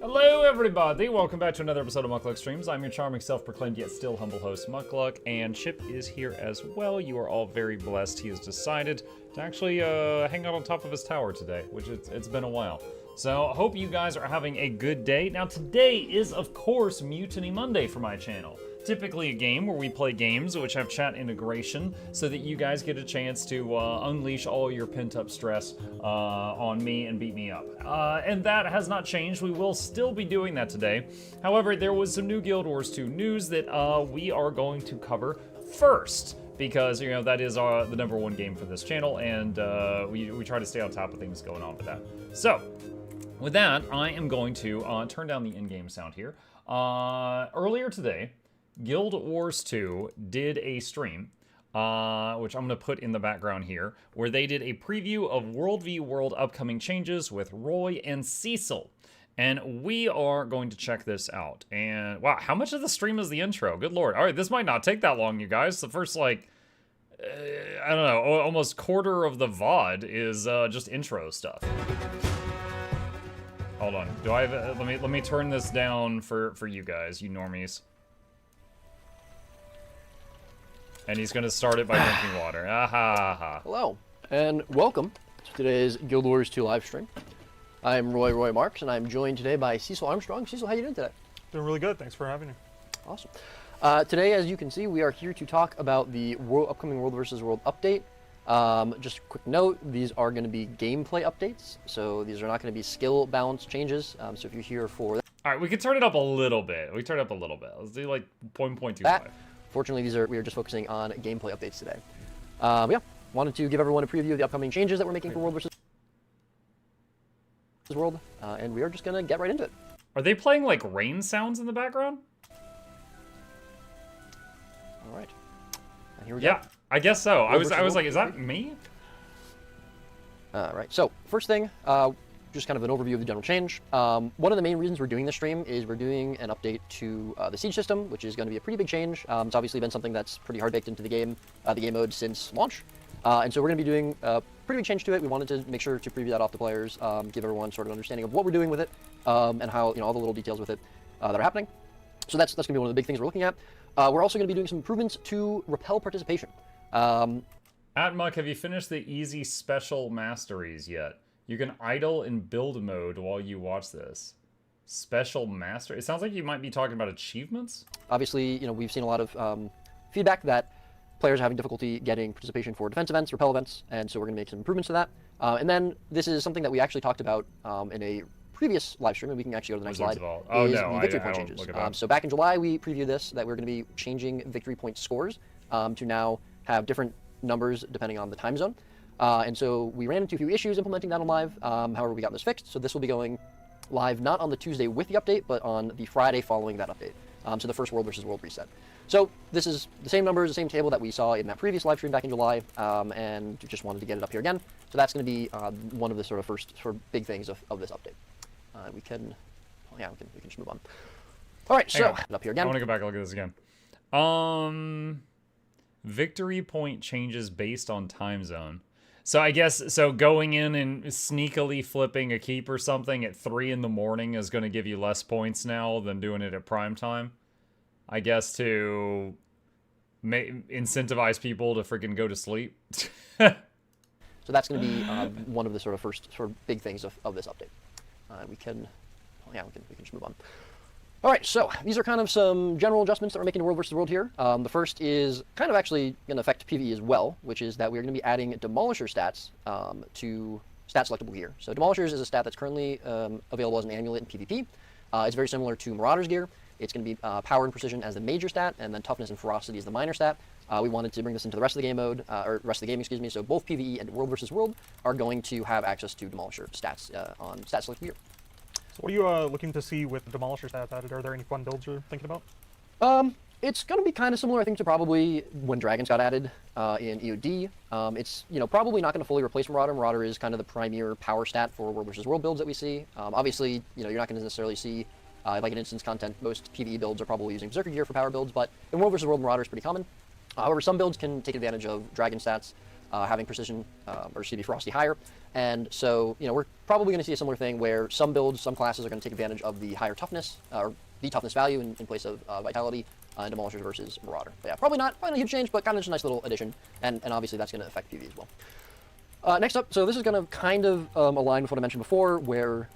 Hello everybody, welcome back to another episode of Mukluk Streams. I'm your charming, self-proclaimed yet still humble host, Mukluk, and Chip is here as well. You are all very blessed. He has decided to actually hang out on top of his tower today, which it's been a while. So I hope you guys are having a good day. Now today is, of course, Mutiny Monday for my channel. Typically a game where we play games which have chat integration so that you guys get a chance to unleash all your pent-up stress on me and beat me up. And that has not changed. We will still be doing that today. However, there was some new Guild Wars 2 news that we are going to cover first, because, you know, that is the #1 game for this channel, and we try to stay on top of things going on with that. So, with that, I am going to turn down the in-game sound here. Earlier today, Guild Wars 2 did a stream, which I'm going to put in the background here, where they did a preview of World v World upcoming changes with Roy and Cecil. And we are going to check this out. And wow, how much of the stream is the intro? Good lord. All right, this might not take that long, you guys. The first, like, I don't know, almost quarter of the VOD is just intro stuff. Hold on. Do I have let me turn this down for you guys, you normies. And he's going to start it by drinking water. Ah-ha-ha. Hello, and welcome to today's Guild Wars 2 live stream. I'm Roy Marks, and I'm joined today by Cecil Armstrong. Cecil, how you doing today? Doing really good. Thanks for having me. Awesome. Today, as you can see, we are here to talk about the upcoming World vs. World update. Just a quick note, these are going to be gameplay updates, so these are not going to be skill balance changes. So if you're here for that... All right, we can turn it up a little bit. We turn it up a little bit. Let's do like 0.25. Fortunately, we are just focusing on gameplay updates today. But yeah, wanted to give everyone a preview of the upcoming changes that we're making for World vs. World, and we are just gonna get right into it. Are they playing like rain sounds in the background? All right, and here we go. I guess so. I was like, is that me? All right. So first thing, just kind of an overview of the general change. One of the main reasons we're doing this stream is we're doing an update to the siege system, which is going to be a pretty big change. It's obviously been something that's pretty hard baked into the game mode since launch. And so we're going to be doing a pretty big change to it. We wanted to make sure to preview that off to players, give everyone sort of an understanding of what we're doing with it, and how, you know, all the little details with it that are happening. So that's going to be one of the big things we're looking at. We're also going to be doing some improvements to Repel participation. At Muck, have you finished the easy special masteries yet? You can idle in build mode while you watch this. Special master. It sounds like you might be talking about achievements. Obviously, you know, we've seen a lot of feedback that players are having difficulty getting participation for defense events, Repel events, and so we're going to make some improvements to that. And then this is something that we actually talked about in a previous live stream, and we can actually go to the next slide. Oh, is no, the victory point changes. So back in July, we previewed this, that we're going to be changing victory point scores to now have different numbers depending on the time zone. And so we ran into a few issues implementing that on live. However, we got this fixed. So this will be going live not on the Tuesday with the update, but on the Friday following that update. So the first World vs. World reset. So this is the same numbers, the same table that we saw in that previous live stream back in July, and just wanted to get it up here again. So that's going to be one of the sort of first big things of this update. We can just move on. All right, so up here again. I want to go back and look at this again. Victory point changes based on time zone. So I guess, going in and sneakily flipping a keep or something at 3 in the morning is going to give you less points now than doing it at prime time. I guess to incentivize people to freaking go to sleep. So that's going to be one of the sort of first big things of this update. We can just move on. All right, so these are kind of some general adjustments that we're making to World vs. World here. The first is kind of actually going to affect PvE as well, which is that we're going to be adding Demolisher stats to stat selectable gear. So Demolishers is a stat that's currently available as an amulet in PvP. It's very similar to Marauder's gear. It's going to be power and precision as the major stat, and then toughness and ferocity is the minor stat. We wanted to bring this into the rest of the game mode, or rest of the game, excuse me. So both PvE and World vs. World are going to have access to Demolisher stats on stat selectable gear. So what are you looking to see with the Demolisher stats added? Are there any fun builds you're thinking about? It's going to be kind of similar, I think, to probably when Dragons got added in EOD. It's, you know, probably not going to fully replace Marauder. Marauder is kind of the premier power stat for World vs. World builds that we see. Obviously, you know, you're not going to necessarily see, like in instance content, most PvE builds are probably using Berserker gear for power builds, but in World vs. World, Marauder is pretty common. However, some builds can take advantage of Dragon stats having precision, or excuse me, ferocity higher. And so, we're probably going to see a similar thing where some builds, some classes are going to take advantage of the higher toughness, or the toughness value in place of vitality in Demolishers versus Marauder. But yeah, probably not a huge change, but kind of just a nice little addition. And obviously that's going to affect PvE as well. Next up, so this is going to kind of align with what I mentioned before, where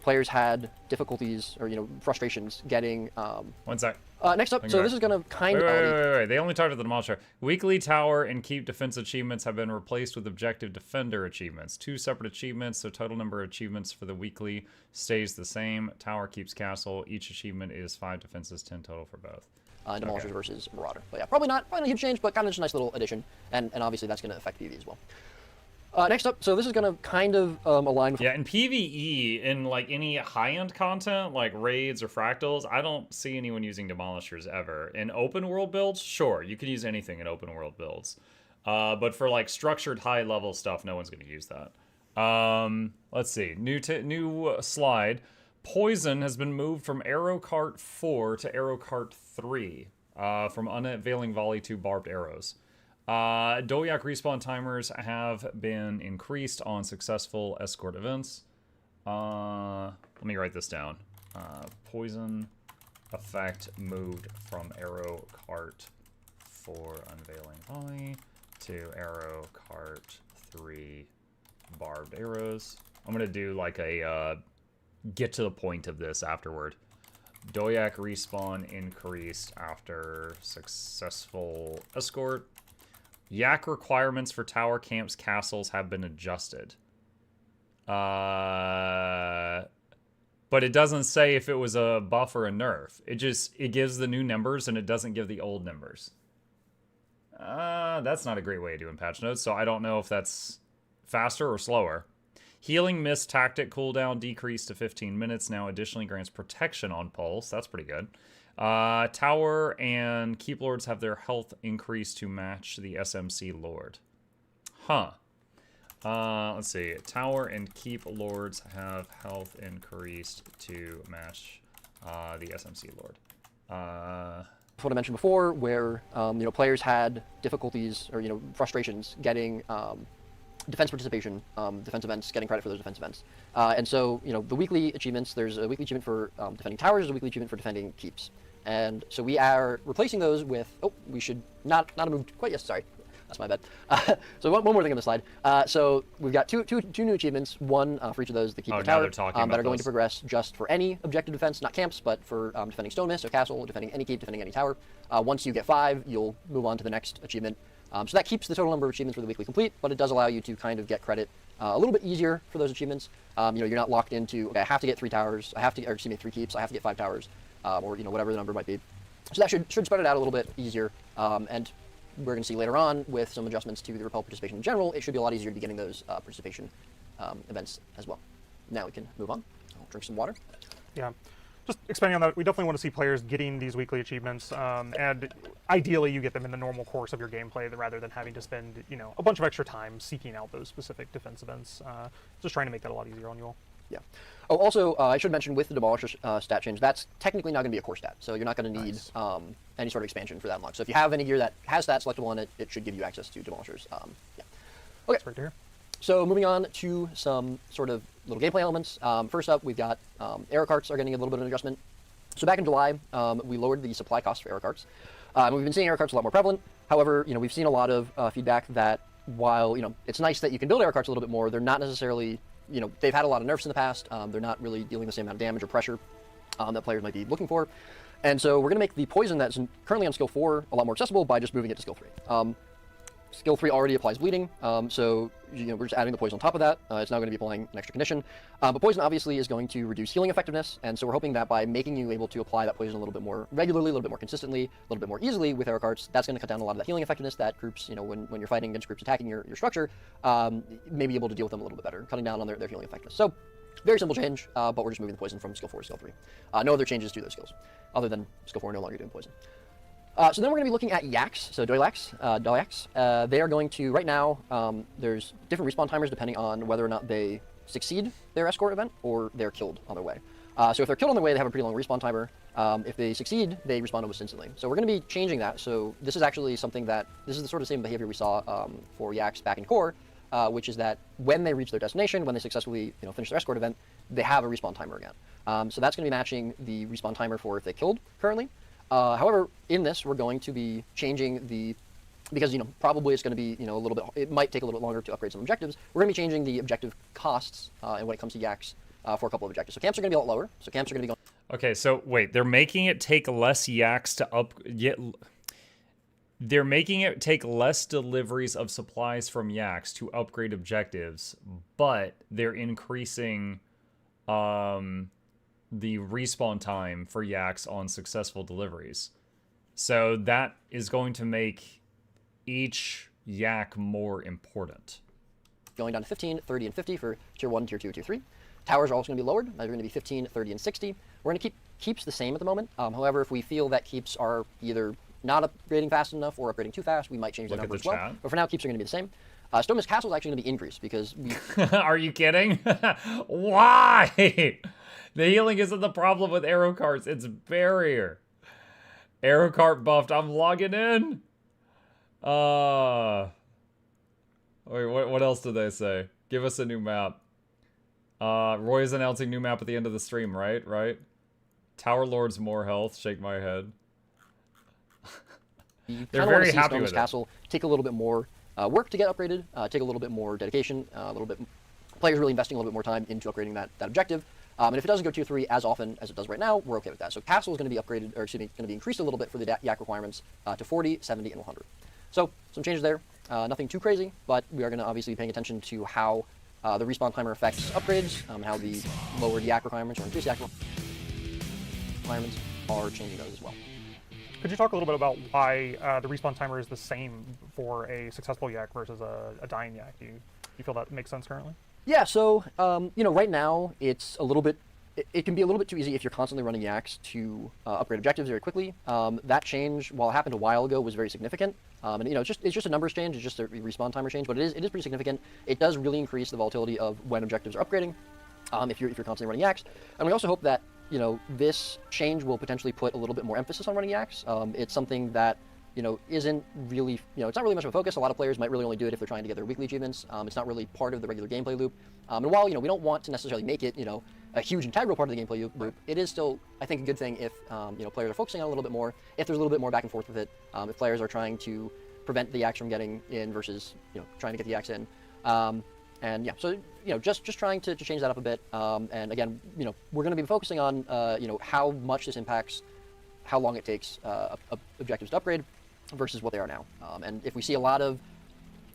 players had difficulties or frustrations getting. 1 sec. Next up, so this is going to kind of. Wait. They only talked to the Demolisher. Weekly Tower and Keep Defense achievements have been replaced with Objective Defender achievements. 2 separate achievements, so total number of achievements for the weekly stays the same. Tower keeps Castle. Each achievement is 5 defenses, 10 total for both. Demolishers versus Marauder. But yeah, probably not a huge change, but kind of just a nice little addition. And obviously that's going to affect PvE as well. Next up, so this is going to kind of align with... Yeah, in PvE, in like any high-end content, like raids or fractals, I don't see anyone using Demolishers ever. In open world builds, sure, you can use anything in open world builds. But for like structured high-level stuff, no one's going to use that. Let's see, new slide. Poison has been moved from Arrow Cart 4 to Arrow Cart 3, from Unavailing Volley to Barbed Arrows. Dolyak respawn timers have been increased on successful escort events. Let me write this down. Poison effect moved from Arrow Cart 4 Unveiling Volley to Arrow Cart 3 Barbed Arrows. I'm going to do like a get to the point of this afterward. Dolyak respawn increased after successful escort. Yak requirements for tower camps castles have been adjusted. But it doesn't say if it was a buff or a nerf. It gives the new numbers and it doesn't give the old numbers. That's not a great way of doing patch notes, so I don't know if that's faster or slower. Healing Mist tactic cooldown decreased to 15 minutes, now additionally grants protection on pulse. That's pretty good. Tower and Keep Lords have their health increased to match the SMC Lord. Huh. Let's see. Tower and Keep Lords have health increased to match the SMC Lord. What I mentioned before, where players had difficulties or frustrations getting defense participation, defense events, getting credit for those defense events. And so, the weekly achievements, there's a weekly achievement for defending towers, there's a weekly achievement for defending keeps. And so we are replacing those with, we should not have moved quite yet, sorry. That's my bad. So one more thing on the slide. So we've got two new achievements, one for each of those, the keep and tower, that are going to progress just for any objective defense, not camps, but for defending stone mist or castle, defending any keep, defending any tower. Once you get 5, you'll move on to the next achievement. So that keeps the total number of achievements for the weekly complete, but it does allow you to kind of get credit a little bit easier for those achievements. You're not locked into, okay, I have to get 3 towers, or 3 keeps, I have to get 5 towers, or whatever the number might be. So that should spread it out a little bit easier. And we're going to see later on with some adjustments to the Repel participation in general, it should be a lot easier to be getting those participation events as well. Now we can move on. I'll drink some water. Yeah. Just expanding on that, we definitely want to see players getting these weekly achievements, and ideally you get them in the normal course of your gameplay rather than having to spend, a bunch of extra time seeking out those specific defense events. Just trying to make that a lot easier on you all. Yeah. Oh, also, I should mention with the Demolisher stat change, that's technically not going to be a core stat, so you're not going to need any sort of expansion for that unlock. So if you have any gear that has that selectable on it, it should give you access to Demolishers. Yeah. Okay. That's great to hear. So moving on to some sort of little gameplay elements. First up, we've got arrow carts are getting a little bit of an adjustment. So back in July, we lowered the supply cost for arrow carts. We've been seeing arrow carts a lot more prevalent. However, we've seen a lot of feedback that while it's nice that you can build arrow carts a little bit more, they're not necessarily, they've had a lot of nerfs in the past. They're not really dealing the same amount of damage or pressure that players might be looking for. And so we're going to make the poison that's currently on skill 4 a lot more accessible by just moving it to skill 3. Skill 3 already applies bleeding, so we're just adding the poison on top of that. It's now going to be applying an extra condition. But poison obviously is going to reduce healing effectiveness, and so we're hoping that by making you able to apply that poison a little bit more regularly, a little bit more consistently, a little bit more easily with arrow carts, that's going to cut down a lot of that healing effectiveness that groups, when you're fighting against groups attacking your structure, may be able to deal with them a little bit better, cutting down on their healing effectiveness. So very simple change, but we're just moving the poison from skill 4 to skill 3. No other changes to those skills, other than skill 4 no longer doing poison. So then we're going to be looking at Yaks, so Doyaks. They are going to, right now, there's different respawn timers depending on whether or not they succeed their escort event or they're killed on their way. So if they're killed on the way, they have a pretty long respawn timer. If they succeed, they respawn almost instantly. So we're going to be changing that. So this is actually something that, this is the sort of same behavior we saw for Yaks back in core, which is that when they reach their destination, when they successfully finish their escort event, they have a respawn timer again. So that's going to be matching the respawn timer for if they killed currently. However, in this, we're going to be changing the, because probably it's going to be a little bit, it might take a little bit longer to upgrade some objectives. We're going to be changing the objective costs and when it comes to Yaks for a couple of objectives. So camps are going to be a lot lower. So camps are going to be going. Okay, so wait, they're making it take less Yaks to they're making it take less deliveries of supplies from Yaks to upgrade objectives, but they're increasing the respawn time for Yaks on successful deliveries. So that is going to make each Yak more important. Going down to 15, 30, and 50 for tier 1, tier 2, tier 3. Towers are also going to be lowered. They're going to be 15, 30, and 60. We're going to keep keeps the same at the moment. However, if we feel that keeps are either not upgrading fast enough or upgrading too fast, we might change the number as well. Chat. But for now, keeps are going to be the same. Stoneman's Castle is actually going to be increased because we... Are you kidding? Why? The healing isn't the problem with arrow carts, it's barrier. Arrow cart buffed, I'm logging in. Wait, what else did they say? Give us a new map. Roy is announcing new map at the end of the stream, right? Right? Tower Lord's more health, shake my head. They're very happy with Castle take a little bit more work to get upgraded, take a little bit more dedication, a little bit players really investing a little bit more time into upgrading that objective. And if it doesn't go tier 3 as often as it does right now, we're okay with that. So Castle is going to be upgraded, or excuse me, going to be increased a little bit for the Yak requirements to 40, 70, and 100. So some changes there. Nothing too crazy, but we are going to obviously be paying attention to how the respawn timer affects upgrades, how the lowered Yak requirements or increased Yak requirements are changing those as well. Could you talk a little bit about why the respawn timer is the same for a successful Yak versus a dying Yak? Do you feel that makes sense currently? Yeah, so, right now, it's a little bit, it can be a little bit too easy if you're constantly running Yaks to upgrade objectives very quickly. That change, while it happened a while ago, was very significant. And, it's just a numbers change, it's just a respawn timer change, but it is pretty significant. It does really increase the volatility of when objectives are upgrading, if you're constantly running Yaks. And we also hope that, this change will potentially put a little bit more emphasis on running Yaks. It's something that, isn't really, it's not really much of a focus. A lot of players might really only do it if they're trying to get their weekly achievements. It's not really part of the regular gameplay loop. And while, we don't want to necessarily make it, a huge integral part of the gameplay loop, it is still, I think, a good thing if, players are focusing on it a little bit more, if there's a little bit more back and forth with it, if players are trying to prevent the Yaks from getting in versus, trying to get the Yaks in. And yeah, so, just trying to change that up a bit. And again, we're going to be focusing on, how much this impacts how long it takes objectives to upgrade versus what they are now. And if we see a lot of,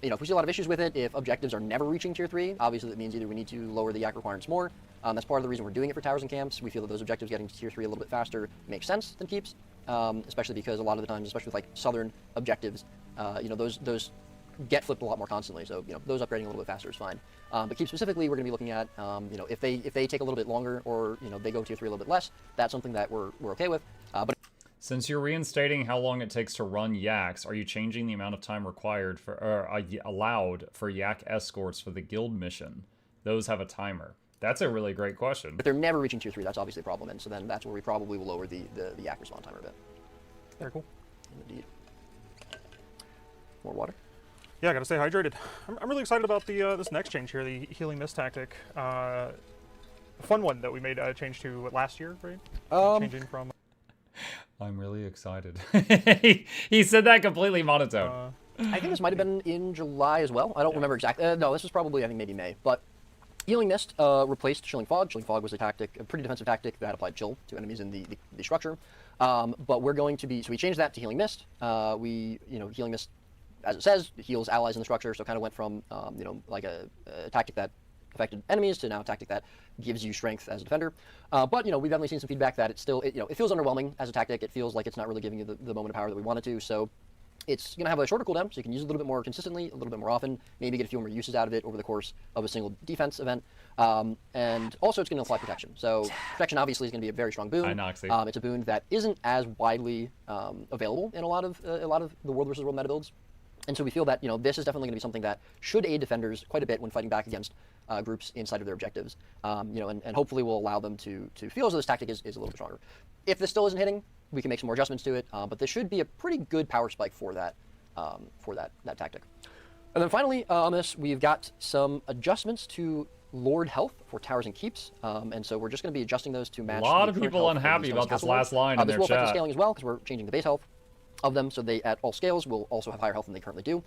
issues with it, if objectives are never reaching tier 3, obviously that means either we need to lower the Yak requirements more. That's part of the reason we're doing it for towers and camps. We feel that those objectives getting to tier 3 a little bit faster makes sense than keeps, especially because a lot of the times, especially with like southern objectives, those get flipped a lot more constantly. So, those upgrading a little bit faster is fine. But keep specifically, we're going to be looking at, if they take a little bit longer or, they go tier 3 a little bit less, that's something that we're okay with. But since you're reinstating how long it takes to run Yaks, are you changing the amount of time required for, or allowed for Yak escorts for the guild mission? Those have a timer. That's a really great question. But they're never reaching tier 3, that's obviously a problem, and so then that's where we probably will lower the Yak respawn timer a bit. Very cool. Indeed. More water? Yeah, I gotta stay hydrated. I'm really excited about the this next change here, the healing mist tactic. A fun one that we made a change to last year, right? Changing from... I'm really excited. He said that completely monotone. I think this might have been in July as well. I don't remember exactly. No, this was probably, I think, maybe May. But Healing Mist replaced Chilling Fog. Chilling Fog was a pretty defensive tactic that applied chill to enemies in the structure. But we're going to be, so we changed that to Healing Mist. Healing Mist, as it says, heals allies in the structure. So it kind of went from, like a tactic that affected enemies to now a tactic that gives you strength as a defender. But, we've definitely seen some feedback that it feels underwhelming as a tactic. It feels like it's not really giving you the moment of power that we want it to. So it's going to have a shorter cooldown, so you can use it a little bit more consistently, a little bit more often, maybe get a few more uses out of it over the course of a single defense event. And also it's going to apply protection. So protection obviously is going to be a very strong boon. Hi, Noxxi. It's a boon that isn't as widely available in a lot of the world versus world meta builds. And so we feel that, this is definitely going to be something that should aid defenders quite a bit when fighting back against groups inside of their objectives, and hopefully will allow them to feel as though this tactic is a little bit stronger. If this still isn't hitting, we can make some more adjustments to it, but this should be a pretty good power spike for that tactic. And then finally, on this, we've got some adjustments to Lord health for towers and keeps, and so we're just going to be adjusting those to match. A lot of people unhappy about this last line in their chat. This will affect the scaling as well because we're changing the base health of them, so they at all scales will also have higher health than they currently do.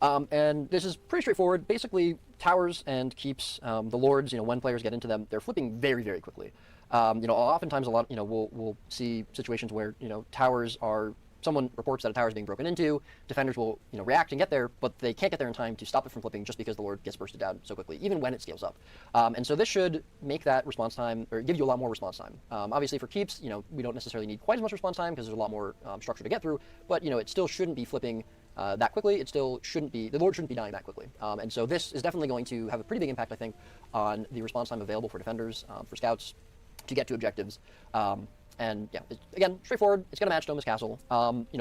And this is pretty straightforward. Basically, towers and keeps, the lords, when players get into them, they're flipping very, very quickly. Oftentimes we'll see situations where towers are. Someone reports that a tower is being broken into, defenders will react and get there, but they can't get there in time to stop it from flipping just because the lord gets bursted down so quickly, even when it scales up. And so this should make that response time, or give you a lot more response time. Obviously for keeps, we don't necessarily need quite as much response time because there's a lot more structure to get through, but it still shouldn't be flipping that quickly. It still shouldn't be, the lord shouldn't be dying that quickly. And so this is definitely going to have a pretty big impact, I think, on the response time available for defenders, for scouts to get to objectives. And yeah, again, straightforward. It's going to match Domus Castle.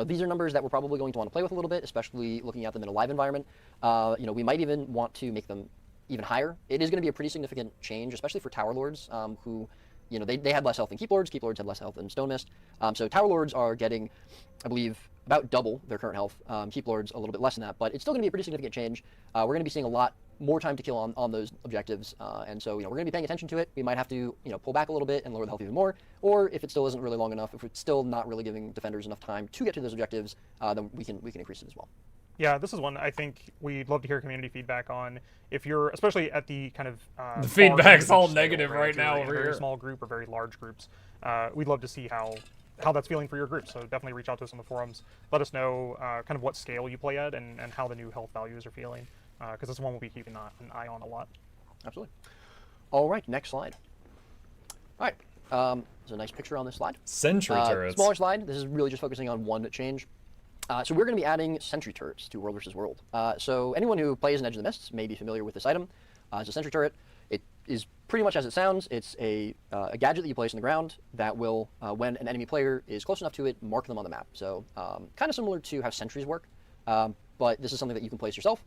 These are numbers that we're probably going to want to play with a little bit, especially looking at them in a live environment. We might even want to make them even higher. It is going to be a pretty significant change, especially for Tower Lords, who, they had less health than Keep Lords. Keep Lords had less health than Stone Mist. So Tower Lords are getting, I believe, about double their current health. Keep Lords a little bit less than that, but it's still going to be a pretty significant change. We're going to be seeing a lot more time to kill on those objectives, and so we're going to be paying attention to it. We might have to pull back a little bit and lower the health even more, or if it still isn't really long enough, if it's still not really giving defenders enough time to get to those objectives, then we can increase it as well. Yeah, this is one I think we'd love to hear community feedback on. If you're, especially at the kind of the feedback's all scale, negative right now over over here. here. Very small group or very large groups. We'd love to see how that's feeling for your group. So definitely reach out to us on the forums. Let us know kind of what scale you play at and how the new health values are feeling, because this one we'll be keeping an eye on a lot. Absolutely. All right, next slide. All right, there's a nice picture on this slide. Sentry turrets. Smaller slide. This is really just focusing on one change. So we're going to be adding Sentry turrets to World vs. World. So anyone who plays in Edge of the Mists may be familiar with this item. It's a Sentry turret. It is pretty much as it sounds. It's a gadget that you place on the ground that will, when an enemy player is close enough to it, mark them on the map. So kind of similar to how sentries work, but this is something that you can place yourself.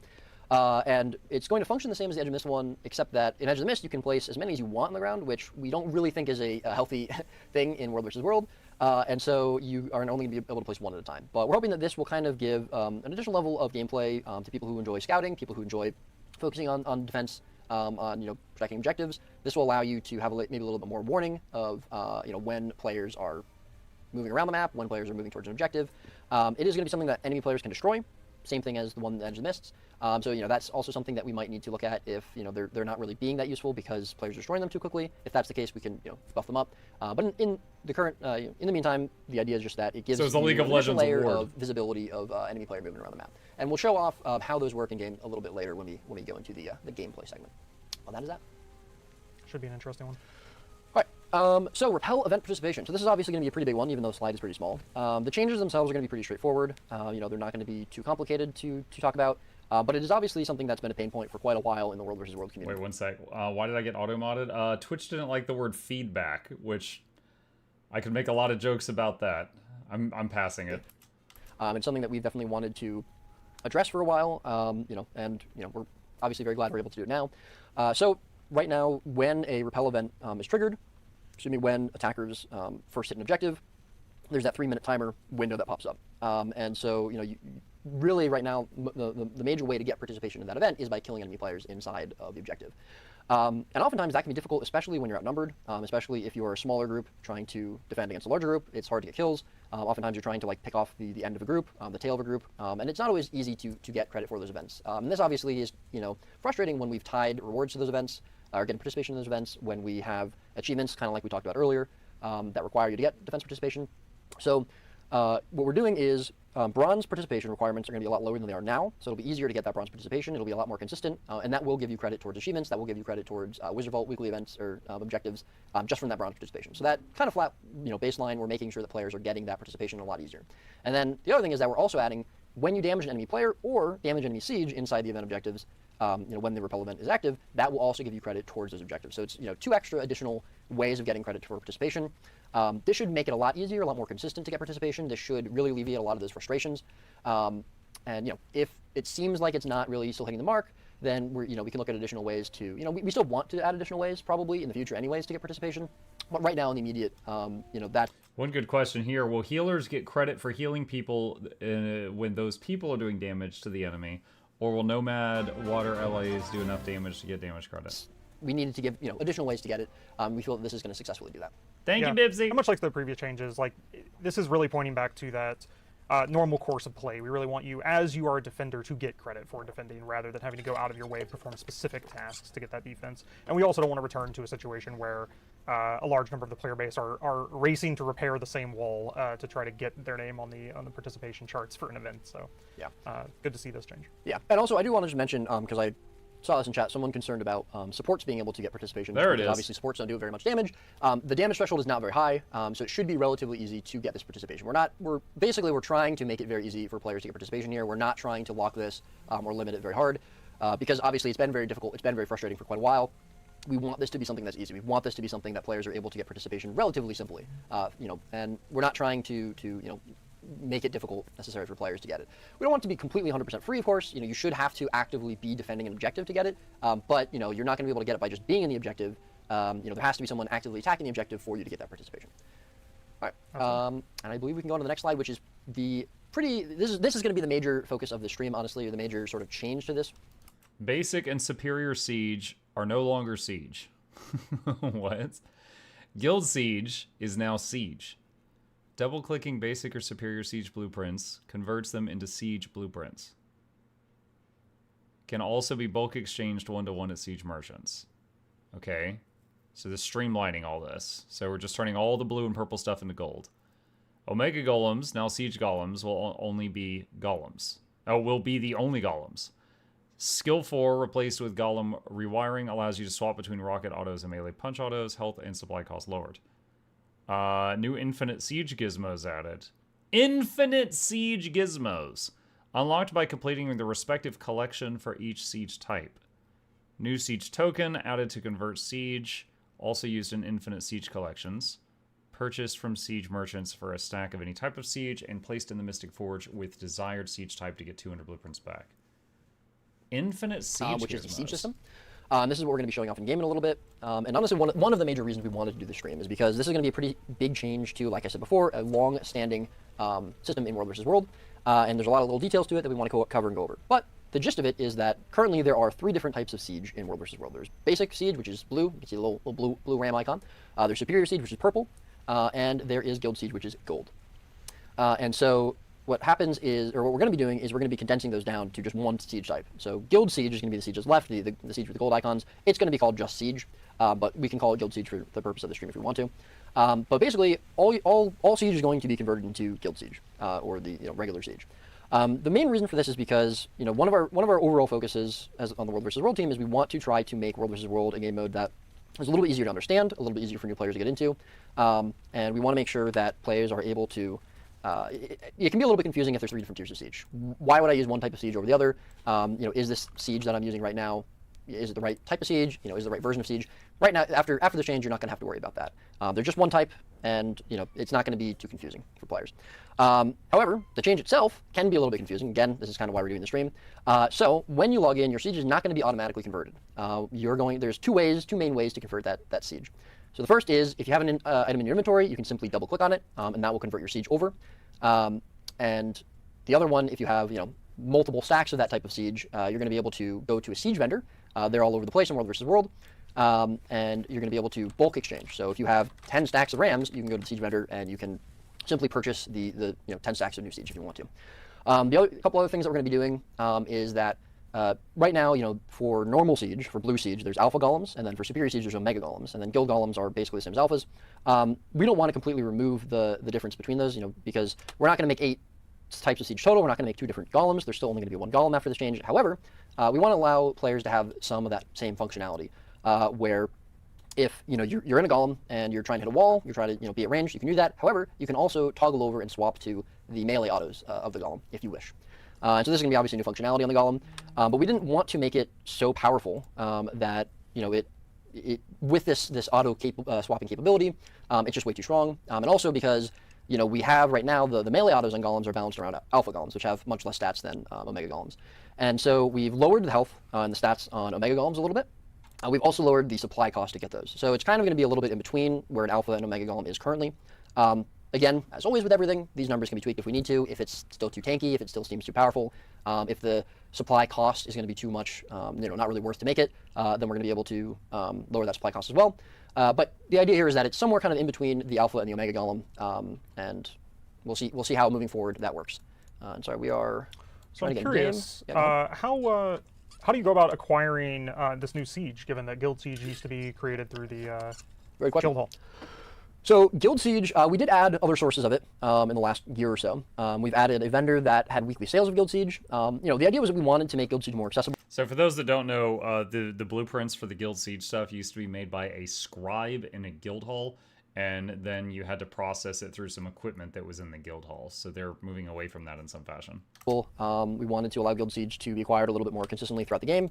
And it's going to function the same as the Edge of the Mist one, except that in Edge of the Mist you can place as many as you want on the ground, which we don't really think is a healthy thing in World vs. World. And so you are only going to be able to place one at a time. But we're hoping that this will kind of give an additional level of gameplay to people who enjoy scouting, people who enjoy focusing on defense, on protecting objectives. This will allow you to have maybe a little bit more warning of when players are moving around the map, when players are moving towards an objective. It is going to be something that enemy players can destroy. Same thing as the one that Edge of the Mists. So that's also something that we might need to look at if they're not really being that useful because players are destroying them too quickly. If that's the case, we can buff them up. But in the current, in the meantime, the idea is just that it gives so it's a League of Legends layer award of visibility of enemy player movement around the map, and we'll show off how those work in game a little bit later when we go into the gameplay segment. Well, that is that. Should be an interesting one. All right. So Repel event participation. So this is obviously going to be a pretty big one, even though the slide is pretty small. The changes themselves are going to be pretty straightforward. They're not going to be too complicated to talk about. But it is obviously something that's been a pain point for quite a while in the World vs. World community. Wait one sec. Why did I get auto-modded? Twitch didn't like the word feedback, which I could make a lot of jokes about that. I'm passing it. It's something that we've definitely wanted to address for a while, and we're obviously very glad we're able to do it now. So right now, when a Repel event is triggered, when attackers first hit an objective, there's that 3-minute timer window that pops up. And so, really right now, the major way to get participation in that event is by killing enemy players inside of the objective. And oftentimes that can be difficult, especially when you're outnumbered, especially if you're a smaller group trying to defend against a larger group. It's hard to get kills. Oftentimes you're trying to pick off the end of a group, the tail of a group, and it's not always easy to get credit for those events. And this obviously is frustrating when we've tied rewards to those events, or getting participation in those events, when we have achievements, kind of like we talked about earlier, that require you to get defense participation. So what we're doing is bronze participation requirements are going to be a lot lower than they are now, so it'll be easier to get that bronze participation. It'll be a lot more consistent, and that will give you credit towards achievements. That will give you credit towards Wizard Vault weekly events or objectives just from that bronze participation. So that kind of flat baseline, we're making sure that players are getting that participation a lot easier. And then the other thing is that we're also adding, when you damage an enemy player or damage enemy siege inside the event objectives, when the Repel event is active, that will also give you credit towards those objectives. So it's 2 extra additional ways of getting credit for participation. This should make it a lot easier, a lot more consistent to get participation. This should really alleviate a lot of those frustrations. And if it seems like it's not really still hitting the mark, then we can look at additional ways to, we still want to add additional ways probably in the future anyways to get participation. But right now in the immediate, that. One good question here: will healers get credit for healing people when those people are doing damage to the enemy, or will Nomad Water LAs do enough damage to get damage credit? We needed to give additional ways to get it. We feel that this is going to successfully do that. Thank you, Dibsy. And much like the previous changes, like this is really pointing back to that normal course of play. We really want you, as you are a defender, to get credit for defending rather than having to go out of your way to perform specific tasks to get that defense. And we also don't want to return to a situation where a large number of the player base are racing to repair the same wall to try to get their name on the participation charts for an event. So yeah, good to see this change. Yeah, and also I do want to just mention, because I saw this in chat, someone concerned about supports being able to get participation. There it is. Obviously, supports don't do very much damage. The damage threshold is not very high, so it should be relatively easy to get this participation. We're trying to make it very easy for players to get participation here. We're not trying to lock this or limit it very hard, because obviously it's been very difficult. It's been very frustrating for quite a while. We want this to be something that's easy. We want this to be something that players are able to get participation relatively simply. And we're not trying to make it difficult necessarily for players to get it. We don't want it to be completely 100% free, of course. You should have to actively be defending an objective to get it, but you're not going to be able to get it by just being in the objective. There has to be someone actively attacking the objective for you to get that participation. All right, and I believe we can go on to the next slide, which is this is going to be the major focus of the stream, honestly, or the major sort of change to this. Basic and Superior Siege are no longer Siege. What? Guild Siege is now Siege. Double-clicking Basic or Superior Siege blueprints converts them into Siege blueprints. Can also be bulk exchanged one-to-one at Siege merchants. Okay, so this is streamlining all this. So we're just turning all the blue and purple stuff into gold. Omega Golems, now Siege Golems, will only be Golems. Will be the only Golems. Skill 4 replaced with Golem Rewiring allows you to swap between rocket autos and melee punch autos, health and supply cost lowered. New Infinite Siege Gizmos added. Infinite Siege Gizmos! Unlocked by completing the respective collection for each Siege type. New Siege Token added to convert Siege, also used in Infinite Siege collections. Purchased from Siege merchants for a stack of any type of Siege, and placed in the Mystic Forge with desired Siege type to get 200 blueprints back. Infinite Siege which Gizmos. is the Siege system. This is what we're going to be showing off in game in a little bit. And honestly, one of the major reasons we wanted to do the stream is because this is going to be a pretty big change to, like I said before, a long-standing system in World vs. World. And there's a lot of little details to it that we want to cover and go over. But the gist of it is that currently there are 3 different types of Siege in World vs. World. There's Basic Siege, which is blue. You can see the little blue ram icon. There's Superior Siege, which is purple. And there is Guild Siege, which is gold. And so what happens is, or what we're going to be doing is we're going to be condensing those down to just one Siege type. So Guild Siege is going to be the Siege that's left, the Siege with the gold icons. It's going to be called just Siege, but we can call it Guild Siege for the purpose of the stream if we want to. But basically, all Siege is going to be converted into Guild Siege, or the regular Siege. The main reason for this is because one of our overall focuses on the World vs. World team is we want to try to make World vs. World a game mode that is a little bit easier to understand, a little bit easier for new players to get into, and we want to make sure that players are able to. It can be a little bit confusing if there's 3 different tiers of Siege. Why would I use one type of Siege over the other? Is this Siege that I'm using right now, is it the right type of Siege? Is it the right version of Siege? Right now, after the change, you're not going to have to worry about that. They're just one type, and it's not going to be too confusing for players. However, the change itself can be a little bit confusing. Again, this is kind of why we're doing the stream. So when you log in, your Siege is not going to be automatically converted. There's two main ways to convert that Siege. So the first is, if you have an item in your inventory, you can simply double-click on it, and that will convert your Siege over. And the other one, if you have multiple stacks of that type of Siege, you're going to be able to go to a Siege vendor. They're all over the place in World vs. World, and you're going to be able to bulk exchange. So if you have 10 stacks of Rams, you can go to the Siege vendor and you can simply purchase the 10 stacks of new Siege if you want to. Couple other things that we're going to be doing is that right now, for normal Siege, for blue Siege, there's Alpha Golems, and then for Superior Siege, there's Omega Golems, and then Guild Golems are basically the same as Alphas. We don't want to completely remove the difference between those, because we're not going to make 8 types of Siege total. We're not going to make 2 different Golems. There's still only going to be one Golem after this change. However, we want to allow players to have some of that same functionality, where if you're in a Golem and you're trying to hit a wall, you're trying to be at range, you can do that. However, you can also toggle over and swap to the melee autos of the Golem if you wish. So this is going to be obviously new functionality on the Golem, but we didn't want to make it so powerful that it with this auto swapping capability, it's just way too strong. And also because we have right now the melee autos on Golems are balanced around Alpha Golems, which have much less stats than Omega Golems. And so we've lowered the health and the stats on Omega Golems a little bit. We've also lowered the supply cost to get those. So it's kind of going to be a little bit in between where an Alpha and Omega Golem is currently. Again, as always with everything, these numbers can be tweaked if we need to, if it's still too tanky, if it still seems too powerful, if the supply cost is going to be too much, not really worth to make it, then we're going to be able to lower that supply cost as well. But the idea here is that it's somewhere kind of in between the Alpha and the Omega Golem, and we'll see how moving forward that works. And sorry, we are So trying I'm to get curious, in game. how do you go about acquiring this new siege, given that Guild Siege used to be created through the Great question. Guild Hall? So Guild Siege, we did add other sources of it in the last year or so. We've added a vendor that had weekly sales of Guild Siege. The idea was that we wanted to make Guild Siege more accessible. So for those that don't know, the blueprints for the Guild Siege stuff used to be made by a scribe in a guild hall, and then you had to process it through some equipment that was in the guild hall. So they're moving away from that in some fashion. We wanted to allow Guild Siege to be acquired a little bit more consistently throughout the game.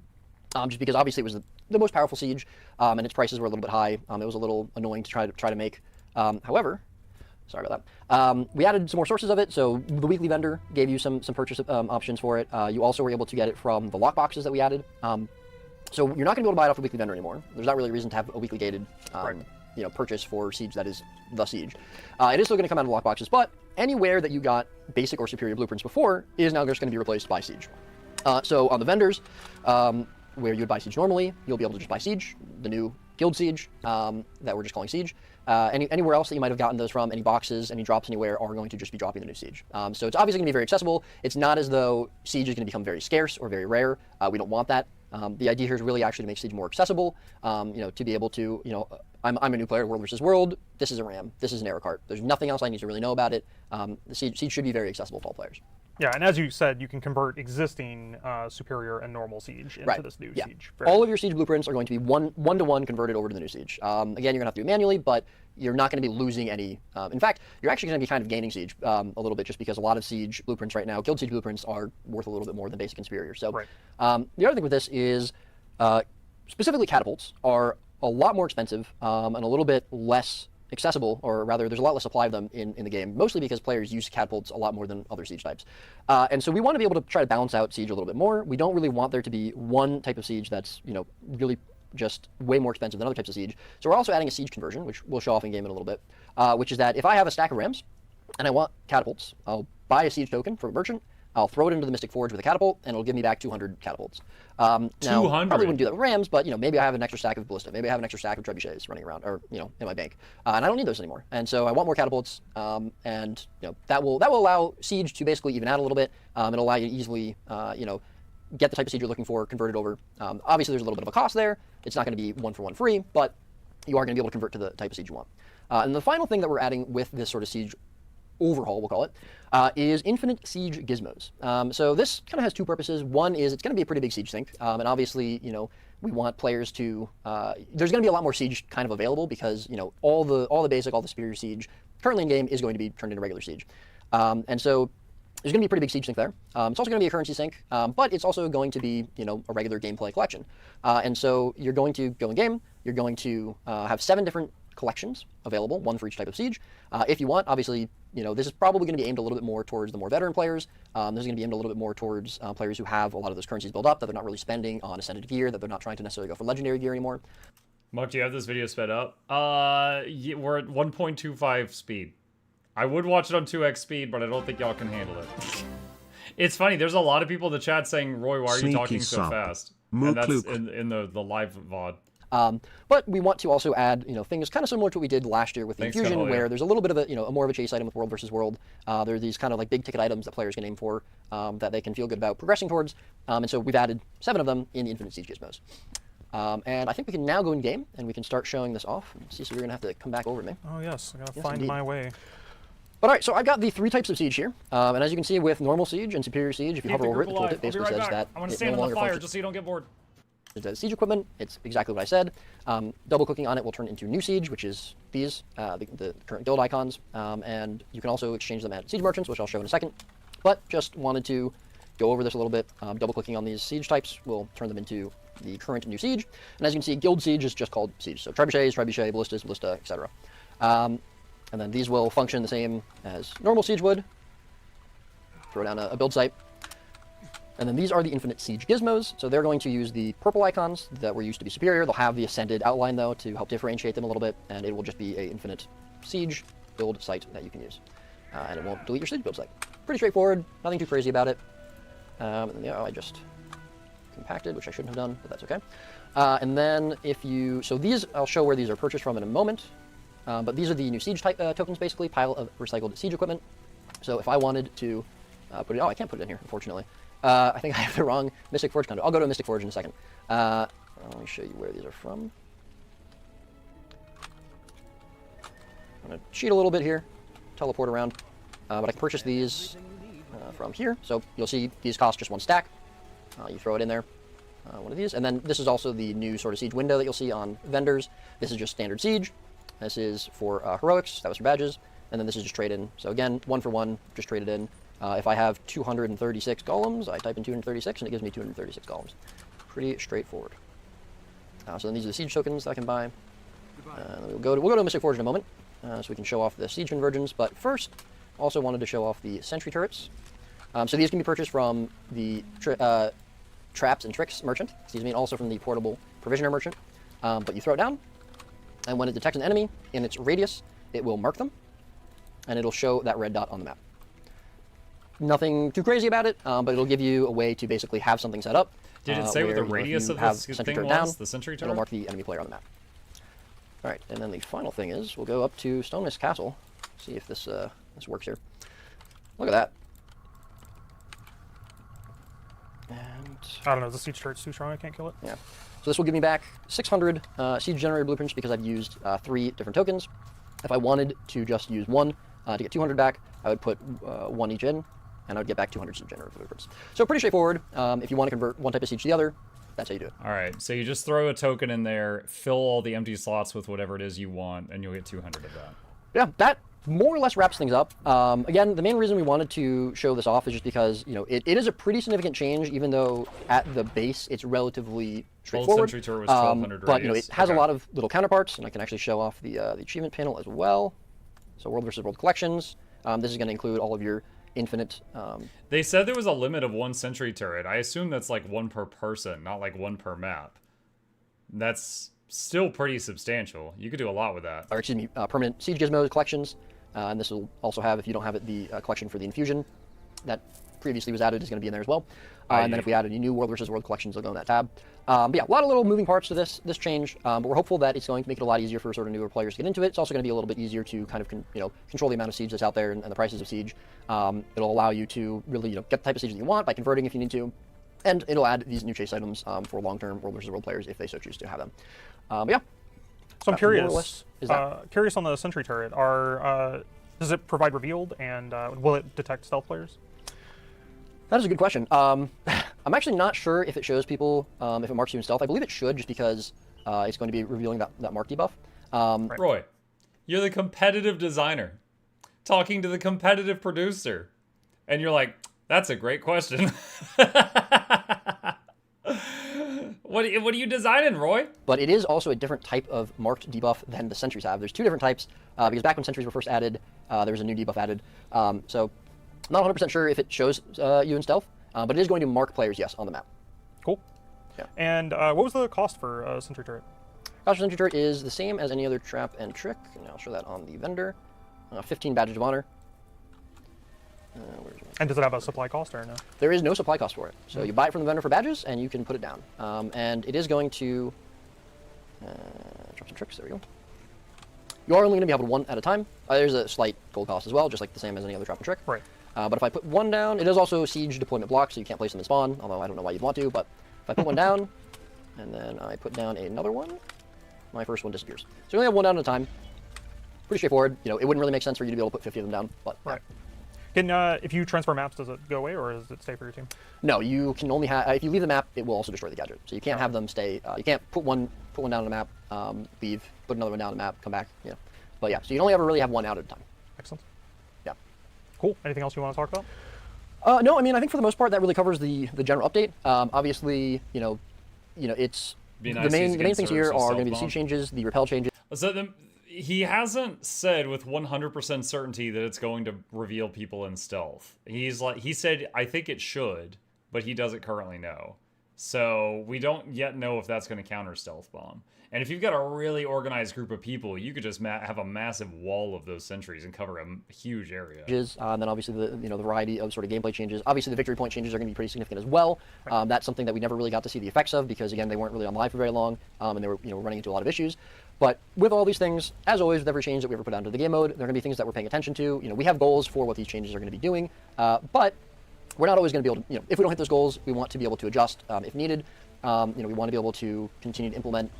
Just because obviously it was the most powerful siege, and its prices were a little bit high. It was a little annoying to try to make. However, sorry about that. We added some more sources of it. So the weekly vendor gave you some purchase options for it. You also were able to get it from the lockboxes that we added. So you're not going to be able to buy it off the weekly vendor anymore. There's not really a reason to have a weekly gated purchase for siege that is the siege. It is still going to come out of lockboxes, but anywhere that you got basic or superior blueprints before is now just going to be replaced by siege. So on the vendors, where you would buy siege normally, you'll be able to just buy siege, the new Guild Siege that we're just calling siege. Anywhere else that you might have gotten those from, any boxes, any drops anywhere, are going to just be dropping the new siege. So it's obviously going to be very accessible. It's not as though siege is going to become very scarce or very rare. We don't want that. The idea here is really actually to make siege more accessible. To be able to, I'm a new player, World versus World. This is a RAM. This is an arrow cart. There's nothing else I need to really know about it. The siege should be very accessible to all players. Yeah, and as you said, you can convert existing superior and normal siege into this new siege. All of your siege blueprints are going to be one-to-one converted over to the new siege. Again, you're going to have to do it manually, but you're not going to be losing any. In fact, you're actually going to be kind of gaining siege a little bit, just because a lot of siege blueprints right now, Guild Siege blueprints, are worth a little bit more than basic and superior. So the other thing with this is specifically catapults are a lot more expensive and a little bit less accessible, or rather there's a lot less supply of them in the game, mostly because players use catapults a lot more than other siege types. And so we want to be able to try to balance out siege a little bit more. We don't really want there to be one type of siege that's really just way more expensive than other types of siege. So we're also adding a siege conversion, which we'll show off in game in a little bit, which is that if I have a stack of rams and I want catapults, I'll buy a siege token from a merchant, I'll throw it into the Mystic Forge with a catapult, and it'll give me back 200 catapults. Now, 200? Probably wouldn't do that with rams, but maybe I have an extra stack of ballista, maybe I have an extra stack of trebuchets running around, or in my bank, and I don't need those anymore. And so I want more catapults, and that will allow siege to basically even out a little bit. It'll allow you to easily get the type of siege you're looking for, convert it over. Obviously, there's a little bit of a cost there. It's not going to be one-for-one free, but you are going to be able to convert to the type of siege you want. And the final thing that we're adding with this sort of siege overhaul, we'll call it, is infinite siege gizmos. So this kind of has two purposes. One is it's going to be a pretty big siege sink, and obviously, we want players to. There's going to be a lot more siege kind of available because all the basic, all the superior siege currently in game is going to be turned into regular siege, and so there's going to be a pretty big siege sink there. It's also going to be a currency sink, but it's also going to be a regular gameplay collection, and so you're going to go in game. You're going to have 7 different collections available, 1 for each type of siege. If you want, obviously, this is probably going to be aimed a little bit more towards the more veteran players. This is going to be aimed a little bit more towards players who have a lot of those currencies built up, that they're not really spending on ascended gear, that they're not trying to necessarily go for legendary gear anymore. Muck, do you have this video sped up? We're at 1.25 speed. I would watch it on 2x speed, but I don't think y'all can handle it. It's funny, there's a lot of people in the chat saying, Roy, why are you talking so fast? And that's in the live VOD. But we want to also add, things kind of similar to what we did last year with the Infusion, where there's a little bit of a more of a chase item with World versus World. There are these kind of like big ticket items that players can aim for that they can feel good about progressing towards. And so we've added 7 of them in the Infinite Siege Gizmos. And I think we can now go in game and we can start showing this off. See, so you're gonna have to come back over me. Oh yes, I gotta find my way. But all right, so I've got the 3 types of siege here, and as you can see with normal siege and superior siege, if you hover over it, the tooltip basically says that I'm gonna stand on the fire just so you don't get bored. The siege equipment, it's exactly what I said. Double clicking on it will turn into new siege, which is these, the current guild icons, and you can also exchange them at siege merchants, which I'll show in a second. But just wanted to go over this a little bit. Double clicking on these siege types will turn them into the current new siege. And as you can see, guild siege is just called siege. So trebuchets, trebuchet, ballistas, ballista, etc. And then these will function the same as normal siege would. Throw down a build site. And then these are the infinite siege gizmos. So they're going to use the purple icons that were used to be superior. They'll have the ascended outline though to help differentiate them a little bit, and it will just be a infinite siege build site that you can use. And it won't delete your siege build site. Pretty straightforward, nothing too crazy about it. And then I just compacted, which I shouldn't have done, but that's okay. And then so these, I'll show where these are purchased from in a moment. But these are the new siege type tokens, basically, pile of recycled siege equipment. So if I wanted to put it, I can't put it in here, unfortunately. I think I have the wrong Mystic Forge condo. I'll go to a Mystic Forge in a second. Let me show you where these are from. I'm going to cheat a little bit here, teleport around, but I can purchase these from here. So you'll see these cost just one stack. You throw it in there, one of these, and then this is also the new sort of siege window that you'll see on vendors. This is just standard siege. This is for heroics, that was for badges, and then this is just trade-in. So again, 1 for 1, just trade it in. If I have 236 golems, I type in 236 and it gives me 236 golems. Pretty straightforward. So then these are the siege tokens that I can buy. We'll go to Mystic Forge in a moment, so we can show off the siege conversions. But first, also wanted to show off the Sentry turrets. So these can be purchased from the Traps and Tricks merchant, and also from the Portable Provisioner merchant. But you throw it down, and when it detects an enemy in its radius, it will mark them, and it'll show that red dot on the map. Nothing too crazy about it, but it'll give you a way to basically have something set up. Did it say what the radius of this thing was? The Sentry turret? It'll mark the enemy player on the map. All right, and then the final thing is we'll go up to Stone Mist Castle, see if this works here. Look at that. And I don't know, the siege turret's too strong, I can't kill it. yeah, so this will give me back 600 siege generator blueprints because I've used 3 different tokens. If I wanted to just use one to get 200 back, I would put 1 each in, and I would get back 200 siege generator blueprints. So pretty straightforward. If you want to convert one type of siege to the other, that's how you do it. All right, so you just throw a token in there, fill all the empty slots with whatever it is you want, and you'll get 200 of that. Yeah, that more or less wraps things up. Again, the main reason we wanted to show this off is just because, it is a pretty significant change, even though at the base it's relatively straightforward. Old Sentry turret was 1200 but radius. it has a lot of little counterparts, and I can actually show off the achievement panel as well. So World vs. World collections. This is going to include all of your infinite. They said there was a limit of 1 Sentry turret. I assume that's like 1 per person, not like 1 per map. That's still pretty substantial. You could do a lot with that. Or excuse me, permanent siege gizmos collections. And this will also have, if you don't have it, the collection for the infusion that previously was added is going to be in there as well. And then if we add any new World vs. World collections, they'll go in that tab. But yeah, a lot of little moving parts to this change. But we're hopeful that it's going to make it a lot easier for sort of newer players to get into it. It's also going to be a little bit easier to kind of control the amount of siege that's out there and the prices of siege. It'll allow you to really get the type of siege that you want by converting if you need to. And it'll add these new chase items for long-term World vs. World players if they so choose to have them. But yeah. So I'm curious. Curious on the Sentry turret. Does it provide revealed, and will it detect stealth players? That is a good question. I'm actually not sure if it shows people if it marks you in stealth. I believe it should, just because it's going to be revealing that mark debuff. Right. Roy, you're the competitive designer talking to the competitive producer, and you're like, that's a great question. What are you designing, Roy? But it is also a different type of marked debuff than the sentries have. There's 2 different types, because back when sentries were first added, there was a new debuff added. So I'm not 100% sure if it shows you in stealth, but it is going to mark players, yes, on the map. Cool. Yeah. And what was the cost for Sentry turret? Cost for Sentry turret is the same as any other trap and trick, and I'll show that on the vendor. 15 badges of honor. And does it have a supply cost or no? There is no supply cost for it. So you buy it from the vendor for badges, and you can put it down. And it is going to... traps and tricks, there we go. You are only going to be able to 1 at a time. There's a slight gold cost as well, just like the same as any other trap and trick. Right. But if I put 1 down, it is also siege deployment block, so you can't place them in spawn, although I don't know why you'd want to, but if I put 1 down, and then I put down another 1, my first 1 disappears. So you only have 1 down at a time. Pretty straightforward. It wouldn't really make sense for you to be able to put 50 of them down, but... Right. If you transfer maps, does it go away, or does it stay for your team? No, you can only have... if you leave the map, it will also destroy the gadget. So you can't have them stay... you can't put one down on the map, leave, put another 1 down on the map, come back, But yeah, so you only ever really have 1 out at a time. Excellent. Yeah. Cool. Anything else you want to talk about? No, I mean, I think for the most part, that really covers the general update. Obviously, it's... The main things here are going to be the siege changes, the repel changes. So he hasn't said with 100% certainty that it's going to reveal people in stealth. He said, I think it should, but he doesn't currently know. So we don't yet know if that's going to counter Stealth Bomb. And if you've got a really organized group of people, you could just have a massive wall of those sentries and cover a huge area. And then obviously the variety of sort of gameplay changes. Obviously the victory point changes are going to be pretty significant as well. That's something that we never really got to see the effects of because again they weren't really on live for very long, and they were running into a lot of issues. But with all these things, as always with every change that we ever put out into the game mode, there are going to be things that we're paying attention to. We have goals for what these changes are going to be doing, but we're not always going to be able to, if we don't hit those goals, we want to be able to adjust if needed. We want to be able to continue to implement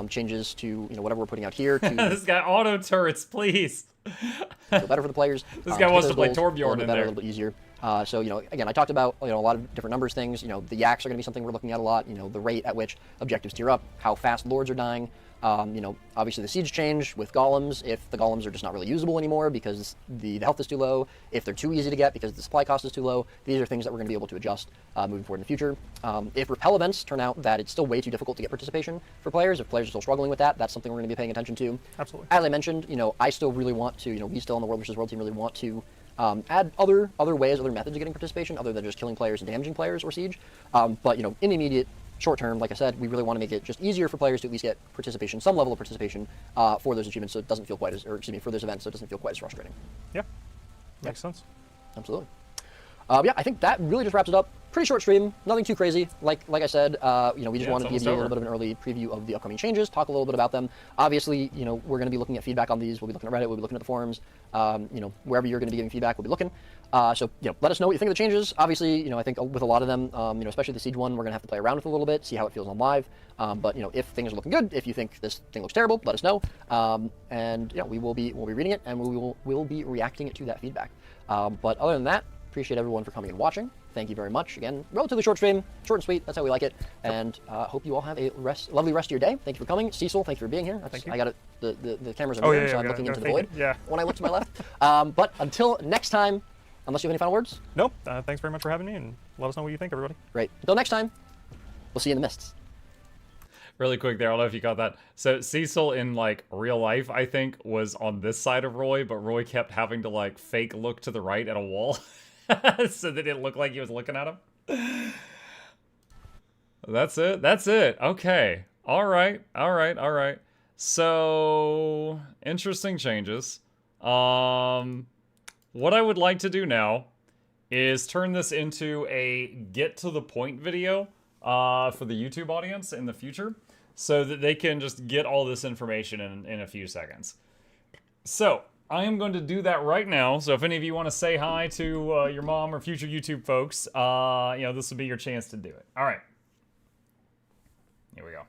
changes to whatever we're putting out here. To This guy auto turrets, please. feel better for the players. This guy wants to play Torbjorn a little in bit better, there. a little bit easier. So again, I talked about a lot of different numbers things. The yaks are going to be something we're looking at a lot. The rate at which objectives tier up, how fast lords are dying. Obviously the siege change with golems, if the golems are just not really usable anymore because the health is too low, if they're too easy to get because the supply cost is too low, these are things that we're going to be able to adjust moving forward in the future. If repel events turn out that it's still way too difficult to get participation for players, if players are still struggling with that, that's something we're going to be paying attention to. Absolutely. As I mentioned, I still really want to, we still on the World vs. World team really want to add other ways, other methods of getting participation other than just killing players and damaging players or siege. But in the immediate short term, like I said, we really want to make it just easier for players to at least get participation, some level of participation for those achievements, so it doesn't feel quite as, or excuse me, for those events, so it doesn't feel quite as frustrating. Yeah, makes sense. Absolutely. Yeah, I think that really just wraps it up. Pretty short stream, nothing too crazy. Like I said, we just wanted to give you a little bit of an early preview of the upcoming changes, talk a little bit about them. Obviously, we're going to be looking at feedback on these. We'll be looking at Reddit, we'll be looking at the forums. Wherever you're going to be giving feedback, we'll be looking. So let us know what you think of the changes. Obviously, I think with a lot of them, especially the Siege one, we're going to have to play around with it a little bit, see how it feels on live. But if things are looking good, if you think this thing looks terrible, let us know. And we'll be reading it and we'll be reacting to that feedback. But other than that, appreciate everyone for coming and watching. Thank you very much. Again, relatively short stream, short and sweet. That's how we like it. And hope you all have a lovely rest of your day. Thank you for coming. Cecil, thank you for being here. Thank you. I got it. The cameras are moving, so I'm looking into the void when I look to my left. But until next time, unless you have any final words? Nope. Thanks very much for having me, and let us know what you think, everybody. Great. Until next time, we'll see you in the mists. Really quick there, I don't know if you caught that. So Cecil in real life, I think, was on this side of Roy, but Roy kept having to fake look to the right at a wall so that it looked like he was looking at him. That's it. Okay. All right. So interesting changes. What I would like to do now is turn this into a get to the point video for the YouTube audience in the future so that they can just get all this information in a few seconds. So I am going to do that right now. So if any of you want to say hi to your mom or future YouTube folks, this will be your chance to do it. All right. Here we go.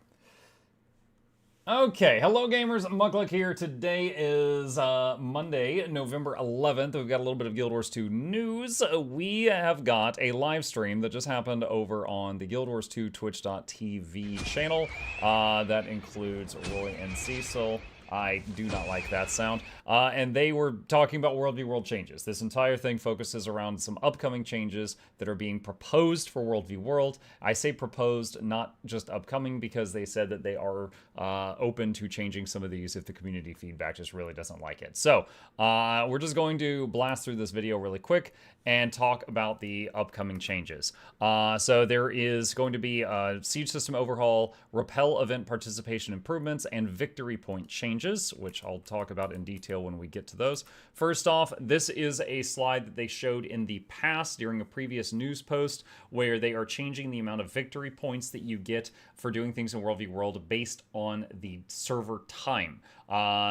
Okay, hello gamers, Mukluk here. Today is Monday, November 11th. We've got a little bit of Guild Wars 2 news. We have got a live stream that just happened over on the Guild Wars 2 Twitch.tv channel. That includes Roy and Cecil. I do not like that sound. And they were talking about World v. World changes. This entire thing focuses around some upcoming changes that are being proposed for World v. World. I say proposed, not just upcoming, because they said that they are open to changing some of these if the community feedback just really doesn't like it. So we're just going to blast through this video really quick and talk about the upcoming changes. So there is going to be a siege system overhaul, repel event participation improvements, and victory point changes, which I'll talk about in detail when we get to those. First off, this is a slide that they showed in the past during a previous news post where they are changing the amount of victory points that you get for doing things in World v. World based on the server time.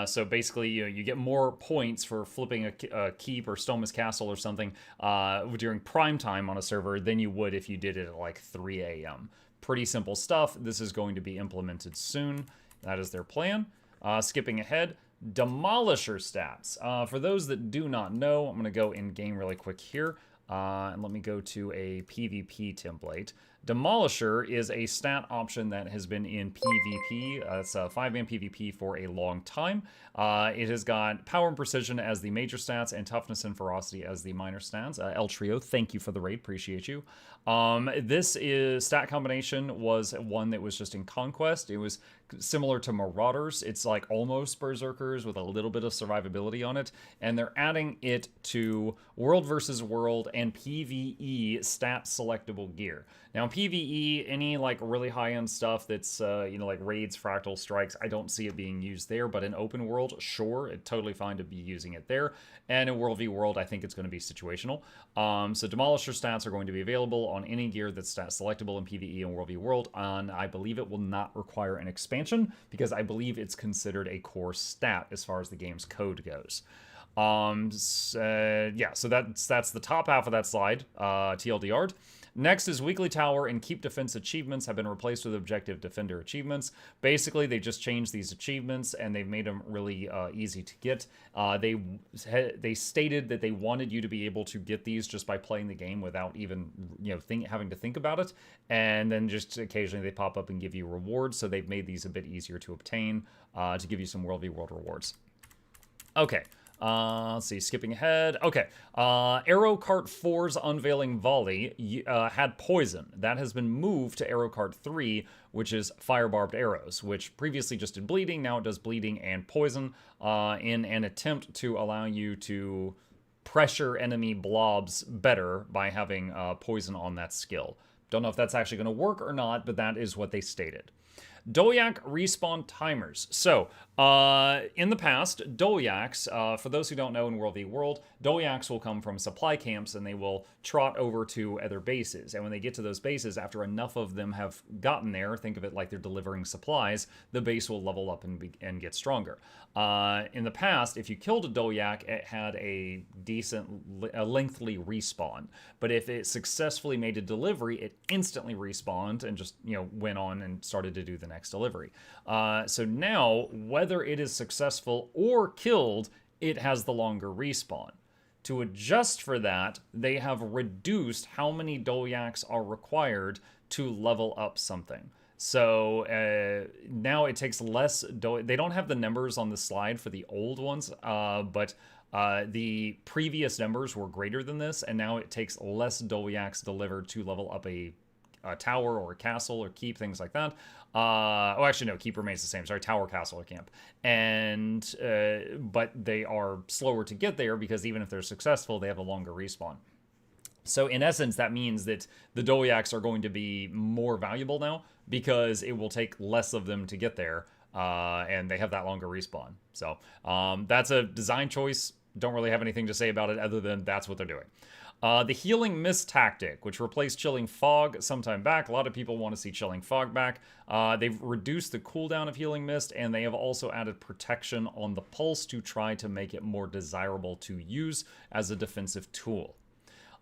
So basically, you get more points for flipping a keep or Stonemas Castle or something during prime time on a server than you would if you did it at 3 a.m. Pretty simple stuff. This is going to be implemented soon. That is their plan. Skipping ahead, Demolisher stats. For those that do not know, I'm going to go in-game really quick here. And let me go to a PvP template. Demolisher is a stat option that has been in PvP. It's a 5-man PvP for a long time. It has got power and precision as the major stats and toughness and ferocity as the minor stats. El Trio, thank you for the raid. Appreciate you. This stat combination was one that was just in Conquest. It was similar to Marauders. It's like almost Berserkers with a little bit of survivability on it. And they're adding it to World versus World and PvE stat selectable gear. Now in PvE, any like really high-end stuff that's, like raids, fractal strikes, I don't see it being used there. But in open world, sure, it's totally fine to be using it there. And in World v World, I think it's going to be situational. So Demolisher stats are going to be available on any gear that's stat selectable in PvE and World v World. And I believe it will not require an expansion because I believe it's considered a core stat as far as the game's code goes. So that's the top half of that slide, TLDR'd. Next is Weekly Tower and Keep Defense achievements have been replaced with Objective Defender achievements. Basically, they just changed these achievements and they've made them really easy to get. They stated that they wanted you to be able to get these just by playing the game without even having to think about it. And then just occasionally they pop up and give you rewards. So they've made these a bit easier to obtain to give you some World v World rewards. Okay. Let's see, skipping ahead. Okay, Arrow Cart 4's Unveiling Volley had poison. That has been moved to Arrow Cart 3, which is Fire Barbed Arrows, which previously just did bleeding. Now it does bleeding and poison in an attempt to allow you to pressure enemy blobs better by having poison on that skill. Don't know if that's actually going to work or not, but that is what they stated. Dolyak respawn timers. So, in the past, Dolyaks, for those who don't know in World v World, Dolyaks will come from supply camps and they will trot over to other bases. And when they get to those bases, after enough of them have gotten there, think of it like they're delivering supplies, the base will level up and get stronger. In the past, if you killed a Dolyak, it had a lengthy respawn. But if it successfully made a delivery, it instantly respawned and just, went on and started to do the next delivery. So now, whether it is successful or killed, it has the longer respawn. To adjust for that, they have reduced how many Dolyaks are required to level up something. So now it takes less. They don't have the numbers on the slide for the old ones, but the previous numbers were greater than this, and now it takes less Dolyaks delivered to level up a tower or a castle or keep, things like that. No, keep remains the same. Sorry, tower, castle, or camp. And but they are slower to get there because even if they're successful, they have a longer respawn. So in essence, that means that the Dolyaks are going to be more valuable now because it will take less of them to get there, and they have that longer respawn. So that's a design choice. Don't really have anything to say about it other than that's what they're doing. The Healing Mist tactic, which replaced Chilling Fog sometime back. A lot of people want to see Chilling Fog back. They've reduced the cooldown of Healing Mist, and they have also added protection on the pulse to try to make it more desirable to use as a defensive tool.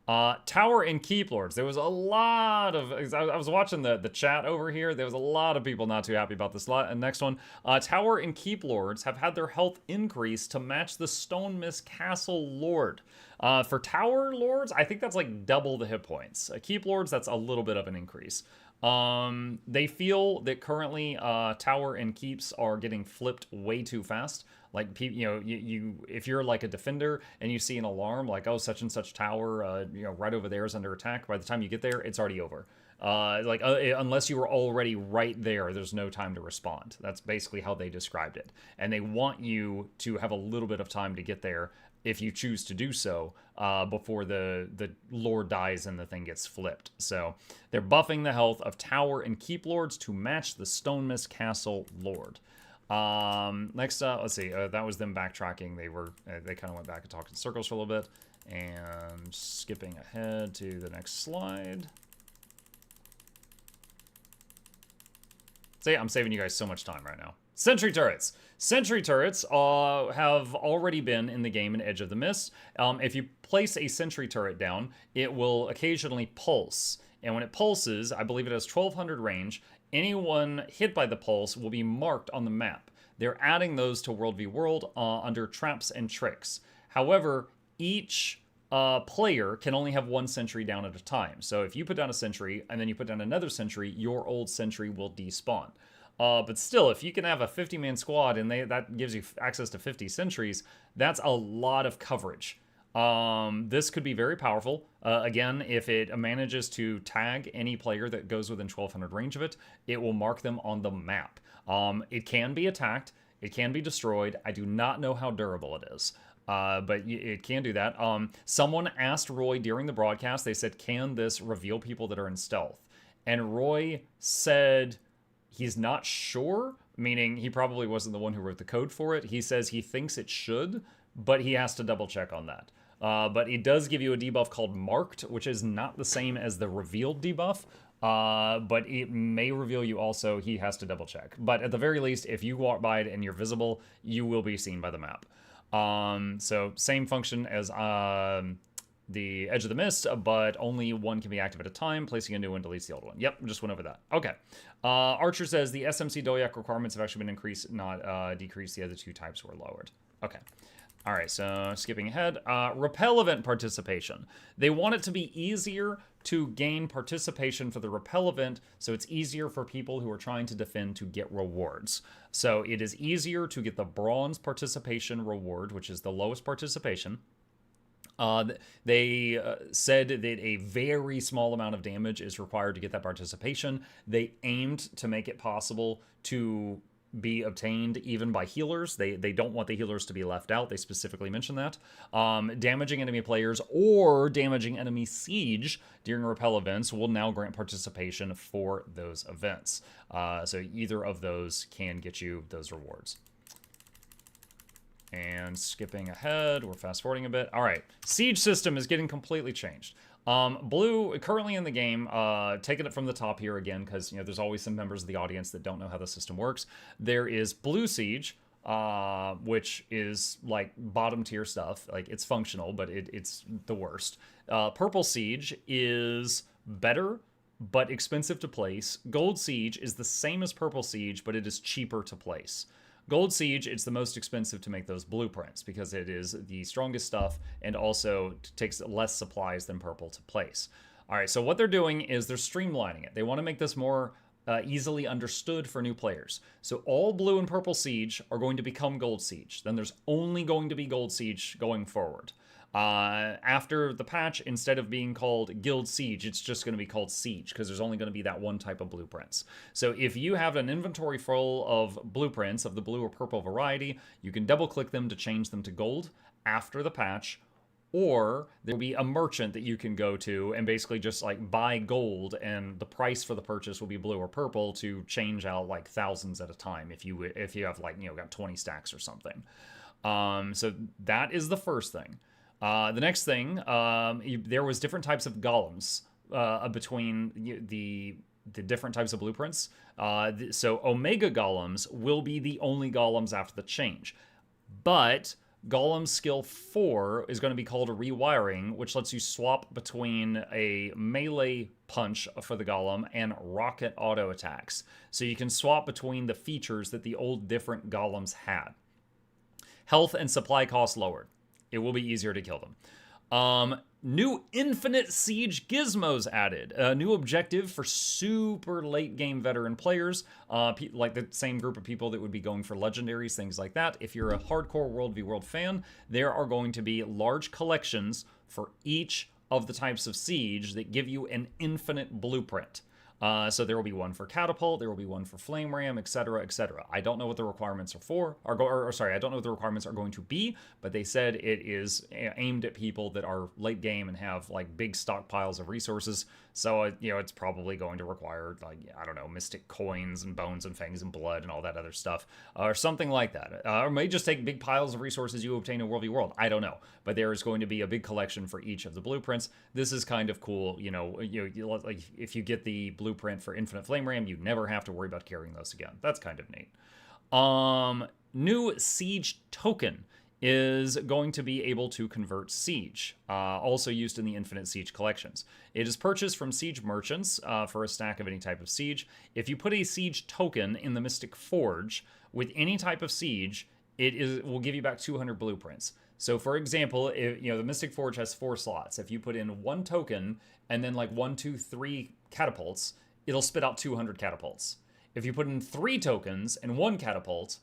Tower and Keep Lords. There was a lot of... I was watching the chat over here. There was a lot of people not too happy about this. Next one. Tower and Keep Lords have had their health increase to match the Stone Mist Castle Lord. For Tower Lords, I think that's like double the hit points. Keep Lords, that's a little bit of an increase. They feel that currently Tower and Keeps are getting flipped way too fast. Like, if you're like a defender and you see an alarm like, oh, such and such tower, right over there is under attack. By the time you get there, it's already over. Unless you were already right there, there's no time to respond. That's basically how they described it. And they want you to have a little bit of time to get there if you choose to do so before the Lord dies and the thing gets flipped. So they're buffing the health of Tower and Keep Lords to match the Stone Mist Castle Lord. Next up, let's see, that was them backtracking. They kind of went back and talked in circles for a little bit. And skipping ahead to the next slide. See, I'm saving you guys so much time right now. Sentry turrets. Sentry turrets have already been in the game in Edge of the Mist. If you place a sentry turret down, it will occasionally pulse. And when it pulses, I believe it has 1200 range. Anyone hit by the pulse will be marked on the map. They're adding those to World v World under traps and tricks. However, each a player can only have one sentry down at a time. So if you put down a sentry and then you put down another sentry, your old sentry will despawn. But still, if you can have a 50-man squad and that gives you access to 50 sentries, that's a lot of coverage. This could be very powerful. Again, if it manages to tag any player that goes within 1200 range of it, it will mark them on the map. It can be attacked. It can be destroyed. I do not know how durable it is. But it can do that. Someone asked Roy during the broadcast, they said, can this reveal people that are in stealth? And Roy said he's not sure, meaning he probably wasn't the one who wrote the code for it. He says he thinks it should, but he has to double check on that. But it does give you a debuff called Marked, which is not the same as the revealed debuff. But it may reveal you also. He has to double check. But at the very least, if you walk by it and you're visible, you will be seen by the map. So same function as the Edge of the Mist, but only one can be active at a time. Placing a new one deletes the old one. Yep, just went over that. Okay. Archer says the SMC Doyak requirements have actually been increased, not decreased. The other two types were lowered. Okay. All right, so skipping ahead. Repel event participation. They want it to be easier to gain participation for the Repel event, so it's easier for people who are trying to defend to get rewards. So it is easier to get the bronze participation reward, which is the lowest participation. They said that a very small amount of damage is required to get that participation. They aimed to make it possible to be obtained even by healers. They don't want the healers to be left out. They specifically mentioned that. Damaging enemy players or damaging enemy siege during Repel events will now grant participation for those events. So either of those can get you those rewards. And skipping ahead, we're fast forwarding a bit. All right, siege system is getting completely changed. Blue, currently in the game, taking it from the top here again, because there's always some members of the audience that don't know how the system works. There is Blue Siege, which is like bottom tier stuff. Like it's functional, but it's the worst. Purple Siege is better, but expensive to place. Gold Siege is the same as Purple Siege, but it is cheaper to place. Gold Siege, it's the most expensive to make those blueprints because it is the strongest stuff and also takes less supplies than Purple to place. All right, so what they're doing is they're streamlining it. They want to make this more easily understood for new players. So all Blue and Purple Siege are going to become Gold Siege. Then there's only going to be Gold Siege going forward. After the patch, instead of being called Guild Siege, it's just going to be called Siege because there's only going to be that one type of blueprints. So if you have an inventory full of blueprints of the blue or purple variety, you can double click them to change them to gold after the patch, or there will be a merchant that you can go to and basically just like buy gold, and the price for the purchase will be blue or purple to change out like thousands at a time if you have like got 20 stacks or something. So that is the first thing. The next thing, there was different types of golems between the different types of blueprints. So Omega golems will be the only golems after the change. But Golem skill 4 is going to be called a rewiring, which lets you swap between a melee punch for the golem and rocket auto attacks. So you can swap between the features that the old different golems had. Health and supply costs lowered. It will be easier to kill them. New infinite siege gizmos added. A new objective for super late game veteran players, like the same group of people that would be going for legendaries, things like that. If you're a hardcore World v World fan, there are going to be large collections for each of the types of siege that give you an infinite blueprint. So there will be one for catapult, there will be one for flame ram, etc., etc. I don't know what the requirements are for, I don't know what the requirements are going to be, but they said it is aimed at people that are late game and have like big stockpiles of resources. So it's probably going to require like I don't know, mystic coins and bones and fangs and blood and all that other stuff, or something like that. Or may just take big piles of resources you obtain in World v World. I don't know, but there is going to be a big collection for each of the blueprints. This is kind of cool. Like if you get the blueprint for Infinite Flame Ram, you never have to worry about carrying those again. That's kind of neat. New Siege Token is going to be able to convert Siege, also used in the Infinite Siege collections. It is purchased from Siege merchants for a stack of any type of Siege. If you put a Siege token in the Mystic Forge with any type of Siege, will give you back 200 blueprints. So for example, if, the Mystic Forge has 4 slots. If you put in 1 token and then like 1, 2, 3 catapults, it'll spit out 200 catapults. If you put in 3 tokens and 1 catapult,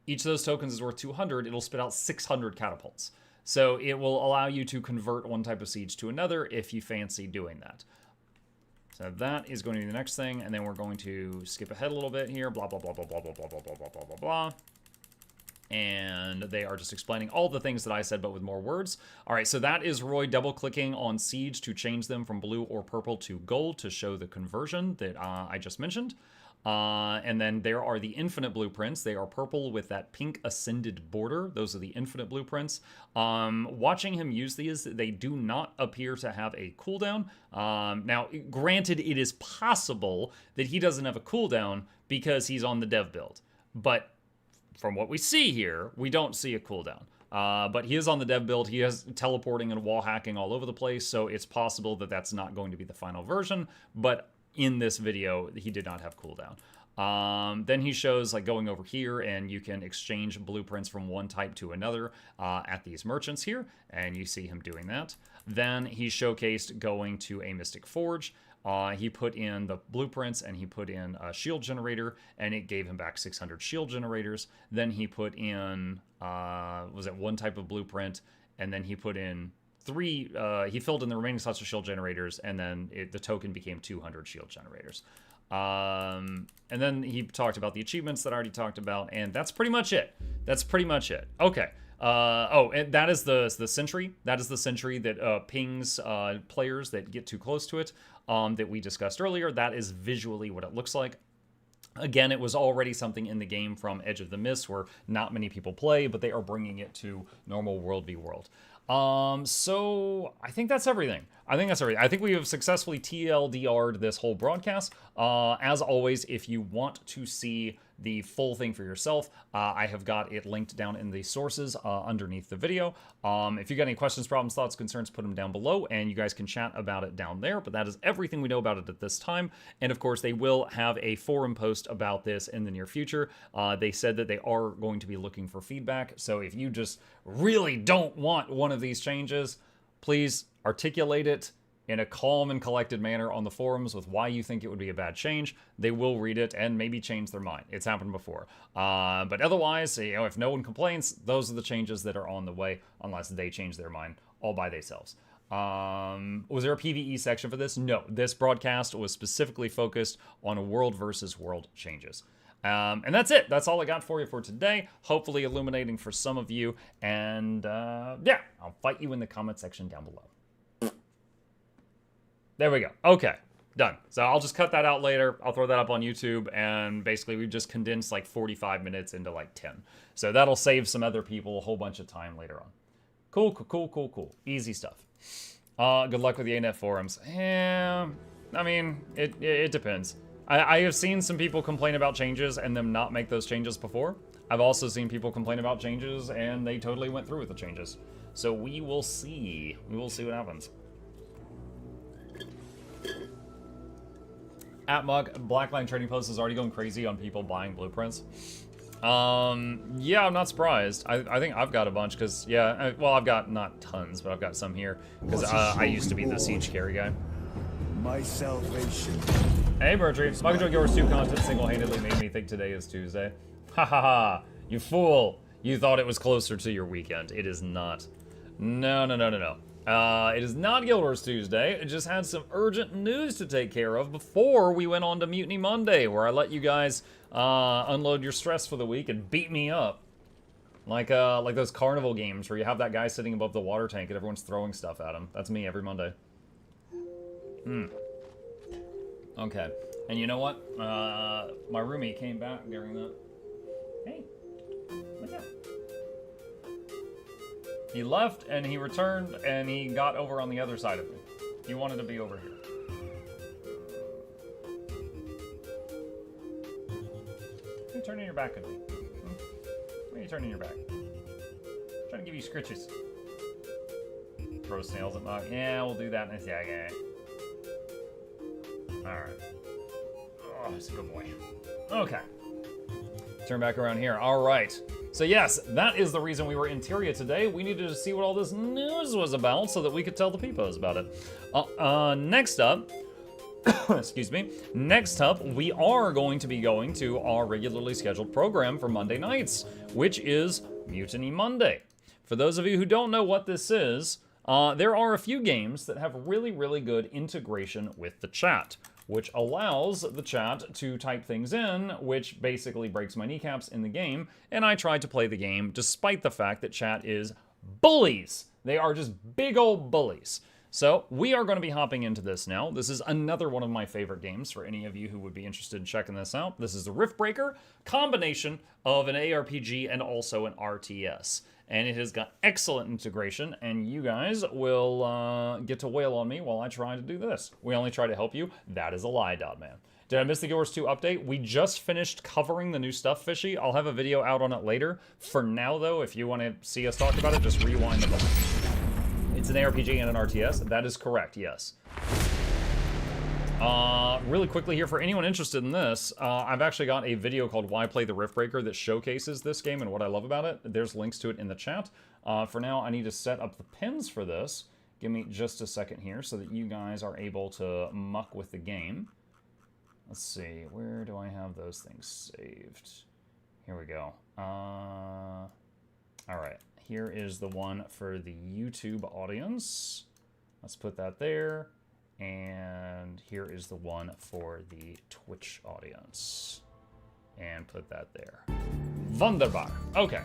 each of those tokens is worth 200, it'll spit out 600 catapults. So it will allow you to convert one type of siege to another if you fancy doing that. So that is going to be the next thing, and then we're going to skip ahead a little bit here, blah, blah, blah, blah, blah, blah, blah, blah, blah, blah, blah, blah, blah. And they are just explaining all the things that I said, but with more words. All right, so that is Roy double-clicking on Siege to change them from blue or purple to gold to show the conversion that I just mentioned. And then there are the infinite blueprints. They are purple with that pink ascended border. Those are the infinite blueprints. Watching him use these, they do not appear to have a cooldown. Now, granted, it is possible that he doesn't have a cooldown because he's on the dev build. But from what we see here, we don't see a cooldown. But he is on the dev build. He has teleporting and wall hacking all over the place, so it's possible that that's not going to be the final version. But in this video, he did not have cooldown. Then he shows like going over here, and you can exchange blueprints from one type to another at these merchants here, and you see him doing that. Then he showcased going to a Mystic Forge. He put in the blueprints and he put in a shield generator, and it gave him back 600 shield generators. Then he put in, was it 1 type of blueprint, and then he put in 3, he filled in the remaining slots of shield generators, and then the token became 200 shield generators. And then he talked about the achievements that I already talked about, and that's pretty much it. That's pretty much it. Okay. Oh, and that is the Sentry. That is the Sentry that pings players that get too close to it, that we discussed earlier. That is visually what it looks like. Again, it was already something in the game from Edge of the Mist where not many people play, but they are bringing it to normal World v World. So I think that's everything. I think we have successfully TLDR'd this whole broadcast. As always, if you want to see the full thing for yourself, I have got it linked down in the sources underneath the video. If you got any questions, problems, thoughts, concerns, put them down below, and you guys can chat about it down there. But that is everything we know about it at this time. And of course, they will have a forum post about this in the near future. They said that they are going to be looking for feedback. So if you just really don't want one of these changes, please articulate it in a calm and collected manner on the forums with why you think it would be a bad change. They will read it and maybe change their mind. It's happened before. But otherwise, if no one complains, those are the changes that are on the way, unless they change their mind all by themselves. Was there a PvE section for this? No. This broadcast was specifically focused on world versus world changes. And that's it. That's all I got for you for today. Hopefully illuminating for some of you. And yeah, I'll fight you in the comment section down below. There we go. Okay, done. So I'll just cut that out later. I'll throw that up on YouTube, and basically we've just condensed like 45 minutes into like 10. So that'll save some other people a whole bunch of time later on. Cool, cool, cool, cool, cool. Easy stuff. Good luck with the ANET forums. I mean, it depends. I have seen some people complain about changes and them not make those changes before. I've also seen people complain about changes and they totally went through with the changes. So we will see. We will see what happens. Blackline Trading Post is already going crazy on people buying blueprints. Yeah, I'm not surprised. I think I've got a bunch because, yeah, well, I've got not tons, but I've got some here because I used to be the siege carry guy. My salvation. Hey, Bertry. MuklukYoutube content single-handedly made me think today is Tuesday. Ha ha ha. You fool. You thought it was closer to your weekend. It is not. No, no, no, no, no. It is not Guild Wars Tuesday. It just had some urgent news to take care of before we went on to Mutiny Monday, where I let you guys unload your stress for the week and beat me up. Like those carnival games where you have that guy sitting above the water tank and everyone's throwing stuff at him. That's me every Monday. Okay. And you know what? My roomie came back during that. Hey, what's up? He left, and he returned, and he got over on the other side of me. He wanted to be over here. Why are you turning your back at me? Why are you turning your back? I'm trying to give you scritches. Throw snails at my... Yeah, we'll do that in a second. Alright. Oh, that's a good boy. Okay. Turn back around here. Alright. So yes, that is the reason we were in Tyria today. We needed to see what all this news was about so that we could tell the peoples about it. Next up, excuse me. Next up, we are going to be going to our regularly scheduled program for Monday nights, which is Mutiny Monday. For those of you who don't know what this is, there are a few games that have really, really good integration with the chat, which allows the chat to type things in, which basically breaks my kneecaps in the game, and I tried to play the game despite the fact that chat is bullies. They are just big old bullies. So we are going to be hopping into this now. This is another one of my favorite games for any of you who would be interested in checking this out. This is the Riftbreaker, combination of an ARPG and also an RTS. And it has got excellent integration, and you guys will get to wail on me while I try to do this. We only try to help you. That is a lie, Dotman. Did I miss the Guild Wars 2 update? We just finished covering the new stuff, Fishy. I'll have a video out on it later. For now, though, if you want to see us talk about it, just rewind the button. It's an ARPG and an RTS. That is correct, yes. Really quickly here, for anyone interested in this, I've actually got a video called Why Play the Riftbreaker that showcases this game and what I love about it. There's links to it in the chat. For now, I need to set up the pins for this. Give me just a second here so that you guys are able to muck with the game. Let's see, where do I have those things saved? Here we go. All right. Here is the one for the YouTube audience. Let's put that there. And here is the one for the Twitch audience. And put that there. Wunderbar. Okay.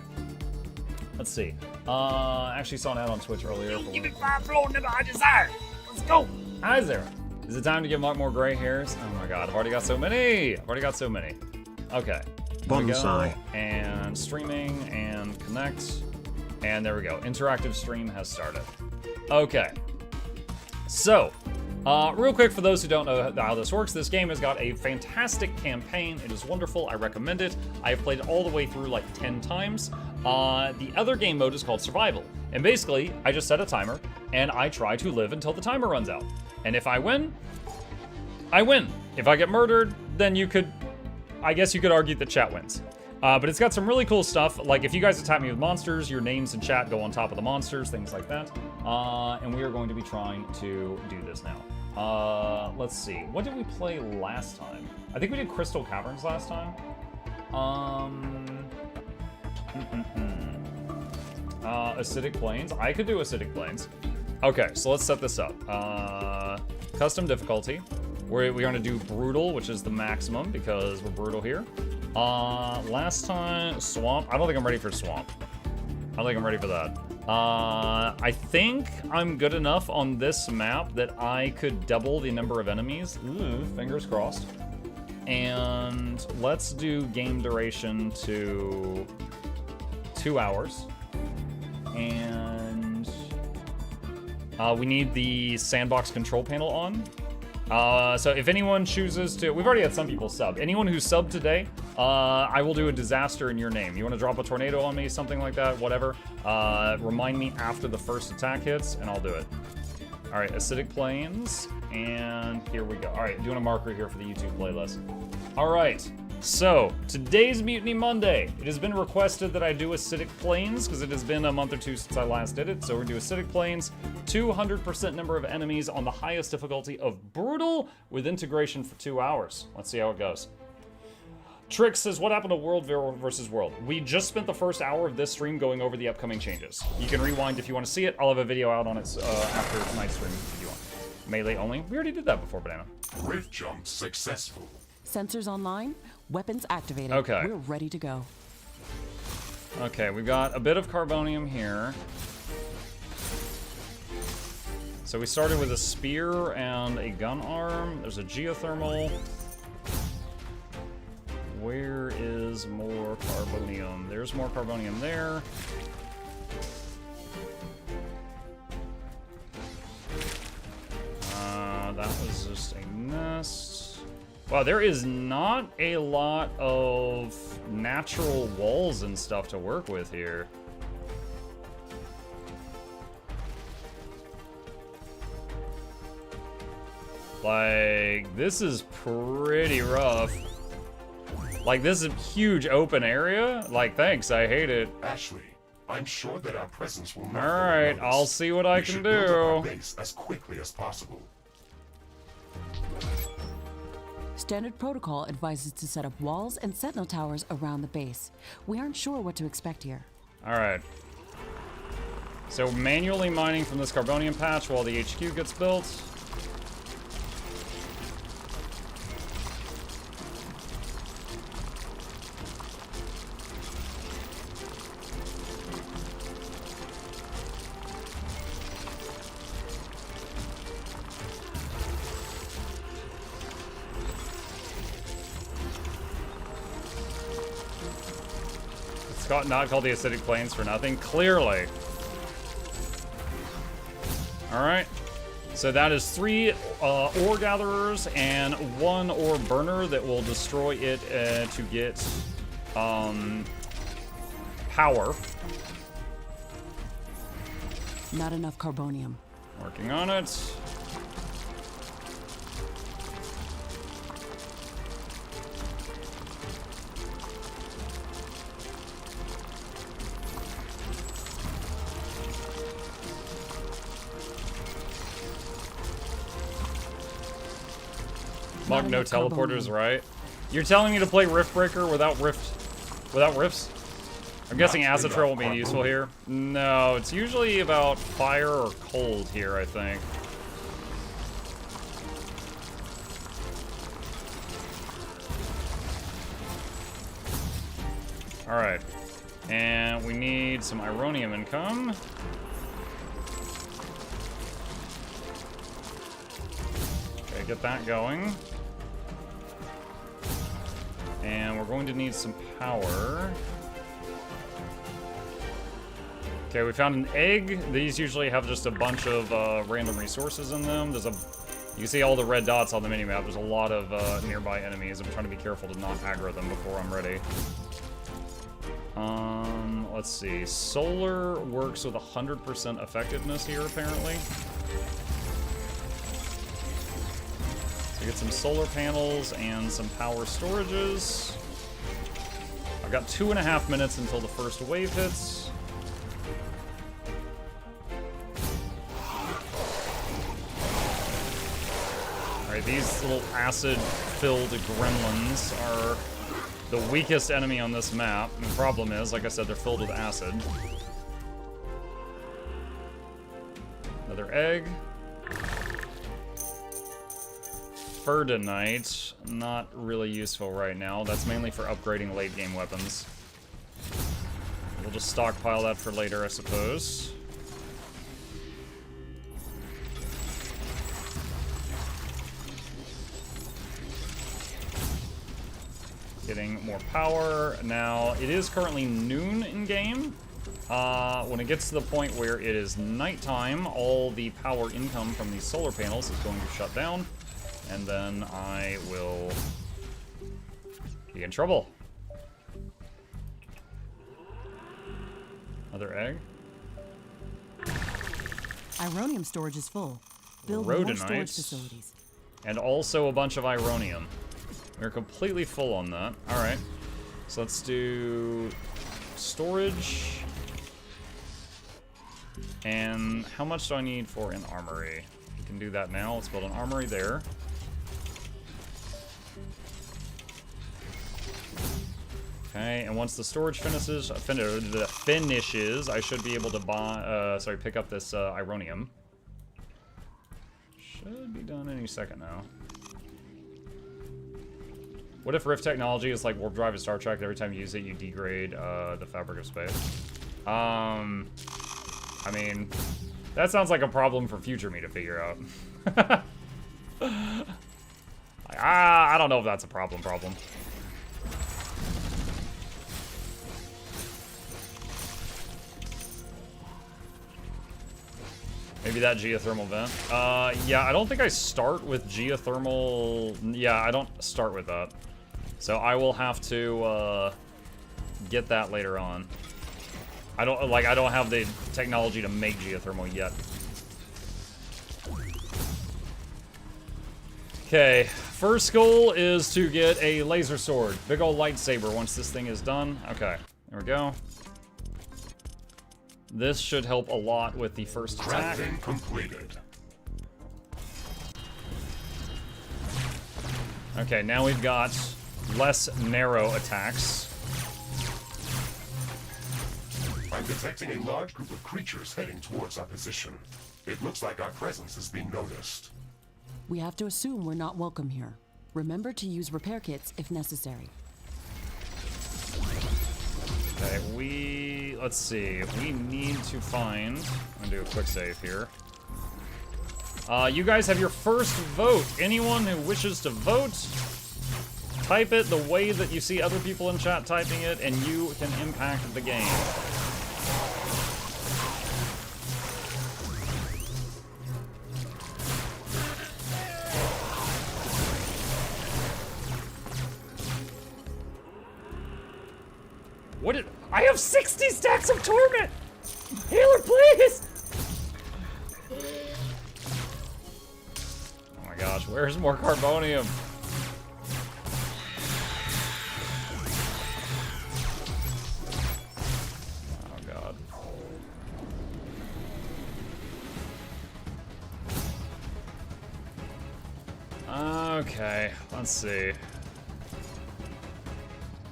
Let's see. Actually saw an ad on Twitch earlier. Give me 5 floor number I desire. Let's go. Hi there. Is it time to give Mark more gray hairs? Oh my god, I've already got so many. Okay. Bonsai. And streaming and connect. And there we go. Interactive stream has started. Okay. So, real quick, for those who don't know how this works, this game has got a fantastic campaign. It is wonderful. I recommend it. I have played it all the way through like 10 times. The other game mode is called Survival. And basically, I just set a timer, and I try to live until the timer runs out. And if I win, I win. If I get murdered, then I guess you could argue that chat wins. But it's got some really cool stuff, like if you guys attack me with monsters, your names in chat go on top of the monsters, things like that. And we are going to be trying to do this now. Let's see, what did we play last time? I think we did Crystal Caverns last time. Acidic Plains, I could do Acidic Plains. Okay, so let's set this up. Custom difficulty. We're going to do Brutal, which is the maximum because we're brutal here. Last time, Swamp. I don't think I'm ready for Swamp. I don't think I'm ready for that. I think I'm good enough on this map that I could double the number of enemies. Ooh, fingers crossed. And let's do game duration to 2 hours. And we need the sandbox control panel on. So if anyone chooses to, we've already had some people sub. Anyone who subbed today, I will do a disaster in your name. You want to drop a tornado on me, something like that, whatever. Remind me after the first attack hits, and I'll do it. All right, Acidic Plains, and here we go. All right, doing a marker here for the YouTube playlist. All right, so today's Mutiny Monday. It has been requested that I do Acidic Plains because it has been a month or two since I last did it. So we're gonna do Acidic Plains, 200% number of enemies on the highest difficulty of Brutal with integration for 2 hours. Let's see how it goes. Trix says, what happened to World versus World? We just spent the first hour of this stream going over the upcoming changes. You can rewind if you want to see it. I'll have a video out on it after tonight's stream if you want. Melee only. We already did that before, Banana. Rift jump successful. Sensors online, weapons activated. Okay. We're ready to go. Okay, we've got a bit of carbonium here. So we started with a spear and a gun arm. There's a geothermal. Where is more carbonium? There's more carbonium there. That was just a nest. Wow, there is not a lot of natural walls and stuff to work with here. Like, this is pretty rough. Like, this is a huge open area. Like, thanks, I hate it. Ashley, I'm sure that our presence will not. Alright, I'll see what I can Build up our do. base as quickly as possible. Standard protocol advises to set up walls and sentinel towers around the base. We aren't sure what to expect here. Alright. So manually mining from this carbonium patch while the HQ gets built. It's not called the acidic plains for nothing, clearly. Alright, so that is 3 ore gatherers and 1 ore burner that will destroy it to get power. Not enough carbonium. Working on it. Mug, no teleporters, right? You're telling me to play Riftbreaker without rifts? I'm guessing acid trail won't be useful here. No, it's usually about fire or cold here, I think. Alright. And we need some ironium income. Okay, get that going. And we're going to need some power. Okay, we found an egg. These usually have just a bunch of random resources in them. You can see all the red dots on the minimap. There's a lot of nearby enemies. I'm trying to be careful to not aggro them before I'm ready. Let's see. Solar works with 100% effectiveness here, apparently. So get some solar panels and some power storages. I've got 2.5 minutes until the first wave hits. Alright, these little acid-filled gremlins are the weakest enemy on this map. And the problem is, like I said, they're filled with acid. Another egg. Ferdinite, not really useful right now. That's mainly for upgrading late game weapons. We'll just stockpile that for later, I suppose. Getting more power. Now, it is currently noon in game. When it gets to the point where it is nighttime, all the power income from these solar panels is going to shut down. And then I will be in trouble. Another egg. Ironium storage is full. Build more storage Rhodonite. facilities. And also a bunch of ironium. We're completely full on that. Alright. So let's do storage. And how much do I need for an armory? We can do that now. Let's build an armory there. Okay, and once the storage finishes, I should be able to buy, pick up this ironium. Should be done any second now. What if Rift technology is like warp drive in Star Trek? Every time you use it, you degrade the fabric of space. I mean, that sounds like a problem for future me to figure out. I don't know if that's a problem. Maybe that geothermal vent. Yeah, I don't think I start with geothermal. Yeah, I don't start with that. So I will have to get that later on. I don't have the technology to make geothermal yet. Okay, first goal is to get a laser sword. Big old lightsaber once this thing is done. Okay, there we go. This should help a lot with the first attack. Crafting completed. Okay, now we've got less narrow attacks. I'm detecting a large group of creatures heading towards our position. It looks like our presence is being noticed. We have to assume we're not welcome here. Remember to use repair kits if necessary. Okay, let's see. We need to find, I'm gonna do a quick save here. You guys have your first vote. Anyone who wishes to vote, type it the way that you see other people in chat typing it, and you can impact the game. I have 60 stacks of torment! Healer, please! Oh my gosh, where's more carbonium? Oh god. Okay, let's see.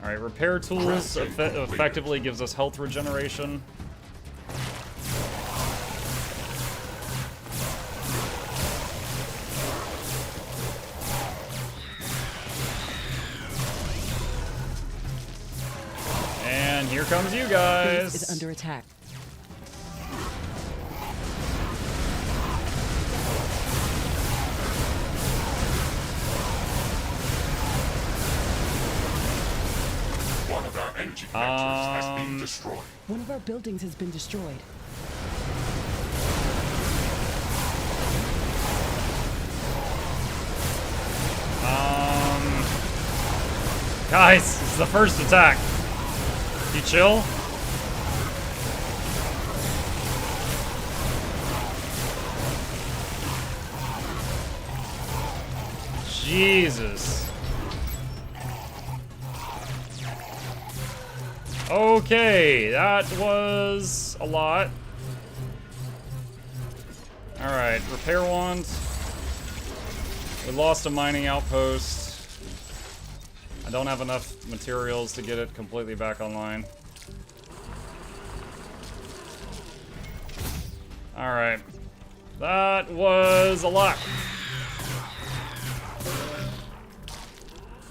Alright, repair tools effectively gives us health regeneration. And here comes you guys! Base is under attack. Energy connectors has been destroyed. One of our buildings has been destroyed. Guys, it's the first attack. You chill? Jesus. Okay, that was a lot. Alright, repair wand. We lost a mining outpost. I don't have enough materials to get it completely back online. Alright. That was a lot.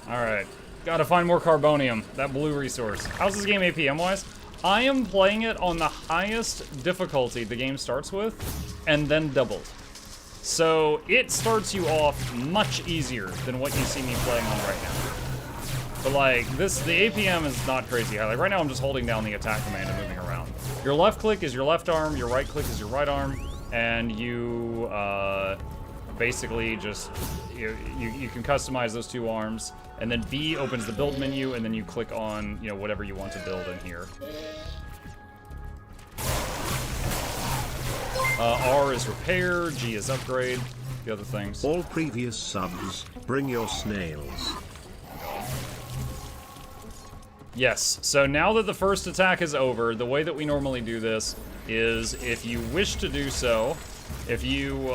Alright. Gotta find more carbonium, that blue resource. How's this game APM-wise? I am playing it on the highest difficulty the game starts with, and then doubled. So it starts you off much easier than what you see me playing on right now. But like, the APM is not crazy high. Like right now I'm just holding down the attack command and moving around. Your left click is your left arm, your right click is your right arm, and you basically just, you can customize those two arms. And then B opens the build menu, and then you click on, you know, whatever you want to build in here. R is repair, G is upgrade, the other things. All previous subs, bring your snails. Yes, so now that the first attack is over, the way that we normally do this is if you wish to do so, if you,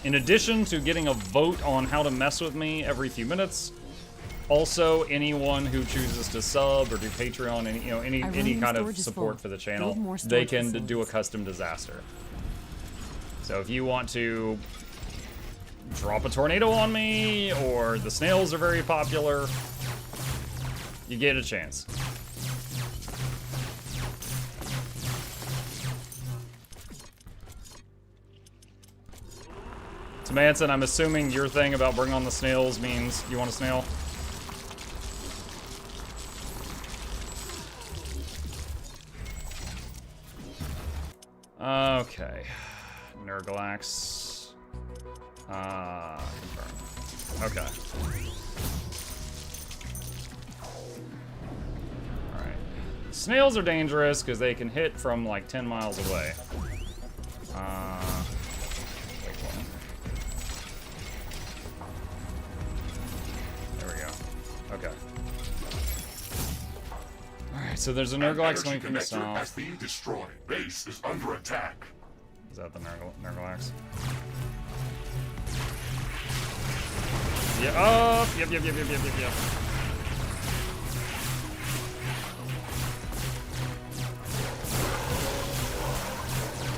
in addition to getting a vote on how to mess with me every few minutes, also anyone who chooses to sub or do Patreon, any kind of support for the channel, they can do a custom disaster. So if you want to drop a tornado on me, or the snails are very popular, you get a chance. So Manson, I'm assuming your thing about bring on the snails means you want a snail? Okay. Nurglax. Confirm. Okay. Alright. Snails are dangerous because they can hit from like 10 miles away. Wait one. so there's an An Nurglax energy coming from the connector has south. been destroyed. Base is under attack. Is that the Nurglax? Yeah. Oh. Yep.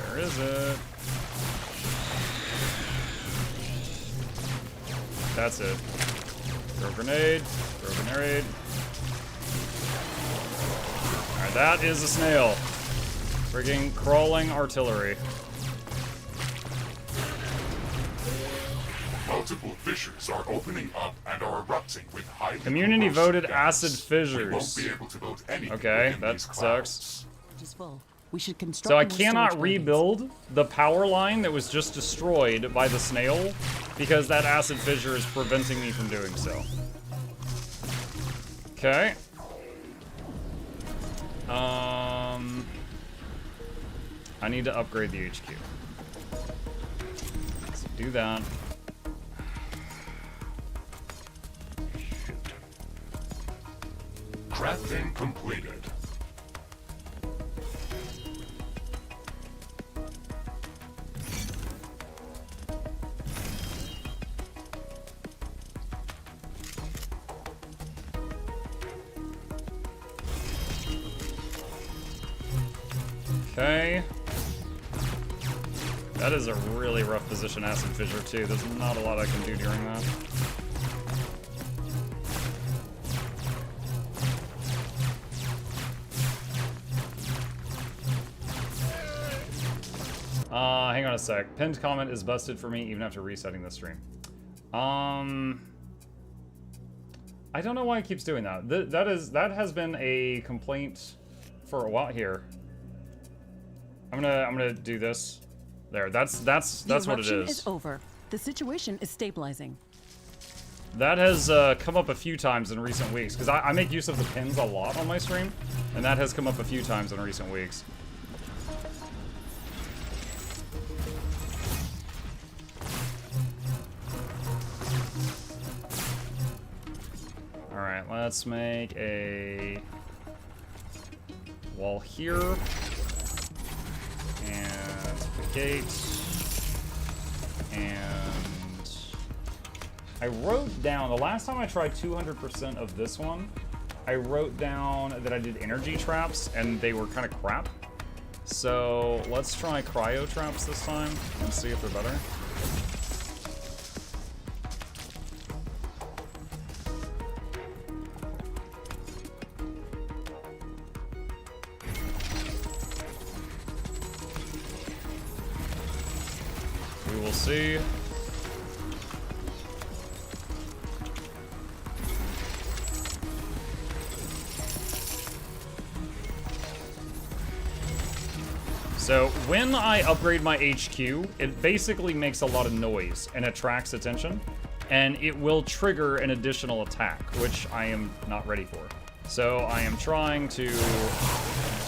Where is it? That's it. Throw grenade. Throw grenade. Alright, that is a snail. Frigging crawling artillery. Multiple fissures are opening up and are erupting with highly Community corrosive voted gas. acid fissures. We won't be able to vote anything Okay, within that these sucks. clouds. Is full. We should construct So I more cannot storage buildings. rebuild the power line that was just destroyed by the snail because that acid fissure is preventing me from doing so. Okay. I need to upgrade the HQ. So do that. Crafting completed. Okay. That is a really rough position, acid fissure too. There's not a lot I can do during that. Hang on a sec. Pinned comment is busted for me even after resetting the stream. I don't know why it keeps doing that. That has been a complaint for a while here. I'm gonna do this. There. That's The what it eruption is. is over. The situation is stabilizing. That has come up a few times in recent weeks because I make use of the pins a lot on my stream, and that has come up a few times in recent weeks. Alright, let's make a wall here. And the gate. And I wrote down, the last time I tried 200% of this one, I wrote down that I did energy traps and they were kind of crap. So let's try cryo traps this time and see if they're better. We will see. So when I upgrade my HQ, it basically makes a lot of noise and attracts attention, and it will trigger an additional attack, which I am not ready for. So I am trying to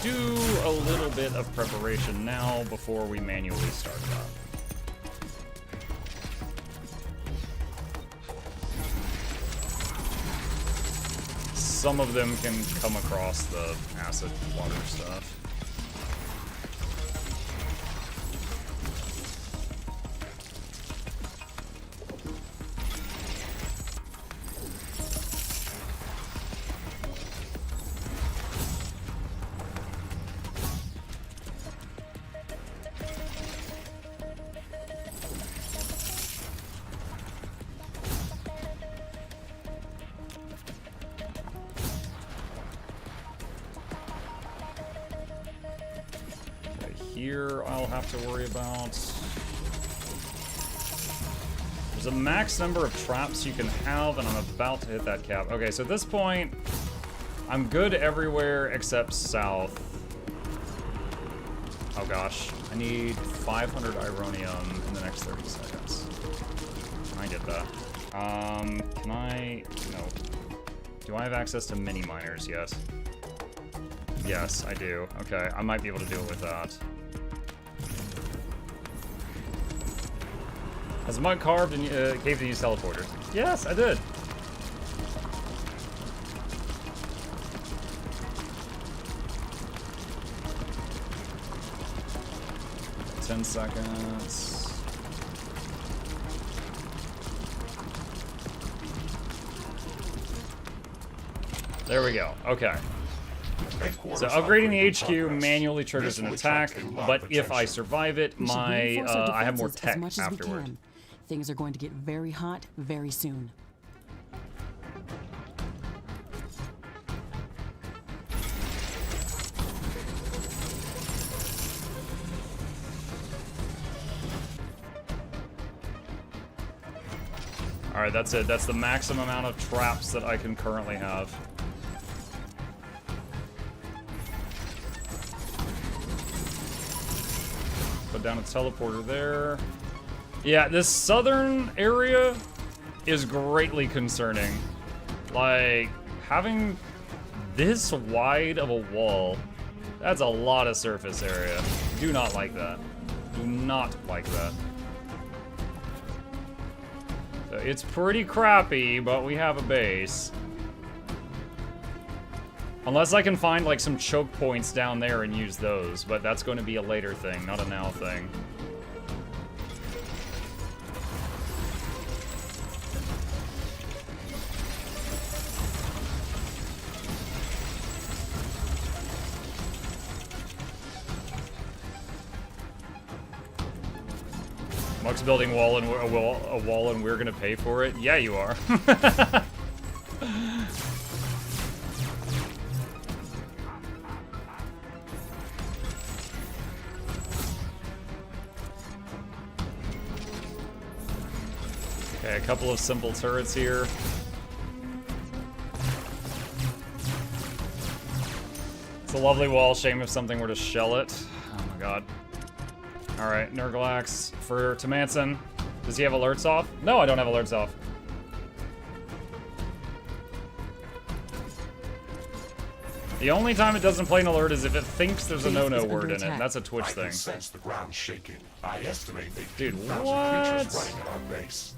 do a little bit of preparation now before we manually start that. Some of them can come across the acid water stuff. Here I'll have to worry about. There's a max number of traps you can have, and I'm about to hit that cap. Okay, so at this point, I'm good everywhere except south. Oh gosh, I need 500 Ironium in the next 30 seconds. Can I get that? Can I? No. Do I have access to mini miners? Yes. Yes, I do. Okay, I might be able to do it with that. Has Mud carved and caved and used teleporters? Yes, I did. 10 seconds. There we go. Okay. So upgrading the HQ manually triggers an attack, but if I survive it, We should my reinforce our I have more defenses as tech much as we afterward. can. Things are going to get very hot very soon. All right, that's it. That's the maximum amount of traps that I can currently have. Put down a teleporter there. Yeah, this southern area is greatly concerning. Like, having this wide of a wall, that's a lot of surface area. Do not like that. Do not like that. So it's pretty crappy, but we have a base. Unless I can find like some choke points down there and use those, but that's going to be a later thing, not a now thing. Muck's building a wall and we're gonna pay for it? Yeah, you are. Okay, a couple of simple turrets here. It's a lovely wall, shame if something were to shell it. Oh my god. Alright, Nurglax for Tamanson. Does he have alerts off? No, I don't have alerts off. The only time it doesn't play an alert is if it thinks there's a no-no word in it, and that's a Twitch I thing. can sense the ground shaking. I estimate they've Dude, 2,000 what? creatures running at our base.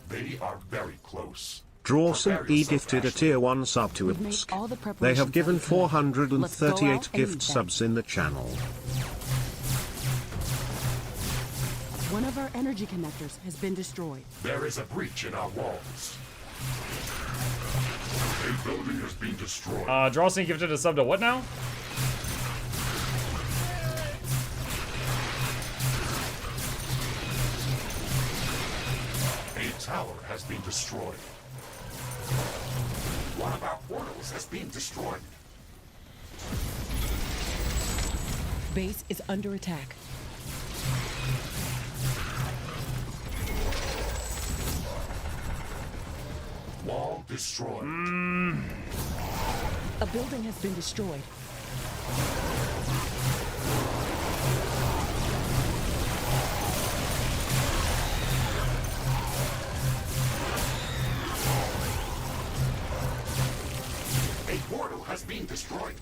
They are very close. Drawson Prepare E yourself, gifted a Ashley. tier 1 sub to We've made Ibsk. all the They preparations have given that we can. 438 Let's go out and gift meet them. subs in the channel. One of our energy connectors has been destroyed. There is a breach in our walls. A building has been destroyed. Drawson gifted a sub to what now? A tower has been destroyed. One of our portals has been destroyed. Base is under attack. Wall destroyed. A building has been destroyed. A portal has been destroyed.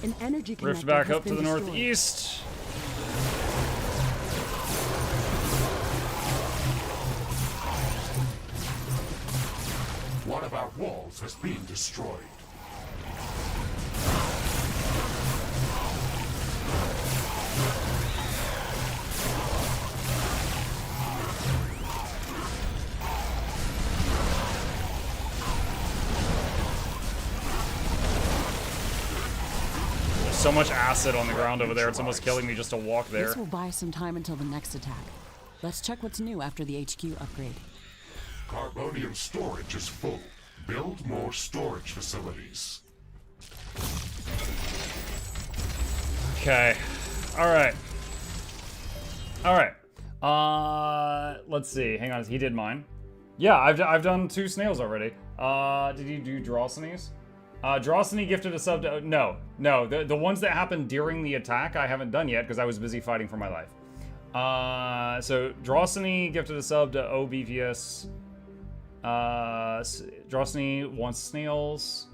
An energy connector Rift back has up to been the destroyed. northeast. One of our walls has been destroyed. There's so much acid on the ground over there, it's almost killing me just to walk there. This will buy some time until the next attack. Let's check what's new after the HQ upgrade. Carbonium storage is full. Build more storage facilities. Okay. Alright. Alright. Let's see. Hang on, he did mine. Yeah, I've done 2 snails already. Did you do Drawsonies? Drawsony gifted a sub to... No. The ones that happened during the attack I haven't done yet because I was busy fighting for my life. So Drawsony gifted a sub to OBVS. Drawsony wants snails.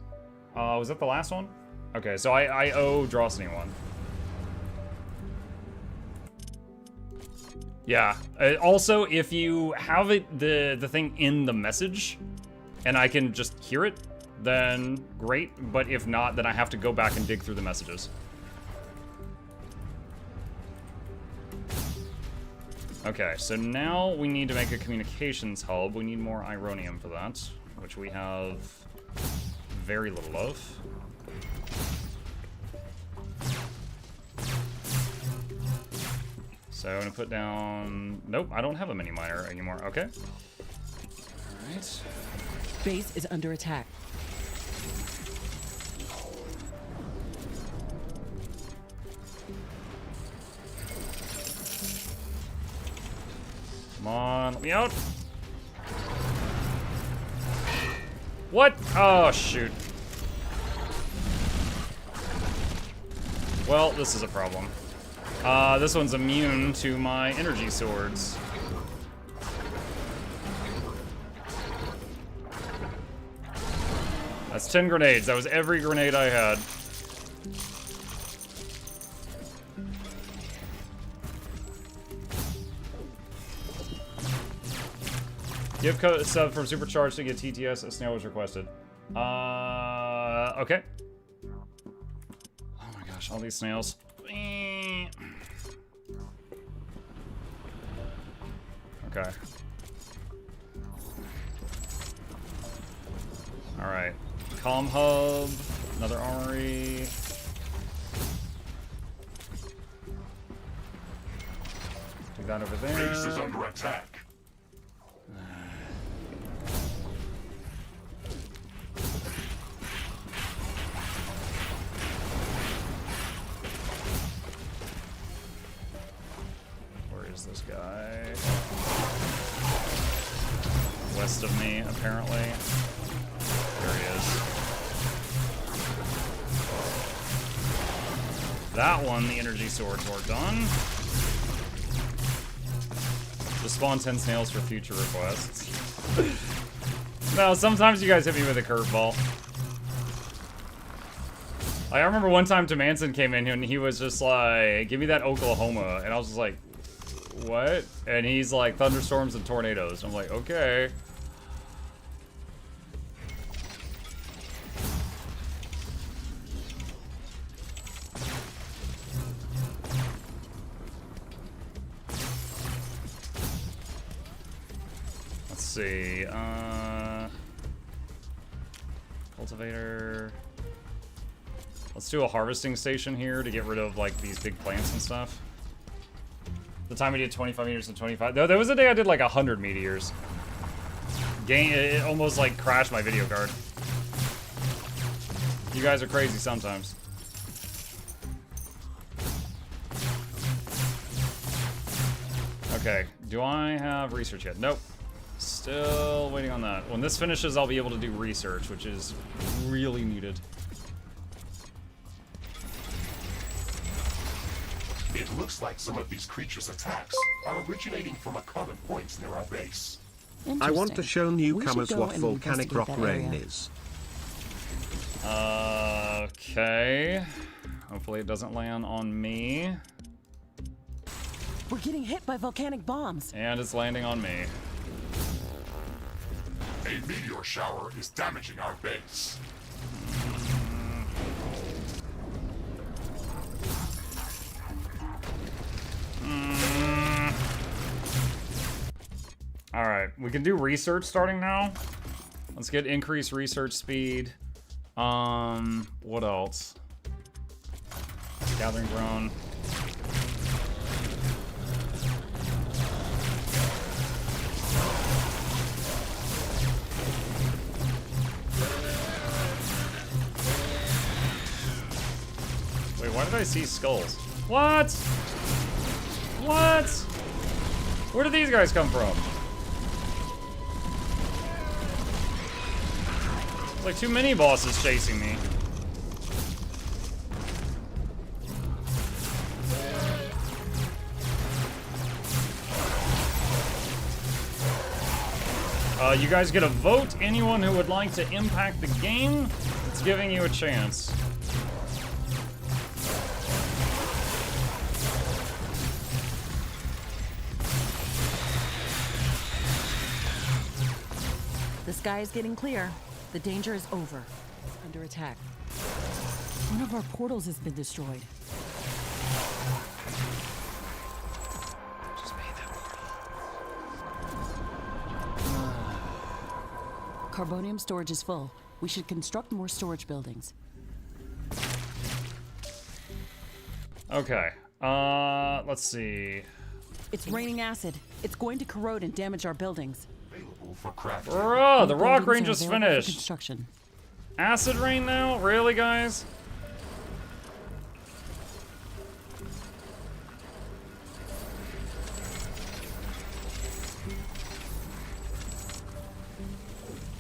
Was that the last one? Okay, so I owe Drawsony one. Yeah. Also, if you have it the thing in the message, and I can just hear it, then great. But if not, then I have to go back and dig through the messages. Okay, so now we need to make a communications hub. We need more ironium for that, which we have very little of. So I'm gonna put down... Nope, I don't have a mini miner anymore. Okay. Alright. Base is under attack. Come on, let me out. What? Oh, shoot. Well, this is a problem. This one's immune to my energy swords. That's 10 grenades. That was every grenade I had. Give code sub from Supercharged to get TTS. A snail was requested. Okay. Oh my gosh, all these snails. Okay. Alright. Comm hub. Another armory. Do that over there. Base is under attack. This guy west of me, apparently. There he is. That one, the energy swords worked on. Just spawn 10 snails for future requests. No, sometimes you guys hit me with a curveball. I remember one time Manson came in here and he was just like, give me that Oklahoma. And I was just like, what? And he's like, thunderstorms and tornadoes. I'm like, okay. Let's see. Cultivator. Let's do a harvesting station here to get rid of like these big plants and stuff. The time we did 25 meters and 25. There was a day I did like 100 meteors. It almost like crashed my video card. You guys are crazy sometimes. Okay, do I have research yet? Nope. Still waiting on that. When this finishes, I'll be able to do research, which is really needed. It looks like some of these creatures' attacks are originating from a common point near our base. I want to show newcomers go what and volcanic rock investigate that rain area. is. Okay. Hopefully it doesn't land on me. We're getting hit by volcanic bombs. And it's landing on me. A meteor shower is damaging our base. Alright, we can do research starting now. Let's get increased research speed. What else? Gathering drone. Wait, why did I see skulls? What? What? Where did these guys come from? Like too many bosses chasing me. You guys get a vote. Anyone who would like to impact the game, it's giving you a chance. The sky is getting clear. The danger is over. Under attack. One of our portals has been destroyed. Just made that portal. Carbonium storage is full. We should construct more storage buildings. Okay. Let's see. It's raining acid. It's going to corrode and damage our buildings. Available for crafting. Bruh, the rock Buildings range are is available for finished. construction. Acid rain now? Really, guys?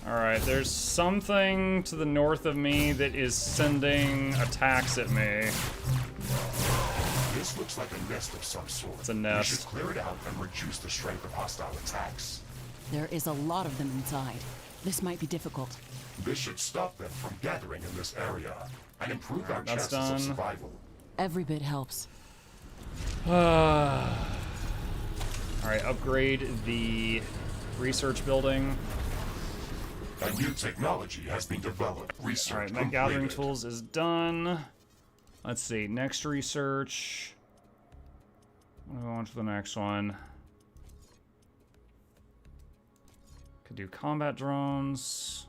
Alright, there's something to the north of me that is sending attacks at me. This looks like a nest of some sort. It's a nest. We should clear it out and reduce the strength of hostile attacks. There is a lot of them inside. This might be difficult. This should stop them from gathering in this area and improve our that's chances done. of survival. Every bit helps. Alright, upgrade the research building. A new technology has been developed. Research Alright, completed. Mech Gathering Tools is done. Let's see, next research. We'll go on to the next one. Could do combat drones.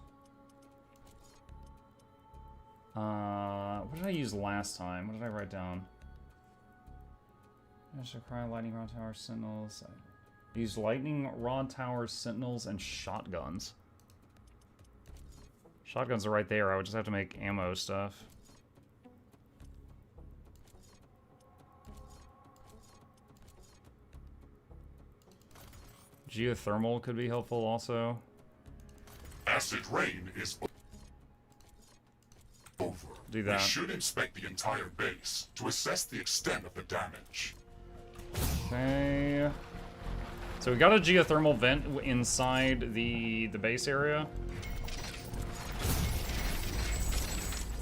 What did I use last time? What did I write down? I should cry lightning rod tower sentinels. I used lightning rod tower sentinels and shotguns. Shotguns are right there. I would just have to make ammo stuff. Geothermal could be helpful also. Acid rain is over. Do that. We should inspect the entire base to assess the extent of the damage. Okay. So we got a geothermal vent inside the base area.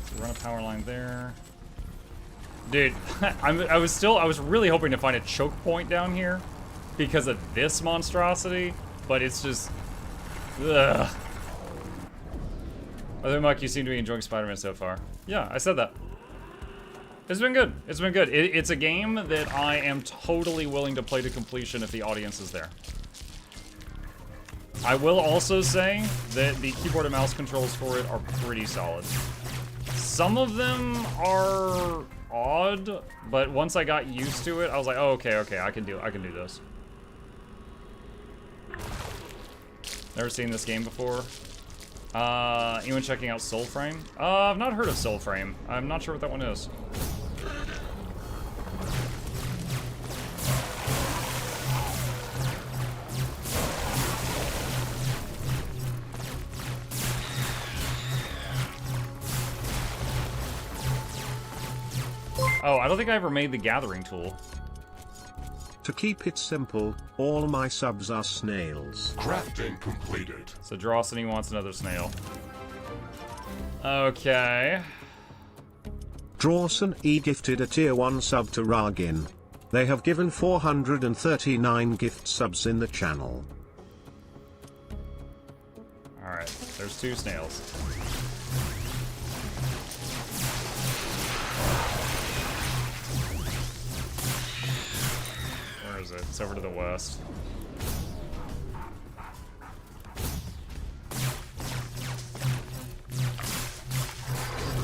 So run a power line there. Dude, I was really hoping to find a choke point down here because of this monstrosity, but it's just, ugh. Other Muck, you seem to be enjoying Spider-Man so far. Yeah, I said that. It's been good. It's been good. It's a game that I am totally willing to play to completion if the audience is there. I will also say that the keyboard and mouse controls for it are pretty solid. Some of them are odd, but once I got used to it, I was like, oh, okay, I can do this. Never seen this game before. Anyone checking out Soulframe? I've not heard of Soulframe. I'm not sure what that one is. Oh, I don't think I ever made the gathering tool. To keep it simple, all my subs are snails. Crafting completed. So Drosiny wants another snail. Okay. Drawson E gifted a tier 1 sub to Ragin. They have given 439 gift subs in the channel. Alright, there's 2 snails. Where is it? It's over to the west.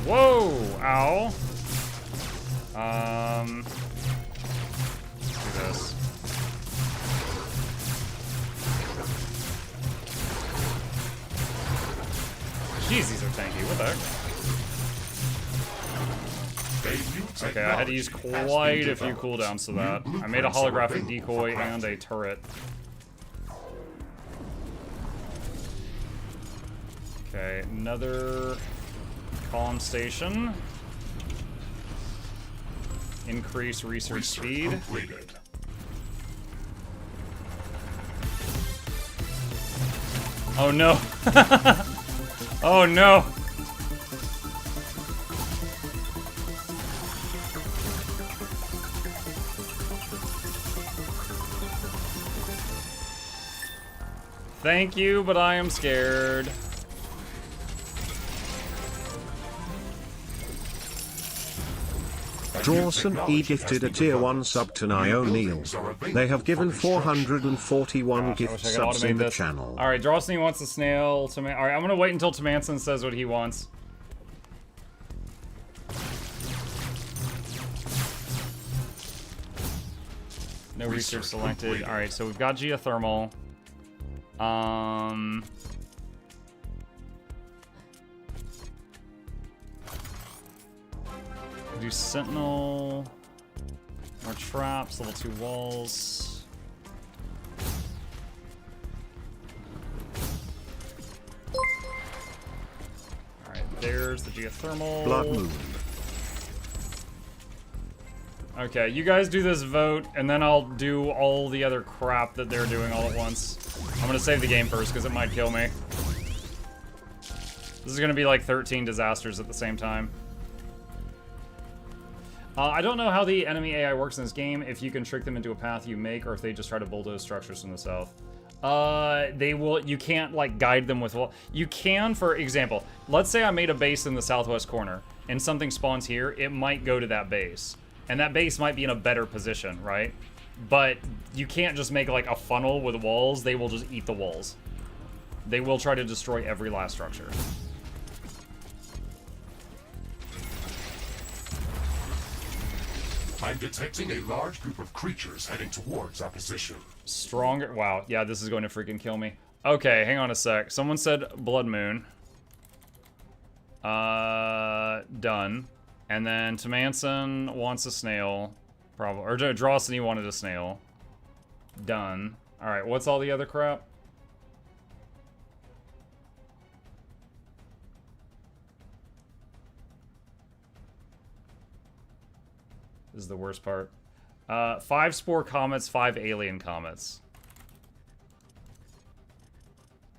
Whoa! Ow! Let's do this. Jeez, these are tanky. What the heck? Okay, I had to use quite a few cooldowns to that. I made a holographic decoy and a turret. Okay, another column station. Increase research speed. Completed. Oh no! Oh no! Thank you, but I am scared. Drawson E gifted a tier 1 sub to Nio Neil. They have given 441 gift subs in the channel. Alright, Drawson wants a snail. Alright, I'm gonna wait until Tamanson says what he wants. No research selected. Alright, so we've got geothermal. Do sentinel. More traps, level 2 walls. Alright, there's the geothermal. Blood Moon. Okay, you guys do this vote, and then I'll do all the other crap that they're doing all at once. I'm gonna save the game first, because it might kill me. This is gonna be like 13 disasters at the same time. I don't know how the enemy AI works in this game, if you can trick them into a path you make, or if they just try to bulldoze structures from the south. You can't, like, guide them with, well, you can, for example, let's say I made a base in the southwest corner, and something spawns here, it might go to that base. And that base might be in a better position, right? But you can't just make, like, a funnel with walls, they will just eat the walls. They will try to destroy every last structure. I'm detecting a large group of creatures heading towards our position. Stronger. Wow. Yeah, this is going to freaking kill me. Okay, hang on a sec. Someone said Blood Moon. Done. And then Tamanson wants a snail. Probably. Or Drawson wanted a snail. Done. Alright, what's all the other crap? This is the worst part. 5 spore comets, 5 alien comets.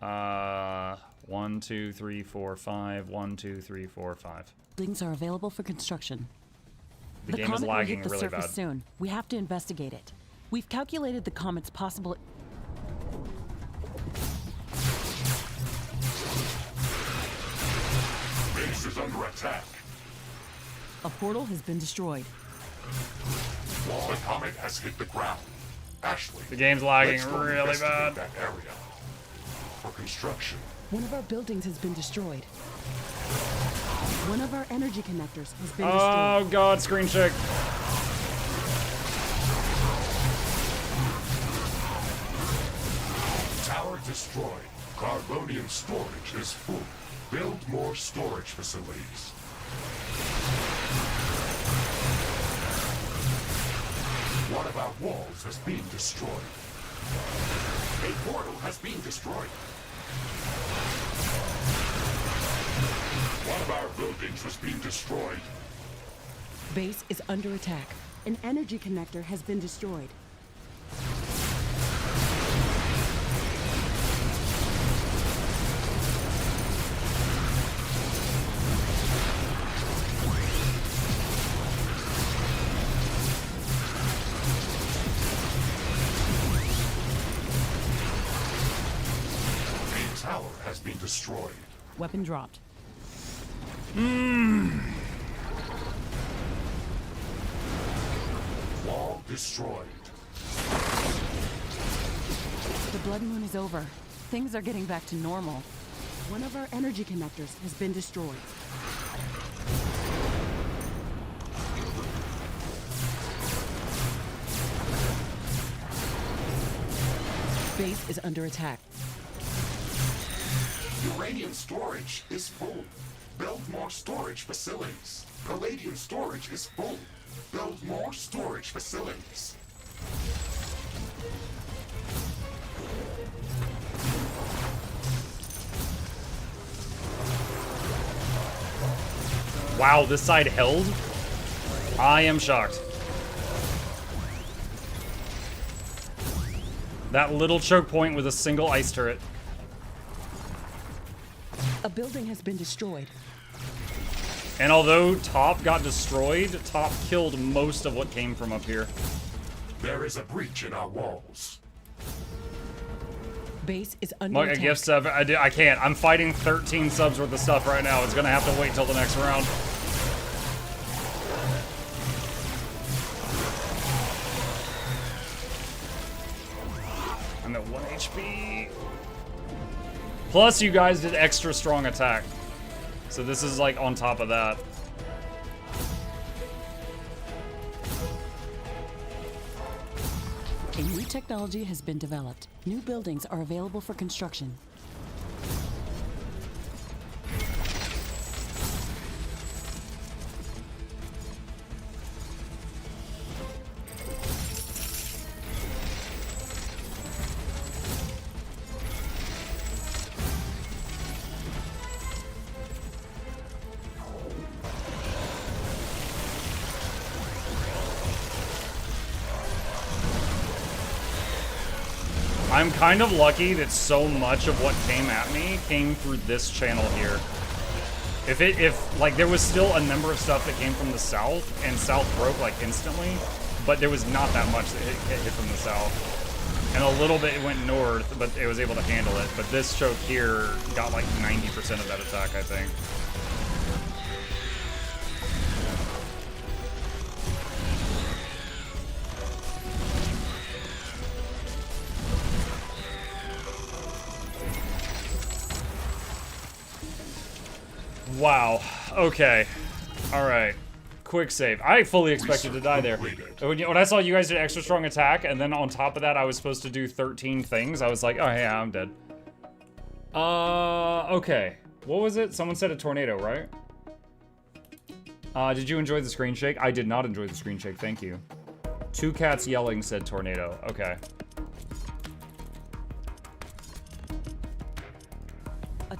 1, 2, 3, 4, 5. 1, 2, 3, 4, 5. Buildings are available for construction. The game is comet will lagging hit the really surface bad. soon. We have to investigate it. We've calculated the comet's possible. Base is under attack. A portal has been destroyed. The comet has hit the ground. Ashley, The game's lagging let's go really investigate bad. that area. For construction. One of our buildings has been destroyed. One of our energy connectors has been Oh god, screen check. Tower destroyed. Carbonium storage is full. Build more storage facilities. One of our walls has been destroyed. A portal has been destroyed. One of our buildings has been destroyed. Base is under attack. An energy connector has been destroyed. A tower has been destroyed. Weapon dropped. Wall destroyed. The blood moon is over. Things are getting back to normal. One of our energy connectors has been destroyed. Base is under attack. Uranium storage is full. Build more storage facilities. Palladium storage is full. Build more storage facilities. Wow, this side held? I am shocked. That little choke point with a single ice turret. A building has been destroyed. And although top got destroyed, top killed most of what came from up here. There is a breach in our walls. Base is under Like a attack. gift sub, I can't. I'm fighting 13 subs worth of stuff right now. It's gonna have to wait till the next round. HP. Plus, you guys did extra strong attack. So this is like on top of that. A new technology has been developed. New buildings are available for construction. I'm kind of lucky that so much of what came at me came through this channel here. If like there was still a number of stuff that came from the south, and south broke like instantly, but there was not that much that hit from the south. And a little bit it went north, but it was able to handle it. But this choke here got like 90% of that attack, I think. Wow. Okay. All right. Quick save. I fully expected to die there. When I saw you guys did extra strong attack, and then on top of that, I was supposed to do 13 things, I was like, oh, yeah, I'm dead. Okay. What was it? Someone said a tornado, right? Did you enjoy the screen shake? I did not enjoy the screen shake. Thank you. Two cats yelling said tornado. Okay.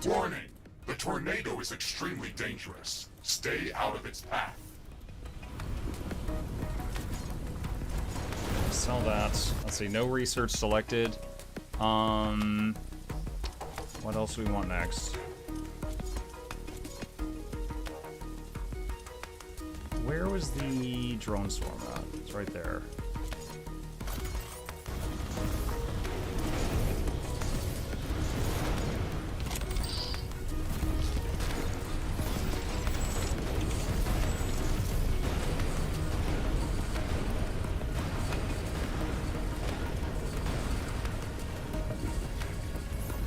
Warning! The tornado is extremely dangerous. Stay out of its path. Sell that. Let's see. No research selected. What else do we want next? Where was the drone swarm at? It's right there.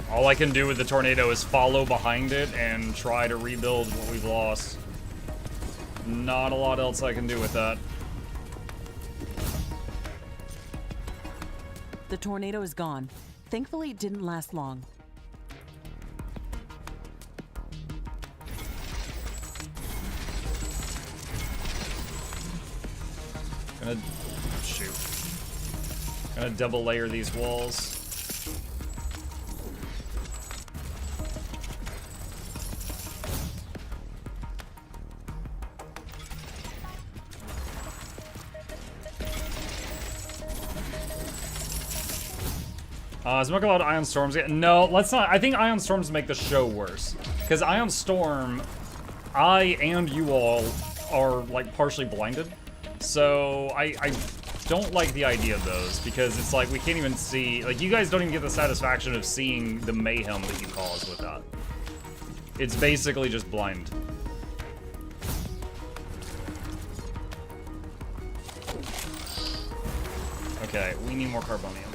All I can do with the tornado is follow behind it and try to rebuild what we've lost. Not a lot else I can do with that. The tornado is gone. Thankfully, it didn't last long. Gonna double layer these walls. Is Muck allowed Ion Storms yet? No, let's not. I think Ion Storms make the show worse. Because Ion Storm, I and you all are, like, partially blinded. So, I don't like the idea of those. Because it's like, we can't even see... Like, you guys don't even get the satisfaction of seeing the mayhem that you cause with that. It's basically just blind. Okay, we need more carbonium.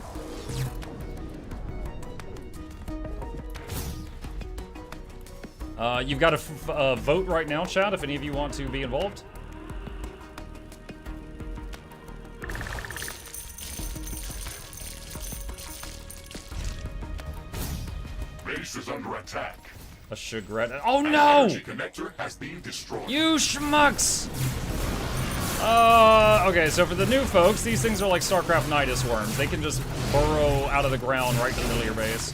You've got a vote right now, chat, if any of you want to be involved. Base is under attack. A chagrin. Oh no! Energy connector has been destroyed. You schmucks! Okay, so for the new folks, these things are like StarCraft Nidus worms. They can just burrow out of the ground right to the middle of your base.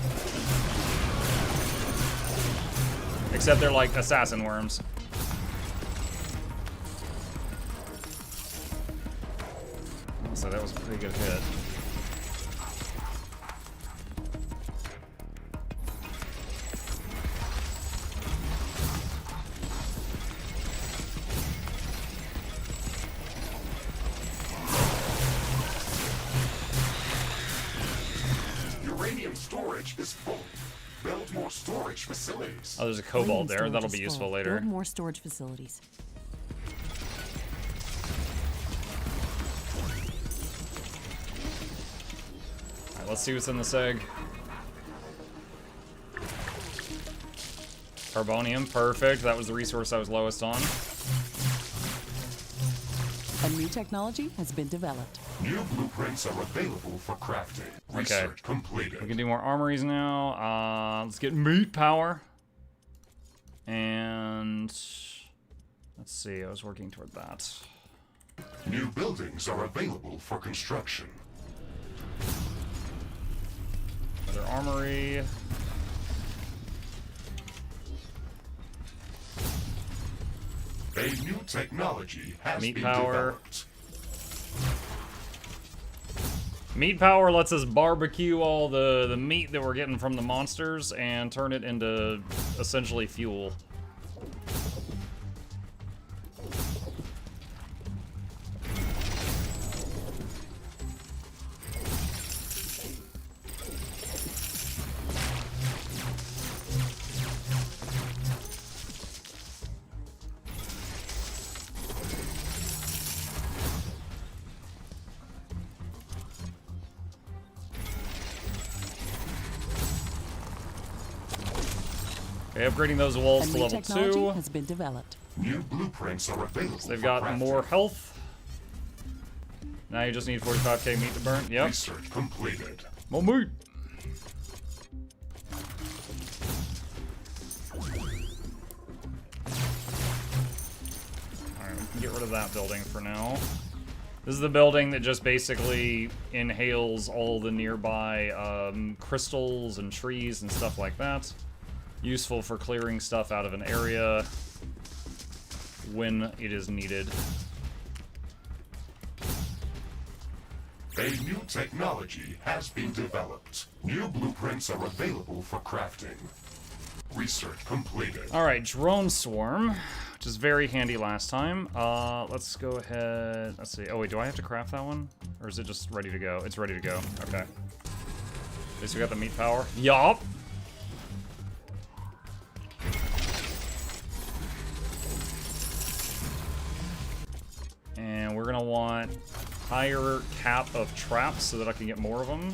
Except they're like assassin worms. So that was a pretty good hit. Uranium storage is full. Build more storage facilities. Oh, there's a cobalt there. Storage That'll is be useful full. later. Build more storage facilities. Alright, let's see what's in the seg. Carbonium, perfect. That was the resource I was lowest on. A new technology has been developed. New blueprints are available for crafting. Research completed. We can do more armories now. Let's get meat power. And let's see, I was working toward that. New buildings are available for construction. Another armory. A new technology has Meat been power. developed. Meat power lets us barbecue all the meat that we're getting from the monsters and turn it into essentially fuel. Okay, upgrading those walls to A new level technology 2. has been developed. New blueprints are available. So they've for got crafting. more health. Now you just need 45k meat to burn. Yep. Research completed. More meat. Alright, we can get rid of that building for now. This is the building that just basically inhales all the nearby crystals and trees and stuff like that. Useful for clearing stuff out of an area when it is needed. A new technology has been developed. New blueprints are available for crafting. Research completed. Alright, drone swarm, which is very handy last time. Let's go ahead. Let's see. Oh, wait, do I have to craft that one? Or is it just ready to go? It's ready to go. Okay. At least we got the meat power. Yup. And we're gonna want higher cap of traps so that I can get more of them.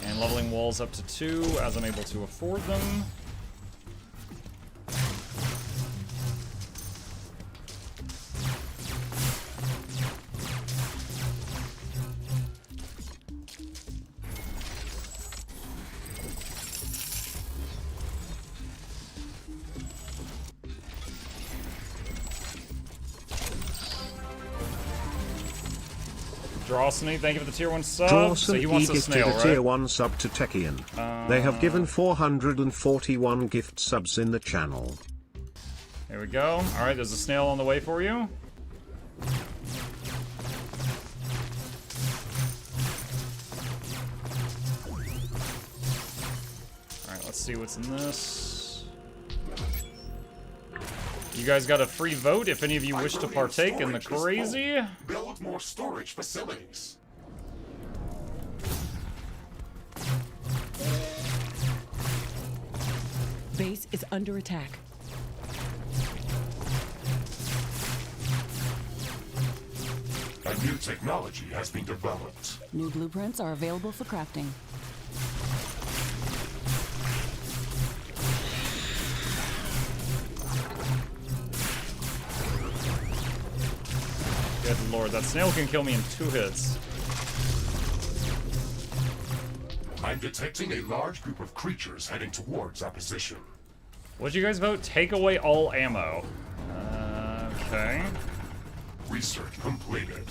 And leveling walls up to 2 as I'm able to afford them. Drawsony, thank you for the tier 1 sub. So Drawson he wants a gifted snail, a right? tier 1 sub to Techian. They have given 441 gift subs in the channel. There we go. Alright, there's a snail on the way for you. Alright, let's see what's in this. You guys got a free vote if any of you wish to partake in the crazy. Build more storage facilities. Base is under attack. A new technology has been developed. New blueprints are available for crafting. Good lord, that snail can kill me in 2 hits. I'm detecting a large group of creatures heading towards our position. What'd you guys vote? Take away all ammo. Okay. Research completed.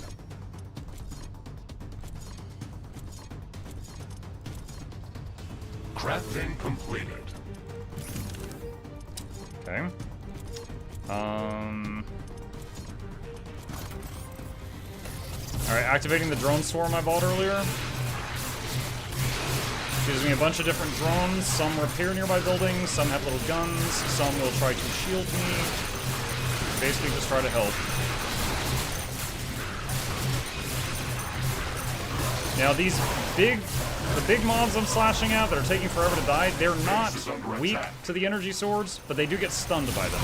Crafting completed. Okay. Alright, activating the drone swarm I bought earlier. Gives me a bunch of different drones. Some repair nearby buildings, some have little guns, some will try to shield me. Basically just try to help. Now these the big mobs I'm slashing at that are taking forever to die, they're not weak to the energy swords, but they do get stunned by them.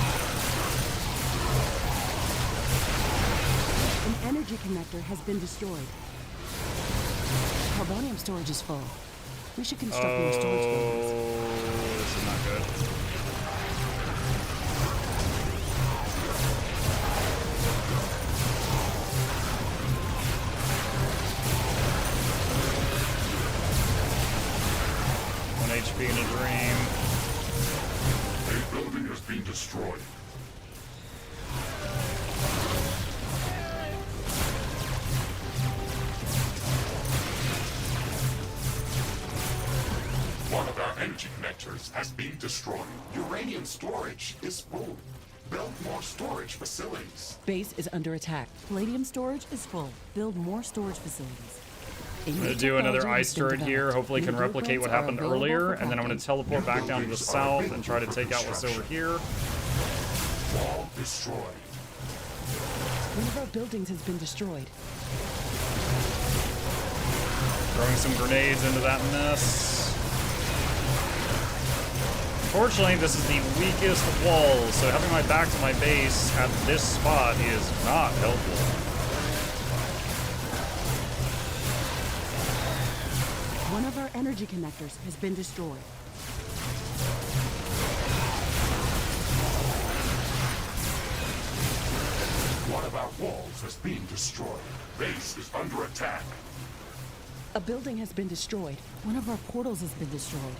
An energy connector has been destroyed. carbonium storage is full. We should construct more storage buildings. Oh, this is not good. One HP in a dream. A building has been destroyed. One of our energy connectors has been destroyed. Uranium storage is full. Build more storage facilities. Base is under attack. Palladium storage is full. Build more storage facilities. I'm gonna do another ice turret here. Hopefully can replicate what happened earlier, and then I'm gonna teleport back down to the south and try to take out what's over here. Wall destroyed. One of our buildings has been destroyed. Throwing some grenades into that mess. Fortunately, this is the weakest wall, so having my back to my base at this spot is not helpful. One of our energy connectors has been destroyed. One of our walls has been destroyed. Base is under attack. A building has been destroyed. One of our portals has been destroyed.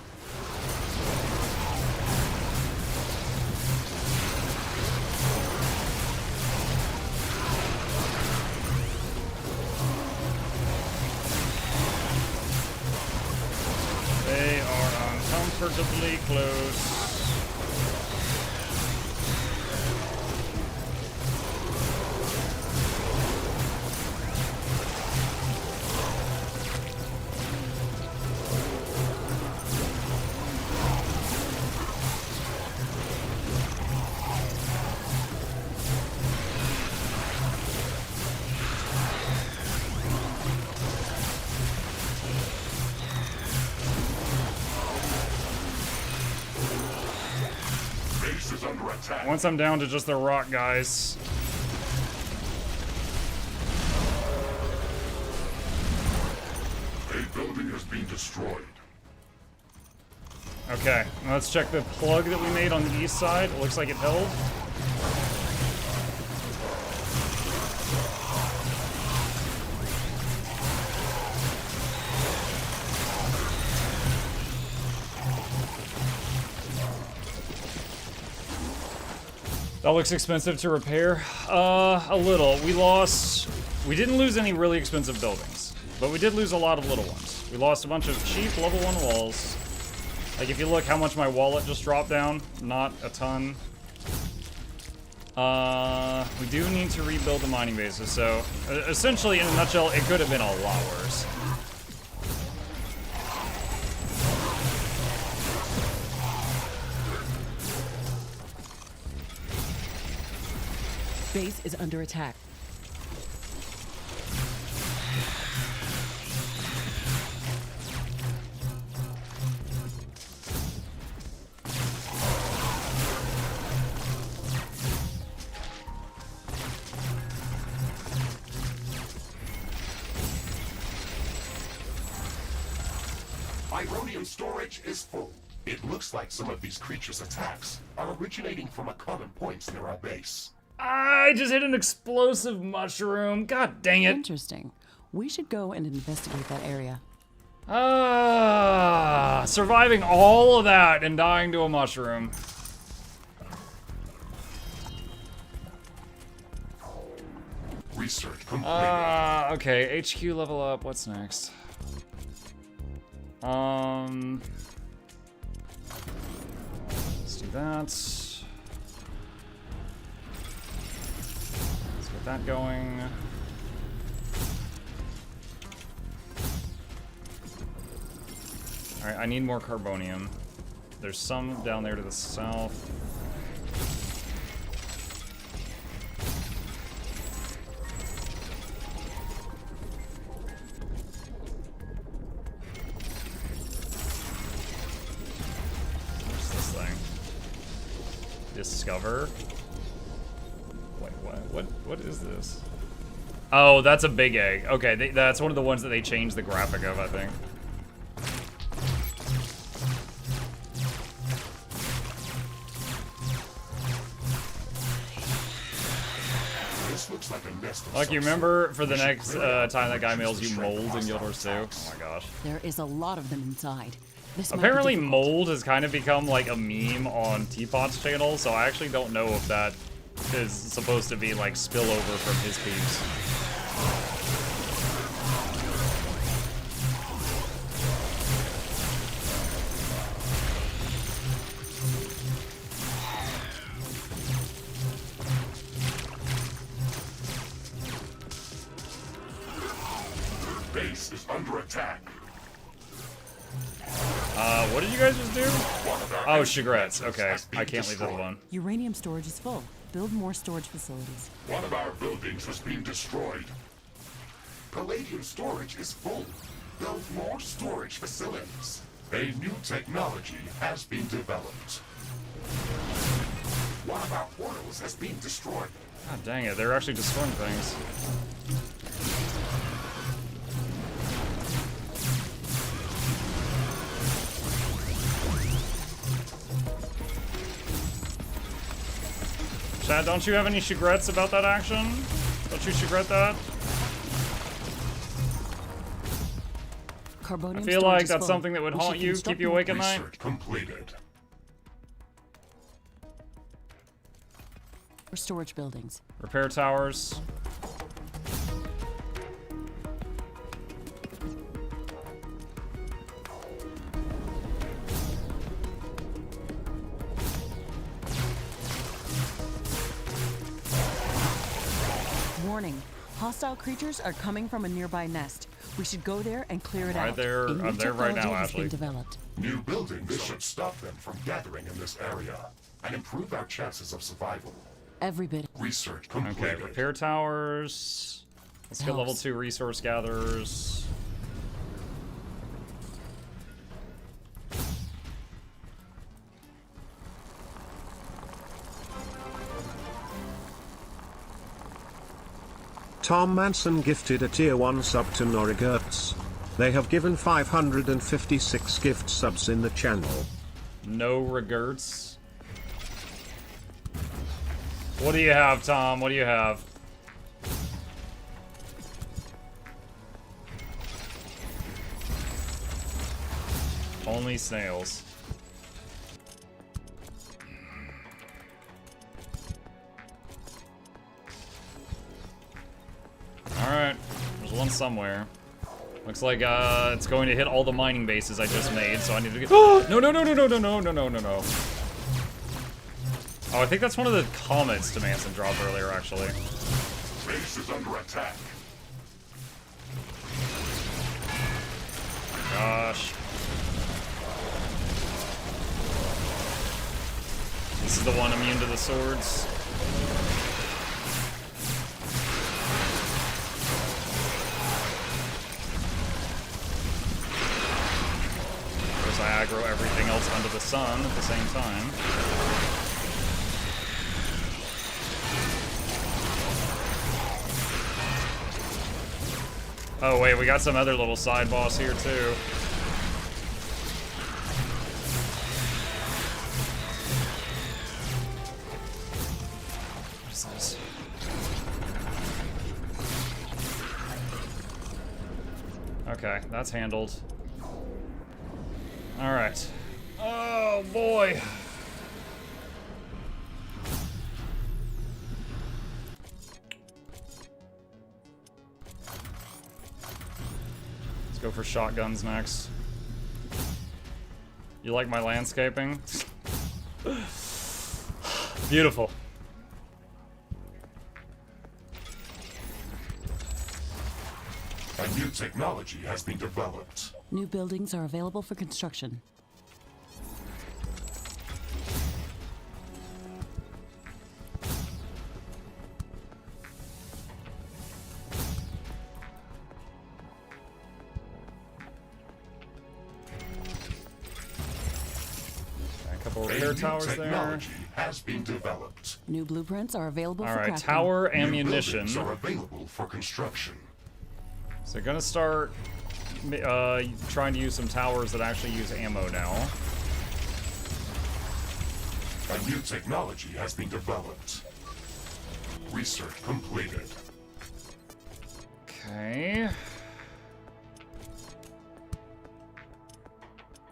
They are uncomfortably close. Base is under attack. Once I'm down to just the rock guys. A building has been destroyed. Okay, let's check the plug that we made on the east side. It looks like it held. That looks expensive to repair. A little. We didn't lose any really expensive buildings, but we did lose a lot of little ones. We lost a bunch of cheap level 1 walls. Like, if you look how much my wallet just dropped down, not a ton. We do need to rebuild the mining bases, so essentially, in a nutshell, it could have been a lot worse. Base is under attack. Ironium storage is full. It looks like some of these creatures' attacks are originating from a common point near our base. I just hit an explosive mushroom. God dang it. Interesting. We should go and investigate that area. Surviving all of that and dying to a mushroom. Research completed. Okay, HQ level up. What's next? Let's do that. Let's get that going. Alright, I need more carbonium. There's some down there to the south. What's this thing? Discover? Wait, what is this? Oh, that's a big egg. Okay, that's one of the ones that they changed the graphic of, I think. This looks like a nest of Like, you some remember for the sort. next time that guy mails you mold in Guild Wars 2? Oh my gosh. There is a lot of them inside. This might be Apparently difficult. mold has kind of become like a meme on Teapot's channel, so I actually don't know if that is supposed to be like spillover from his peeps. Base is under attack. What did you guys just do? One of our Oh, enemy Shigrets. bases Okay, has been I can't leave that destroyed. alone. Uranium storage is full. Build more storage facilities. One of our buildings has been destroyed. Palladium storage is full. Build more storage facilities. A new technology has been developed. One of our portals has been destroyed. God dang it, they're actually destroying things. Chad, don't you have any regrets about that action? Don't you regret that? Carbonium I feel storage like is that's full. something that would We haunt should you, construct keep you more. awake at night. Research completed. For storage buildings. Repair towers. Warning. Hostile creatures are coming from a nearby nest. We should go there and clear it Right out. there. A new I'm there right now, technology has Ashley. been developed. New buildings should stop them from gathering in this area and improve our chances of survival. Every bit. Research Okay, completed. repair towers. Let's get level Helps. 2 resource gatherers. Tom Manson gifted a tier 1 sub to Norigertz. They have given 556 gift subs in the channel. No regrets. What do you have, Tom? What do you have? Only snails. Alright, there's one somewhere. Looks like it's going to hit all the mining bases I just made, so I need to get. No, no, no, no, no, no, no, no, no, no, no. Oh, I think that's one of the comments to Manson dropped earlier, actually. Base is under attack. Gosh. This is the one immune to the swords. Of course, I aggro everything else under the sun at the same time. Oh wait, we got some other little side boss here too. What is this? Okay, that's handled. All right. Oh boy. Let's go for shotguns next. You like my landscaping? Beautiful. A new technology has been developed. New buildings are available for construction. A couple A repair new towers there. technology has been developed. New blueprints are available All for right, crafting. tower New ammunition. buildings are available for construction. So gonna start trying to use some towers that actually use ammo now. A new technology has been developed. Research completed. Okay.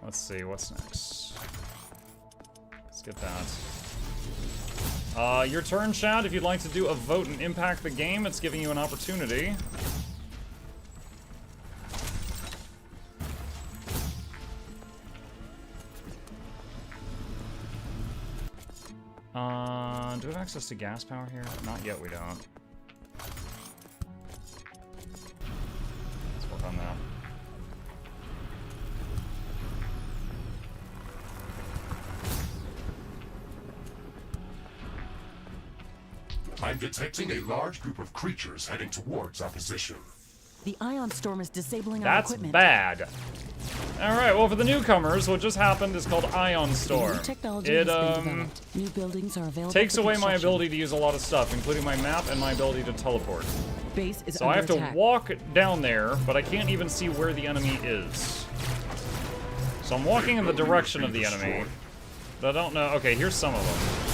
Let's see, what's next? Let's get that. Your turn, Chad. If you'd like to do a vote and impact the game, it's giving you an opportunity. Do we have access to gas power here? Not yet, we don't. Let's work on that. I'm detecting a large group of creatures heading towards our position. The ion storm is disabling our That's equipment. bad. Alright, well for the newcomers, what just happened is called Ion Storm. New technology It has been developed. New buildings are available takes for away my construction. ability to use a lot of stuff, including my map and my ability to teleport. Base is So under I have to attack. walk down there, but I can't even see where the enemy is. So I'm walking in the direction of the enemy, but I don't know. Okay, here's some of them.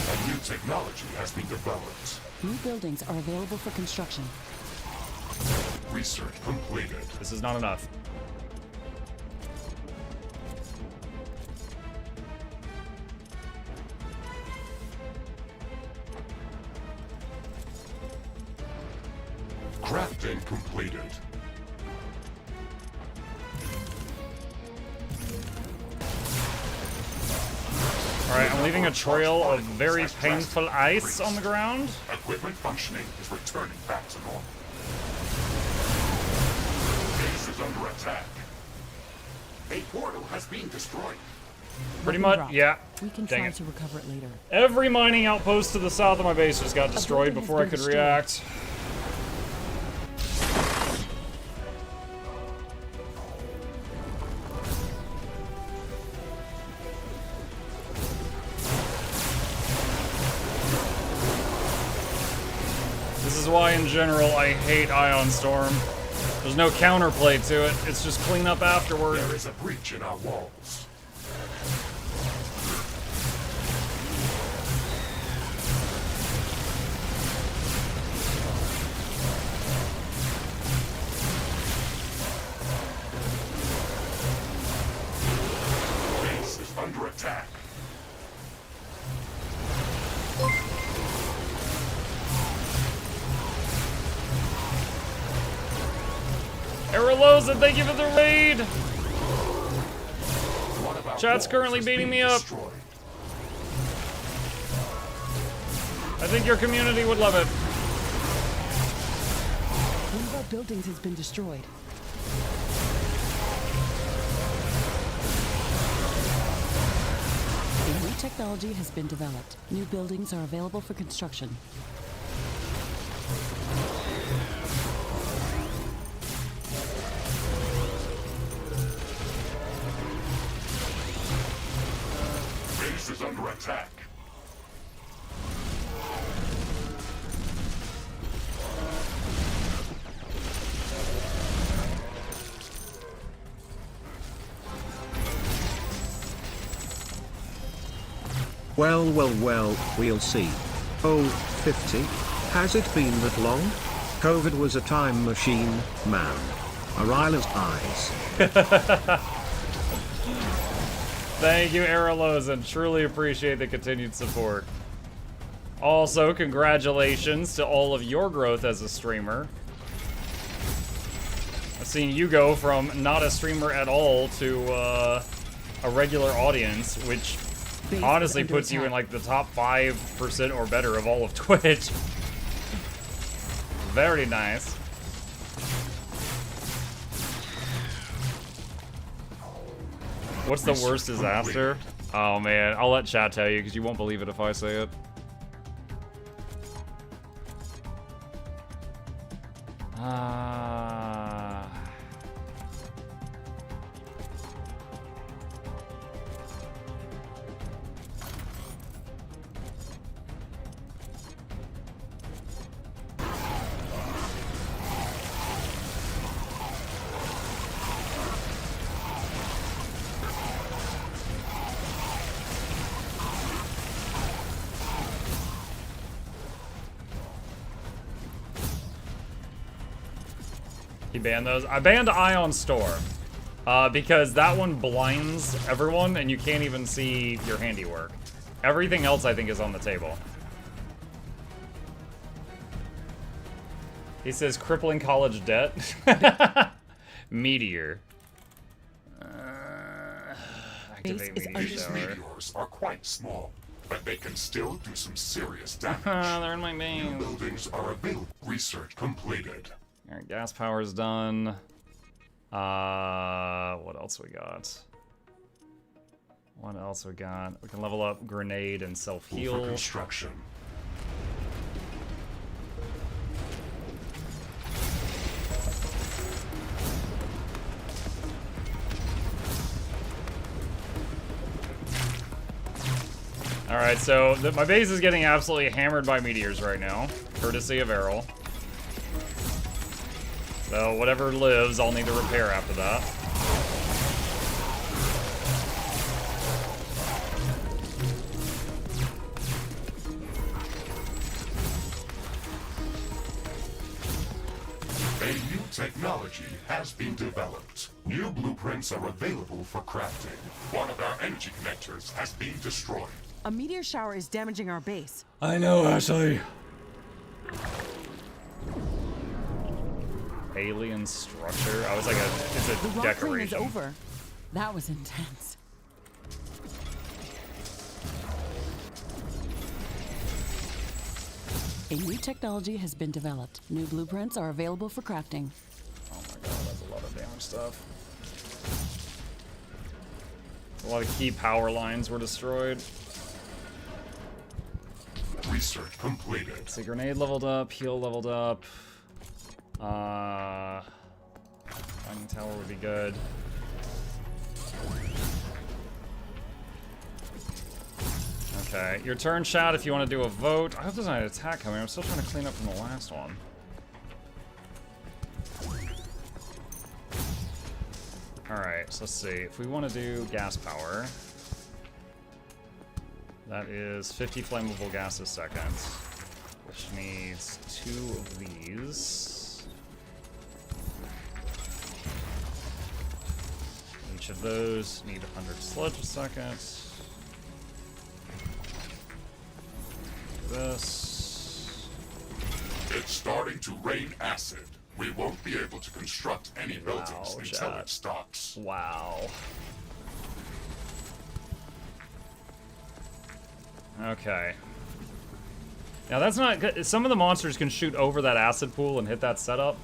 A new technology has been developed. New buildings are available for construction. Research completed. This is not enough. Crafting completed. Alright, I'm leaving a trail of very painful ice on the ground. Equipment functioning is returning back to normal. Base is under attack. A portal has been destroyed. Pretty Weapon much, dropped. yeah. We can Dang try it. to recover it later. Every mining outpost to the south of my base just got destroyed building has before I been could destroyed. react. This is why, in general, I hate Ion Storm. There's no counterplay to it. It's just clean up afterward. There is a breach in our walls. Base is under attack. Aralosa, thank you for the raid! One of our Chat's walls currently is beating being me up. destroyed. I think your community would love it. One of our buildings has been destroyed. A new technology has been developed. New buildings are available for construction. Base is under attack. Well, we'll see. Oh, 50? Has it been that long? COVID was a time machine, man. Arila's eyes. Thank you, Aralosa. Truly appreciate the continued support. Also, congratulations to all of your growth as a streamer. I've seen you go from not a streamer at all to a regular audience, which Base honestly is under puts you in attack. like the top 5% or better of all of Twitch. Very nice. What's the worst disaster? Oh man, I'll let chat tell you because you won't believe it if I say it. You banned those? I banned Ion Storm because that one blinds everyone and you can't even see your handiwork. Everything else I think is on the table. He says crippling college debt. Meteor. Activate Meteor These Shower. meteors are quite small, but they can still do some serious damage. They're in my main. Buildings are available. Research completed. Alright, gas power's done. What else we got? What else we got? We can level up grenade and For self-heal. construction. Alright, so my base is getting absolutely hammered by meteors right now, courtesy of Errol. So whatever lives, I'll need to repair after that. A new technology has been developed. New blueprints are available for crafting. One of our energy connectors has been destroyed. A meteor shower is damaging our base. I know, Ashley. Alien structure? I was like, it's The a rock clean is decoration. over. That was intense. A new technology has been developed. New blueprints are available for crafting. Oh my god, that's a lot of damage stuff. A lot of key power lines were destroyed. Research completed. See, grenade leveled up, heal leveled up. Finding tower would be good. Okay, your turn, chat, if you want to do a vote. I hope there's not an attack coming. I'm still trying to clean up from the last one. Alright, so let's see. If we want to do gas power, that is 50 flammable gases a second, which needs 2 of these. Each of those need 100 sludge a second. This. It's starting to rain acid. We won't be able to construct any buildings Wow, until chat. it stops. Wow. Okay. Now that's not good. Some of the monsters can shoot over that acid pool and hit that setup,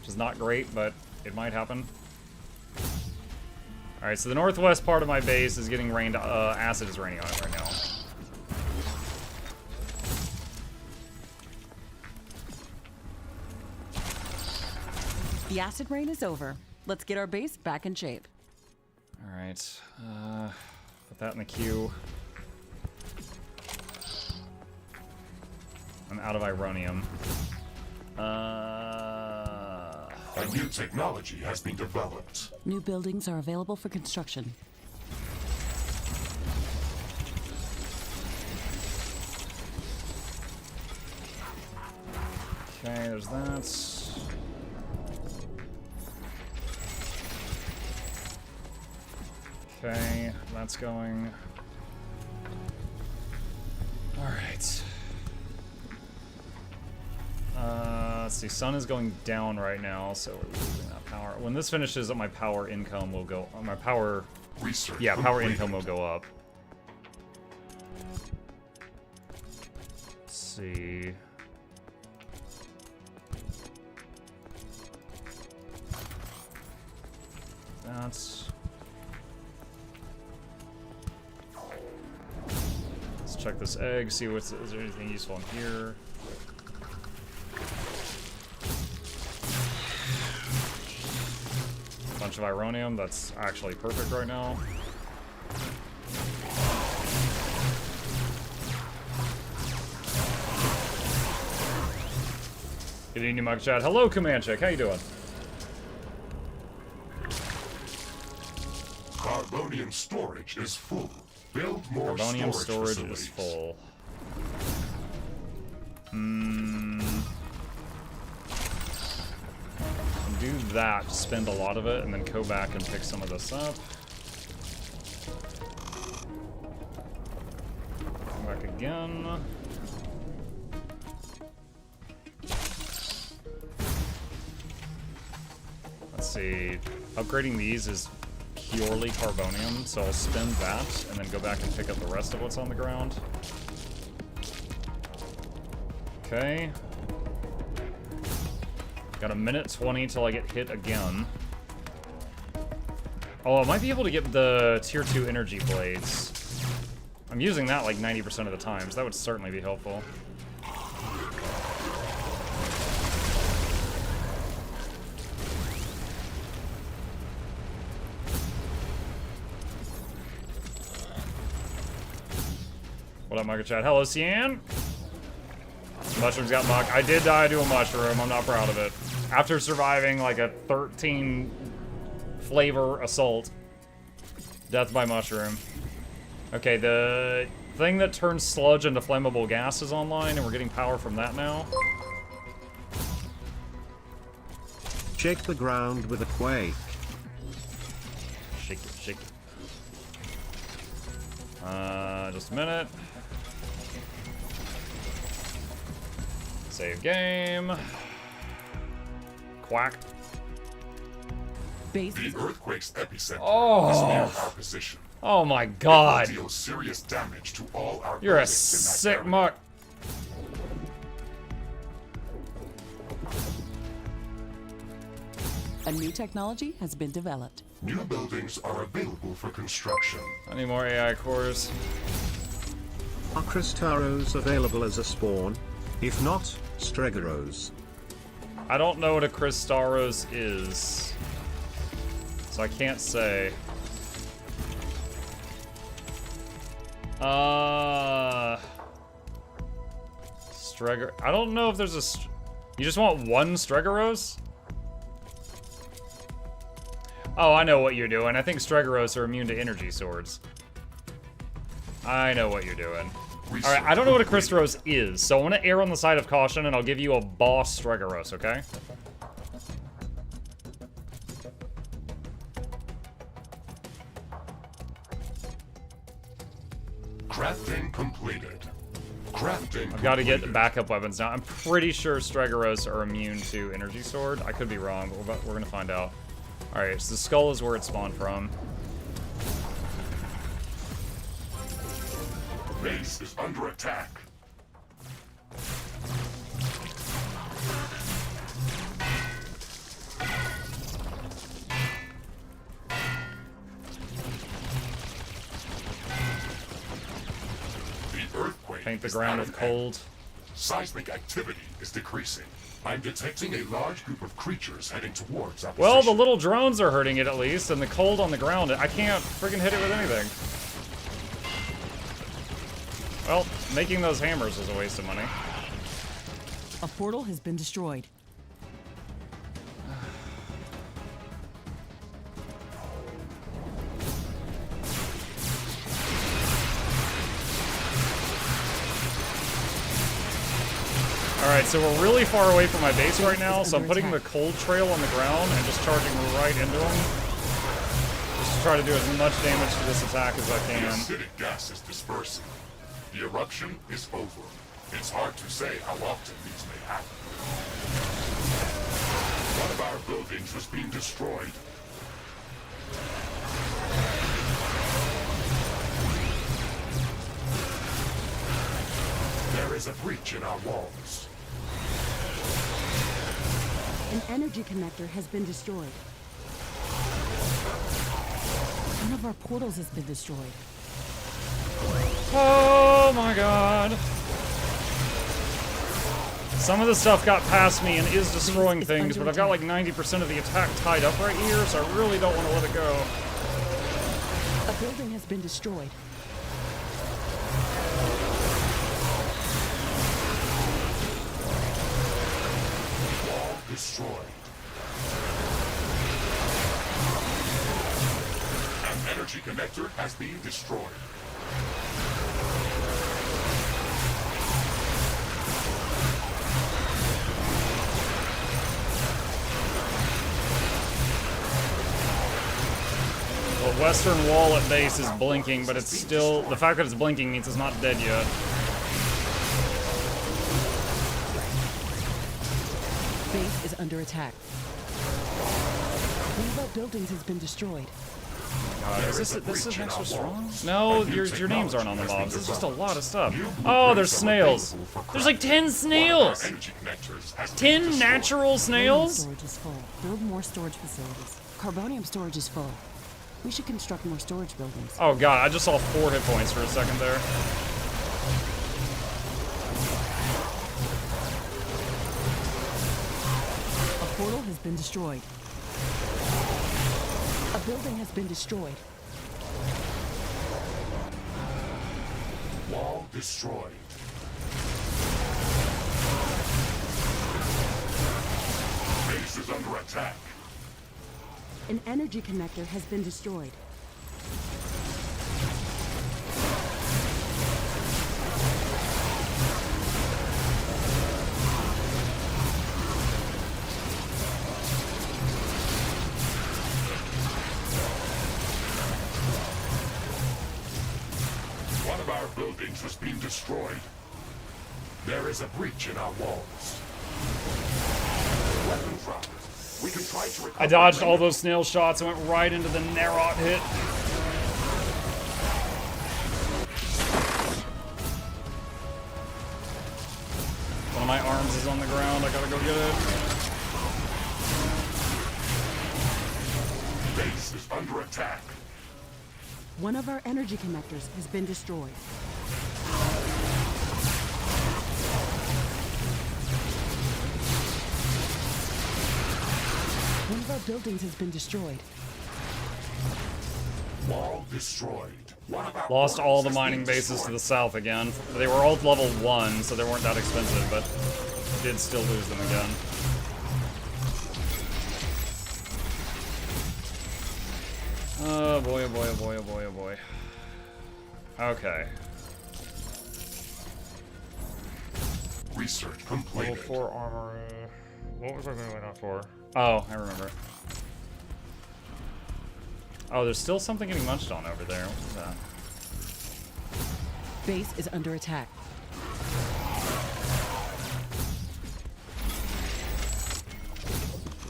which is not great, but it might happen. Alright, so the northwest part of my base is getting rained, acid is raining on it right now. The acid rain is over. Let's get our base back in shape. Alright, put that in the queue. I'm out of Ironium. A new technology has been developed. New buildings are available for construction. Okay, there's that. Okay, that's going. Alright. Let's see, sun is going down right now, so we're losing that power. When this finishes, my power income will go. My power. Research Yeah, power completed. income will go up. Let's see. That's. check this egg, see is there anything useful in here. Bunch of Ironium, that's actually perfect right now. Good evening, Mug Chat. Hello, Comanchek. How you doing? Carbonium storage is full. Build more Carbonium storage facilities. is full. Do that, spend a lot of it, and then go back and pick some of this up. Come back again. Let's see. Upgrading these is purely carbonium, so I'll spend that and then go back and pick up the rest of what's on the ground. Okay. Got a minute 20 till I get hit again. Oh, I might be able to get the tier 2 energy blades. I'm using that like 90% of the time, so that would certainly be helpful. What up, Micro Chat? Hello, Cian. Mushrooms got mucked. I did die to a mushroom. I'm not proud of it. After surviving like a 13 flavor assault. Death by mushroom. Okay, the thing that turns sludge into flammable gas is online, and we're getting power from that now. Shake the ground with a quake. Shake it, shake it. Just a minute. Save game. Quack. Base. The earthquake's epicenter Oh. is near our position. Oh my It god. will deal serious damage to all our You're a buildings in that sick area. muck. A new technology has been developed. New buildings are available for construction. I need more AI cores. Are Cristaros available as a spawn? If not, Stregoros. I don't know what a Cristaros is, so I can't say. Stregor. I don't know if there's a. You just want one Stregoros? Oh, I know what you're doing. I think Stregoros are immune to energy swords. I know what you're doing. Alright, I don't know what a Cristaros is, so I want to err on the side of caution, and I'll give you a boss Stregoros, okay? Crafting completed. Crafting I've got to get backup weapons now. I'm pretty sure Stregoros are immune to energy sword. I could be wrong, but we're gonna find out. Alright, so the skull is where it spawned from. Base is under attack. The earthquake Paint the is ground at with an end. cold. Seismic activity is decreasing. I'm detecting a large group of creatures heading towards our Well, the position. little drones are hurting it at least, and the cold on the ground, I can't friggin' hit it with anything. Well, making those hammers is a waste of money. A portal has been destroyed. Alright, so we're really far away from my base right now, so I'm putting the cold trail on the ground and just charging right into him. Just to try to do as much damage to this attack as I The can. acidic gas is dispersing. The eruption is over. It's hard to say how often these may happen. One of our buildings was being destroyed. There is a breach in our walls. An energy connector has been destroyed. One of our portals has been destroyed. Oh my god. Some of the stuff got past me and is destroying things, but I've got like 90% of the attack tied up right here, so I really don't want to let it go. A building has been destroyed. Wall destroyed. An energy connector has been destroyed. The western wall at base is blinking, but it's still... The fact that it's blinking means it's not dead yet. Base is under attack. One of our buildings has been destroyed. Is this extra strong? No, your names aren't on the mobs. It's just a lot of stuff. Oh, there's snails. There's like 10 snails. 10 natural snails? Storage is full. Build more storage facilities. Carbonium storage is full. We should construct more storage buildings. Oh god, I just saw 4 hit points for a second there. A portal has been destroyed. A building has been destroyed. Wall destroyed. Base is under attack. An energy connector has been destroyed. One of our buildings has been destroyed. There is a breach in our walls. Weapon drop. We can try to recover. I dodged all those snail shots and went right into the Narot hit. One of my arms is on the ground. I gotta go get it. Base is under attack. One of our energy connectors has been destroyed. One of our buildings has been destroyed. Wall destroyed. Lost all the mining bases to the south again. They were all level 1, so they weren't that expensive, but did still lose them again. Oh boy, oh boy, oh boy, oh boy, oh boy. Okay. Research Level completed. 4 armory. What was I going out for? Oh, I remember. Oh, there's still something getting munched on over there. What is that? Base is under attack.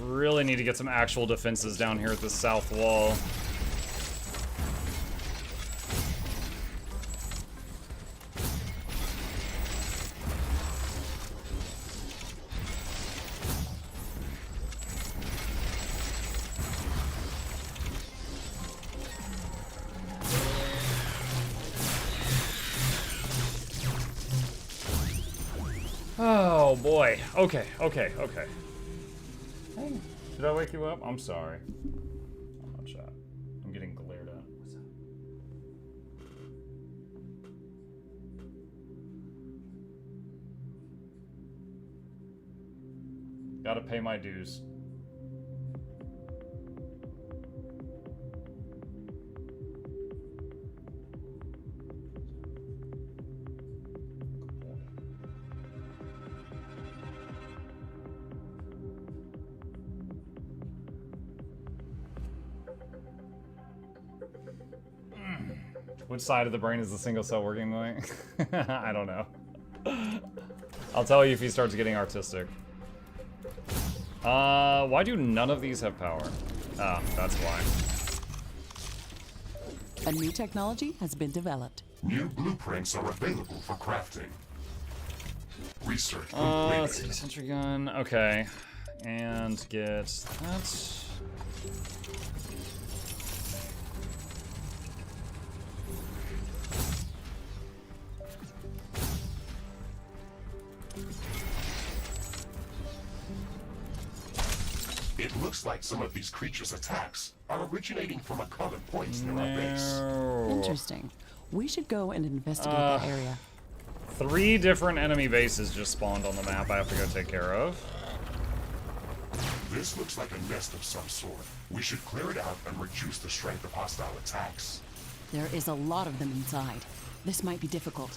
Really need to get some actual defenses down here at the south wall. Oh boy. Okay, okay, okay. Hey, did I wake you up? I'm sorry. I'm not chat. I'm getting glared at. What's that? Gotta pay my dues. Which side of the brain is the single cell working the way? I don't know. I'll tell you if he starts getting artistic. Why do none of these have power? Ah, that's why. A new technology has been developed. New blueprints are available for crafting. Research Let's see, completed. sentry gun. Okay. And get that. It looks like some of these creatures' attacks are originating from a common point near our base. No. Interesting. We should go and investigate that area. 3 different enemy bases just spawned on the map I have to go take care of. This looks like a nest of some sort. We should clear it out and reduce the strength of hostile attacks. There is a lot of them inside. This might be difficult.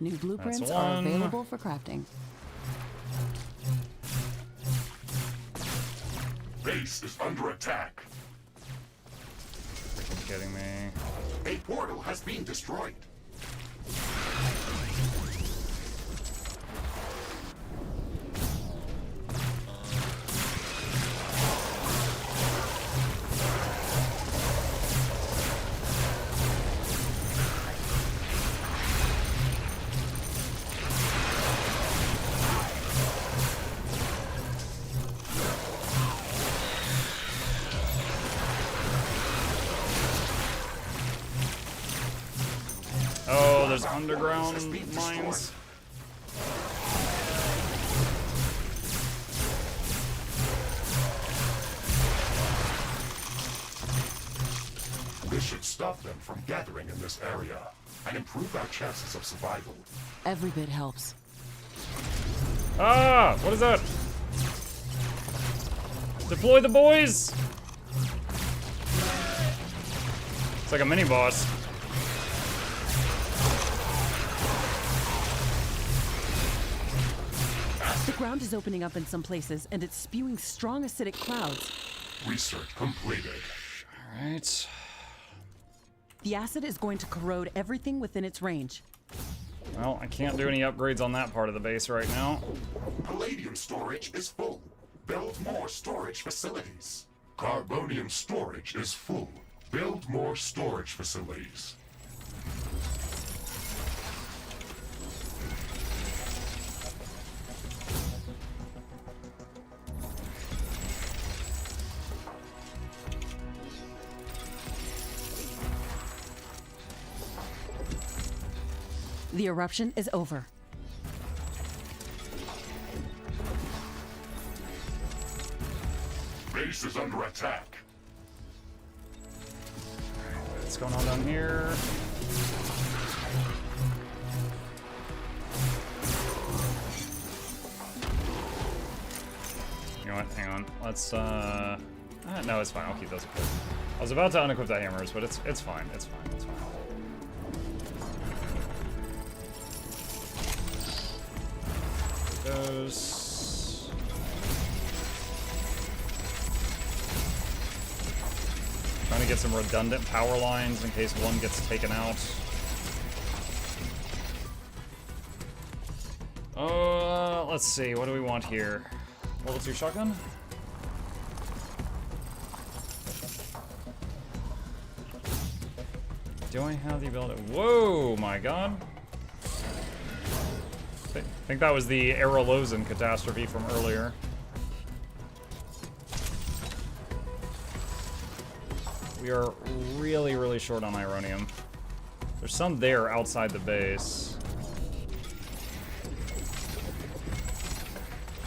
New blueprints That's are one. available for crafting. Base is under attack. Freaking kidding me. A portal has been destroyed. Oh, there's underground mines. This should stop them from gathering in this area and improve our chances of survival. Every bit helps. Ah, what is that? Deploy the boys! It's like a mini boss. The ground is opening up in some places, and it's spewing strong acidic clouds. Research completed. Alright. The acid is going to corrode everything within its range. Well, I can't do any upgrades on that part of the base right now. Palladium storage is full. Build more storage facilities. Carbonium storage is full. Build more storage facilities. The eruption is over. Base is under attack. What's going on down here? You know what? Hang on. Let's no, it's fine. I'll keep those equipped. I was about to unequip the hammers, but it's fine. It's fine. It's fine. Those. Trying to get some redundant power lines in case one gets taken out. Let's see. What do we want here? Level 2 shotgun? Do I have the ability? Whoa, my god. I think that was the Aralozen catastrophe from earlier. We are really, really short on Ironium. There's some there outside the base.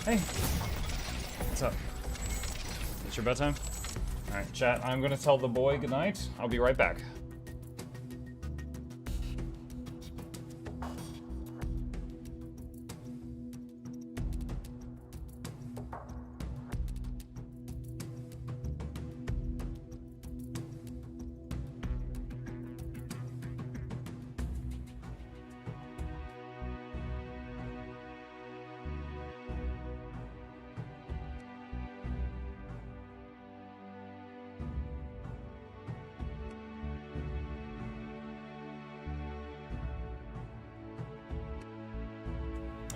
Hey! What's up? It's your bedtime? Alright, chat, I'm gonna tell the boy goodnight. I'll be right back.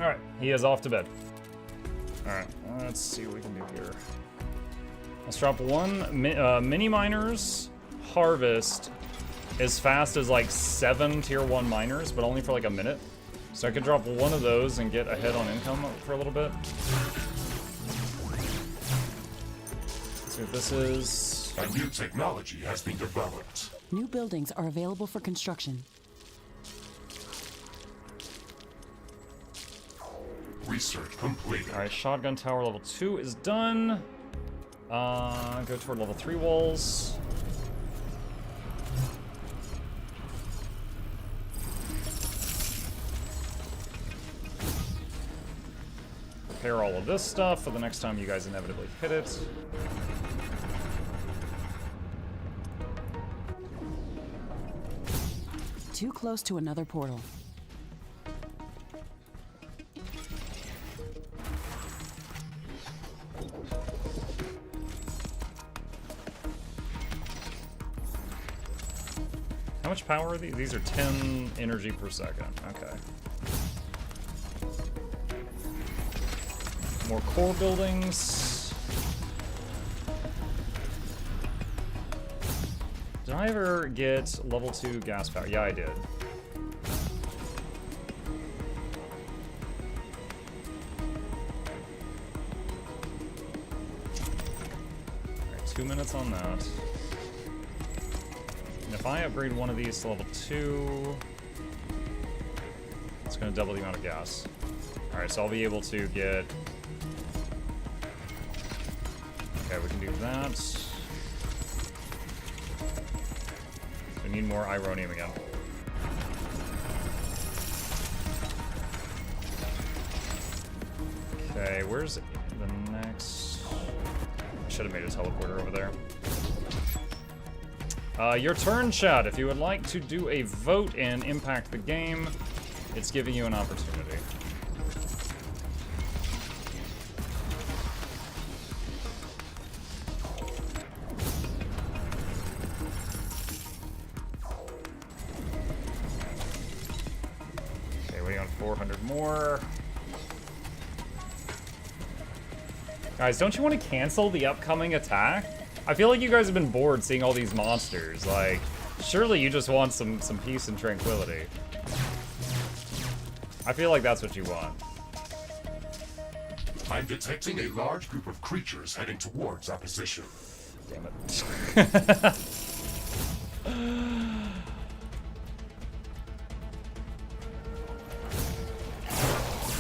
Alright, he is off to bed. Alright, let's see what we can do here. Let's drop one mini miners harvest as fast as like 7 tier 1 miners, but only for like a minute. So I could drop one of those and get ahead on income for a little bit. Let's see what this is. A new technology has been developed. New buildings are available for construction. Research completed. Alright, shotgun tower level 2 is done. Go toward level 3 walls. Prepare all of this stuff for the next time you guys inevitably hit it. Too close to another portal. How much power are these? These are 10 energy per second. Okay. More core buildings. Did I ever get level 2 gas power? Yeah, I did. Alright, 2 minutes on that. And if I upgrade one of these to level 2, it's going to double the amount of gas. Alright, so I'll be able to get... Okay, we can do that. We need more ironium again. Okay, where's the next... Should have made a teleporter over there. Your turn, chat. If you would like to do a vote and impact the game, it's giving you an opportunity. Okay, waiting on 400 more. Guys, don't you want to cancel the upcoming attack? I feel like you guys have been bored seeing all these monsters. Like, surely you just want some peace and tranquility. I feel like that's what you want. I'm detecting a large group of creatures heading towards our position. Damn it.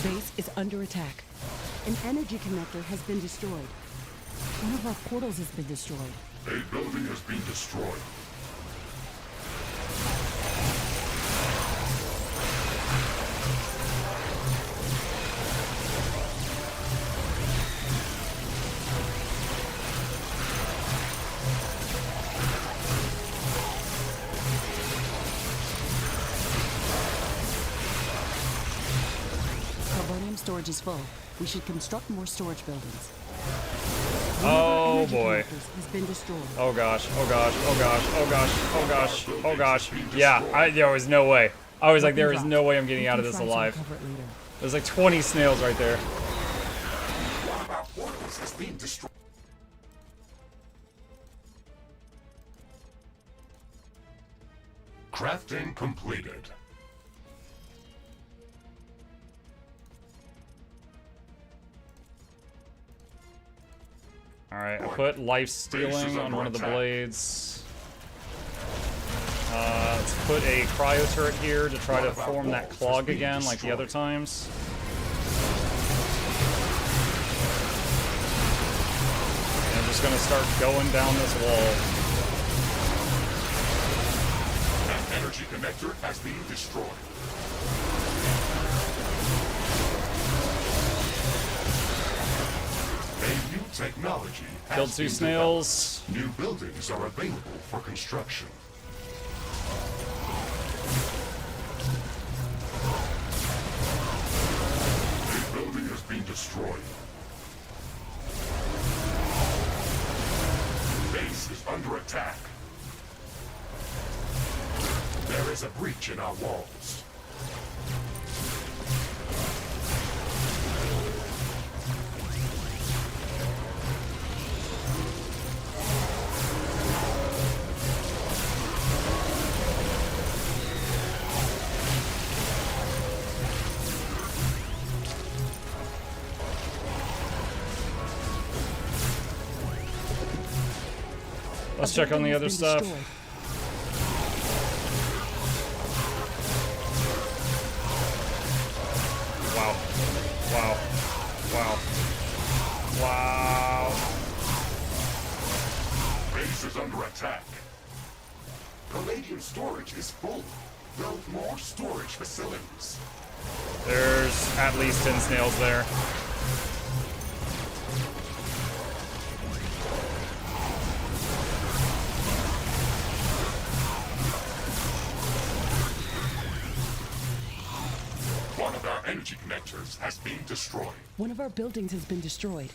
Base is under attack. An energy connector has been destroyed. One of our portals has been destroyed. A building has been destroyed. Carbonium storage is full. We should construct more storage buildings. Oh boy. Has been destroyed. Oh gosh, oh gosh, oh gosh, oh gosh, oh gosh, oh gosh. Yeah, there was no way. I was like, there is no way I'm getting out of this alive. There's like 20 snails right there. One of our portals has been destroyed. Crafting completed. Alright, I put life stealing on one of the blades. Let's put a cryo turret here to try to form that clog again like the other times. And I'm just gonna start going down this wall. An energy connector has been destroyed. A new technology has Killed 2 been snails. developed. New buildings are available for construction. A building has been destroyed. Base is under attack. There is a breach in our walls. Let's check on the other stuff. Wow. Wow. Wow. Wow. storage is full. Build more storage facilities. There's at least 10 snails there. One of our energy connectors has been destroyed. One of our buildings has been destroyed.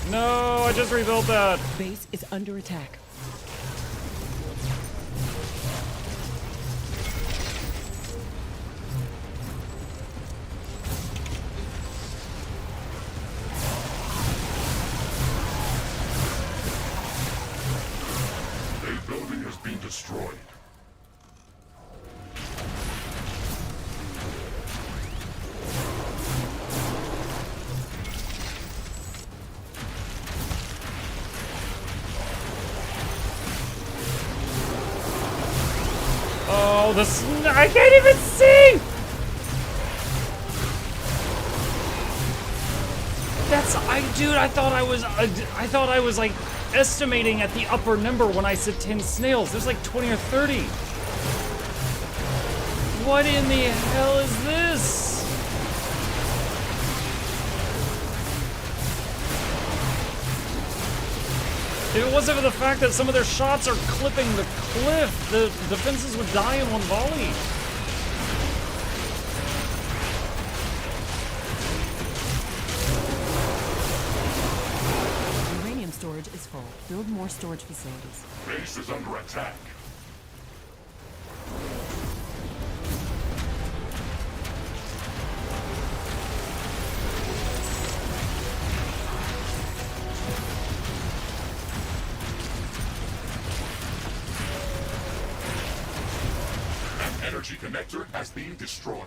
No, I just rebuilt that. Base is under attack. A building has been destroyed. Oh, I can't even see! Dude, I thought I was like estimating at the upper number when I said 10 snails. There's like 20 or 30. What in the hell is this? If it wasn't for the fact that some of their shots are clipping the cliff, the defenses would die in one volley. Uranium storage is full. Build more storage facilities. Base is under attack. Energy connector has been destroyed.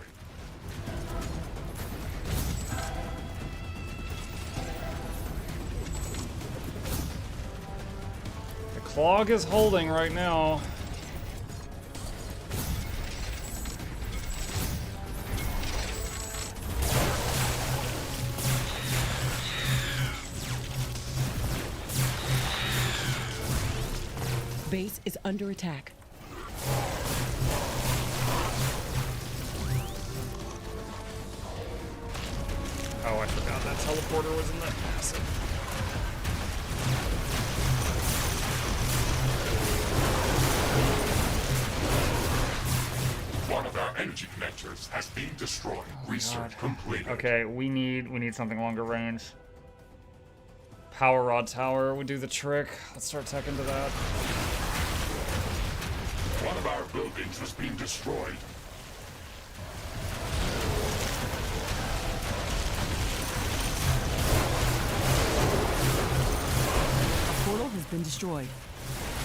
The clog is holding right now. Base is under attack. Oh, I forgot that teleporter was in that passive. One of our energy connectors has been destroyed. Research completed. Okay, we need something longer range. Power rod tower would do the trick. Let's start tech into that. One of our buildings has been destroyed. Portal has been destroyed.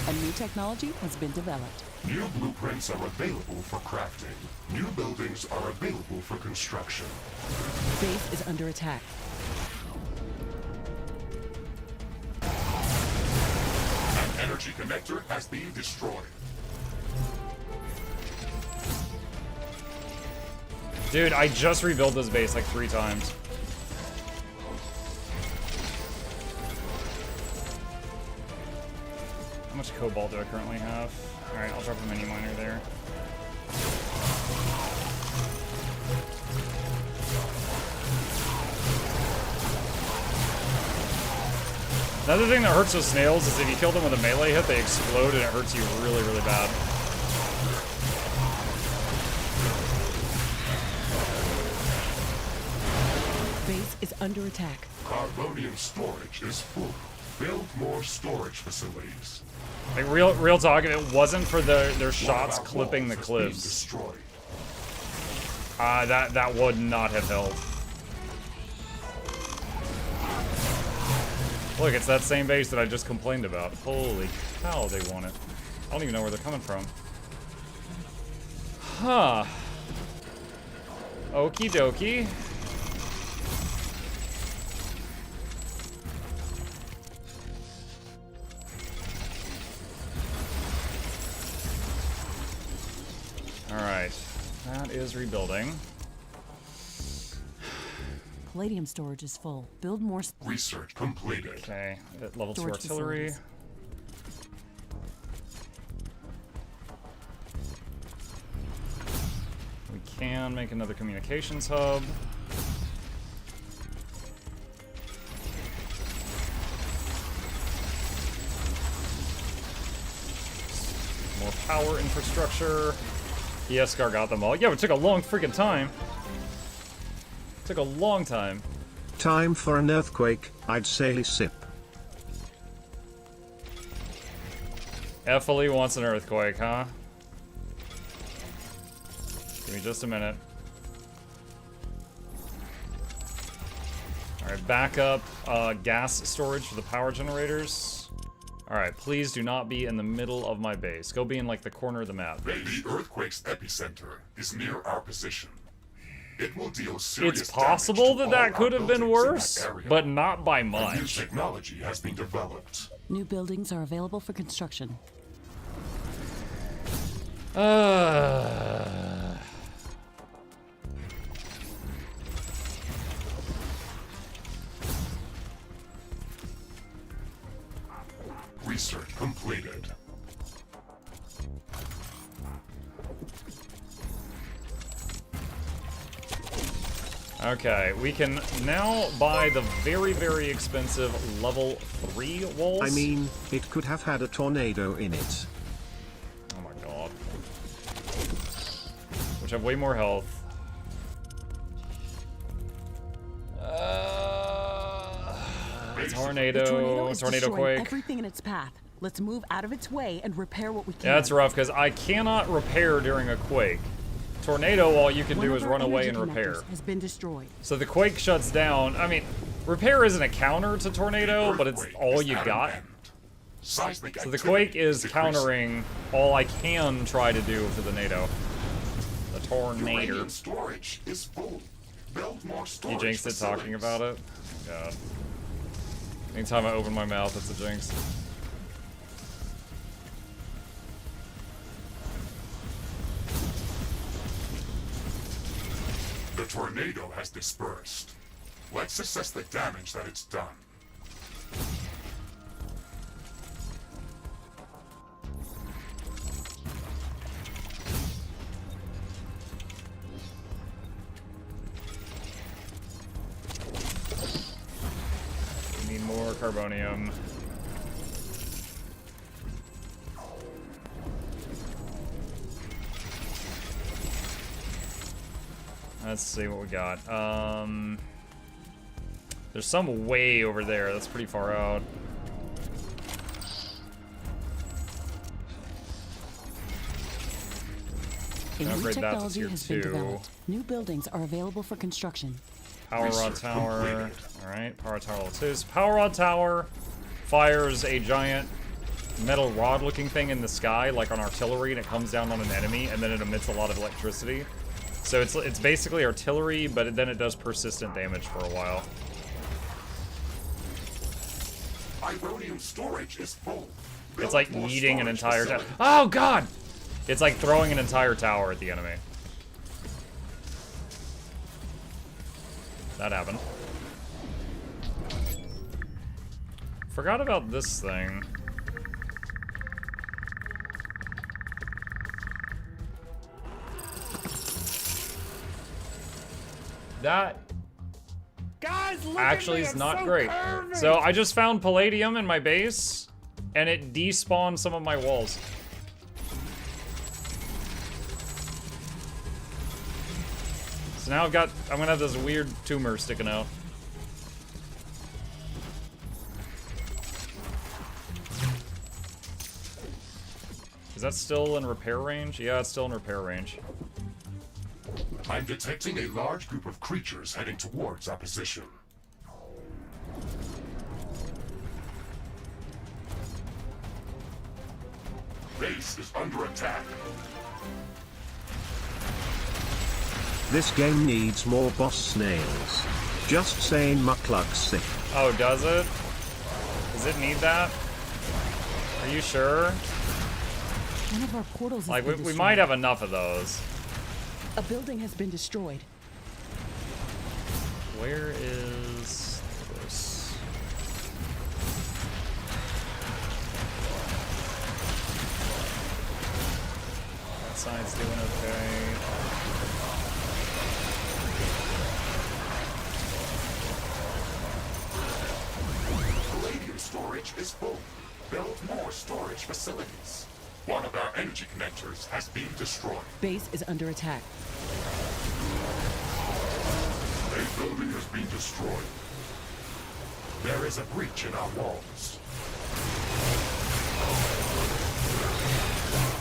A new technology has been developed. New blueprints are available for crafting. New buildings are available for construction. Base is under attack. An energy connector has been destroyed. Dude, I just rebuilt this base like 3 times. How much cobalt do I currently have? Alright, I'll drop a mini miner there. Another thing that hurts those snails is if you kill them with a melee hit, they explode and it hurts you really, really bad. Base is under attack. Carbonium storage is full. Build more storage facilities. Like real talk, if it wasn't for their shots One of our clipping the walls has been cliffs, destroyed. that would not have helped. Look, it's that same base that I just complained about. Holy cow, they want it. I don't even know where they're coming from. Huh. Okie dokie. That is rebuilding. Palladium storage is full. Build more Research completed. Okay, at level 2 storage artillery. facilities. We can make another communications hub. More power infrastructure. Yes, Scar got them all. Yeah, it took a long freaking time. Took a long time. Time for an earthquake, I'd say sip. Effily wants an earthquake, huh? Give me just a minute. Alright, backup gas storage for the power generators. Alright, please do not be in the middle of my base. Go be in like the corner of the map. The earthquake's epicenter is near our position. It will deal serious It's possible damage to that all could our have been buildings in worse, that area. but not by A new much. technology has been developed. New buildings are available for construction. Research completed. Okay, we can now buy the very, very expensive level 3 walls. I mean, it could have had a tornado in it. Oh my god. Which have way more health. The tornado is tornado destroying quake. everything in its path. Let's move out of its way and repair what we can. Yeah, that's rough, because I cannot repair during a quake. Tornado, all you can One do of is our run away energy and repair. connectors has been destroyed. So the quake shuts down. I mean, repair isn't a counter to tornado, but it's Earthquake all is you at an got. end. Seismic So the activity quake is decreasing. countering all I can try to do to the NATO. The tornado. Uranium storage is full. Build more You storage jinxed it talking facilities. about it? God. Anytime I open my mouth, it's a jinx. The tornado has dispersed. Let's assess the damage that it's done. We need more carbonium. Let's see what we got. There's some way over there. That's pretty far out. A new Upgrade that to technology tier has been 2. developed. New buildings are available for construction. Power rod Research tower. completed. Alright, power tower level 2. So power rod tower fires a giant metal rod looking thing in the sky, like on artillery, and it comes down on an enemy, and then it emits a lot of electricity. So it's basically artillery, but then it does persistent damage for a while. Ironium storage is full. It's Build like more yeeting an storage entire tower. facilities. Oh god! It's like throwing an entire tower at the enemy. That happened. Forgot about this thing. That actually is not great. So I just found palladium in my base, and it despawned some of my walls. So now I'm gonna have this weird tumor sticking out. Is that still in repair range? Yeah, it's still in repair range. I'm detecting a large group of creatures heading towards our position. Base is under attack. This game needs more boss snails. Just saying Mukluk's sick. Oh, does it? Does it need that? Are you sure? One of our portals has Like, been we destroyed. might have enough of those. A building has been destroyed. Where is this? That side's doing okay. Palladium storage is full. Build more storage facilities. One of our energy connectors has been destroyed. Base is under attack. A building has been destroyed. There is a breach in our walls.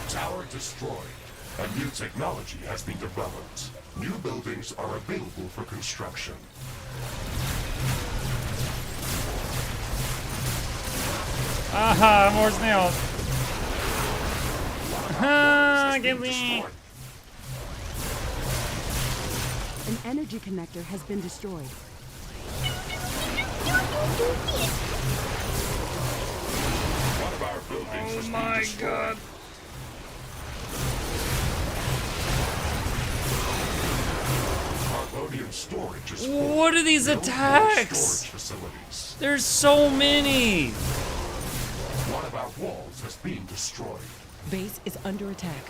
Tower destroyed. A new technology has been developed. New buildings are available for construction. Aha, more snails. Ah, get me. An energy connector has been destroyed. One of our buildings has been destroyed. Carbonium storage is full. What are these Build more attacks? storage facilities. There's so many. One of our walls has been destroyed. Base is under attack.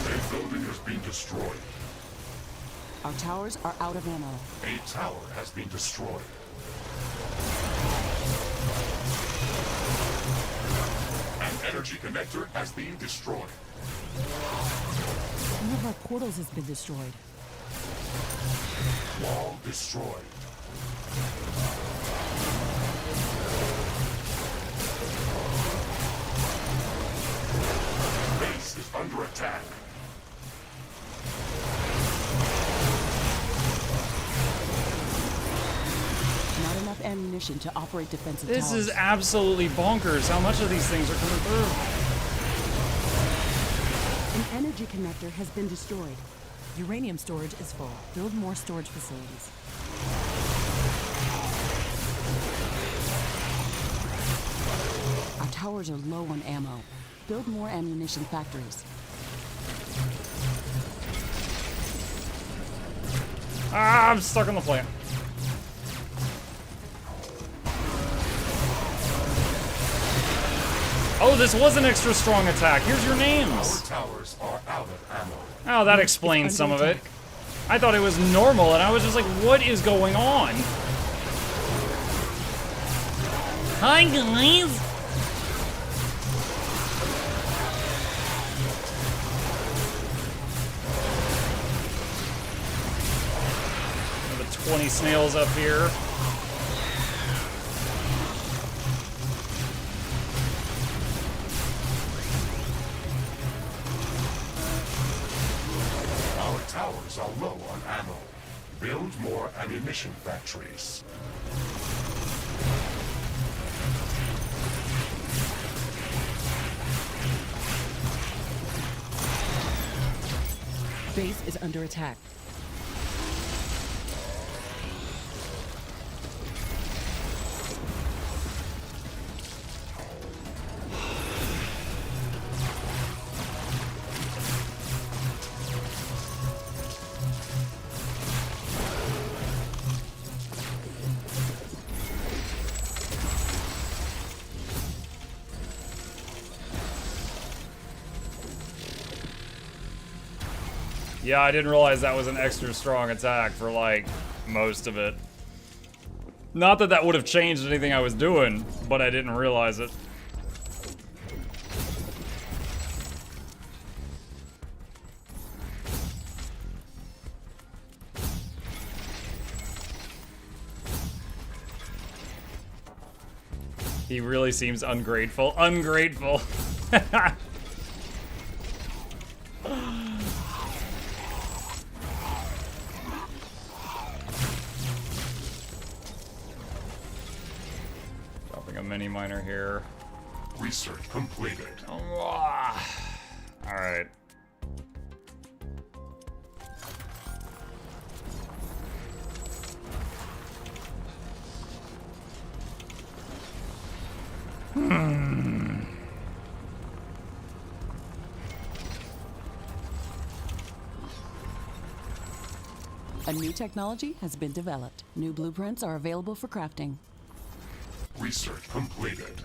A building has been destroyed. Our towers are out of ammo. A tower has been destroyed. An energy connector has been destroyed. One of our portals has been destroyed. Wall destroyed. Base is under attack. Not enough ammunition to operate defensive This towers. is absolutely bonkers how much of these things are coming through. An energy connector has been destroyed. Uranium storage is full. Build more storage facilities. Our towers are low on ammo. Build more ammunition factories. Ah, I'm stuck on the plant. Oh, this was an extra strong attack. Here's your Our names. towers are out of ammo. Oh, that explains some of it. I thought it was normal, and I was just like, what is going on? Hi, guys. The 20 snails up here. Our towers are low on ammo. Build more ammunition factories. Base is under attack. Yeah, I didn't realize that was an extra strong attack for, like, most of it. Not that that would have changed anything I was doing, but I didn't realize it. He really seems ungrateful. Ungrateful. Dropping a mini miner here. Research completed. Alright. A new technology has been developed. New blueprints are available for crafting. Research completed.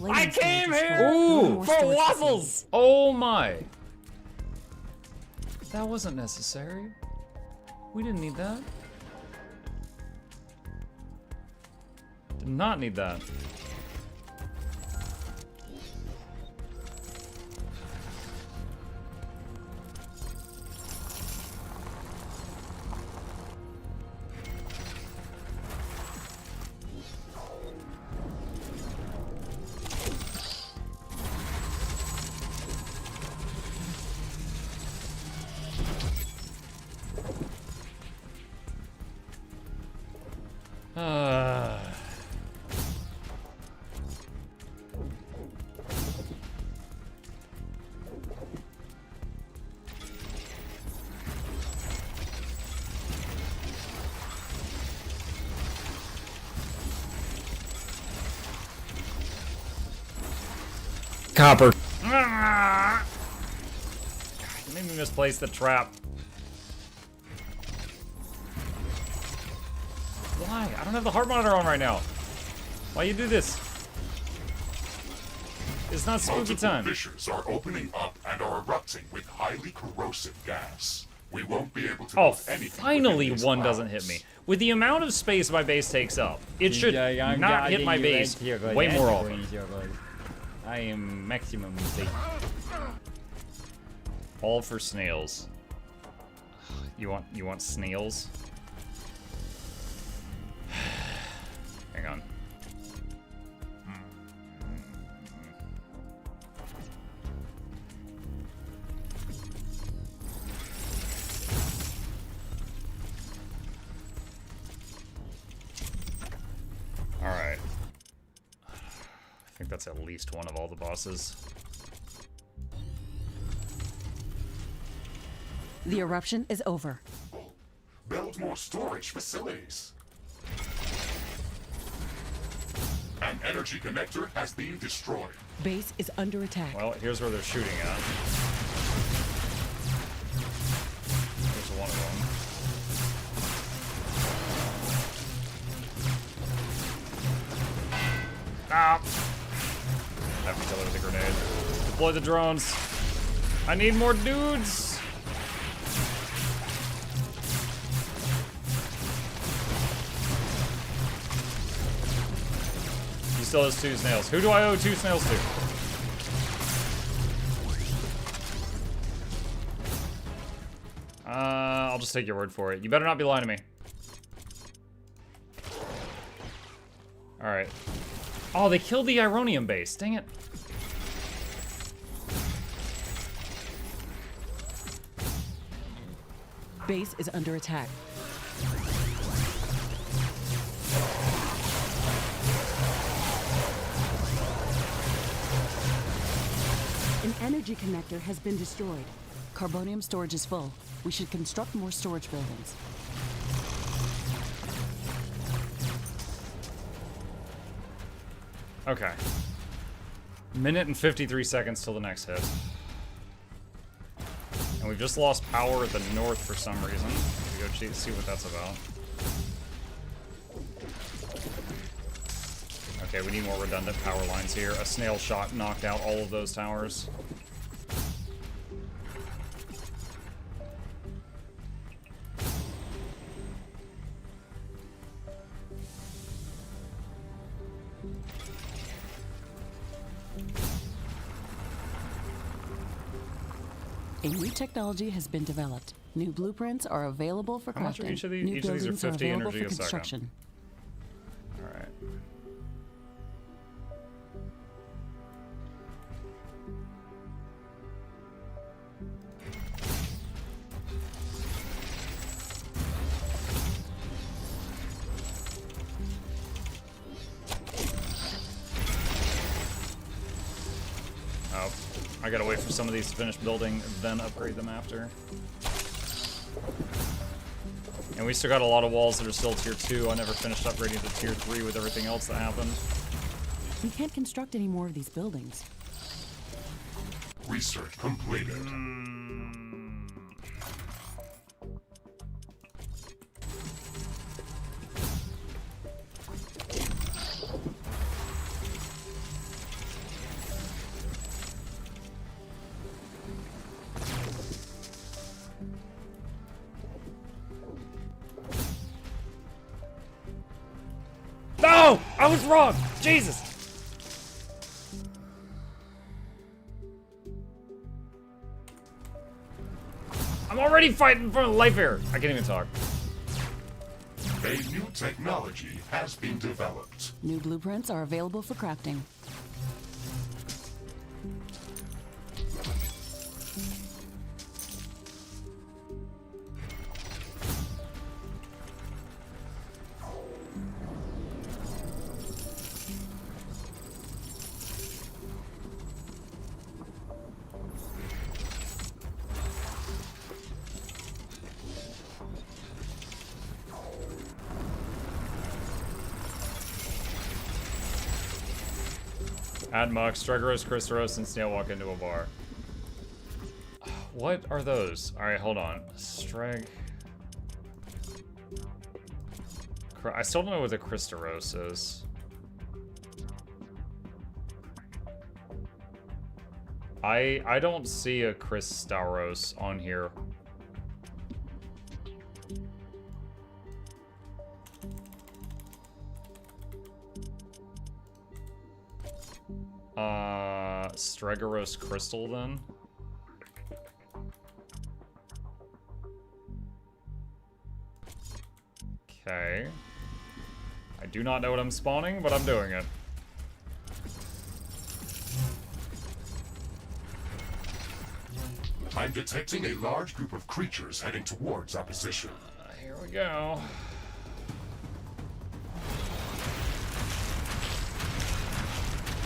I came here for waffles! Oh my. That wasn't necessary. We didn't need that. Did not need that. Copper. You made me misplace the trap. Why? I don't have the heart monitor on right now. Why you do this? It's not spooky Multiple time. fissures are opening up and are erupting with highly corrosive gas. We won't be able to Oh, move anything finally within these one doesn't hit clouds. me. With the amount of space my base takes up, it should not hit my base way more often. I am maximum safe. All for snails. You want snails? Hang on. All right. I think that's at least one of all the bosses. The eruption is over. Build more storage facilities. An energy connector has been destroyed. Base is under attack. Well, here's where they're shooting at. There's one of them. Ah! I have to kill it with a grenade. Deploy the drones. I need more dudes! He still has 2 snails. Who do I owe 2 snails to? I'll just take your word for it. You better not be lying to me. Alright. Oh, they killed the Ironium base. Dang it. Base is under attack. An energy connector has been destroyed. Carbonium storage is full. We should construct more storage buildings. Okay. Minute and 53 seconds till the next hit. And we've just lost power at the north for some reason. We go see what that's about. Okay, we need more redundant power lines here. A snail shot knocked out all of those towers. A new technology has been developed. New blueprints are available for crafting. How much are each of these? New Each of these are buildings 50 available energy for a second. construction. All right. Oh, I gotta wait for some of these to finish building, then upgrade them after. And we still got a lot of walls that are still tier 2. I never finished upgrading to tier 3 with everything else that happened. We can't construct any more of these buildings. Research completed. No! I was wrong! Jesus! I'm already fighting for life here. I can't even talk. A new technology has been developed. New blueprints are available for crafting. Add Mux, Stregoros, Kristaros, and Snail walk into a bar. What are those? Alright, hold on. Streg... I still don't know what the Kristaros is. I don't see a Kristaros on here. Stregoros Crystal then? Okay. I do not know what I'm spawning, but I'm doing it. I'm detecting a large group of creatures heading towards our position. Here we go.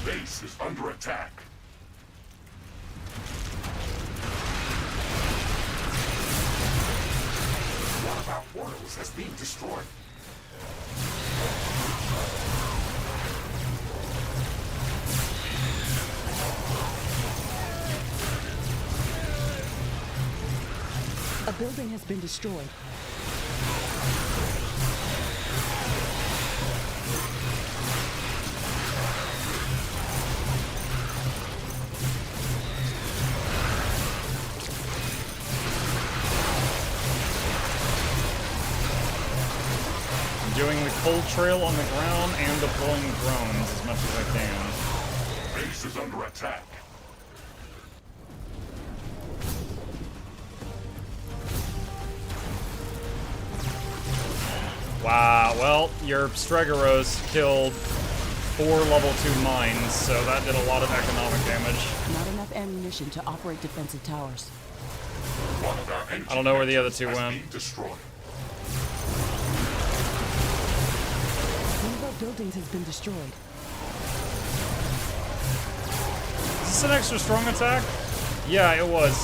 Base is under attack. One of our portals has been destroyed. A building has been destroyed. Doing the cold trail on the ground and deploying drones as much as I can. Base is under attack. Wow, well, your Stregoros killed 4 level 2 mines, so that did a lot of economic damage. Not enough ammunition to operate defensive towers. One of our I don't know where the other 2 has went. been destroyed. One of our buildings has been destroyed. Is this an extra strong attack? Yeah, it was.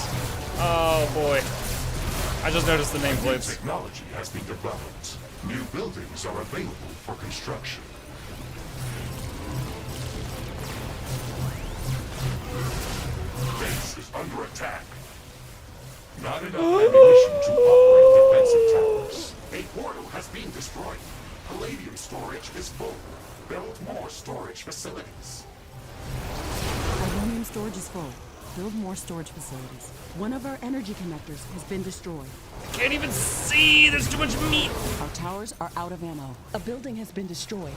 Oh boy. I just noticed the New nameplates. technology has been developed. New buildings are available for construction. Base is under attack. Not enough ammunition to operate defensive towers. A portal has been destroyed. Palladium storage is full. Build more storage facilities. Uranium storage is full. Build more storage facilities. One of our energy connectors has been destroyed. Can't even see! There's too much meat! Our towers are out of ammo. A building has been destroyed.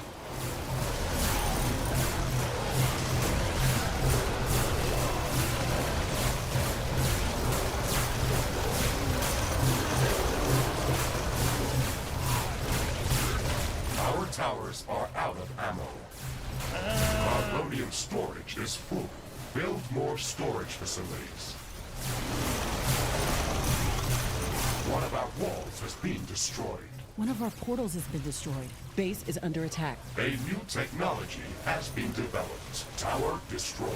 are out of ammo. Carbonium storage is full. Build more storage facilities. One of our walls has been destroyed. One of our portals has been destroyed. Base is under attack. A new technology has been developed. Tower destroyed.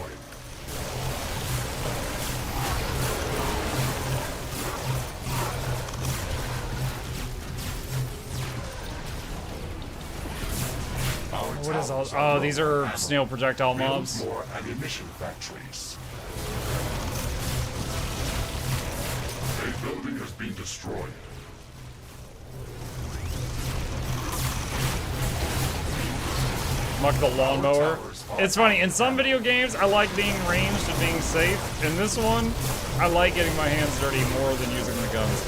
What is all? Oh, these are snail projectile mobs. Build more ammunition factories. A building has been destroyed. Muck the lawnmower. It's funny, in some video games, I like being ranged and being safe. In this one, I like getting my hands dirty more than using the guns.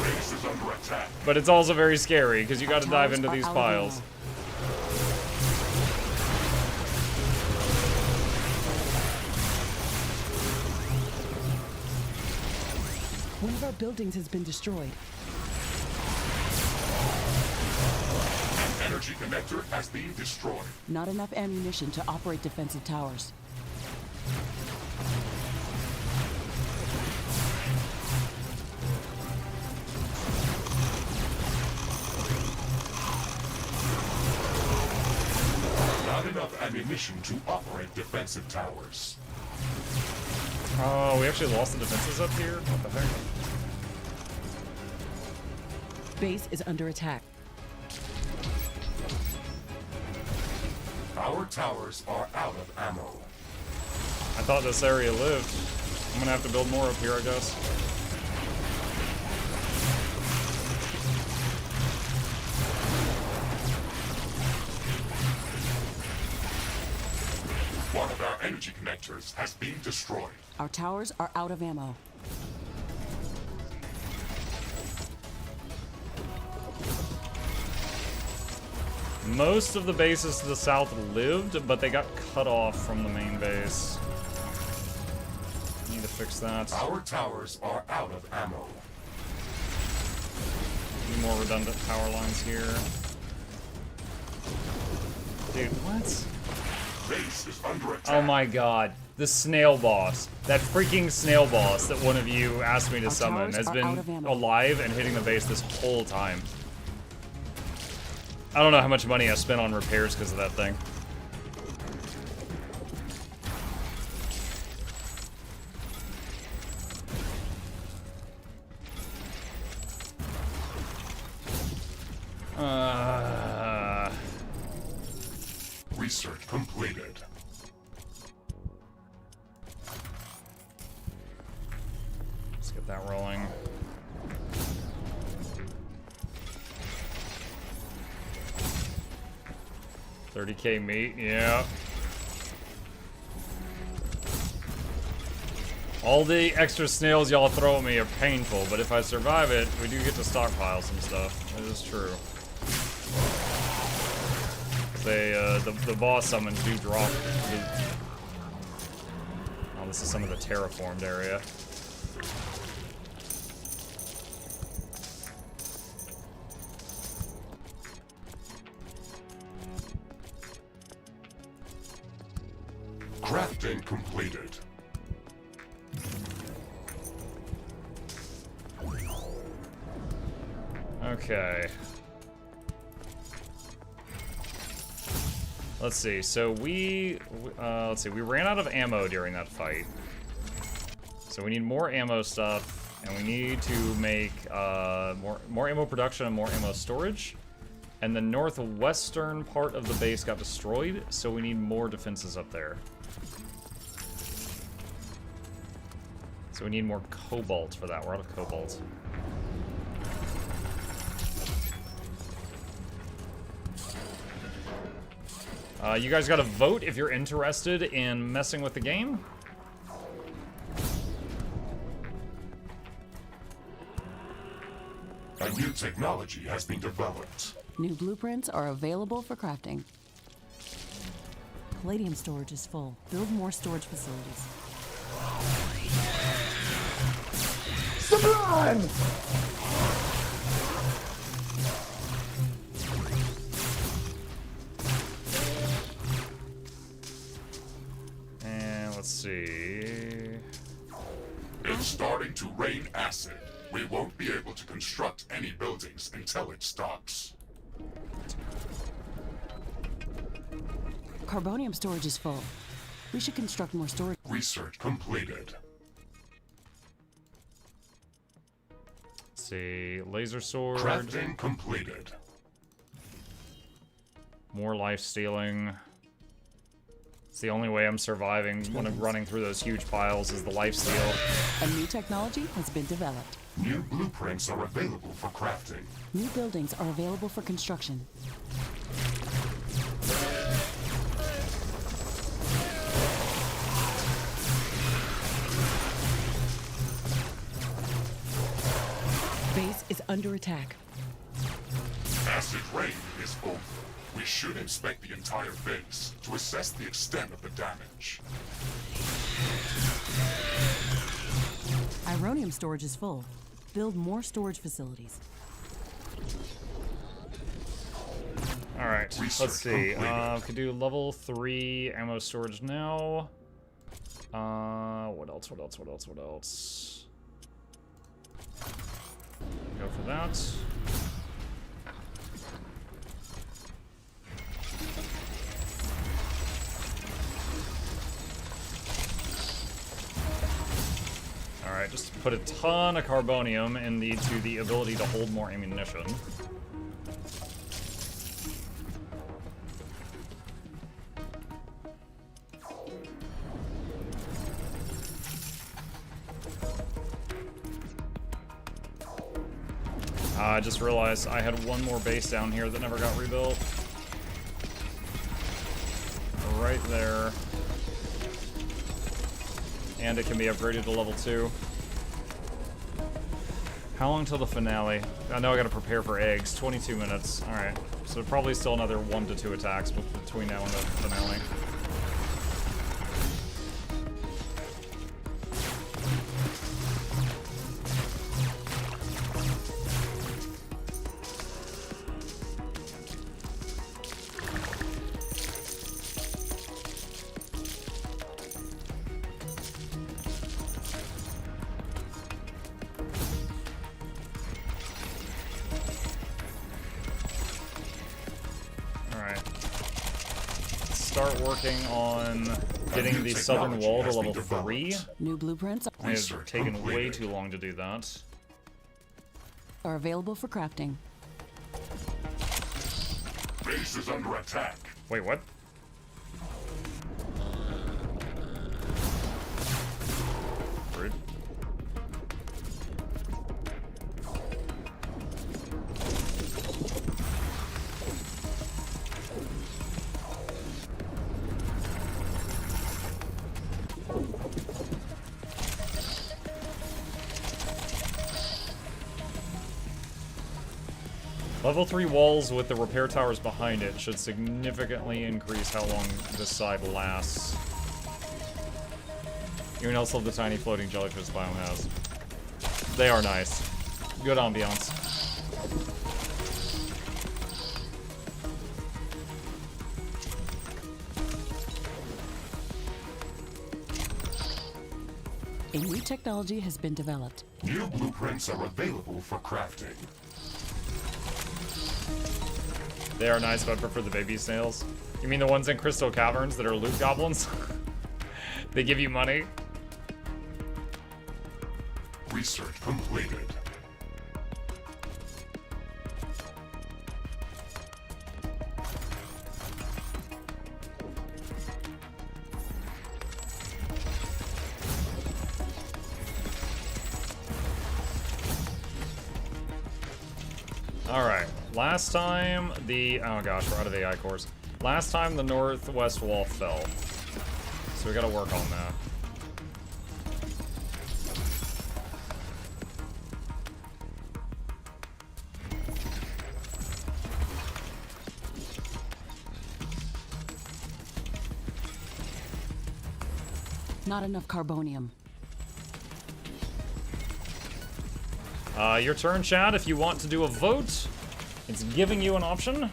Base is under attack. But it's also very scary, because you gotta dive into these piles. One of our buildings has been destroyed. An energy connector has been destroyed. Not enough ammunition to operate defensive towers. Not enough ammunition to operate defensive towers. Oh, we actually lost the defenses up here? What the heck? Base is under attack. Our towers are out of ammo. I thought this area lived. I'm gonna have to build more up here, I guess. One of our energy connectors has been destroyed. Our towers are out of ammo. Most of the bases to the south lived, but they got cut off from the main base. Need to fix that. Our towers are out of ammo. Need more redundant power lines here. Dude, what? Base is under attack. Oh my god. The snail boss. That freaking snail boss that one of you asked me to Our summon towers has are been out of ammo. alive and hitting the base this whole time. I don't know how much money I spent on repairs because of that thing. Research completed. Let's get that rolling. $30K meat, yeah. All the extra snails y'all throw at me are painful, but if I survive it, we do get to stockpile some stuff. That is true. The boss summons do drop loot. Oh, this is some of the terraformed area. Crafting completed. Okay. Let's see. So we ran out of ammo during that fight. So we need more ammo stuff, and we need to make more ammo production and more ammo storage. And the northwestern part of the base got destroyed, so we need more defenses up there. So we need more cobalt for that. We're out of cobalt. You guys gotta vote if you're interested in messing with the game. A new technology has been developed. New blueprints are available for crafting. Palladium storage is full. Build more storage facilities. Sublime! see. It's starting to rain acid. We won't be able to construct any buildings until it stops. Carbonium storage is full. We should construct more storage. Research completed. Let's see. Laser sword. Crafting completed. More life stealing. It's the only way I'm surviving when I'm running through those huge piles is the life steal. A new technology has been developed. New blueprints are available for crafting. New buildings are available for construction. Base is under attack. Acid rain is over. We should inspect the entire base to assess the extent of the damage. Ironium storage is full. Build more storage facilities. Alright, let's Research see. completed. Could do level 3 ammo storage now. What else? Go for that. Alright, just put a ton of carbonium into the ability to hold more ammunition. I just realized I had one more base down here that never got rebuilt. Right there. And it can be upgraded to level 2. How long till the finale? I know I gotta prepare for eggs. 22 minutes. Alright. So probably still another 1 to 2 attacks between now and the finale. Start working on getting the southern wall to level 3. New blueprints I have taken way too long to do that. are available for crafting. Base is under attack. Wait, what? Rude. Level 3 walls with the repair towers behind it should significantly increase how long this side lasts. Even else love the tiny floating jellyfish biome has. They are nice. Good ambiance. A new technology has been developed. New blueprints are available for crafting. They are nice, but I prefer the baby snails. You mean the ones in Crystal Caverns that are loot goblins? They give you money? Research completed. Alright, last time the... Oh gosh, we're out of AI cores. Last time the northwest wall fell. So we gotta work on that. Not enough carbonium. Your turn, Chad, if you want to do a vote. It's giving you an option.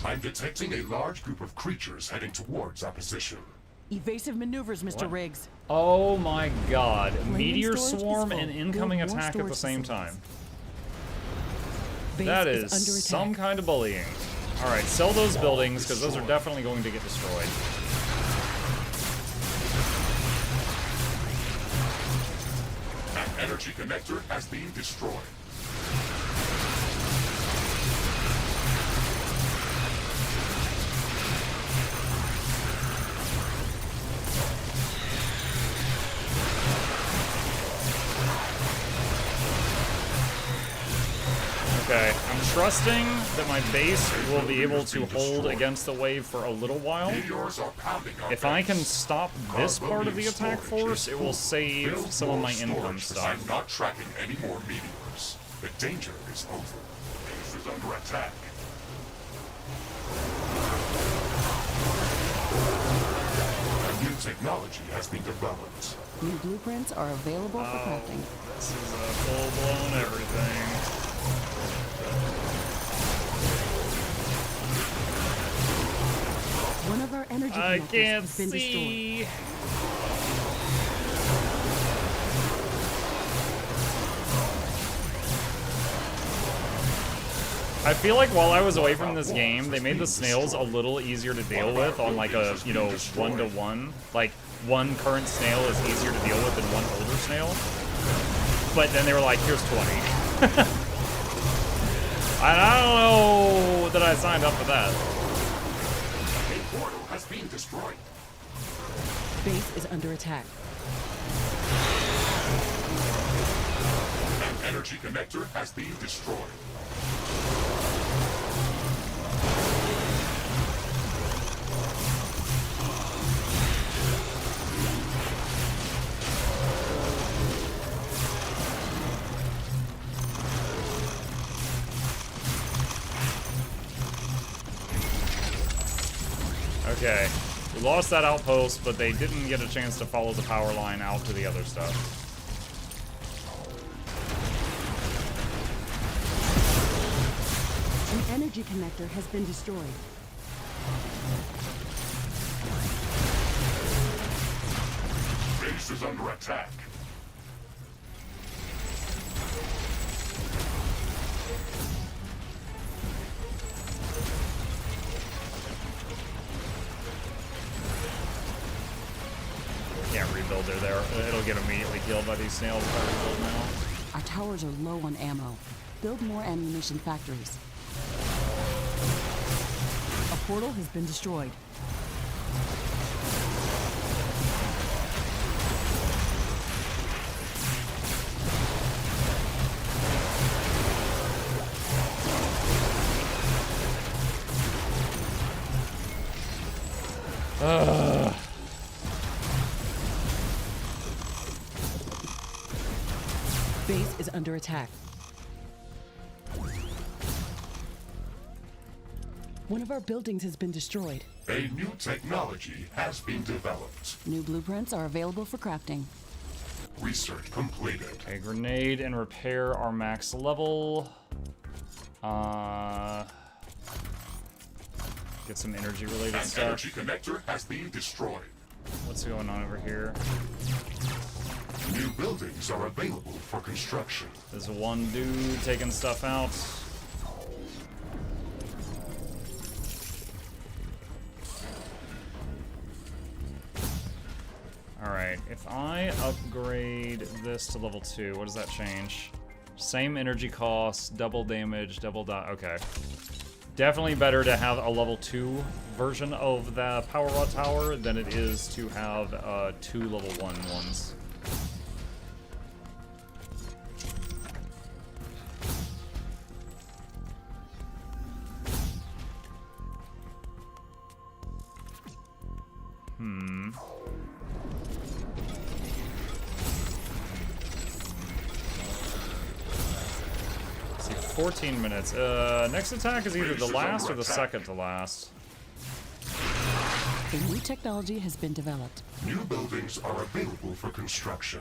I'm detecting a large group of creatures heading towards our position. Evasive maneuvers, Mr. What? Riggs. Oh my god. Meteor storage is swarm full. and Build incoming more attack at the storage same facilities. time. Base That is is under some attack. kind of bullying. Alright, sell those buildings, because those are definitely going to get destroyed. An energy connector has been destroyed. Okay, I'm trusting that my base will be able to hold against the wave for a little while. Meteors are pounding our If I can base. stop this part of the attack force, it will save Build some of more my income storage, 'cause stuff. I'm not tracking any more meteors. The danger is over. Base is under attack. A new technology has been developed. New blueprints are available for crafting. This is a full-blown everything. One of our energy I connectors can't has been destroyed. see. I feel like while I was away from this game, they made the snails a little easier to deal with on like a, you know, 1-to-1. Like, one current snail is easier to deal with than one older snail. But then they were like, here's 20. I don't know that I signed up for that. A portal has been destroyed. Base is under attack. An energy connector has been destroyed. Okay, we lost that outpost, but they didn't get a chance to follow the power line out to the other stuff. An energy connector has been destroyed. Base is under attack. Can't rebuild there. It'll get immediately killed by these snails if I rebuild now. Our towers are low on ammo. Build more ammunition factories. A portal has been destroyed. Base is under attack. One of our buildings has been destroyed. A new technology has been developed. New blueprints are available for crafting. Research completed. Okay, grenade and repair are max level. Get some energy related An stuff. energy connector has been destroyed. What's going on over here? New buildings are available for construction. There's one dude taking stuff out. Alright, if I upgrade this to level 2, what does that change? Same energy cost, double damage, double die. Okay. Definitely better to have a level 2 version of the Power Rod Tower than it is to have 2 level 1 ones. Let's see, 14 minutes. Next attack is either the last or the second to last. A new technology has been developed. New buildings are available for construction.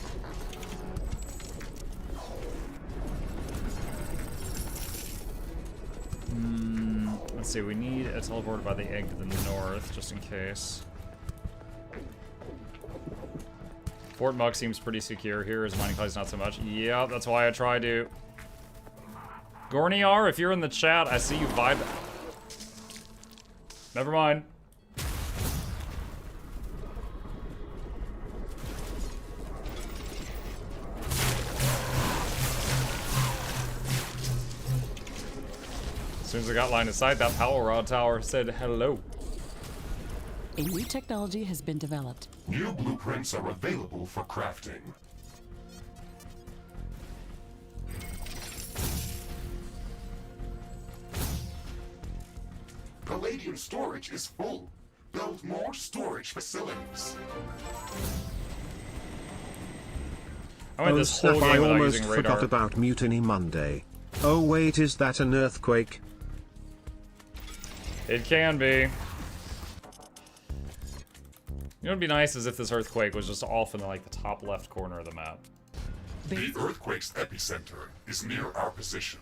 see, we need a teleport by the egg to the north, just in case. Fort Muck seems pretty secure here, as Mining Clay's not so much. Yeah, that's why I try to. Gorniar, if you're in the chat, I see you vibe. Never mind. As soon as I got line of sight, that power rod tower said hello. A new technology has been developed. New blueprints are available for crafting. Palladium storage is full. Build more storage facilities. I went Oh, this whole snap, I game without almost using radar. forgot about Mutiny Monday. Oh wait, is that an earthquake? It can be. You know what'd be nice is if this earthquake was just off in like the top left corner of the map. The earthquake's epicenter is near our position.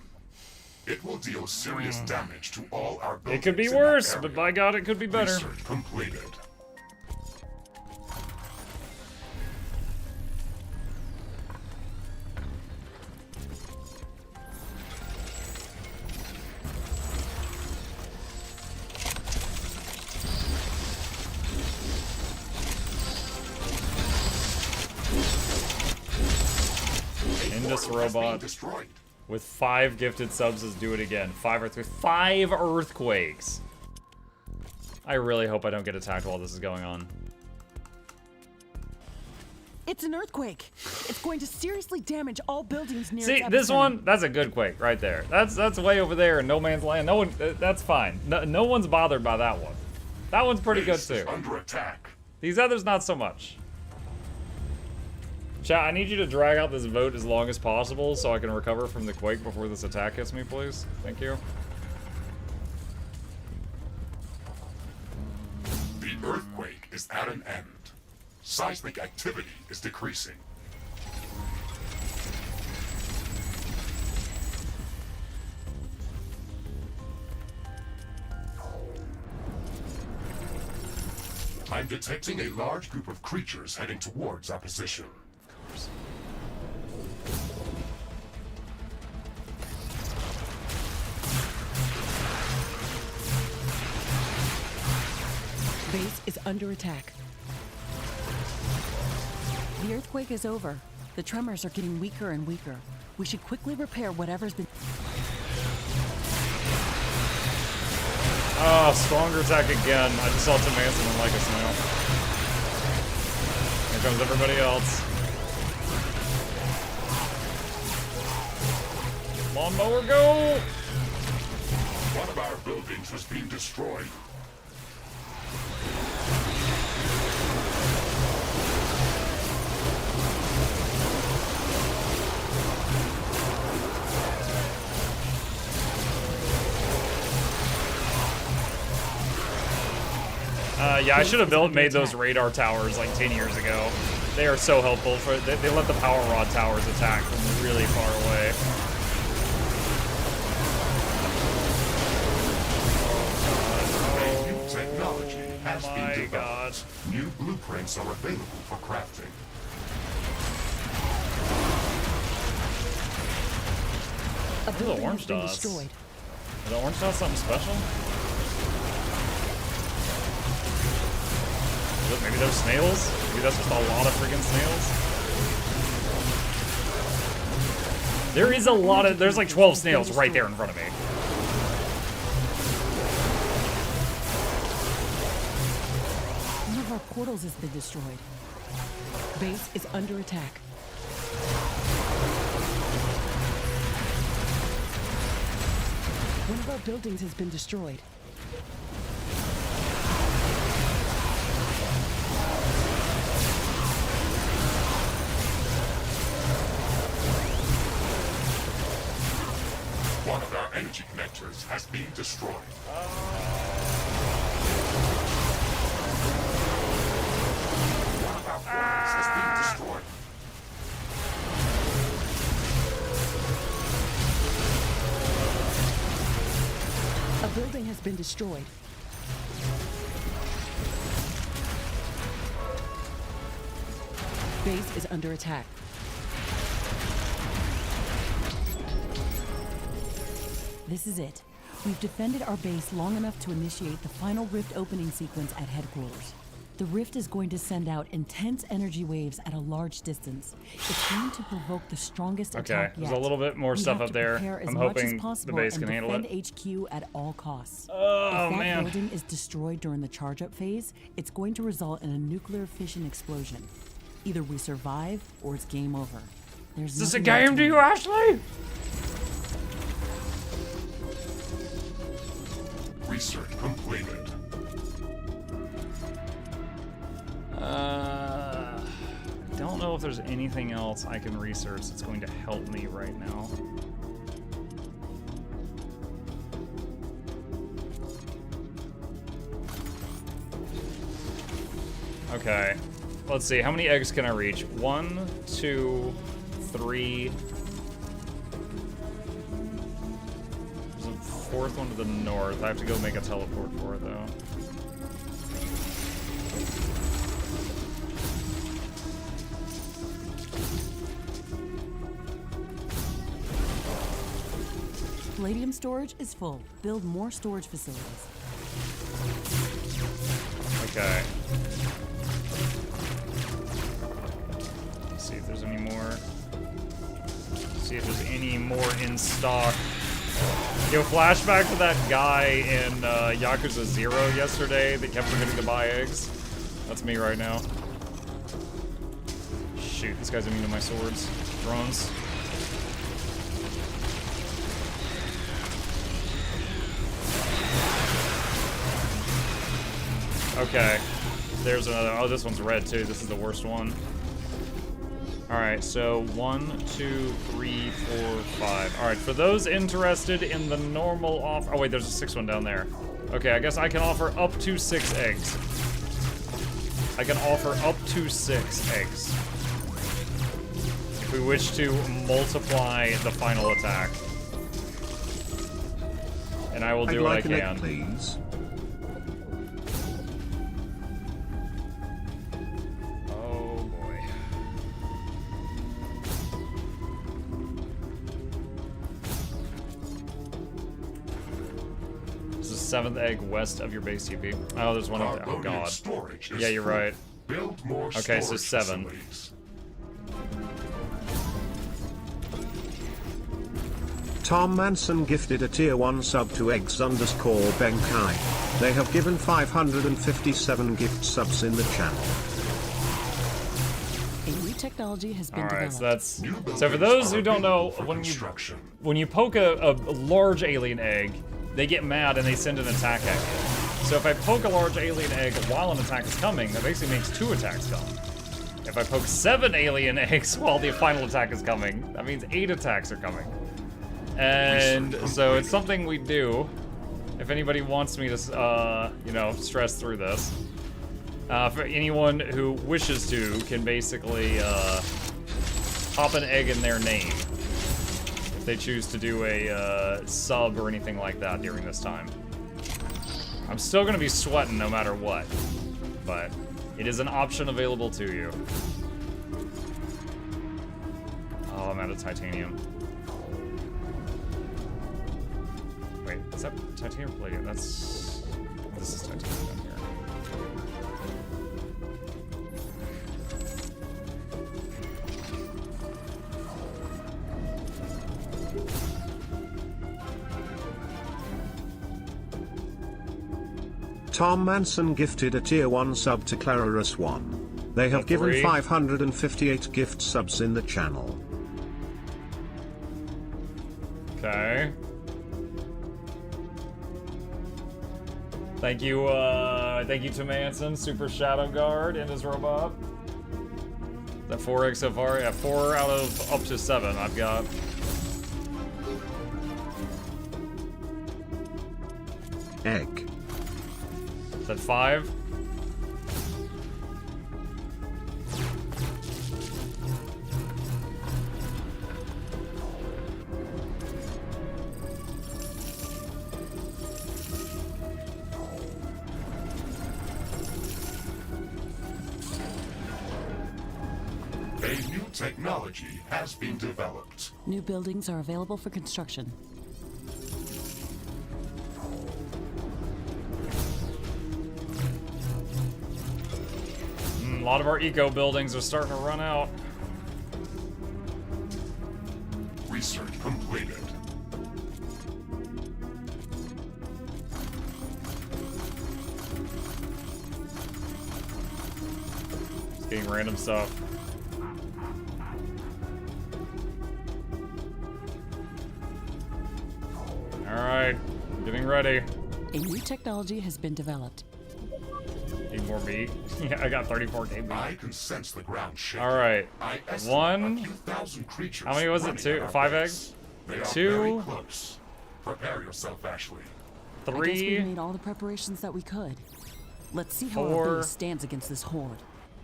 It will deal serious damage to all our buildings. It could be in that worse, area. but by God, it could be better. Research completed. Indus Portal has been robot destroyed. with 5 gifted subs is do it again. 5 earthquakes. 5 earthquakes! I really hope I don't get attacked while this is going on. It's an earthquake. It's going to seriously damage all buildings near See, its this epicenter. one, that's a good quake right there. That's way over there in no man's land. No one, that's fine. No one's bothered by that one. That one's pretty good Base is too. under attack. These others, not so much. Chat, I need you to drag out this vote as long as possible so I can recover from the quake before this attack hits me, please. Thank you. The earthquake is at an end. Seismic activity is decreasing. I'm detecting a large group of creatures heading towards our position. Base is under attack. The earthquake is over. The tremors are getting weaker and weaker. We should quickly repair whatever's been... Ah, stronger attack again. I just saw Tim Manson and like us now. Here comes everybody else. Lawnmower, go! One of our buildings has been destroyed. Yeah, I should have made those radar towers like 10 years ago. They are so helpful for they let the power rod towers attack from really far away. New technology has been my developed. God. New blueprints are available for crafting. A building orange has been dots. destroyed. Is the orange dot something special? Maybe there's snails? Maybe that's just a lot of freaking snails? There is a lot of, there's like 12 snails right there in front of me. One of our portals has been destroyed. Base is under attack. One of our buildings has been destroyed. One of our energy connectors has been destroyed. One of our portals has been destroyed. A building building has been destroyed. Base is under attack. This is it. We've defended our base long enough to initiate the final rift opening sequence at headquarters. The rift is going to send out intense energy waves at a large distance. It's going to provoke the strongest attack yet. There's a little bit more stuff up there. I'm hoping the base can handle it. Defend HQ at all costs. Oh, if that man. building is destroyed during the charge-up phase, it's going to result in a nuclear fission explosion. Either we survive or it's game over. There's Is this a nothing game to you, Ashley? Research completed. I don't know if there's anything else I can research that's going to help me right now. Okay, let's see. How many eggs can I reach? 1, 2, 3. There's a fourth one to the north. I have to go make a teleport for it, though. Palladium storage is full. Build more storage facilities. Okay. Let's see if there's any more. See if there's any more in stock. Yo, flashback to that guy in Yakuza 0 yesterday that kept forgetting to buy eggs. That's me right now. Shoot, this guy's immune to my swords. Drones. Okay, there's another. Oh, this one's red too. This is the worst one. All right, so 1, 2, 3, 4, 5. All right, for those interested in the normal offer. Oh wait, there's a 6th one down there. Okay, I guess I can offer up to 6 eggs. I can offer up to 6 eggs. If we wish to multiply the final attack. And I will do what I can. Egg, please. Seventh egg west of your base TP. Oh, there's one up there. Oh, God. Yeah, you're right. Build more okay, so 7. Facilities. Tom Manson gifted a tier 1 sub to eggs_Benkai. They have given 557 gift subs in the channel. A new technology has been Alright, developed. so for those who don't know, when you poke a large alien egg, they get mad and they send an attack at you. So if I poke a large alien egg while an attack is coming, that basically makes 2 attacks come. If I poke 7 alien eggs while the final attack is coming, that means 8 attacks are coming. And so it's something we do. If anybody wants me to, you know, stress through this. For anyone who wishes to, can basically pop an egg in their name. If they choose to do a sub or anything like that during this time. I'm still gonna be sweating no matter what, but it is an option available to you. Oh, I'm out of titanium. Wait, is that titanium palladium? That's... This is titanium down here. Tom Manson gifted a tier 1 sub to Clararus1. They have given 558 gift subs in the channel. Okay. Thank you to Manson, Super Shadow Guard, and his robot. Is that 4 eggs so far? Yeah, 4 out of up to 7 I've got. Egg. Is that 5? A new technology has been developed. New buildings are available for construction. A lot of our eco buildings are starting to run out. Research completed. Just getting random stuff. Alright, getting ready. A new technology has been developed. Need more meat? Yeah, I got 34k meat. I can sense the ground shaking. Alright. I estimate One. a few thousand creatures How many was it? running Two? at our 5 base. eggs? They are 2. very close. Prepare yourself, Ashley. I guess we 3. made all the preparations that we could. Let's see how 4. our base stands against this horde.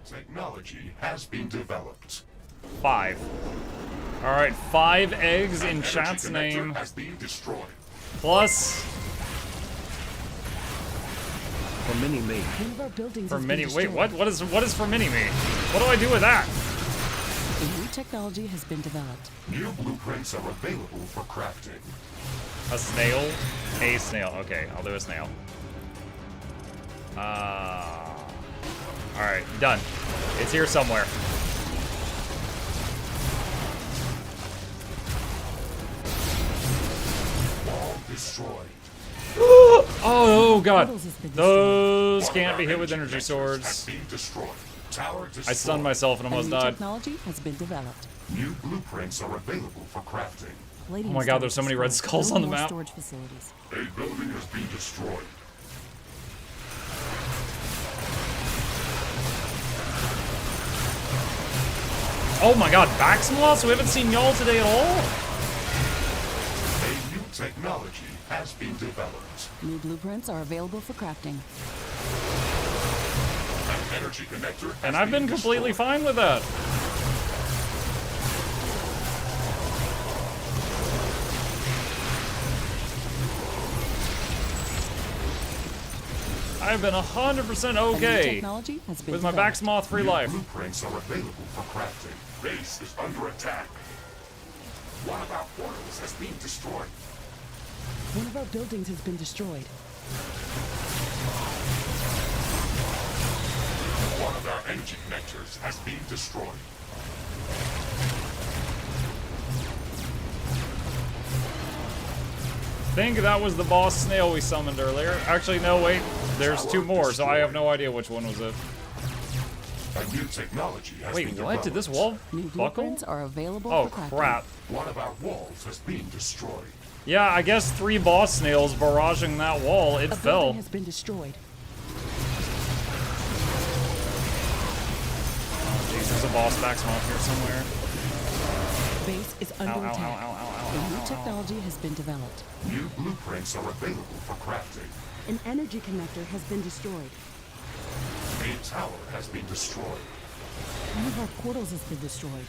Technology has been developed. 5. Alright, 5 eggs in Energy chat's connector name. has been destroyed. Plus, For mini me. One of our buildings for has mini. been Wait, destroyed. what is for mini me? What do I do with that? A new technology has been developed. New blueprints are available for crafting. A snail? A snail. Okay, I'll do a snail. Alright, done. It's here somewhere. Wall destroyed. Oh god. Portals has been Those One of can't our be hit with energy energy connectors swords. has been destroyed. Tower destroyed. I stunned myself and A almost new died. technology has been developed. New blueprints are available for crafting. Palladium Oh my god, there's so storage many red destroyed. skulls No on the more map. Storage facilities. A building has been destroyed. Oh my god, Baxmoths? We haven't seen y'all today at all? A new technology has been developed. New blueprints are available for crafting. An energy connector has And I've been completely destroyed. fine with that. I've been 100% A new okay technology has been with my developed. Baxmoth free New life. blueprints are available for crafting. Base is under attack. One of our portals has been destroyed. One of our buildings has been destroyed. One of our energy connectors has been destroyed. I think that was the boss snail we summoned earlier. Actually, no, wait. There's 2 more, so I have no idea which one was it. A new technology has Wait, been what? Did this wall New buckle? blueprints are available Oh, for crafting. crap. One of our walls has been destroyed. Yeah, I guess 3 boss snails barraging that wall. It A fell. building has been destroyed. Jeez, there's a boss Baxmoth here somewhere. Base is Ow, under ow, ow, attack. ow, ow, A ow, new ow, ow. technology has been developed. New blueprints are available for crafting. An energy connector has been destroyed. A tower has been destroyed. One of our portals has been destroyed.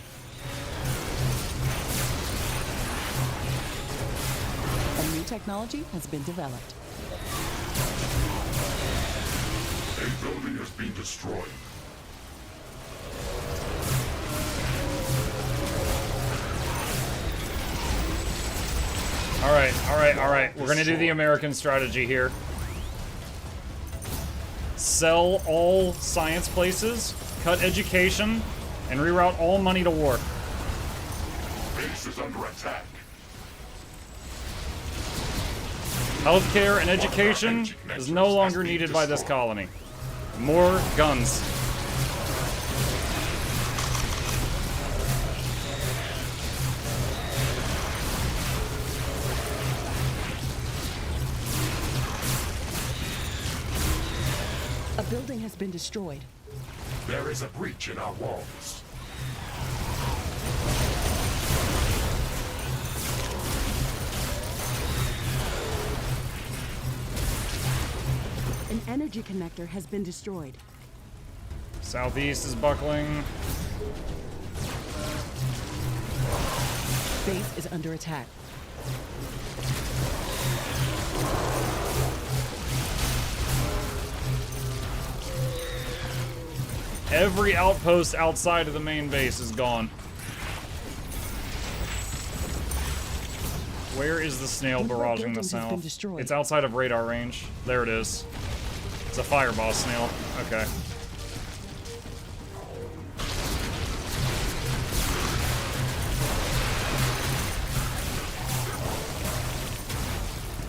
A new technology has been developed. A building has been destroyed. Alright. We're gonna do the American strategy here. Sell all science places, cut education, and reroute all money to war. Base is under attack. Healthcare and education is no longer needed by this colony. More guns. A building has been destroyed. There is a breach in our walls. An energy connector has been destroyed. Southeast is buckling. Base is under attack. Every outpost outside of the main base is gone. Where is the snail barraging the south? It's outside of radar range. There it is. It's a fire boss snail. Okay.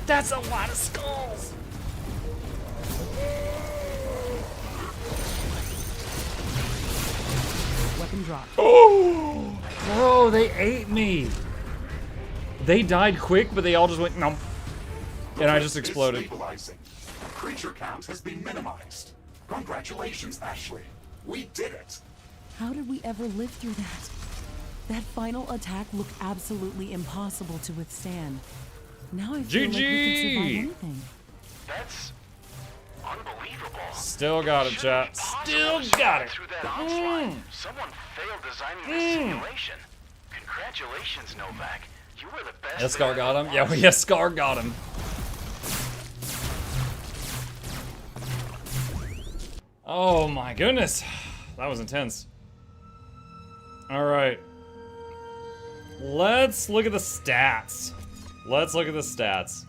That's a lot of skulls! Weapon drop. Oh! Bro, they ate me! They died quick, but they all just went, nom. And I just exploded. Stabilizing. Creature count has been minimized. Congratulations, Ashley. We did it. How did we ever live through that? That final attack looked absolutely impossible to withstand. Now I feel like we can survive anything. That's unbelievable. Still got it, chat. Still got it. Through that onslaught. Someone failed designing this simulation. Congratulations, Novak. You were the best. Yes, Scar got him. Yeah, yes, Scar got him. Oh my goodness. That was intense. Alright. Let's look at the stats. Let's look at the stats.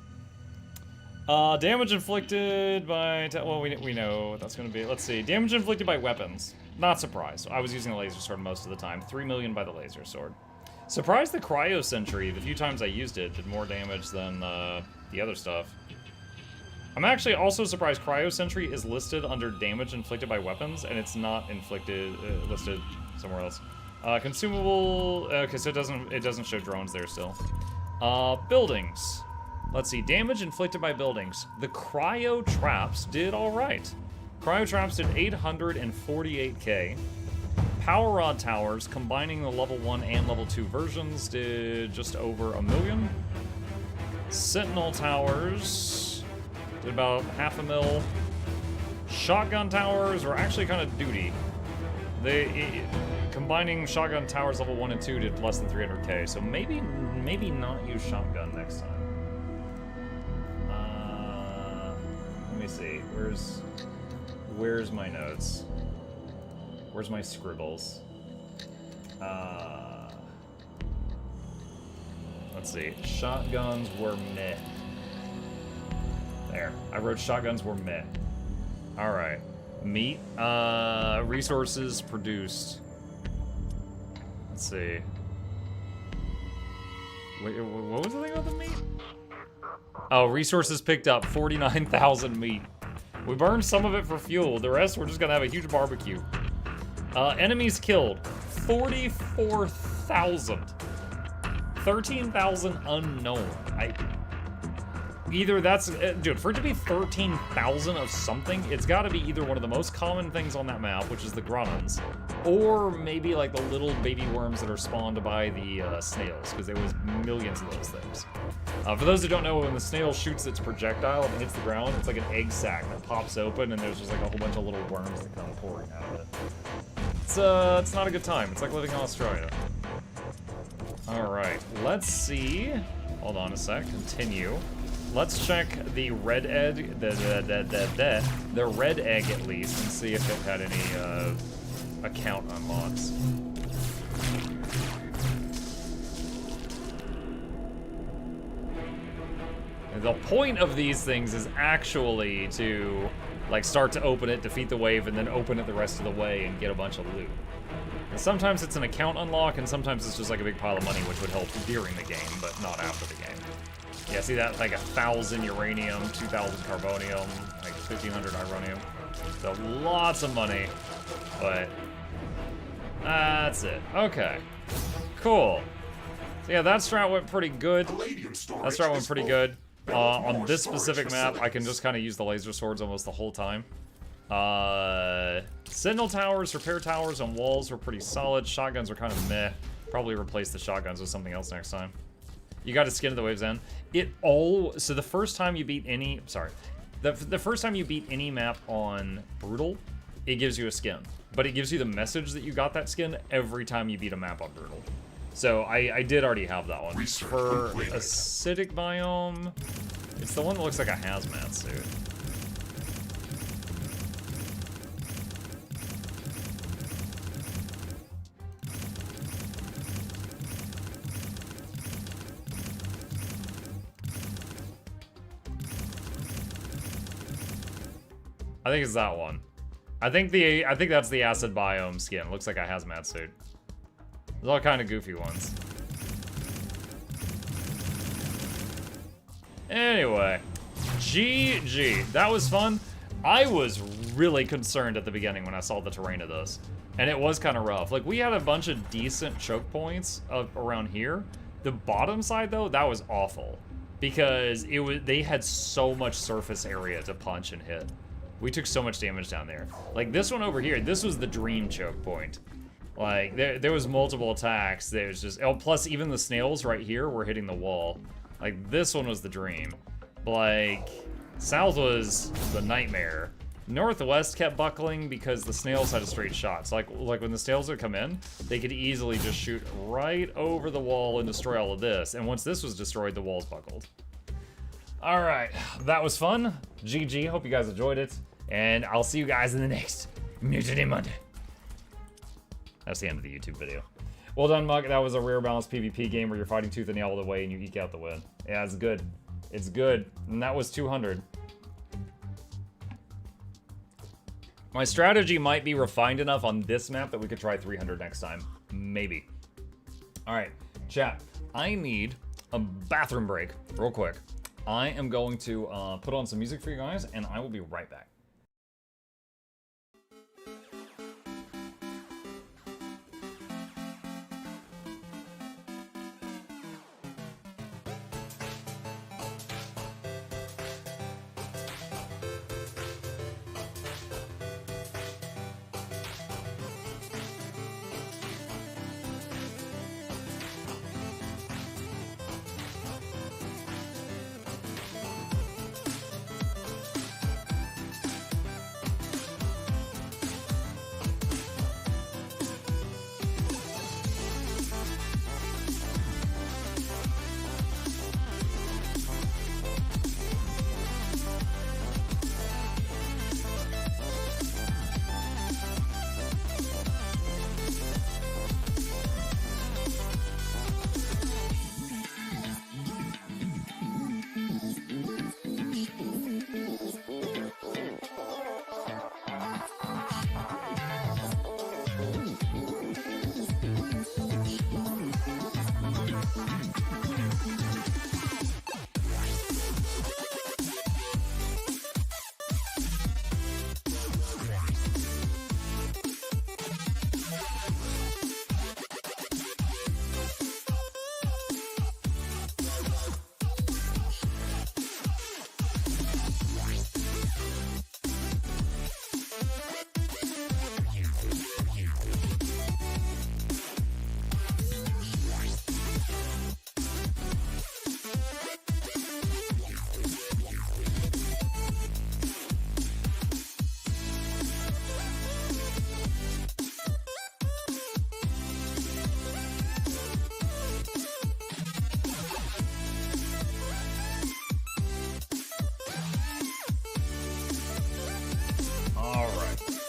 Damage inflicted by... Well, we know what that's going to be. Let's see. Damage inflicted by weapons. Not surprised. I was using the laser sword most of the time. 3 million by the laser sword. Surprised the cryo sentry, the few times I used it, did more damage than the other stuff. I'm actually also surprised cryo sentry is listed under damage inflicted by weapons, and it's not inflicted listed somewhere else. Consumable. Okay, so it doesn't show drones there still. Buildings. Let's see. Damage inflicted by buildings. The cryo traps did all right. Cryo traps did 848k. Power rod towers, combining the level 1 and level 2 versions, did just over 1 million. Sentinel towers did about 500,000. Shotgun towers were actually kind of duty. Combining shotgun towers level 1 and 2 did less than 300k, so maybe not use shotgun next time. Let me see. Where's my notes? Where's my scribbles? Let's see. Shotguns were meh. There. I wrote shotguns were meh. Alright. Meat. Resources produced. Let's see. Wait, what was the thing about the meat? Oh, resources picked up 49,000 meat. We burned some of it for fuel. The rest, we're just gonna have a huge barbecue. Enemies killed 44,000. 13,000 unknown. Either that's, dude, for it to be 13,000 of something, it's got to be either one of the most common things on that map, which is the grunts, or maybe like the little baby worms that are spawned by the snails, because there was millions of those things. For those who don't know, when the snail shoots its projectile and hits the ground, it's like an egg sac that pops open, and there's just like a whole bunch of little worms that come pouring out of it. It's not a good time. It's like living in Australia. All right, let's see. Hold on a sec. Continue. Let's check the red egg, the red egg at least, and see if it had any account unlocks. And the point of these things is actually to like start to open it, defeat the wave, and then open it the rest of the way and get a bunch of loot. And sometimes it's an account unlock, and sometimes it's just like a big pile of money, which would help during the game, but not after the game. Yeah, see that? Like 1,000 uranium, 2,000 carbonium, like 1,500 ironium. So lots of money, but that's it. Okay, cool. So yeah, that strat went pretty good. That strat went pretty good. On this specific map, I can just kind of use the laser swords almost the whole time. Sentinel towers, repair towers, and walls were pretty solid. Shotguns are kind of meh. Probably replace the shotguns with something else next time. You got to skin to the waves end. So the first time you beat any, the first time you beat any map on Brutal, it gives you a skin. But it gives you the message that you got that skin every time you beat a map on Brutal. So I did already have that one. For acidic biome, it's the one that looks like a hazmat suit. I think it's that one. I think that's the acid biome skin. Looks like a hazmat suit. There's all kind of goofy ones. Anyway, GG. That was fun. I was really concerned at the beginning when I saw the terrain of this. And it was kind of rough. Like, we had a bunch of decent choke points around here. The bottom side, though, that was awful. Because they had so much surface area to punch and hit. We took so much damage down there. Like, this one over here, this was the dream choke point. Like, there was multiple attacks. There's just... Oh, plus, even the snails right here were hitting the wall. Like, this one was the dream. But, like, south was the nightmare. Northwest kept buckling because the snails had a straight shot. So, like when the snails would come in, they could easily just shoot right over the wall and destroy all of this. And once this was destroyed, the walls buckled. All right, that was fun. GG, hope you guys enjoyed it. And I'll see you guys in the next Mutiny Monday. That's the end of the YouTube video. Well done, Mug. That was a rare balanced PvP game where you're fighting tooth and nail all the way and you eke out the win. Yeah, it's good. It's good. And that was 200. My strategy might be refined enough on this map that we could try 300 next time. Maybe. All right, chat. I need a bathroom break real quick. I am going to put on some music for you guys, and I will be right back.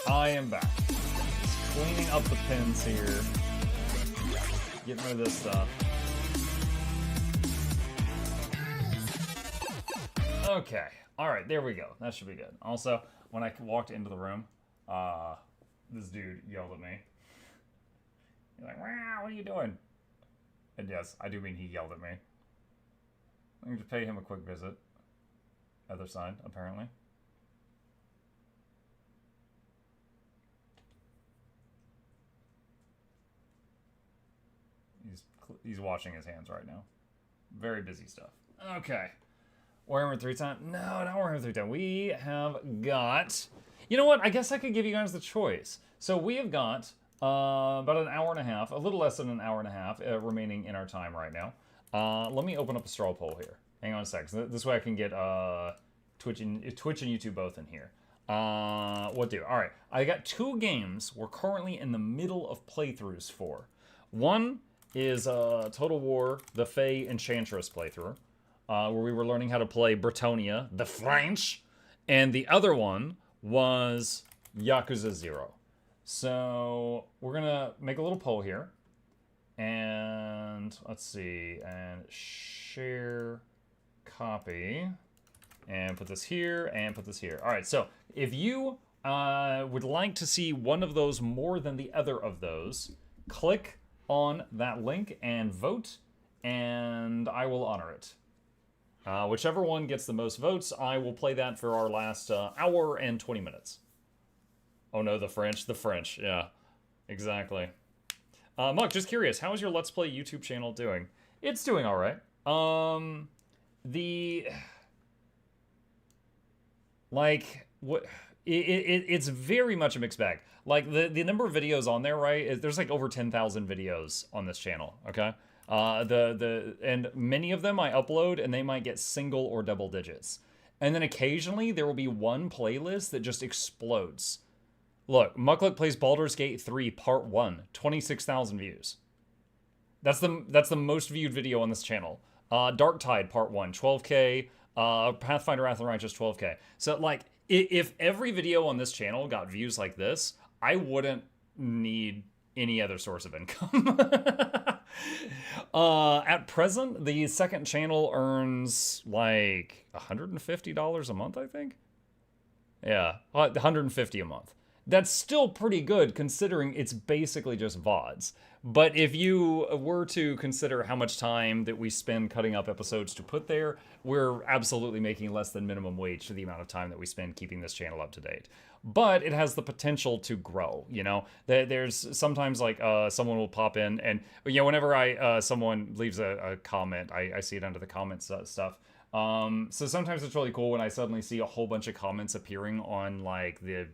I am back. Just cleaning up the pins here. Getting rid of this stuff. Okay. Alright, there we go. That should be good. Also, when I walked into the room, this dude yelled at me. He's like, wow, what are you doing? And yes, I do mean he yelled at me. I'm going to pay him a quick visit. Other side, apparently. He's washing his hands right now. Very busy stuff. Okay. Warhammer 3 time? No, not Warhammer 3 time. We have got... You know what? I guess I could give you guys the choice. So we have got about an hour and a half, a little less than an hour and a half remaining in our time right now. Let me open up a straw poll here. Hang on a sec. So this way I can get Twitch and YouTube both in here. What do? All right. I got 2 games we're currently in the middle of playthroughs for. One is Total War, the Fae Enchantress playthrough, where we were learning how to play Bretonia, the French, and the other one was Yakuza 0. So we're gonna make a little poll here, and let's see, and share, copy, and put this here, and put this here. All right, so if you would like to see one of those more than the other of those, click on that link and vote, and I will honor it. Whichever one gets the most votes, I will play that for our last hour and 20 minutes. Oh no, the French, yeah, exactly. Muck, just curious, how is your Let's Play YouTube channel doing? It's doing all right. It's very much a mixed bag. Like the number of videos on there, right? There's like over 10,000 videos on this channel. Okay, and many of them I upload, and they might get single or double digits. And then occasionally there will be one playlist that just explodes. Look, Mukluk plays Baldur's Gate 3 Part 1, 26,000 views. That's the most viewed video on this channel. Dark Tide Part 1, 12K. Pathfinder Wrath of the Righteous, 12K. So, like, if every video on this channel got views like this, I wouldn't need any other source of income. At present, the second channel earns, like, $150 a month, I think? Yeah, $150 a month. That's still pretty good considering it's basically just VODs. But if you were to consider how much time that we spend cutting up episodes to put there, we're absolutely making less than minimum wage for the amount of time that we spend keeping this channel up to date. But it has the potential to grow, you know? There's sometimes like someone will pop in and, you know, whenever someone leaves a comment, I see it under the comments stuff. So sometimes it's really cool when I suddenly see a whole bunch of comments appearing on like the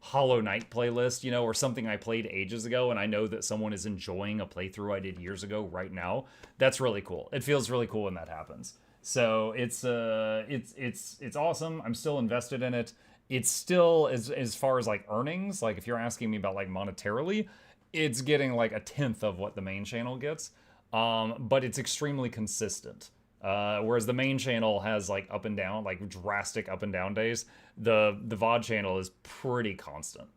Hollow Knight playlist, you know, or something I played ages ago, and I know that someone is enjoying a playthrough I did years ago right now. That's really cool. It feels really cool when that happens. So it's awesome. I'm still invested in it. It's still, as far as like earnings, like if you're asking me about like monetarily, it's getting like 1/10 of what the main channel gets. But it's extremely consistent. Whereas the main channel has like up and down, like drastic up and down days. The VOD channel is pretty constant.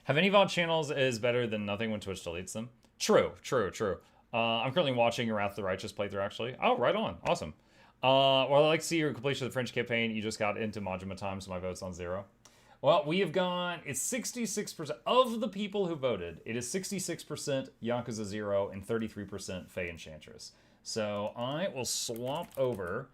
Have any VOD channels is better than nothing when Twitch deletes them? True. I'm currently watching your Wrath of the Righteous playthrough, actually. Oh, right on. Awesome. Well, I'd like to see your completion of the French campaign. You just got into Majima time, so my vote's on 0. Well, we have gone, it's 66% of the people who voted. It is 66% Yakuza 0 and 33% Faye Enchantress. So I will swap over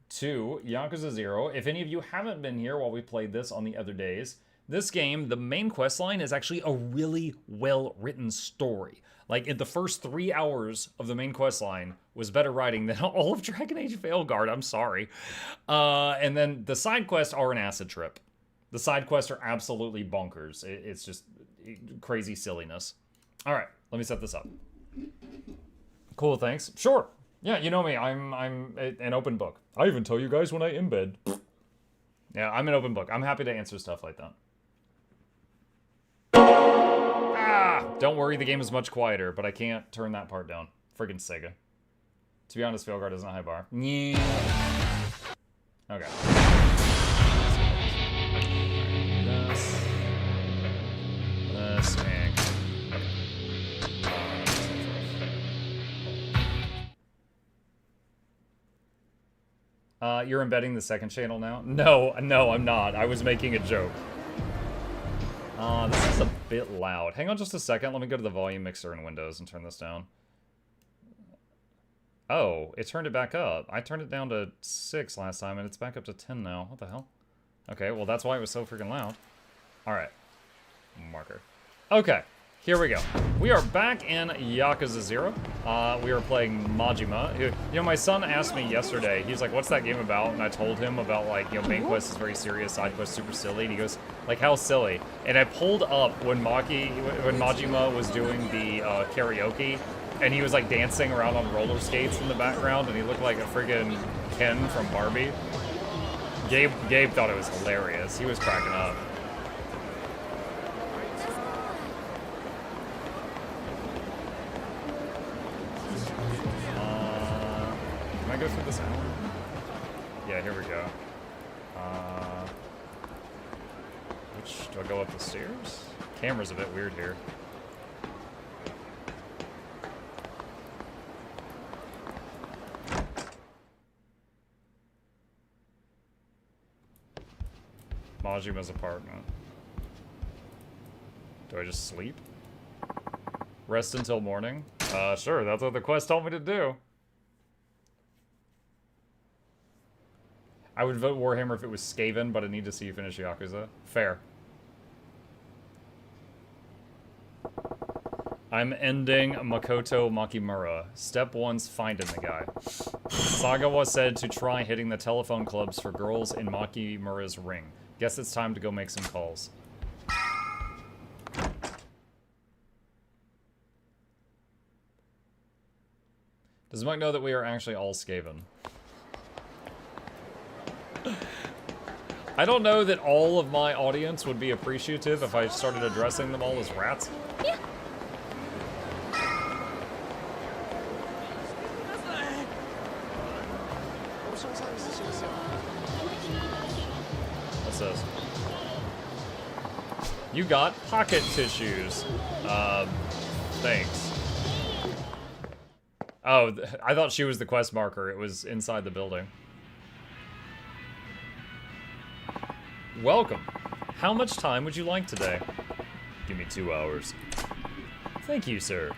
to Yakuza 0. If any of you haven't been here while we played this on the other days, this game, the main quest line is actually a really well-written story. Like, in the first 3 hours of the main quest line was better writing than all of Dragon Age Veilguard, I'm sorry. And then the side quests are an acid trip. The side quests are absolutely bonkers. It's just crazy silliness. All right, let me set this up. Cool, thanks. Sure. Yeah, you know me. I'm an open book. I even tell you guys when I embed. Yeah, I'm an open book. I'm happy to answer stuff like that. Ah! Don't worry, the game is much quieter, but I can't turn that part down. Friggin' Sega. To be honest, Veilguard isn't a high bar. Yeah. Okay. This and you're embedding the second channel now? No, I'm not. I was making a joke. This is a bit loud. Hang on just a second. Let me go to the volume mixer in Windows and turn this down. Oh, it turned it back up. I turned it down to 6 last time, and it's back up to 10 now. What the hell? Okay, well, that's why it was so freaking loud. All right. Marker. Okay. Here we go. We are back in Yakuza 0. We are playing Majima. You know, my son asked me yesterday, he's like, what's that game about? And I told him about, like, you know, main quest is very serious, side quest super silly. And he goes, like, how silly? And I pulled up when Majima was doing the karaoke, and he was, like, dancing around on roller skates in the background, and he looked like a friggin' Ken from Barbie. Gabe thought it was hilarious. He was cracking up. Can I go through this hour? Yeah, here we go. Do I go up the stairs? Camera's a bit weird here. Majima's apartment. Do I just sleep? Rest until morning? Sure, that's what the quest told me to do. I would vote Warhammer if it was Skaven, but I need to see you finish Yakuza. Fair. I'm ending Makoto Makimura. Step 1's finding the guy. Sagawa said to try hitting the telephone clubs for girls in Makimura's ring. Guess it's time to go make some calls. Does Mike know that we are actually all Skaven? I don't know that all of my audience would be appreciative if I started addressing them all as rats. Yeah. What's this? You got pocket tissues. Thanks. Oh, I thought she was the quest marker. It was inside the building. Welcome. How much time would you like today? Give me 2 hours. Thank you, sir.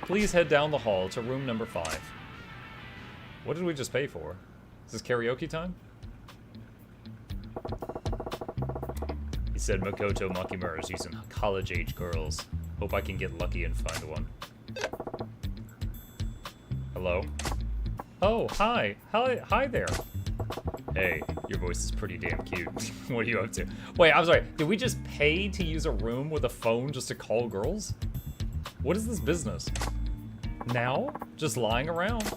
Please head down the hall to room number 5. What did we just pay for? Is this karaoke time? He said Makoto Makimura is using college-age girls. Hope I can get lucky and find one. Hello? Oh, hi. Hi there. Hey, your voice is pretty damn cute. What are you up to? Wait, I'm sorry. Did we just pay to use a room with a phone just to call girls? What is this business? Now? Just lying around?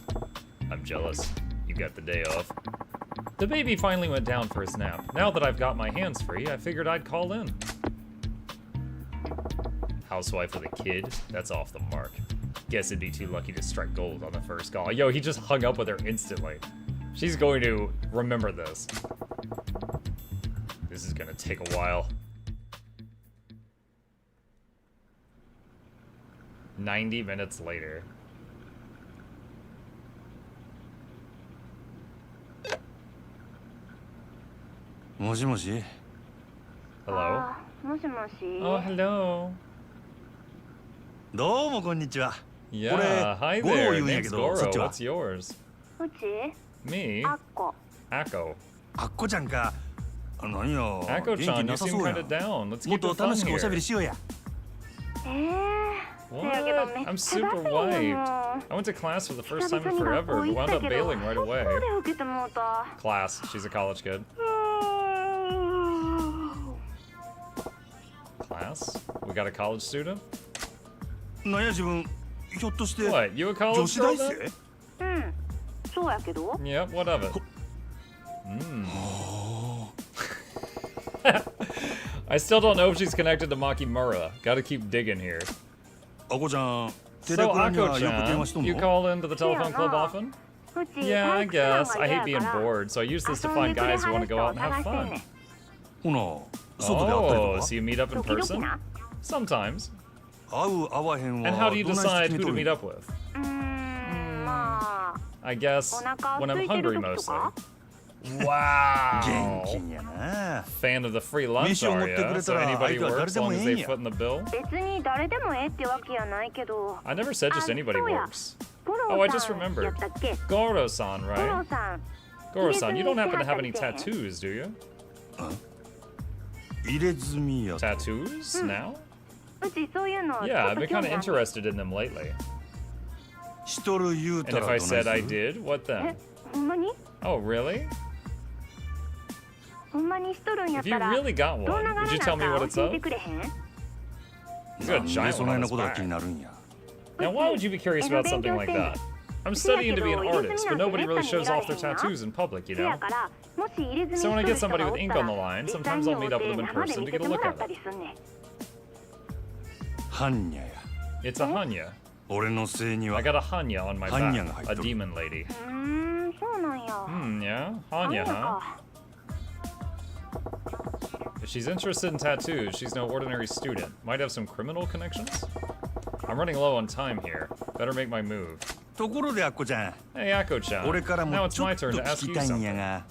I'm jealous. You got the day off. The baby finally went down for his nap. Now that I've got my hands free, I figured I'd call in. Housewife with a kid? That's off the mark. Guess it'd be too lucky to strike gold on the first call. Yo, he just hung up with her instantly. She's going to remember this. This is gonna take a while. 90 minutes later. Moshi. Hello? Oh, hello. どうもこんにちは。 Yeah, hi ゴロ there. 言うんやけ Name's ど、そっ Goro. ちは What's yours? うち Me? あっこ Akko. あっこちゃんか。何よ。元気 Akko-chan, な you さ seem そうや kind。of down. Let's もっ keep と it 楽 fun しくおしゃべ here. りしようや。せやけどめっ What? ちゃ I'm ダ super セいもん wiped. I went to class for the first 久 time 々 in に学 forever 校 and 行っ wound た up けど bailing right 速 away. 攻で受けてもうた Class. She's a college kid. Class? We got a college student? なんや自分、ひょっとして What? You a 女 college 子大 student? 生？うんそうやけど Yep, what of it? I still don't know if she's connected to Makimura. Gotta keep digging here. あこちゃん、テレ So, クラにはよく電話し Akko-chan, とん you の？ call into the telephone club Yeah, often? うち Yeah, I 退屈なの guess. が I 嫌 hate や being から bored, so I use this to 遊ん find でくれ guys who は want る to 人 go を out and have 探してん fun. ねんほな、外で会ったり Oh, と so か。 you meet up in 時々 person? な Sometimes. 会う会わへん And は how do you どないして decide 決め who と to るん meet や。 up with? まあ I guess お腹 when 空 I'm いて hungry る時と mostly. か Wow. 元気やな。 Fan of the free lunch, 飯を持 are ってく ya? れ So たら anybody 相手は works 誰 as で long も as ええ they んや。 foot in the bill? 別に誰でもええってわけやないけど I never said just anybody そうや works. ゴ Oh, ロ I さ just ん remembered. やったっけ Goro-san, ゴロ right? さん Goro-san, you don't happen to have any 入れ墨してはったりせえへん tattoos, do you? 入れ墨や。 Tattoos now? うちそういうの Yeah, I've ちょっと been 興 kind 味 of あんねん interested in them lately. しとる言う And た if ら I どない said I する？ did, what then? えほんまに Oh, really? ほんまにしとるんやっ If you たら really got ど one, んな柄 would you な tell ん me what か it's 教え of? てくれへん He's got な a んで giant そ one ない on な his ことが気 back. になるんや。 Now, why would you be curious about something like that? I'm studying to be an artist, but nobody really shows off their tattoos in public, you せ know? やからもし入れ墨し So と when I る get 人 somebody がお with っ ink た on the ら line, 実際 sometimes に I'll 会 meet up う with て them in 生で person 見 to せ get て a も look ら at った it. りすんねん 般若や。 It's a Hanya. 俺のせいには I got a Hanya on my Hanya back. が入 A っとる。 demon lady. そうなんや Yeah? なん Hanya, や huh? か If she's interested in tattoos, she's no ordinary student. Might have some criminal connections? I'm running low on time here. Better make my move. ところであっこちゃん、 Hey, Akko-chan. 俺から Now も it's ちょ my っと turn to 聞 ask き you たいん something. やが。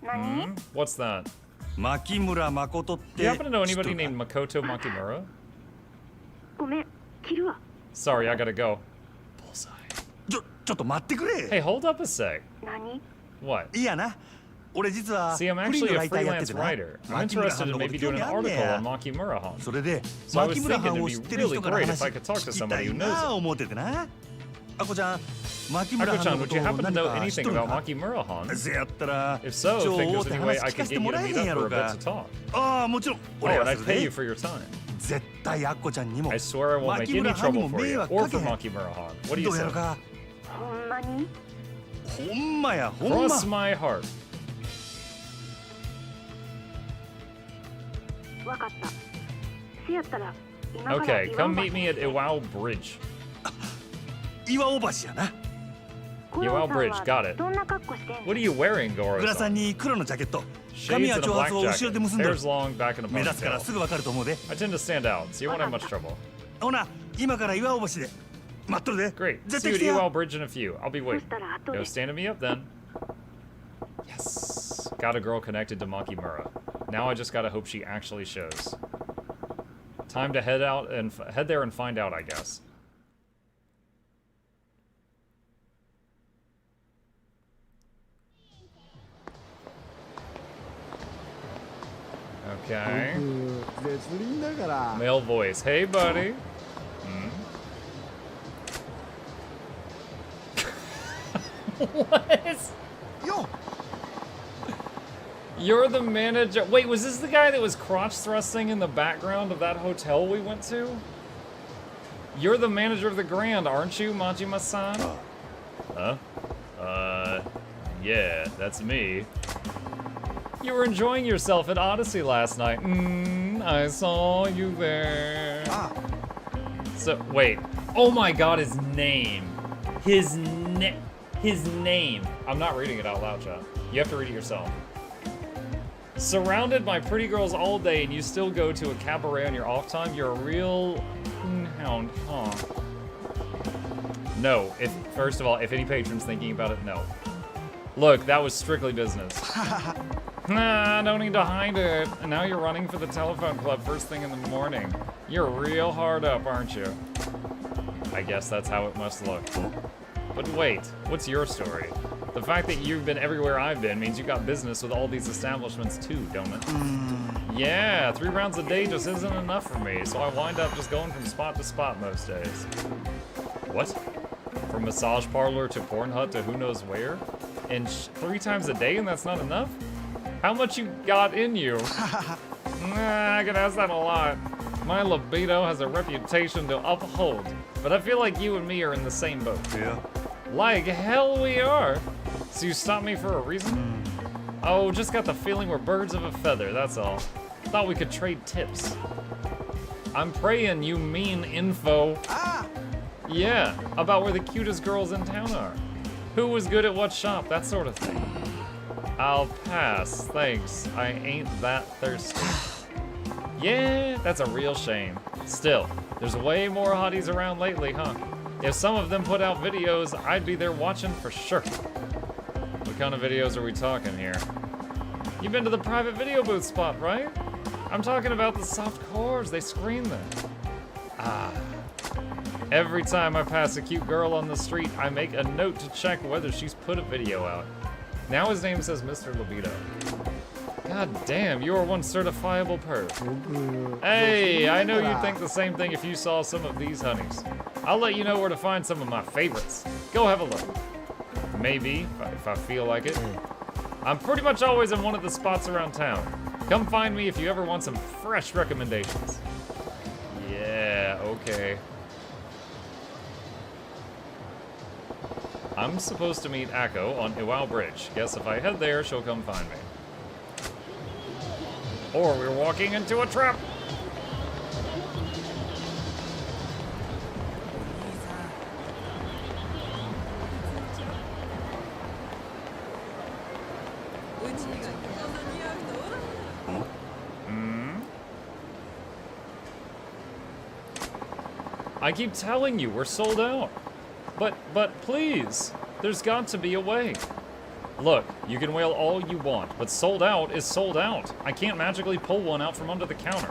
何 What's that? 牧村誠っ Do you て happen to know 知っと anybody るか named Makoto Makimura? ごめん、切るわ。 Sorry, I gotta go. Bullseye. ちょっと待ってくれ Hey, hold up a sec. 何？ What? いやな俺実は See, I'm フリー actually の a ライターやって freelance てな writer. I'm 牧村 interested 藩 in のこと maybe 興 doing 味 an あんね article や on Makimura Han. それで So I was 牧村 thinking 藩 it'd を be 知ってる really 人から great if 話 I could talk to 聞き somebody た who い knows な it. 思っててなあこちゃん牧村藩 Ako-chan, のこ would と you を happen to 何 know か知っ anything とる about か Makimura Han? せやったら If so, ちょ think 会う there's て any 話 way I 聞か could せて get も you to らえ meet へんや up ろ for a う bit か to talk. ああもちろん俺 Oh, は and す I'd る pay で you for your time. 絶対アッコちゃんにも I swear I won't make any 牧村藩に trouble も for 迷 you 惑 or かけ for へん Makimura Han. What do you どうや say? ろかほんまに？ほんまやほんま Cross my heart. わかった。せやったら今から Okay, 岩 come 場 meet me at Iwao Bridge. 岩尾橋やなゴロさん Bridge, は got it. どんな格好してん What are you wearing, グラさ Goro-san? んに黒のジャケット髪 Shades は and a 長 black 髪を後ろで jacket. 結んどる Hair's long, back in a 目立つから ponytail. すぐわかると思うで I tend to stand out, so you won't have much trouble. ほな今から岩尾橋で待っとるで Great. 絶 See 対 you 来て at や Iwao Bridge in a few. I'll be そ waiting. したら後 Go で standing me up then. Yes. Got a girl connected to Makimura. Now I just gotta hope she actually shows. Time to head out and head there and find out, I guess. Okay. 絶倫だから Male voice. Hey, buddy. What? Yo. You're the manager. Wait, was this the guy that was crotch thrusting in the background of that hotel we went to? You're the manager of the Grand, aren't you, Majima-san? Huh? Yeah, that's me. You were enjoying yourself at Odyssey last night. I saw you there. So, wait. Oh my god, his name. His name. I'm not reading it out loud, chat. You have to read it yourself. Surrounded by pretty girls all day and you still go to a cabaret on your off time? You're a real hound, huh? No. First of all, if any patron's thinking about it, no. Look, that was strictly business. Nah, don't need to hide it. And now you're running for the telephone club first thing in the morning. You're real hard up, aren't you? I guess that's how it must look. But wait, what's your story? The fact that you've been everywhere I've been means you got business with all these establishments too, don't it? Yeah, 3 rounds a day just isn't enough for me, so I wind up just going from spot to spot most days. What? From massage parlor to porn hut to who knows where? And 3 times a day and that's not enough? How much you got in you? Nah, I can ask that a lot. My libido has a reputation to uphold, but I feel like you and me are in the same boat. Yeah. Like hell we are. So you stopped me for a reason? Oh, just got the feeling we're birds of a feather, that's all. Thought we could trade tips. I'm praying you mean info. Yeah, about where the cutest girls in town are. Who was good at what shop, that sort of thing. I'll pass, thanks. I ain't that thirsty. Yeah, that's a real shame. Still, there's way more hotties around lately, huh? If some of them put out videos, I'd be there watching for sure. What kind of videos are we talking here? You've been to the private video booth spot, right? I'm talking about the soft cores, they screen them. Ah. Every time I pass a cute girl on the street, I make a note to check whether she's put a video out. Now his name says Mr. Libido. God damn, you are one certifiable perv. Hey, I know you'd think the same thing if you saw some of these honeys. I'll let you know where to find some of my favorites. Go have a look. Maybe, if I feel like it. I'm pretty much always in one of the spots around town. Come find me if you ever want some fresh recommendations. Yeah, okay. I'm supposed to meet Akko on Iwao Bridge. Guess if I head there, she'll come find me. Or we're walking into a trap. I keep telling you, we're sold out. But please, there's got to be a way. Look, you can wail all you want, but sold out is sold out. I can't magically pull one out from under the counter.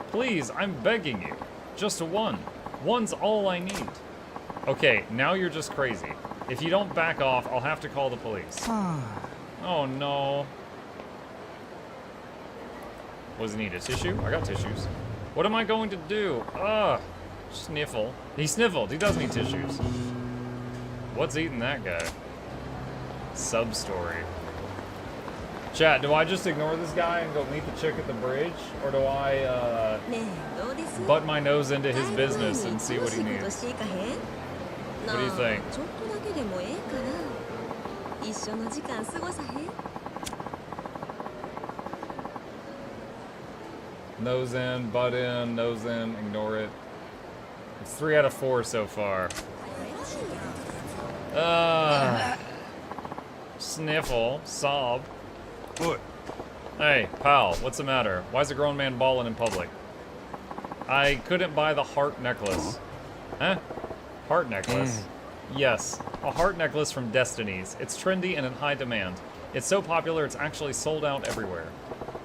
Please, I'm begging you. Just one. One's all I need. Okay, now you're just crazy. If you don't back off, I'll have to call the police. Oh no. What does he need, a tissue? I got tissues. What am I going to do? Ugh. Sniffle. He sniffled. He does need tissues. What's eating that guy? Sub-story. Chat, do I just ignore this guy and go meet the chick at the bridge? Or do I, butt my nose into his business and see what he needs? What do you think? Nose in, butt in, nose in, ignore it. It's 3 out of 4 so far. Sniffle, sob. What? Hey, pal, what's the matter? Why's a grown man bawling in public? I couldn't buy the heart necklace. Huh? Heart necklace? Yes, a heart necklace from Destiny's. It's trendy and in high demand. It's so popular it's actually sold out everywhere.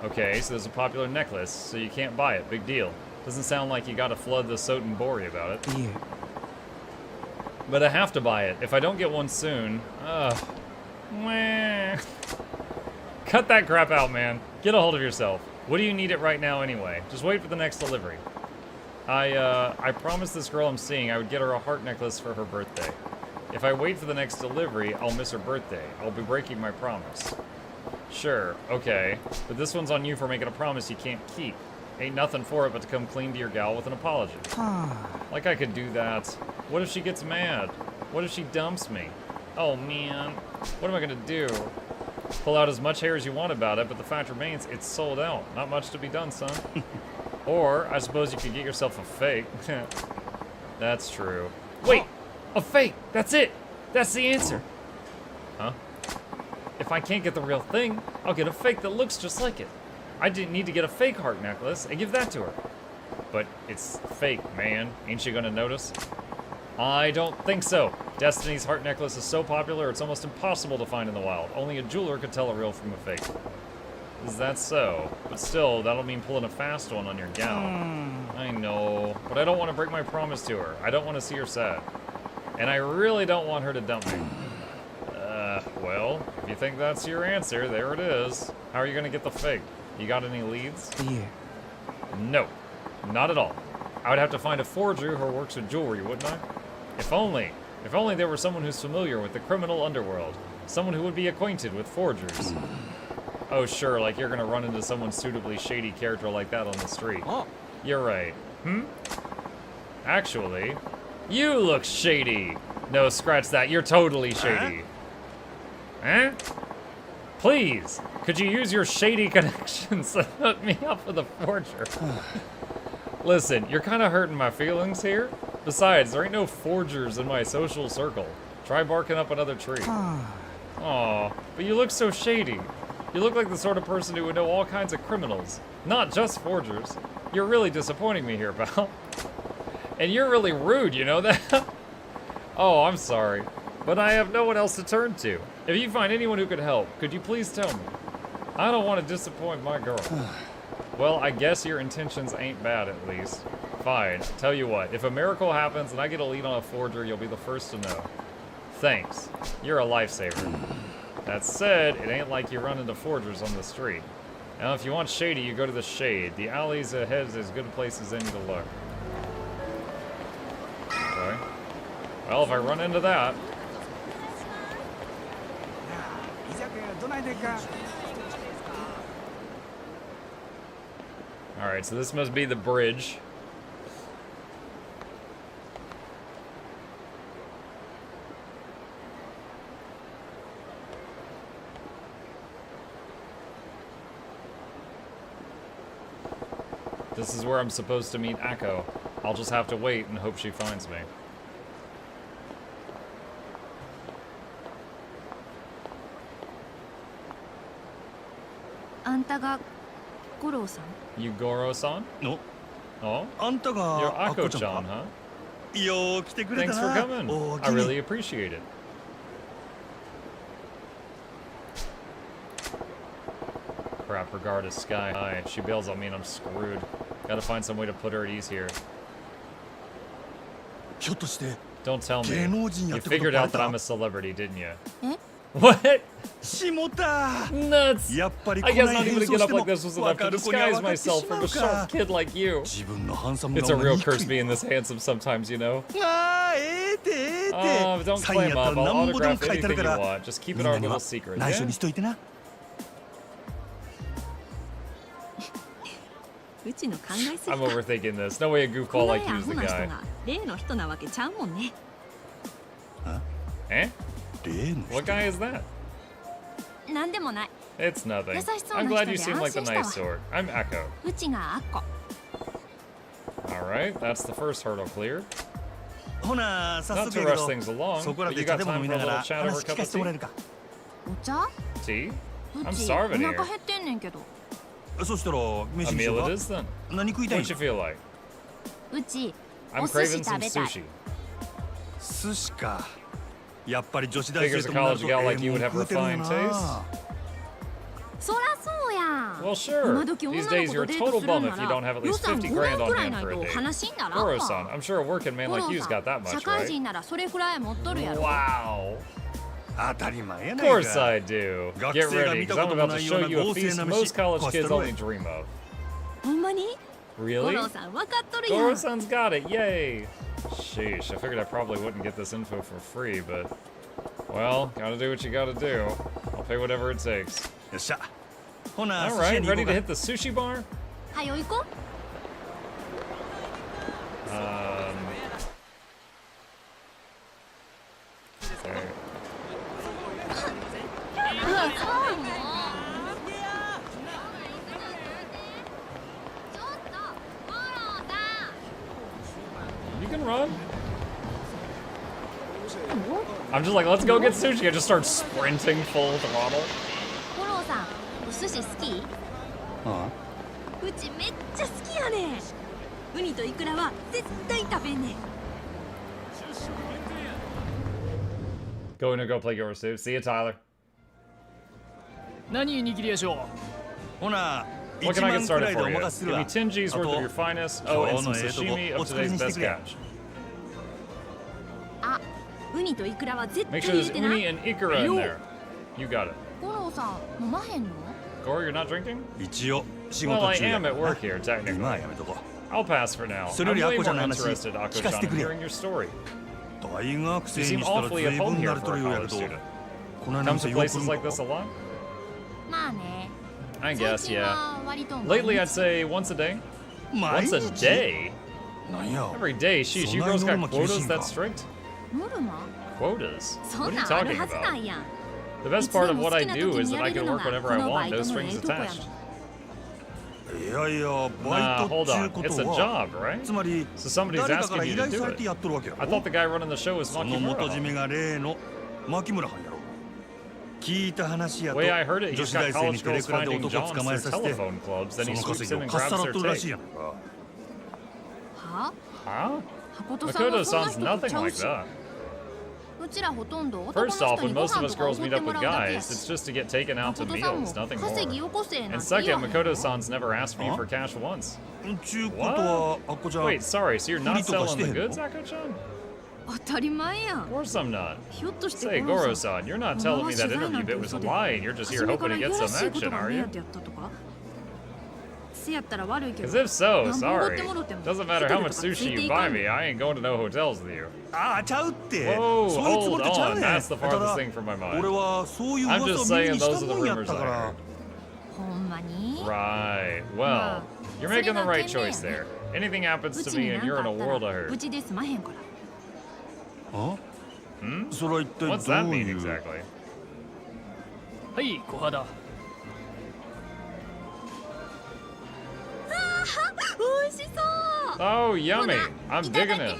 Okay, so there's a popular necklace, so you can't buy it. Big deal. Doesn't sound like you gotta flood the Sotenbori about it. Yeah. But I have to buy it. If I don't get one soon, meh. Cut that crap out, man. Get a hold of yourself. What do you need it right now anyway? Just wait for the next delivery. I promised this girl I'm seeing I would get her a heart necklace for her birthday. If I wait for the next delivery, I'll miss her birthday. I'll be breaking my promise. Sure, okay. But this one's on you for making a promise you can't keep. Ain't nothing for it but to come clean to your gal with an apology. Like I could do that. What if she gets mad? What if she dumps me? Oh man, what am I gonna do? Pull out as much hair as you want about it, but the fact remains, it's sold out. Not much to be done, son. Or, I suppose you could get yourself a fake. That's true. Wait! A fake! That's it! That's the answer! Huh? If I can't get the real thing, I'll get a fake that looks just like it. I didn't need to get a fake heart necklace and give that to her. But it's fake, man. Ain't she gonna notice? I don't think so. Destiny's heart necklace is so popular it's almost impossible to find in the wild. Only a jeweler could tell a real from a fake. Is that so? But still, that'll mean pulling a fast one on your gal. I know, but I don't want to break my promise to her. I don't want to see her sad. And I really don't want her to dump me. Well, if you think that's your answer, there it is. How are you gonna get the fake? You got any leads? Yeah. No, not at all. I would have to find a forger who works with jewelry, wouldn't I? If only there were someone who's familiar with the criminal underworld. Someone who would be acquainted with forgers. Oh sure, like you're gonna run into someone suitably shady character like that on the street. Oh. You're right. Actually, you look shady. No, scratch that. You're totally shady. Huh? Please, could you use your shady connections to hook me up with a forger? Listen, you're kind of hurting my feelings here. Besides, there ain't no forgers in my social circle. Try barking up another tree. Aw, but you look so shady. You look like the sort of person who would know all kinds of criminals, not just forgers. You're really disappointing me here, pal. And you're really rude, you know that? Oh, I'm sorry, but I have no one else to turn to. If you find anyone who could help, could you please tell me? I don't want to disappoint my girl. Well, I guess your intentions ain't bad, at least. Fine, tell you what, if a miracle happens and I get a lead on a forger, you'll be the first to know. Thanks, you're a lifesaver. That said, it ain't like you run into forgers on the street. Now, if you want shady, you go to the shade. The alleys ahead is as good a place as any to look. Okay. Well, if I run into that... Alright, so this must be the bridge. This is where I'm supposed to meet Akko. I'll just have to wait and hope she finds me. You Goro-san? No. Oh? You're You're Akko-chan, huh? Thanks for coming. I really appreciate it. crap, her guard is sky high. She bails on me and I'm screwed. Gotta find some way to put her at ease here. Don't tell me. You figured out that I'm a celebrity, didn't you? What? Nuts! I guess not even to get up like this was enough to disguise myself from a sharp kid like you. It's a real curse being this handsome sometimes, you know? Oh, don't claim up. I'll autograph anything you want. Just keep it our little secret, yeah? I'm overthinking this. No way a goofball like you's the guy. Eh? What guy is that? It's nothing. I'm glad you seem like the nice sort. I'm Echo. Alright, that's the first hurdle cleared. Not to rush things along, but you got time for a little chat over a cup of tea? Tea? I'm starving here. A meal it is then. What you feel like? I'm craving some sushi. Figures a college gal like you would have refined taste. Well, sure. These days you're a total bum if you don't have at least 50 grand on hand for a date. Goro-san, I'm sure a working man like you's got that much, right? Wow. Of course I do. Get ready, because I'm about to show you a feast most college kids only dream of. Really? Goro-san's got it, yay! Sheesh, I figured I probably wouldn't get this info for free, but... Well, gotta do what you gotta do. I'll pay whatever it takes. Alright, ready to hit the sushi bar? There. You can run. I'm just like, let's go get sushi. I just start sprinting full throttle. Going to go play your suit. See you, Tyler. What can I get started for you? Give me 10 G's worth of your finest. Oh, and some sashimi of today's best catch. Make sure there's uni and ikura in there. You got it. Goro, you're not drinking? Well, I am at work here, technically. I'll pass for now. I'm way more interested, Ako-chan, in hearing your story. You seem awfully at home here for a college student. Come to places like this a lot? I guess, yeah. Lately, I'd say once a day. Once a day? Every day? Sheesh, you girls got quotas that strict? Quotas? What are you talking about? The best part of what I do is that I can work whenever I want, no strings attached. Nah, hold on. It's a job, right? So somebody's asking you to do it. I thought the guy running the show was Makimura. The way I heard it, he's got college girls finding Johns through telephone clubs, then he swoops in and grabs their tape. Huh? Makoto sounds nothing like that. First off, when most of us girls meet up with guys, it's just to get taken out to meals, nothing more. And second, Makoto-san's never asked me for cash once. What? Wait, sorry, so you're not selling the goods, Ako-chan? Of course I'm not. Say, Goro-san, you're not telling me that interview bit was a lie and you're just here hoping to get some action, are you? Because if so, sorry. Doesn't matter how much sushi you buy me, I ain't going to no hotels with you. Whoa, hold on. That's the farthest thing from my mind. I'm just saying those are the rumors I heard. Right. Well, you're making the right choice there. Anything happens to me and you're in a world of hurt. Hmm? What's that mean exactly? Oh, yummy. I'm digging it.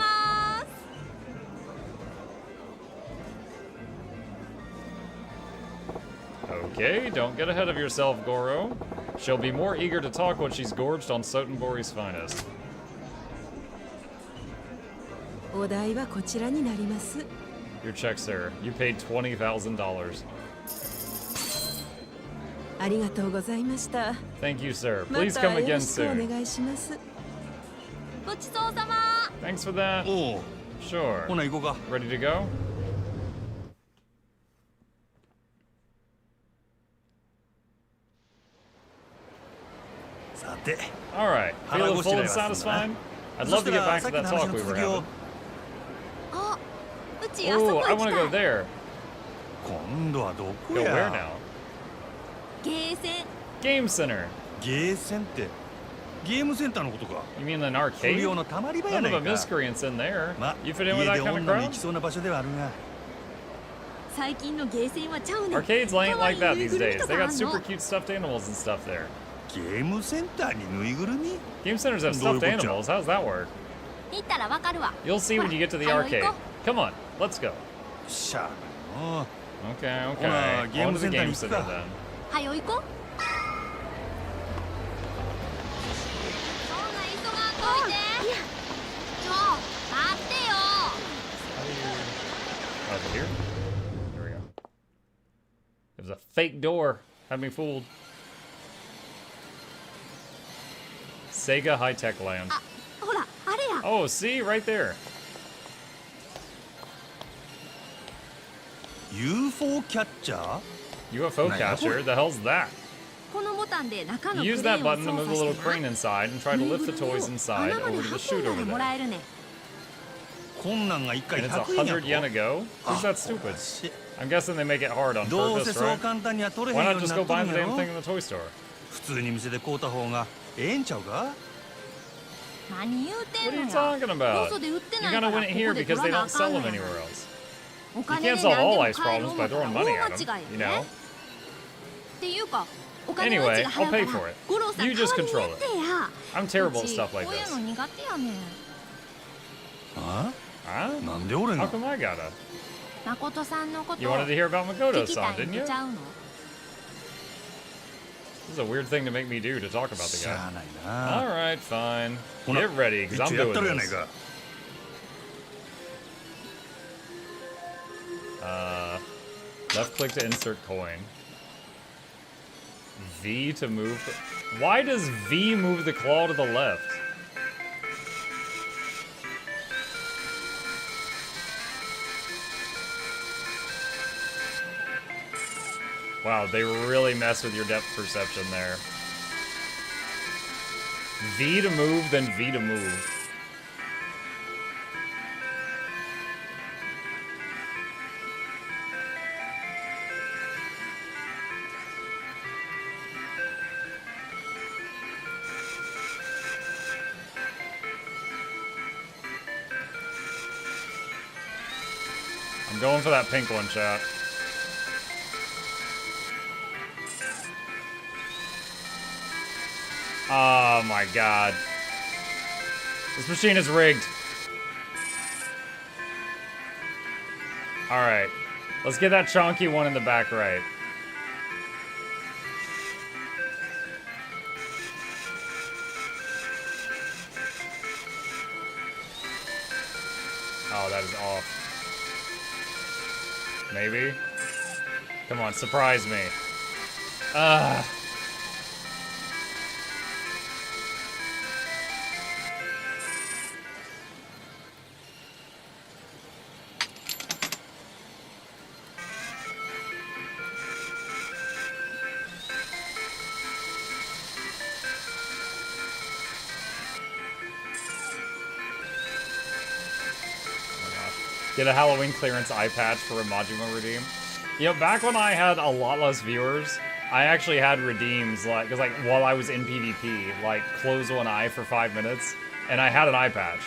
Okay, don't get ahead of yourself, Goro. She'll be more eager to talk when she's gorged on Sotenbori's finest. Your check, sir. You paid $20,000. ありがとうございました。 Thank you, sir. ま Please た come よ again ろしくお soon. 願いします。ごちそうさま。 Thanks for that. おう Sure. ほな行こうか。 Ready to go? さて All right. 腹 Feeling ごし full ら and えは済んだな。 satisfied? I'd love to get back to that そしたら talk さっき we の話の were 続きを having. あ、うちあそ Oh, こ I 行き want to た go い。 there. 今度はどこ Go where や now? ゲーセン。 Game center. ゲーセンってゲームセンターのことか。 You mean an 不 arcade? 良のたまり場や None ない of the か。 miscreants in there. ま You fit 家 in with で that kind 女 of も行 crowd? きそうな場所ではあるが。最近のゲーセンはちゃうねん。 Arcades ain't like that these days. They got 可愛いぬいぐるみとかあんの。 super cute stuffed animals and stuff there. ゲームセンターにぬいぐるみ Game centers have どういう stuffed こっちゃ。 animals. How's that work? 行ったらわかるわ。 You'll see when you get to the ほら、早 arcade. 行こ Come on, let's go. しゃあないの。 Okay, okay. ほな、ゲー On ム to セ the ンター game に行く center か。 then. う。早行こう。そんな急がんといて。ちょ、待ってよ。 Oh, is it here? Here we go. It was a fake door. Had me fooled. Sega High Tech Land. あ、ほら、あれや。 Oh, see? Right there. UFO キャッチャー UFO catcher? The hell's that? このボタンで中のクレ Use ー that ンを button to 操 move 作 the little して crane な。 inside and try to ぬい lift ぐ the るみを toys inside 穴まで over to the 運 chute んだ over らも there. らえるねん。こんなんが1回 And it's 100円や 100 yen a と。 go? Who's that stupid? I'm guessing they make it hard on どうせ purpose, そう right? 簡単には取れへ Why んよ not うに just な go っと buy るん the や damn ろ thing in the toy store? 普通に店で買うた方がええんちゃうか。何言うて What ん are の you や。 talking about? よそで売ってな You're いか gonna ら win こ it こ here で because they 取らな don't あか sell んの them や anywhere な。 else. お You 金 can't で solve 何で all も ice 買え problems るん by だから throwing 大 money at 間 them, 違い you よ know? ね。っていうか、お金のう Anyway, ちが I'll 早い pay か for ら it. 五郎さん You 代 just わりに control や it. ってや。 I'm terrible う at ち stuff like こういう this. の苦手やねん。あ Huh? なんで俺 How が come I gotta? 誠さんのこと You wanted to hear about 聞きた Makoto-san, い didn't ん you? ちゃうの。 This is a weird thing to make me do to talk about the しゃ guy. あないな。 Alright, fine. ほな Get ready, 一 because 応 I'm やっ doing たるやない this. か。 Left click to insert coin. V to move. Why does V move the claw to the left? Wow, they really mess with your depth perception there. V to move, then V to move. I'm going for that pink one, chat. Oh my god. This machine is rigged. Alright. Let's get that chonky one in the back right. Oh, that is off. Maybe? Come on, surprise me. Ugh. Get a Halloween clearance eye patch for a Majima redeem. You know, back when I had a lot less viewers, I actually had redeems, like, cause like while I was in PvP, like close one eye for 5 minutes, and I had an eye patch.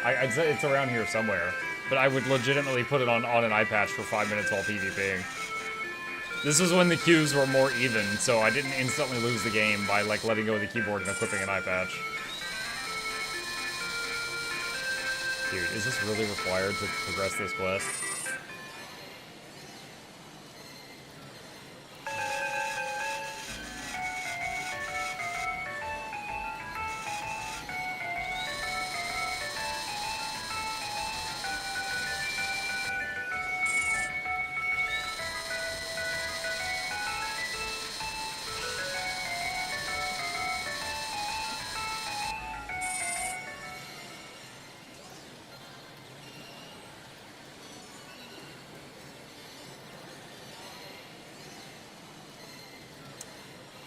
I'd say it's around here somewhere, but I would legitimately put it on an eye patch for 5 minutes while PvPing. This was when the queues were more even, so I didn't instantly lose the game by like letting go of the keyboard and equipping an eye patch. Dude, is this really required to progress this quest?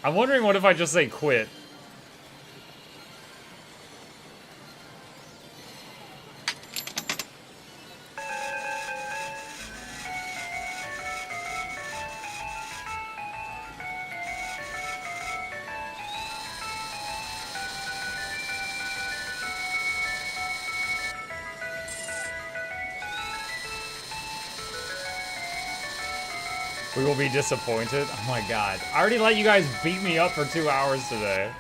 I'm wondering what if I just say quit. We will be disappointed. Oh my god. I already let you guys beat me up for 2 hours today.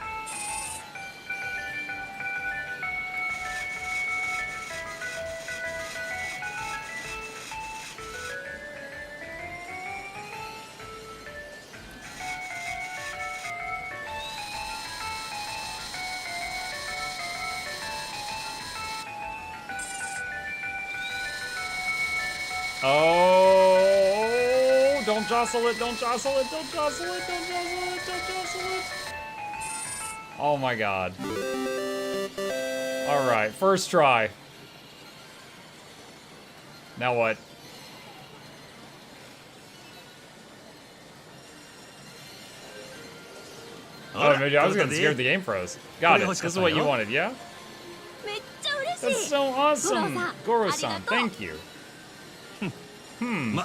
Oh, don't jostle it, don't jostle it, don't jostle it, don't jostle it, don't jostle it. Oh my god. Alright, first try. Now what? Oh, maybe I was getting scared the game froze. Got it. This is what you wanted, yeah? That's so awesome. Goro-san, thank you.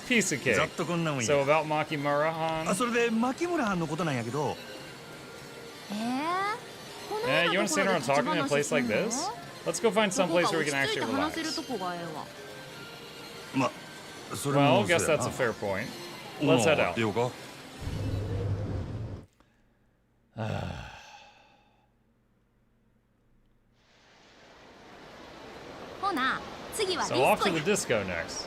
Piece of cake. So about Makimura-han. You want to sit around talking in a place like this? Let's go find some place where we can actually relax. Well, guess that's a fair point. Let's head out. So off to the disco next.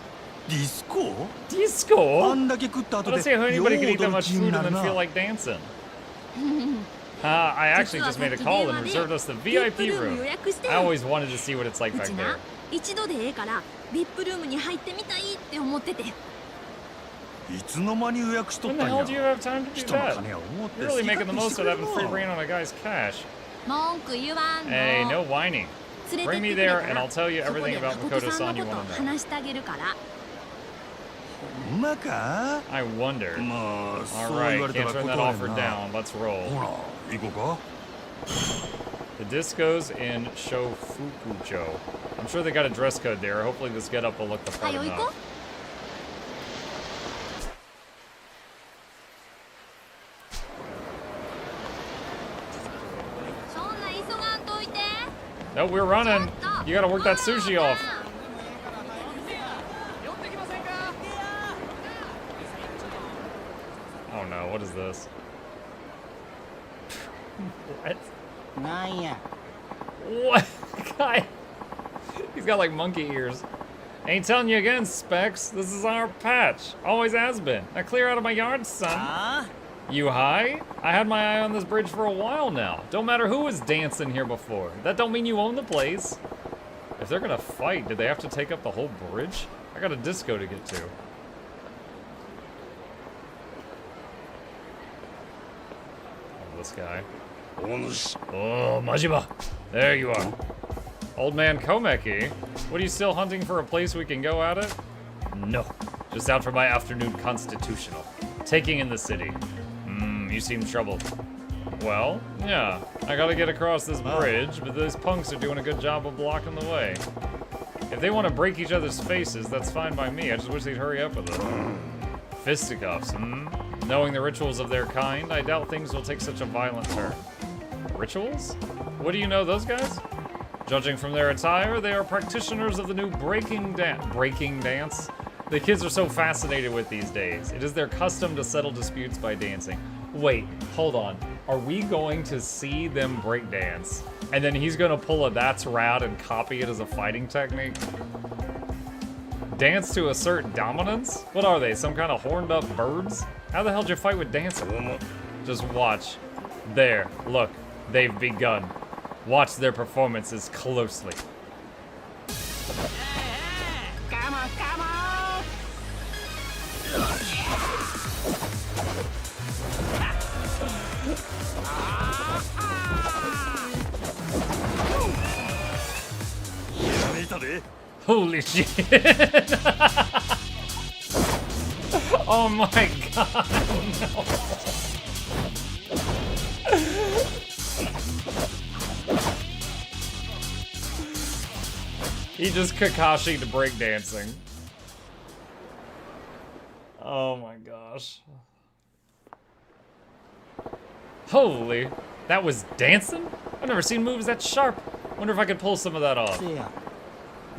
Disco? Disco? Let's see how anybody can eat that much food and then feel like dancing. I actually just made a call and reserved us the VIP room. I always wanted to see what it's like back there. When the hell do you have time to do that? You're really making the most of having free reign on a guy's cash. Hey, no whining. Bring me there and I'll tell you everything about Makoto-san you want to know. I wonder. Alright, can't turn that offer down. Let's roll. The disco's in Shofukucho. I'm sure they got a dress code there. Hopefully this getup will look the part enough. No, we're running. You gotta work that sushi off. Oh no, what is this? What? What? Guy. He's got like monkey ears. Ain't telling you again, Specs. This is our patch. Always has been. Now clear out of my yard, son. You high? I had my eye on this bridge for a while now. Don't matter who was dancing here before. That don't mean you own the place. If they're gonna fight, do they have to take up the whole bridge? I got a disco to get to. Oh, this guy. Oh, Majima. There you are. Old man Komeki. What, are you still hunting for a place we can go at it? No. Just out for my afternoon constitutional. Taking in the city. You seem troubled. Well, yeah. I gotta get across this bridge, but those punks are doing a good job of blocking the way. If they want to break each other's faces, that's fine by me. I just wish they'd hurry up with it. Fisticuffs, Knowing the rituals of their kind, I doubt things will take such a violent turn. Rituals? What do you know those guys? Judging from their attire, they are practitioners of the new breaking dance. The kids are so fascinated with these days. It is their custom to settle disputes by dancing. Wait, hold on. Are we going to see them break dance? And then he's gonna pull a that's rad and copy it as a fighting technique? Dance to assert dominance? What are they, some kind of horned up birds? How the hell did you fight with dancing? Just watch. There, look, they've begun. Watch their performances closely. Come on, come on! Holy shit! Oh my god, no! He just Kakashi to breakdancing. Oh my gosh. Holy, that was dancing? I've never seen moves that sharp. Wonder if I could pull some of that off.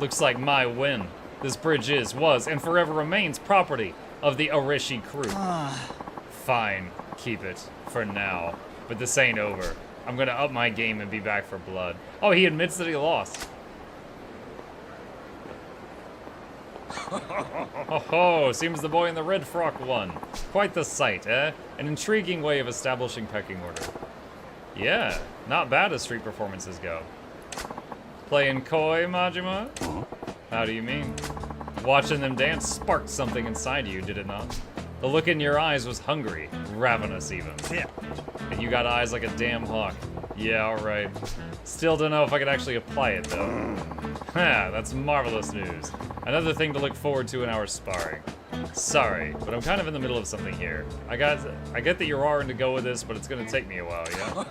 Looks like my win. This bridge was, and forever remains property of the Orishi crew. Fine, keep it for now. But this ain't over. I'm gonna up my game and be back for blood. Oh, he admits that he lost. Oh, seems the boy in the red frock won. Quite the sight, eh? An intriguing way of establishing pecking order. Yeah, not bad as street performances go. Playing coy, Majima? How do you mean? Watching them dance sparked something inside you, did it not? The look in your eyes was hungry, ravenous even. Yeah. And you got eyes like a damn hawk. Yeah, alright. Still don't know if I could actually apply it, though. Ha, that's marvelous news. Another thing to look forward to in our sparring. Sorry, but I'm kind of in the middle of something here. I get that you're raring to go with this, but it's gonna take me a while, yeah?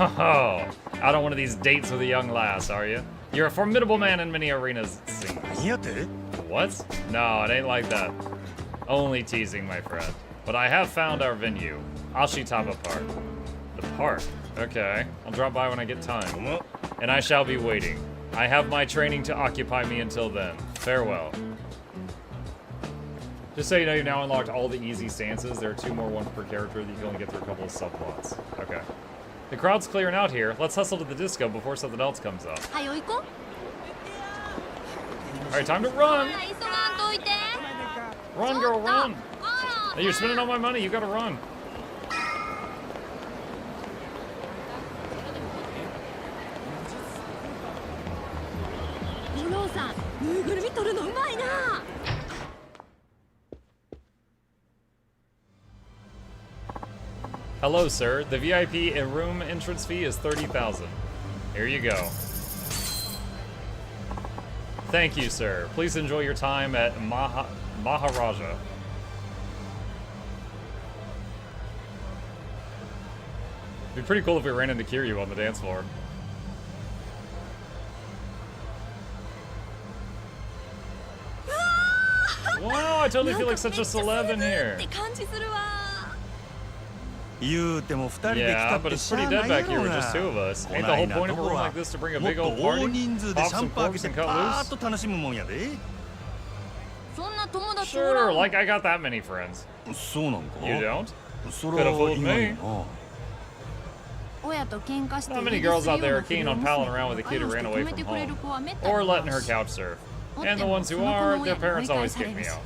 Oh, out on one of these dates with a young lass, are you? You're a formidable man in many arenas, it seems. What? No, it ain't like that. Only teasing, my friend. But I have found our venue, Ashitaba Park. The park? Okay, I'll drop by when I get time. And I shall be waiting. I have my training to occupy me until then. Farewell. Just so you know, you've now unlocked all the easy stances. There are 2 more, 1 per character that you can only get through a couple of subplots. Okay. The crowd's clearing out here. Let's hustle to the disco before something else comes up. Alright, time to run! Run, girl, run! Hey, you're spending all my money, you gotta run. Hello, sir. The VIP and room entrance fee is 30,000. Here you go. Thank you, sir. Please enjoy your time at Maharaja. It'd be pretty cool if we ran into Kiryu on the dance floor. Wow, I totally feel like such a celeb in here. Yeah, but it's pretty dead back here with just 2 of us. Ain't the whole point of a room like this to bring a big old party? Pop some corks and cut loose? Sure, like I got that many friends. You don't? Could have fooled me. Not many girls out there are keen on palling around with a kid who ran away from home. Or letting her couch surf. And the ones who are, their parents always kick me out.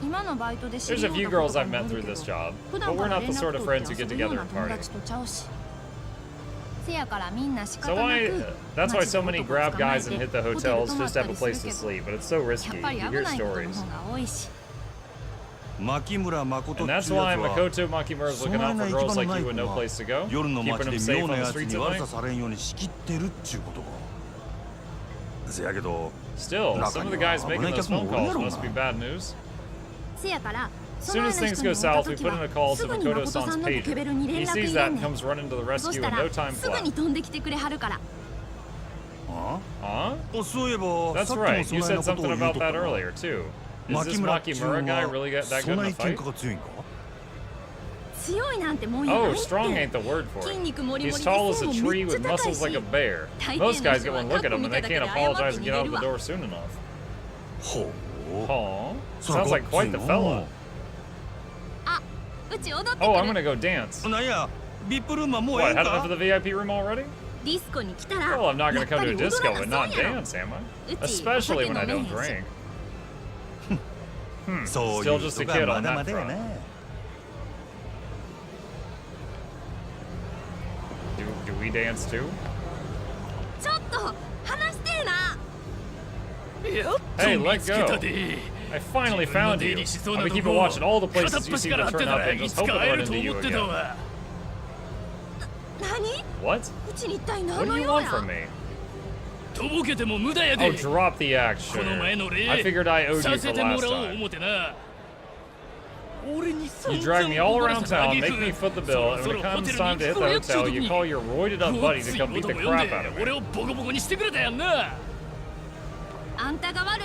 There's a few girls I've met through this job, but we're not the sort of friends who get together and party. So that's why so many grab guys and hit the hotels just to have a place to sleep, but it's so risky. You hear stories. And that's why Makoto Makimura's looking out for girls like you with no place to go, keeping them safe on the streets at night. Still, some of the guys making those phone calls must be bad news. As soon as things go south, we put in a call to Makoto-san's pager. He sees that and comes running to the rescue in no time flat. Huh? That's right, you said something about that earlier, too. Is this Makimura guy really that good in a fight? Oh, strong ain't the word for it. He's tall as a tree with muscles like a bear. Most guys get one look at him and they can't apologize and get out of the door soon enough. Aw, sounds like quite the fella. Oh, I'm gonna go dance. What, had enough of the VIP room already? Well, I'm not gonna come to a disco and not dance, am I? Especially when I don't drink. Still just a kid on that front. Do we dance too? Hey, let go. I finally found you. I've been keeping watching all the places you seem to turn up and just hoping to run into you again. What? What do you want from me? Oh, drop the act, sugar. I figured I owed you for last time. You drag me all around town, make me foot the bill, and when it comes time to hit the hotel, you call your roided up buddy to come beat the crap out of me.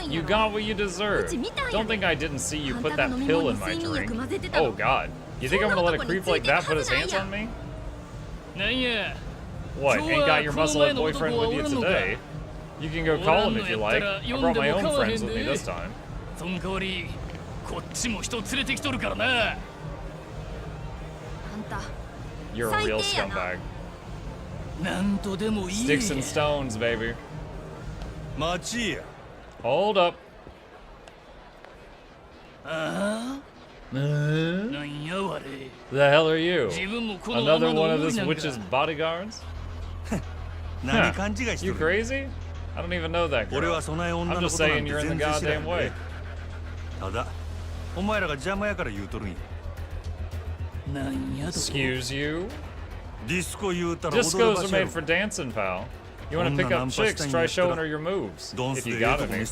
You got what you deserve. Don't think I didn't see you put that pill in my drink. Oh god. You think I'm gonna let a creep like that put his hands on me? What, ain't got your muscle-head boyfriend with you today? You can go call him if you like. I brought my own friends with me this time. You're a real scumbag. Sticks and stones, baby. Hold up. The hell are you? Another one of this witch's bodyguards? Huh. You crazy? I don't even know that girl. I'm just saying you're in the goddamn way. Excuse you? Discos are made for dancing, pal. You want to pick up chicks, try showing her your moves. If you got any.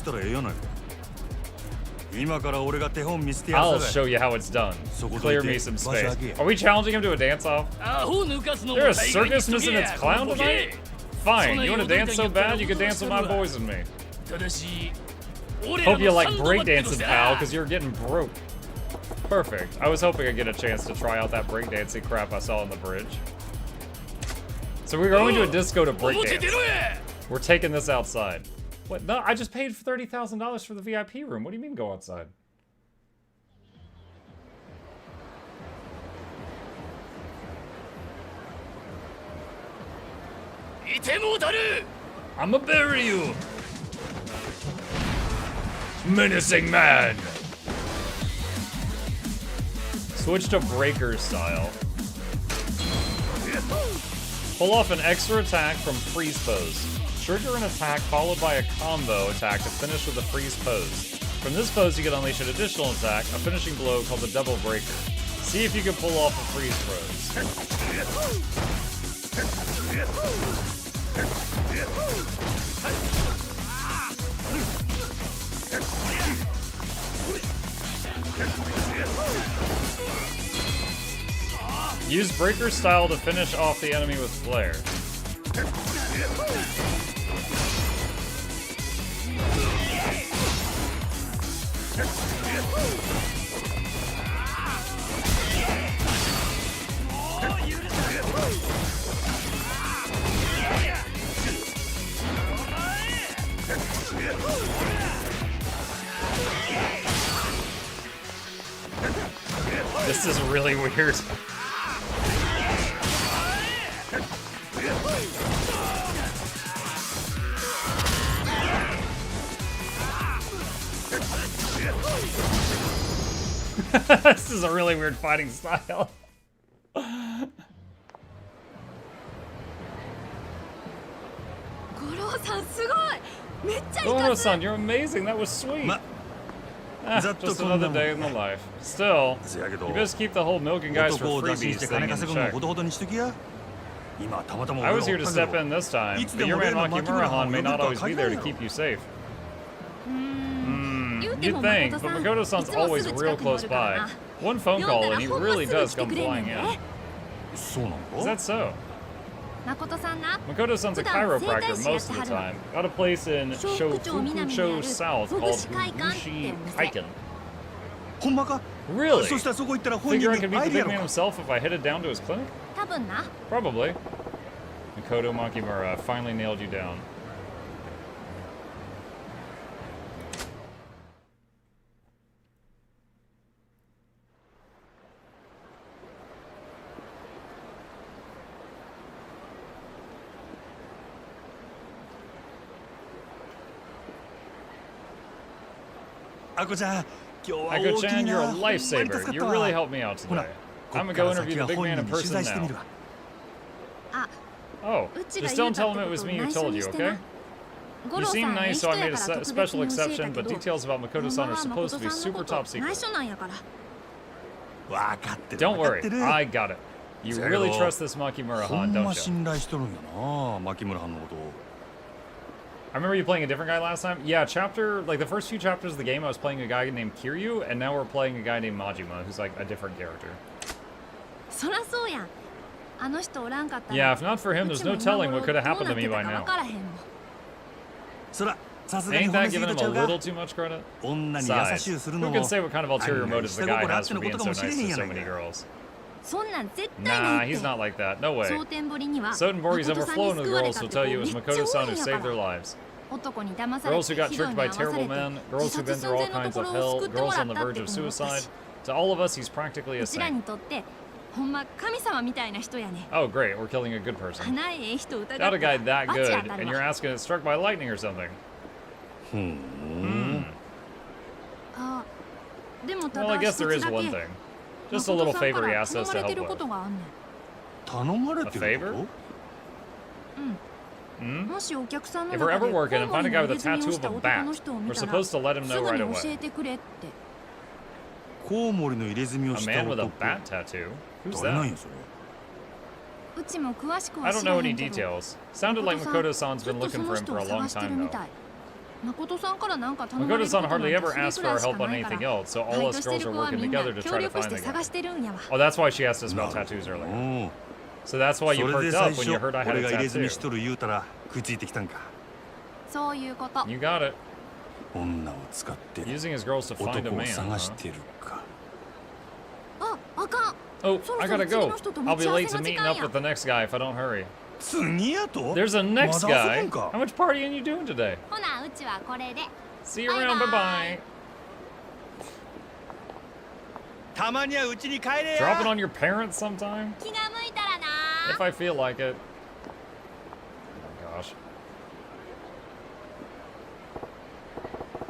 I'll show you how it's done. Clear me some space. Are we challenging him to a dance-off? There's a circus missing its clown tonight? Fine, you want to dance so bad you can dance with my boys and me. Hope you like breakdancing, pal, because you're getting broke. Perfect. I was hoping I'd get a chance to try out that breakdancing crap I saw on the bridge. So we're going to a disco to breakdance. We're taking this outside. What? No, I just paid $30,000 for the VIP room. What do you mean go outside? I'ma bury you! Menacing man! Switch to breaker style. Pull off an extra attack from freeze pose. Trigger an attack followed by a combo attack to finish with a freeze pose. From this pose, you can unleash an additional attack, a finishing blow called the double breaker. See if you can pull off a freeze pose. Use breaker style to finish off the enemy with flare. This is really weird. This is a really weird fighting style. Goro-san, you're amazing. That was sweet. Just another day in the life. Still, you best keep the whole milking guys for freebies thing in check. I was here to step in this time, but your man Makimura-han may not always be there to keep you safe. You'd think, but Makoto-san's always real close by. One phone call and he really does come flying in. Is that so? Makoto-san's a chiropractor most of the time. Got a place in Shofukucho South called Ugushi Kaiken. Really? Figure I could meet the big man himself if I headed down to his clinic? Probably. Makoto Makimura finally nailed you down. Ako-chan, you're a lifesaver. You really helped me out today. I'm gonna go interview the big man in person now. Oh, just don't tell him it was me who told you, okay? You seem nice, so I made a special exception, but details about Makoto-san are supposed to be super top secret. Don't worry, I got it. You really trust this Makimura-han, don't you? I remember you playing a different guy last time. Yeah, like the first few chapters of the game, I was playing a guy named Kiryu, and now we're playing a guy named Majima, who's like a different character. Yeah, if not for him, there's no telling what could have happened to me by now. Ain't that giving him a little too much credit? Besides, who can say what kind of ulterior motives the guy has for being so nice to so many girls? Nah, he's not like that. No way. Sotenbori's overflowing with girls will tell you it was Makoto-san who saved their lives. Girls who got tricked by terrible men, girls who've been through all kinds of hell, girls on the verge of suicide. To all of us, he's practically a saint. Oh, great, we're killing a good person. Not a guy that good, and you're asking it struck by lightning or something. Well, I guess there is one thing. Just a little favor he asked us to help with. A favor? If we're ever working and find a guy with a tattoo of a bat, we're supposed to let him know right away. A man with a bat tattoo? Who's that? I don't know any details. Sounded like Makoto-san's been looking for him for a long time, though. Makoto-san hardly ever asks for our help on anything else, so all us girls are working together to try to find the guy. Oh, that's why she asked us about tattoos earlier. So that's why you perked up when you heard I had a tattoo. You got it. Using his girls to find a man, huh? Oh, I gotta go. I'll be late to meeting up with the next guy if I don't hurry. There's a next guy? How much partying are you doing today? See you around, bye-bye. Drop it on your parents sometime? If I feel like it. Oh my gosh.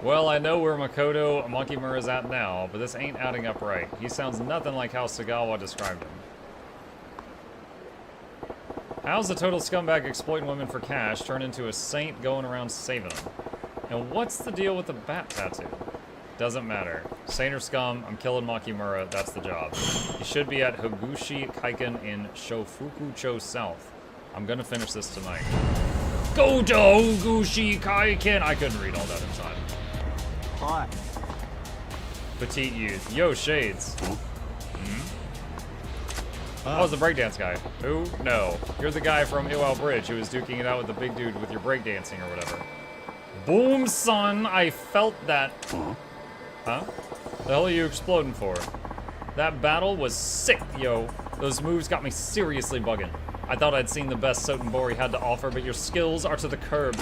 Well, I know where Makoto Makimura's at now, but this ain't adding up right. He sounds nothing like how Sagawa described him. How's the total scumbag exploiting women for cash turn into a saint going around saving them? And what's the deal with the bat tattoo? Doesn't matter. Saint or scum, I'm killing Makimura, that's the job. He should be at Hogushi Kaiken in Shofuku-cho South. I'm gonna finish this tonight. Go to Hogushi Kaiken! I couldn't read all that in time. Hi. Petite youth. Yo, Shades. Oh, it's the breakdance guy. Who? No. You're the guy from Iwao Bridge who was duking it out with the big dude with your breakdancing or whatever. Boom, son! I felt that. Huh? The hell are you exploding for? That battle was sick, yo. Those moves got me seriously bugging. I thought I'd seen the best Sotenbori had to offer, but your skills are to the curb.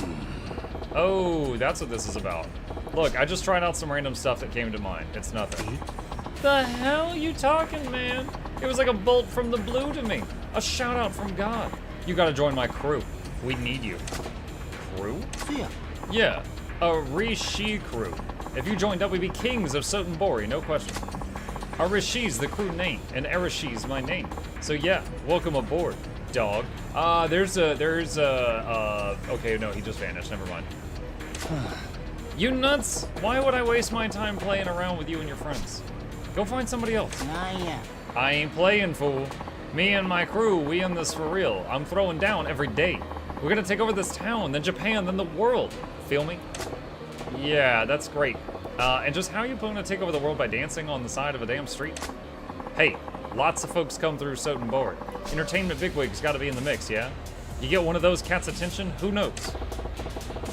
Oh, that's what this is about. Look, I just tried out some random stuff that came to mind. It's nothing. The hell you talking, man? It was like a bolt from the blue to me. A shout out from God. You gotta join my crew. We need you. Crew? Yeah, a Rishi crew. If you join up, we'd be kings of Sotenbori, no question. Arishi's the crew name, and Arishi's my name. So yeah, welcome aboard, dog. Okay, no, he just vanished, never mind. You nuts? Why would I waste my time playing around with you and your friends? Go find somebody else. I ain't playing, fool. Me and my crew, we in this for real. I'm throwing down every day. We're gonna take over this town, then Japan, then the world. Feel me? Yeah, that's great. And just how are you planning to take over the world by dancing on the side of a damn street? Hey, lots of folks come through Sotenbori. Entertainment bigwigs gotta be in the mix, yeah? You get one of those cats' attention, who knows?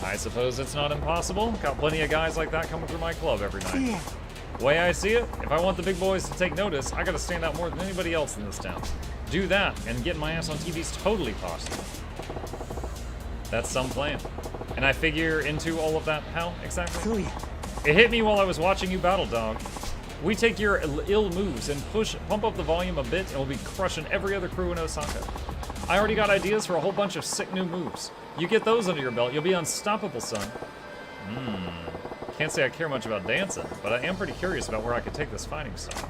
I suppose it's not impossible. Got plenty of guys like that coming through my club every night. Way I see it, if I want the big boys to take notice, I gotta stand out more than anybody else in this town. Do that, and getting my ass on TV's totally possible. That's some plan. And I figure into all of that how exactly? It hit me while I was watching you battle, dog. We take your ill moves and pump up the volume a bit, and we'll be crushing every other crew in Osaka. I already got ideas for a whole bunch of sick new moves. You get those under your belt, you'll be unstoppable, son. Can't say I care much about dancing, but I am pretty curious about where I could take this fighting style.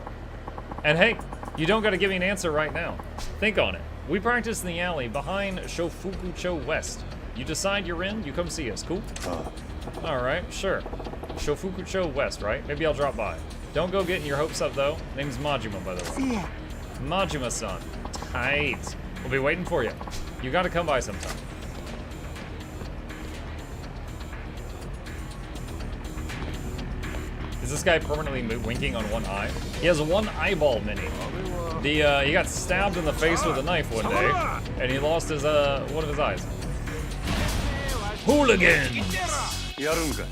And hey, you don't gotta give me an answer right now. Think on it. We practice in the alley behind Shofuku-cho West. You decide you're in, you come see us, cool? Alright, sure. Shofuku-cho West, right? Maybe I'll drop by. Don't go getting your hopes up, though. Name's Majima, by the way. Majima-san. Tight. We'll be waiting for you. You gotta come by sometime. Is this guy permanently winking on one eye? He has one eyeball mini. He got stabbed in the face with a knife one day, and he lost his one of his eyes. Hooligans! やるんか。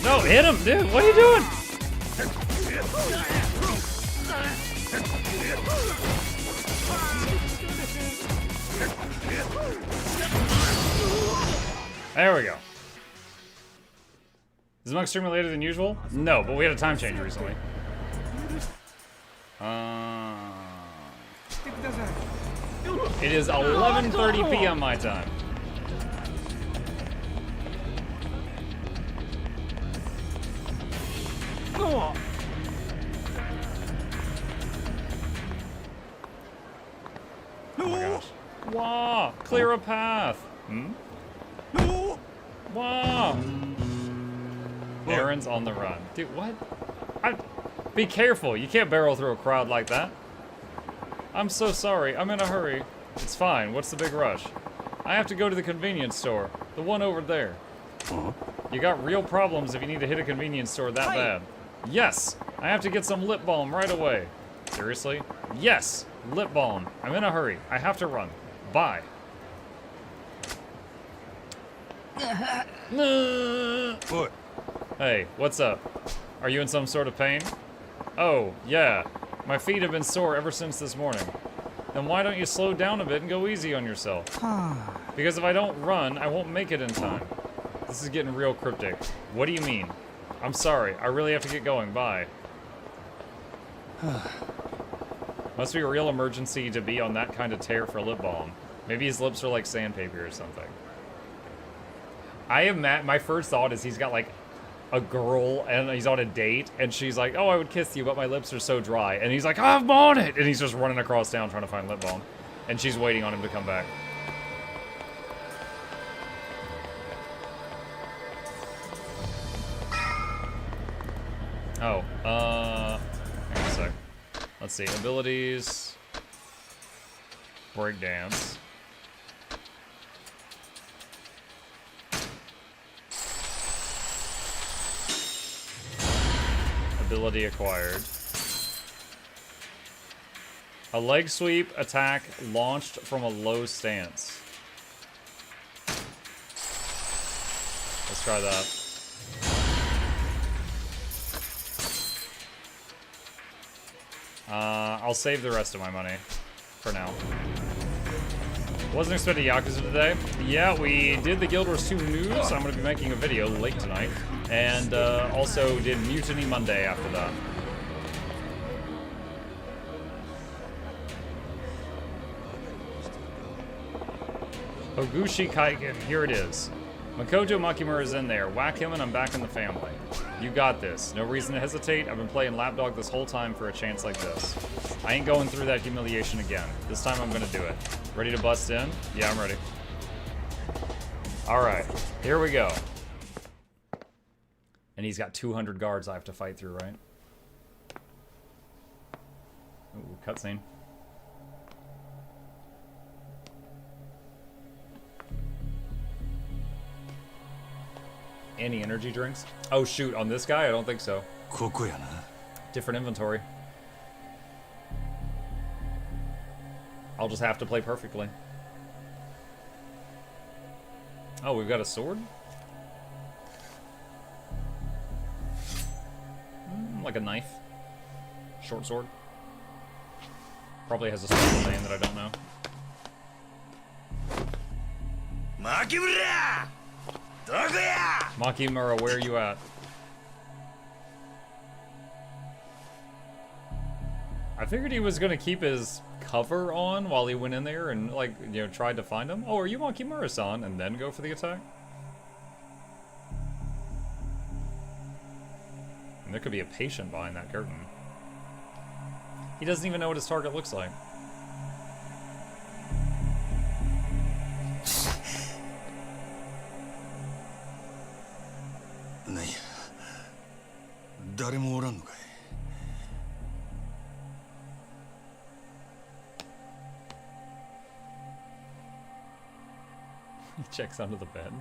No, hit him, dude. What are you doing? There we go. Is Muk streaming later than usual? No, but we had a time change recently. It is 11:30 p.m. my time. Oh my gosh. Wah! Clear a path. Hmm? Wah! Aaron's on the run. Dude, what? Be careful. You can't barrel through a crowd like that. I'm so sorry. I'm in a hurry. It's fine. What's the big rush? I have to go to the convenience store. The one over there. You got real problems if you need to hit a convenience store that bad. Yes! I have to get some lip balm right away. Seriously? Yes! Lip balm. I'm in a hurry. I have to run. Bye. Hey, what's up? Are you in some sort of pain? Oh, yeah. My feet have been sore ever since this morning. Then why don't you slow down a bit and go easy on yourself? Because if I don't run, I won't make it in time. This is getting real cryptic. What do you mean? I'm sorry. I really have to get going. Bye. Must be a real emergency to be on that kind of tear for lip balm. Maybe his lips are like sandpaper or something. I am my first thought is he's got like a girl and he's on a date and she's like, oh, I would kiss you, but my lips are so dry. And he's like, I'm on it. And he's just running across town trying to find lip balm. And she's waiting on him to come back. Oh, hang on a sec. Let's see, abilities, breakdance. Ability acquired. A leg sweep attack launched from a low stance. Let's try that. I'll save the rest of my money for now. Wasn't expecting Yakuza today. Yeah, we did the Guild Wars 2 news. I'm going to be making a video late tonight. And also did Mutiny Monday after that. Ogushi Kaiken, here it is. Makoto Makimura's in there. Whack him and I'm back in the family. You got this. No reason to hesitate. I've been playing Lapdog this whole time for a chance like this. I ain't going through that humiliation again. This time I'm gonna do it. Ready to bust in? Yeah, I'm ready. Alright, here we go. And he's got 200 guards I have to fight through, right? Ooh, cutscene. Any energy drinks? Oh shoot, on this guy? I don't think so. Different inventory. I'll just have to play perfectly. Oh, we've got a sword? Like a knife. Short sword. Probably has a special name that I don't know. Makimura, where are you at? I figured he was gonna keep his cover on while he went in there and, like, you know, tried to find him. Oh, are you Makimura-san? And then go for the attack? And there could be a patient behind that curtain. He doesn't even know what his target looks like. He checks under the bed.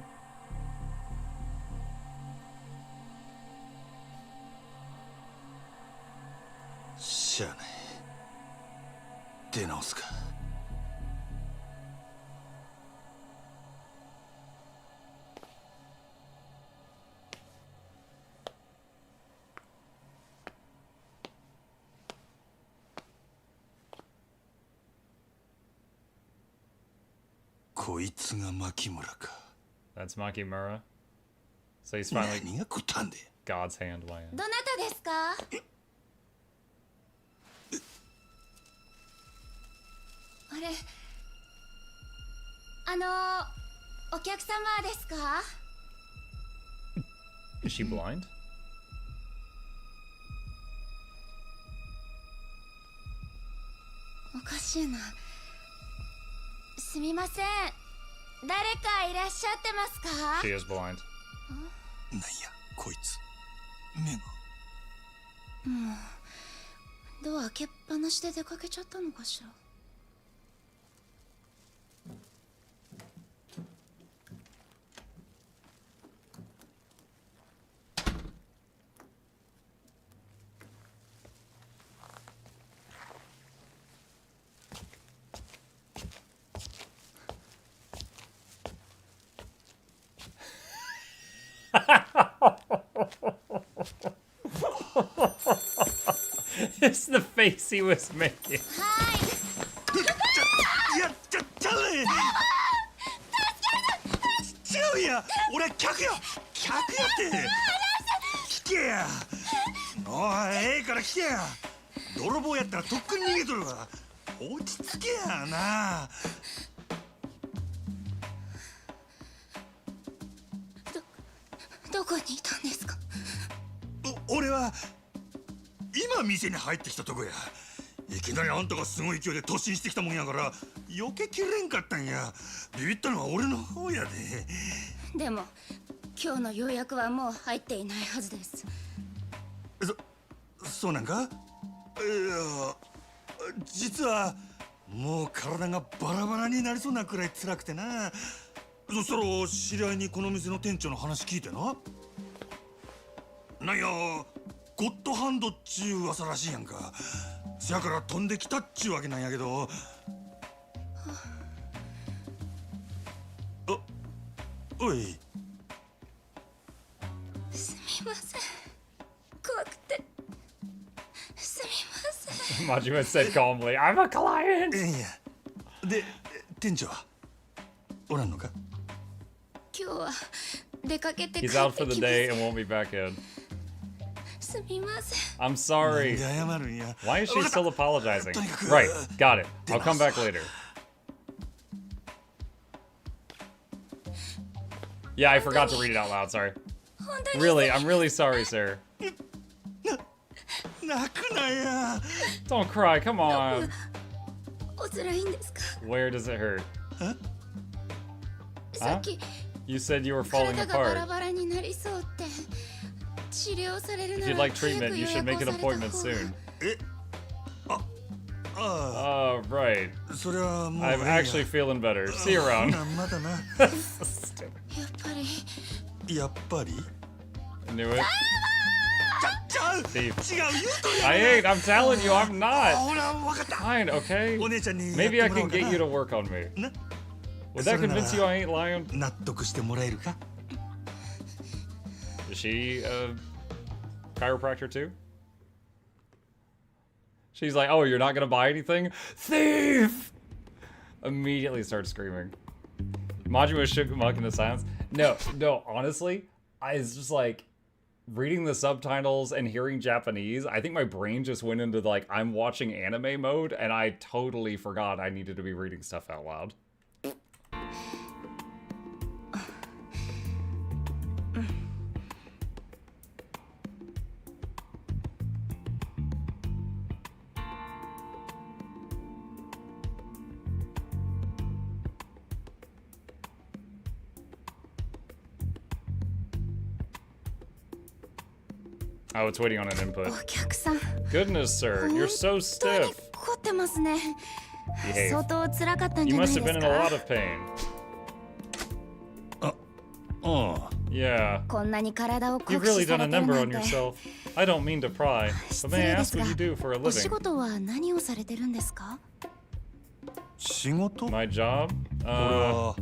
That's Makimura. So he's finally God's hand land. どなたですか? あれ、お客様ですか? Is she blind? おかしいな。すみません。誰かいらっしゃってますか? She is blind. なんやこいつ目が。もうドア開けっぱなしで出かけちゃったのかしら。It's the face he was making. 違うや俺客や客やって聞けやおいええから聞けや泥棒やったらとっくに逃げとるわ落ち着けやなどこにいたんですか? 俺は今店に入ってきたとこやいきなりあんたがすごい勢いで突進してきたもんやから避けきれんかったんやビビったのは俺の方やででも今日の予約はもう入っていないはずです。そうなんかいや実はもう体がバラバラになりそうなくらい辛くてなそしたら知り合いにこの店の店長の話聞いてななんやゴッドハンドっちゅう噂らしいやんかせやから飛んできたっちゅうわけなんやけどおいすみません怖くてすみません Majima said calmly, I'm a client! いやで店長はおらんのか今日は出かけて帰って He's きます out for the day and won't be back in. すみません I'm sorry. 謝るんや Why is she still apologizing? Right, got it. I'll come back later. Yeah, I forgot to read it out loud, sorry. Really, I'm really sorry, sir. 泣くなや Don't cry, come on. お辛いんですか? Where does it hurt? さっき You said you were falling 体がバラ apart. バラになりそうって治療される If な you'd ら like 早 treatment, く you 予 should 約 make を an された appointment 方が soon. あ Oh, right. それはもう I'm actually feeling better. See you around. まだな Stupid. やっぱりやっぱり I knew it. ちゃう Thief. 違う言うとるや I ろ ain't, I'm telling you, I'm あ not. ほら分かった Fine, okay? お姉ちゃんに Maybe や I ってもらお can うか get な you to work on me. な Would that それなら convince you I ain't lying? 納得してもらえるか Is she a chiropractor too? She's like, oh, you're not gonna buy anything? Thief! Immediately starts screaming. Majima shook Monk in the silence. No, honestly, it's just like reading the subtitles and hearing Japanese. I think my brain just went into like, I'm watching anime mode, and I totally forgot I needed to be reading stuff out loud. Oh, it's waiting on an input. お客さん Goodness, sir, you're so 本当に stiff. 凝ってますね Behave. 相当辛かったんじ You ゃない must で have す been in a か lot of pain. ああ Yeah. こんなに体を You've 酷使 really さ done れ a てる number な on んて yourself. I don't mean to pry, but 失 may I 礼で ask すが what you do for a お仕 living? 事は何をされてるんですか仕事 My job? 俺は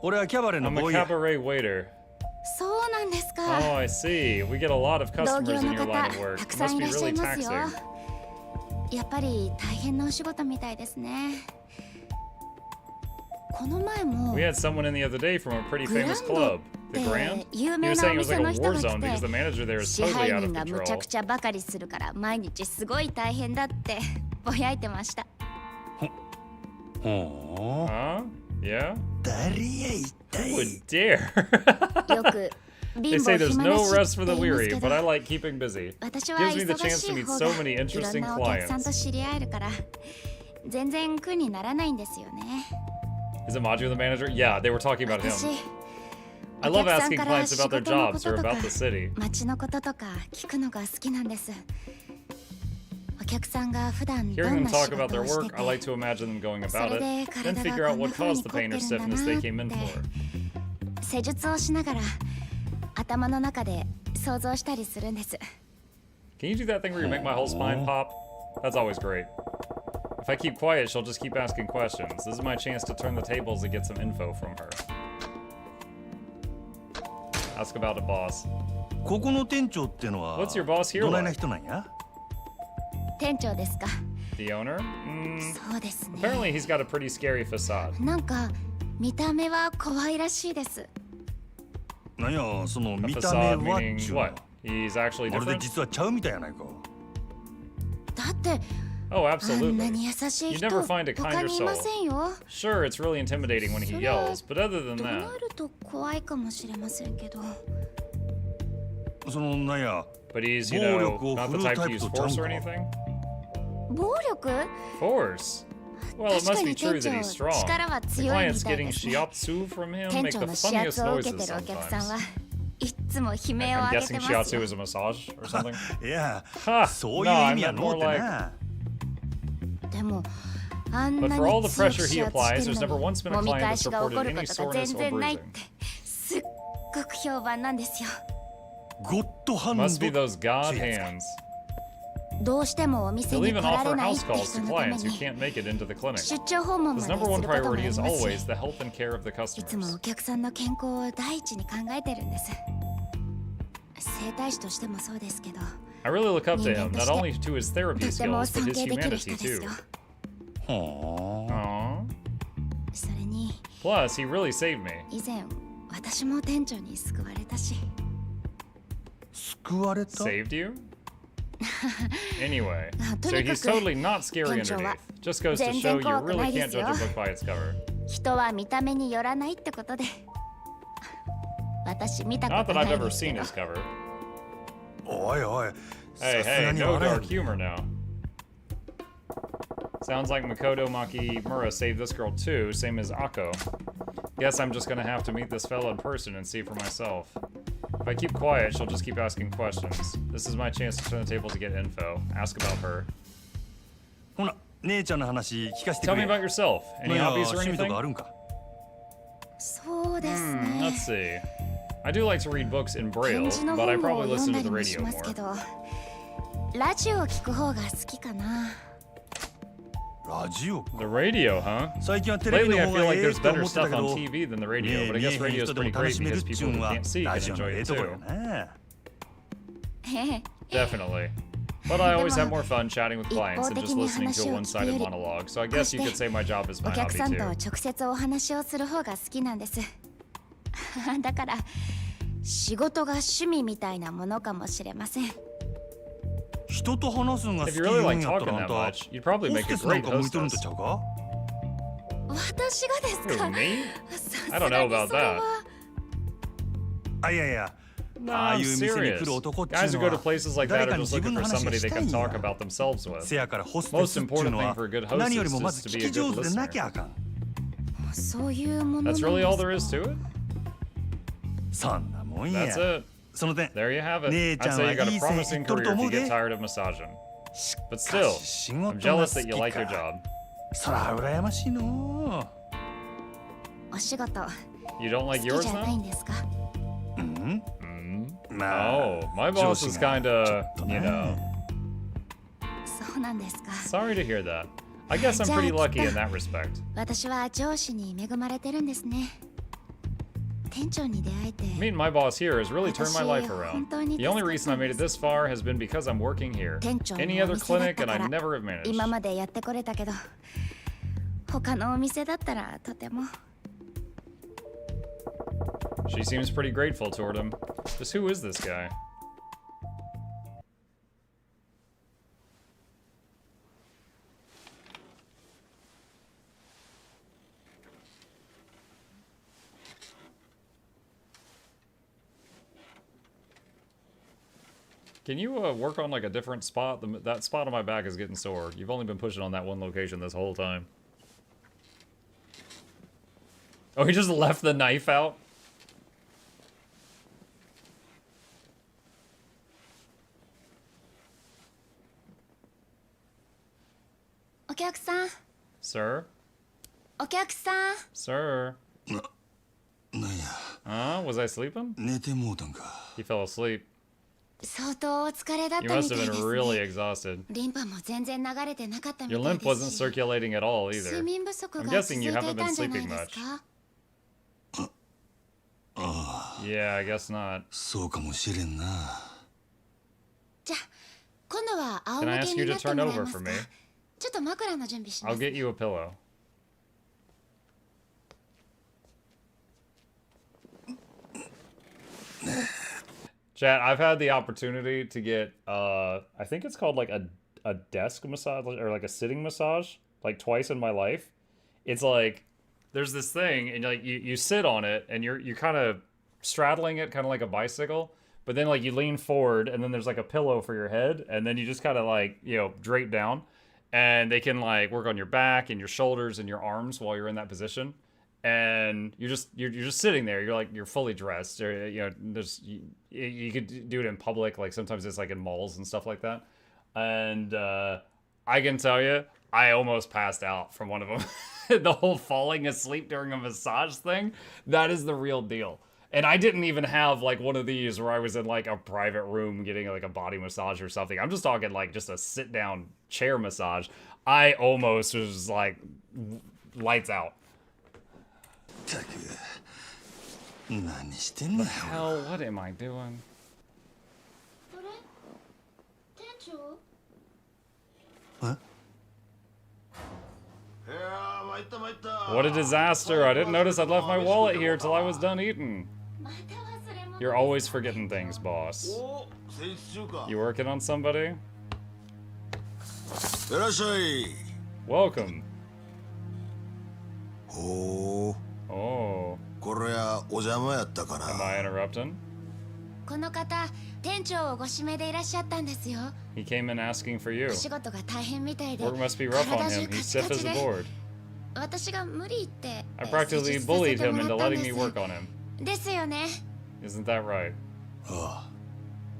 俺はキャバレーの I'm a ボーイや cabaret waiter. そうなんですか Oh, I see. We get a lot of 同 customers 業 in の your 方 line of work. たく It さ must んい be らっしゃい really ますよ taxing. やっぱり大変なお仕事みたいですねこの前も We had someone in the other day from a pretty famous club. The Grand? 有 He 名 was な saying お it was 店 like の a 人 war が zone 来 because the て manager there is 支 totally 配 out 人 of がむ control. ちゃくちゃばかりするから毎日すごい大変だってぼやいてましたほう Huh? Yeah? 誰や一 Who 体 would dare? よく They 貧 say 乏 there's 暇 no なし rest って for 言 the います weary, け but ど I like keeping busy. 私は Gives me the chance 忙 to しい meet 方 so が many いろ interesting んなお客さんと clients. 知り合えるから全然苦にならないんですよね Is it Maju the manager? Yeah, they were talking about 私 him. I love お客さん asking から clients 仕 about their 事のこ jobs と or とか about the city. 街のこととか聞くのが好きなんですお客さんが普段ど Hearing ん them な仕 talk about 事 their をして work, I like て to imagine them going そ about れ it, で then 体 figure が out こんな what 風 caused に the 凝っ pain て or るんだ stiffness な they っ came in て for. 施術をしながら頭の中で想像したりするんです Can you do that thing where you make my whole spine pop? That's always great. If I keep quiet, she'll just keep asking questions. This is my chance to turn the tables and get some info from her. Ask about the boss. ここの店長ってのは What's your boss here どないな like? 人なんや店長ですか The owner? そうですね Apparently he's got a pretty scary facade. なんか見た目は可愛らしいですなんやその A 見た facade 目はっ meaning ちゅうの what? He's actually まるで different? 実はちゃうみたいやないかだって Oh, あんな absolutely. に優しい You 人 never find a 他 kinder にいま soul. せんよ Sure, it's really intimidating when he それは yells, but other than どう that, なると怖いかもしれませんけどそのなんや but he's, you 暴 know, 力を not 振 the るう type タ to イプ use とちゃう force ん or か anything. 暴力 Force? Well, it 確か must be に true 店 that 長 he's strong. 力は The 強いみ clients たい getting ですね shiatsu from him 店 make 長 the の指圧 funniest を受け noises てるお客さん sometimes. はいっつも悲鳴を I'm 上げて guessing ます shiatsu よ is a massage or something. いや Ha! そう No, いう I 意味や meant の more うて like. なでもあん But な for all に the 強く pressure 指 he 圧 applies, して there's る never の once に been a もみ client 返 that しが起こ reported るこ any とが全 soreness or 然ないっ bruising. てすっごく評判なんですよゴッドハンド Must be those god hands. どうしてもお店 They'll に even 来られ offer ないっ house て calls 人 to のため clients who に can't make it into the clinic. 出張訪問ま His でする number こ one ともあり priority ま is す always し the health and care of the いつも customers. お客さんの健康を第一に考えてるんです整体師としてもそうですけど I really look up to him, 人間と not して only to his と therapy ても skills, but 尊 his 敬できる humanity 人です too. よ は Aww. それに Plus, he really saved me. 以前私も店長に救われたし救われた Saved you? Anyway, と so にか he's く totally not scary 店長は underneath. Just goes to 全 show 然 you 怖くな really いで can't すよ judge a book by its cover. 人は見た目によらないってことで私見たこ Not と that な I've い ever ですけ seen ど his cover. おいおい Hey, さす hey, がに no 笑え dark ん humor now. Sounds like Makoto Makimura saved this girl too, same as Akko. Guess I'm just gonna have to meet this fella in person and see for myself. If I keep quiet, she'll just keep asking questions. This is my chance to turn the tables to get info. Ask about her. ほな姉ちゃんの話聞かせて Tell く me れ about yourself. な Any んや hobbies or 趣味と anything? かあるんかそうです Let's ね see. I do like to read books in 漢 Braille, 字の but I 本を probably 読ん listen だ to り the もし radio ますけ more. どラジオを聞く方が好きかなラジオ The radio, huh? 最近はテレビの Lately, I 方 feel が like ええ there's と better 思ってた stuff け on ど TV than the ね radio, え but I 見え guess へん radio is 人で pretty も楽 great しめる because っちゅ people うん who は can't see ラ can ジオの enjoy ええ it とこや too. な Definitely. But I always have more fun chatting with clients than just listening to a one-sided monologue, so I guess you could say my job is お my 客 hobby さんと too. 直接お話をする方が好きなんですだから仕事が趣味みたいなものかもしれません人と話すのが好 If き you 言 really うん like やった talking らあん that た much, you'd probably ホ make ステ a スなん great か向いとるんと hostess. ちゃうか私がです Who, か me? さす I が don't know に about それは that. あいやいや No, ああ I'm いう店に来 serious. る男っちゅ Guys う who の go to は places like 誰 that か are に just 自 looking 分の for 話 somebody し they たい can ん talk や about themselves with. せやからホステ Most スっちゅう important の thing は for a good 何より hostess もま is ず to 聞 be a き上 good 手でな listener. きゃあかんそういうものなん That's です really か all there is to it? そんなもんや。 That's it. その点、 There you have it. 姉ち I'd ゃん say は you got い a い線いっ promising とると career 思 if う you で。 get tired of massaging. し But か still, し仕 I'm 事が jealous 好 that you き like your か。 job. そら羨ましいのお仕事 You don't 好 like き yours じゃない now? んですか？う。うん。 Oh, my boss is kinda, you know. そうなんですか。 Sorry to hear that. I guess I'm pretty lucky in that respect. 私は上司に恵まれてるんですね。店長に出会えて。 Meeting my boss here has really turned my life around. 本当に The only reason I made it this far has been because I'm working here. 店長の Any お other 店だっ clinic た and か I ら never have managed. 今までやってこれたけど、他のお店だったらとても。 She seems pretty grateful toward him. Just who is this guy? Can you work on like a different spot? That spot on my back is getting sore. You've only been pushing on that one location this whole time. Oh, he just left the knife out? Sir? お客さん。 Sir? なんや。 Was I sleeping? 寝てもうたんか。 He fell asleep. 相当お疲れだっ You たみ must た have いで been す really ね。 exhausted. リンパも全然流れてなかったみ Your たい lymph で wasn't すし。 circulating at all 睡 either. 眠不足 I'm が guessing 続い you て haven't いた been んじゃない sleeping です much. か？ Yeah, I guess not. そうかもしれんな。じゃあ今度は仰 Can I 向 ask け you に to なって turn もらえ over ます for か？ me? ちょっと枕の準備しま I'll す。 get you a pillow. Chat, I've had the opportunity to get, I think it's called like a desk massage or like a sitting massage, like twice in my life. It's like, there's this thing and like you sit on it and you're kind of straddling it, kind of like a bicycle, but then like you lean forward and then there's like a pillow for your head and then you just kind of like, you know, drape down and they can like work on your back and your shoulders and your arms while you're in that position. And you're just sitting there. You're fully dressed. Or, you know, there's you could do it in public. Like sometimes it's like in malls and stuff like that. And I can tell you, I almost passed out from one of them. The whole falling asleep during a massage thing. That is the real deal. And I didn't even have like one of these where I was in like a private room getting like a body massage or something. I'm just talking like just a sit down chair massage. I almost was like lights out. The hell? What am I doing? What? What a disaster. I didn't notice I'd left my wallet here till I was done eating. You're always forgetting things, boss. You working on somebody? Welcome. Oh. Oh. Am I interrupting? この方、店長をご指名でいらっしゃったんですよ。 He came in asking for you. お仕事が大変みたいで、 Work must be rough on 体中 him. カ He's チ stiff カ as チ a で、 board. 私が無理言って I practically 施術させ bullied て him もら into ったん letting で me す。 work on him. ですよね。 Isn't that right? ああ、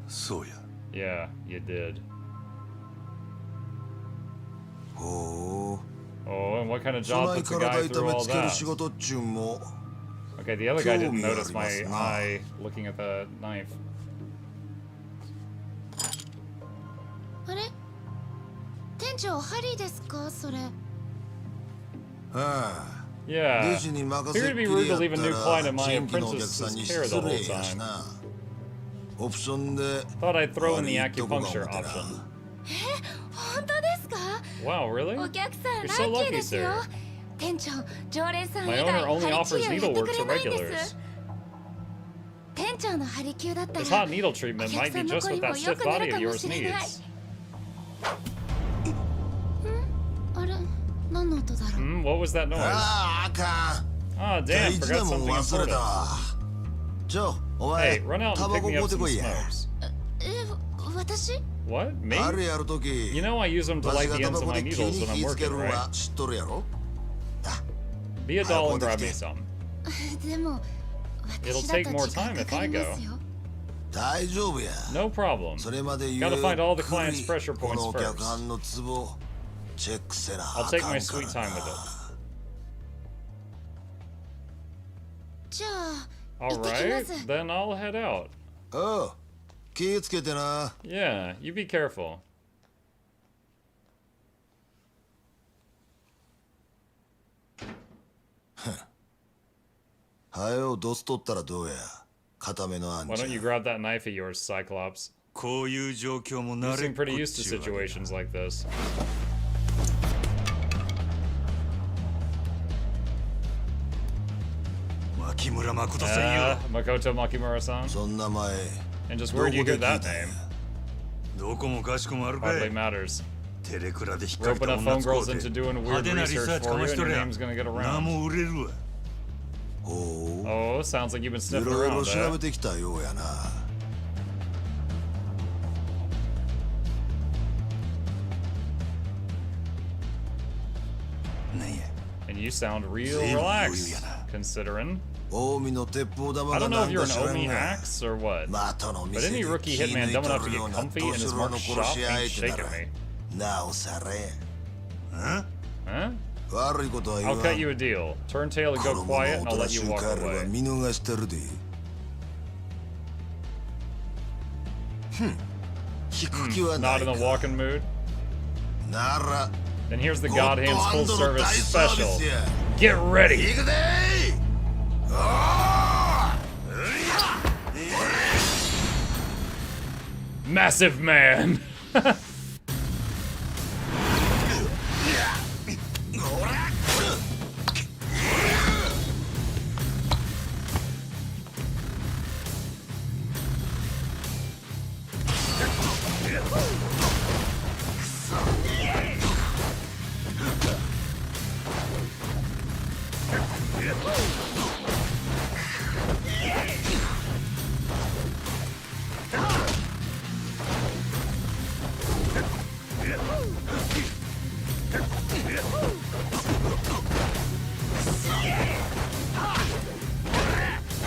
そうや。 Yeah, you did. Oh. Oh, and what kind of job puts a guy through all that? Okay, the other guy didn't notice my eye looking at the knife. あれ？店長ハリーですか、それ。Yeah. Figured it'd be rude to leave a new client at my apprentice's care the whole time. Thought I'd throw in the acupuncture option. 本当ですか？ Wow, really? お客さん You're ラ so ッキー lucky, ですよ。 sir. 店長、常連さん以 My 外 owner only ハリ offers 治療やって needle く work れ to ないんで regulars. す。店長のハリ級だったら、 This hot needle お treatment 客 might さ be んの just 声 what も that 良 stiff くな body る of かも yours しれない。 needs. あれ、何の音だろう。 What was that noise? Ah, damn, forgot something important. Hey, run out and pick me up some smokes. 私？ What? Me? You know I use them to light the ends of my needles when I'm working, right? Be a doll and grab me some. でも It'll 私だ take と more 時間 time か if か I りま go. すよ 大丈夫や。 No problem. それまでゆっ Gotta く find all the り client's pressure こ points のお客 first. さんのツボチェックせな I'll あ take か my んか sweet ら time with な。 it. じゃあ Alright, then I'll head out. おう、気をつけてな。 Yeah, you be careful. はよドス取ったらどうや。固めのあん Why じゃ don't you grab that knife of yours, Cyclops? こういう状況も You 慣れ seem っこっ pretty used to ちゅうわけだ。 situations like this. 牧村誠さんよ。 Makoto Makimura-san? そんな前、 And just where do you どこ get で聞 that いたんや。 name? どこもかしこもあるか Hardly い。 matters. テレクラで引っ掛 Roping けた up 女 phone 使う girls て into doing 派 weird 手なリサ research ーチ for か you まし and と your りゃ name's gonna get 名 around. も売れるわ。 Oh, sounds like you've been い sniffing ろいろ around, 調 eh? べてきたようやな。なんや。 And you sound real 随分余裕 relaxed, やな。 considering. 近江の鉄砲玉 I が don't know な if ん you're か an 知らん Omi が。 axe or what, 的の but 店 any で rookie 気抜 hitman い dumb と enough to るよ get うな comfy in 年 his 寄りの marked 殺 shop し ain't 相手 shaking なら me. なおされ。 Huh? 悪いことは言 I'll わ cut ん。 you a deal. Turn tail and 子 go 供 quiet, の and お I'll と let な you しゅう walk カールは away. 見逃してるで。引く気はな Not い in か。 the walking mood? なら、 Then here's the ゴッ God ド Hand's ハン full ドの service 大サービ special. スや。 Get ready! 行くでー。おー Massive man!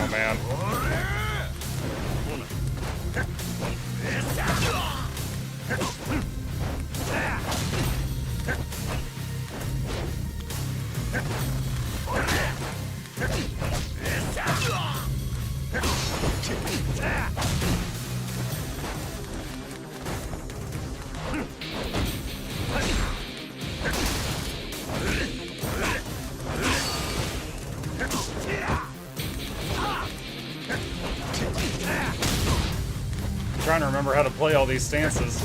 Oh man. I'm trying to remember how to play all these stances.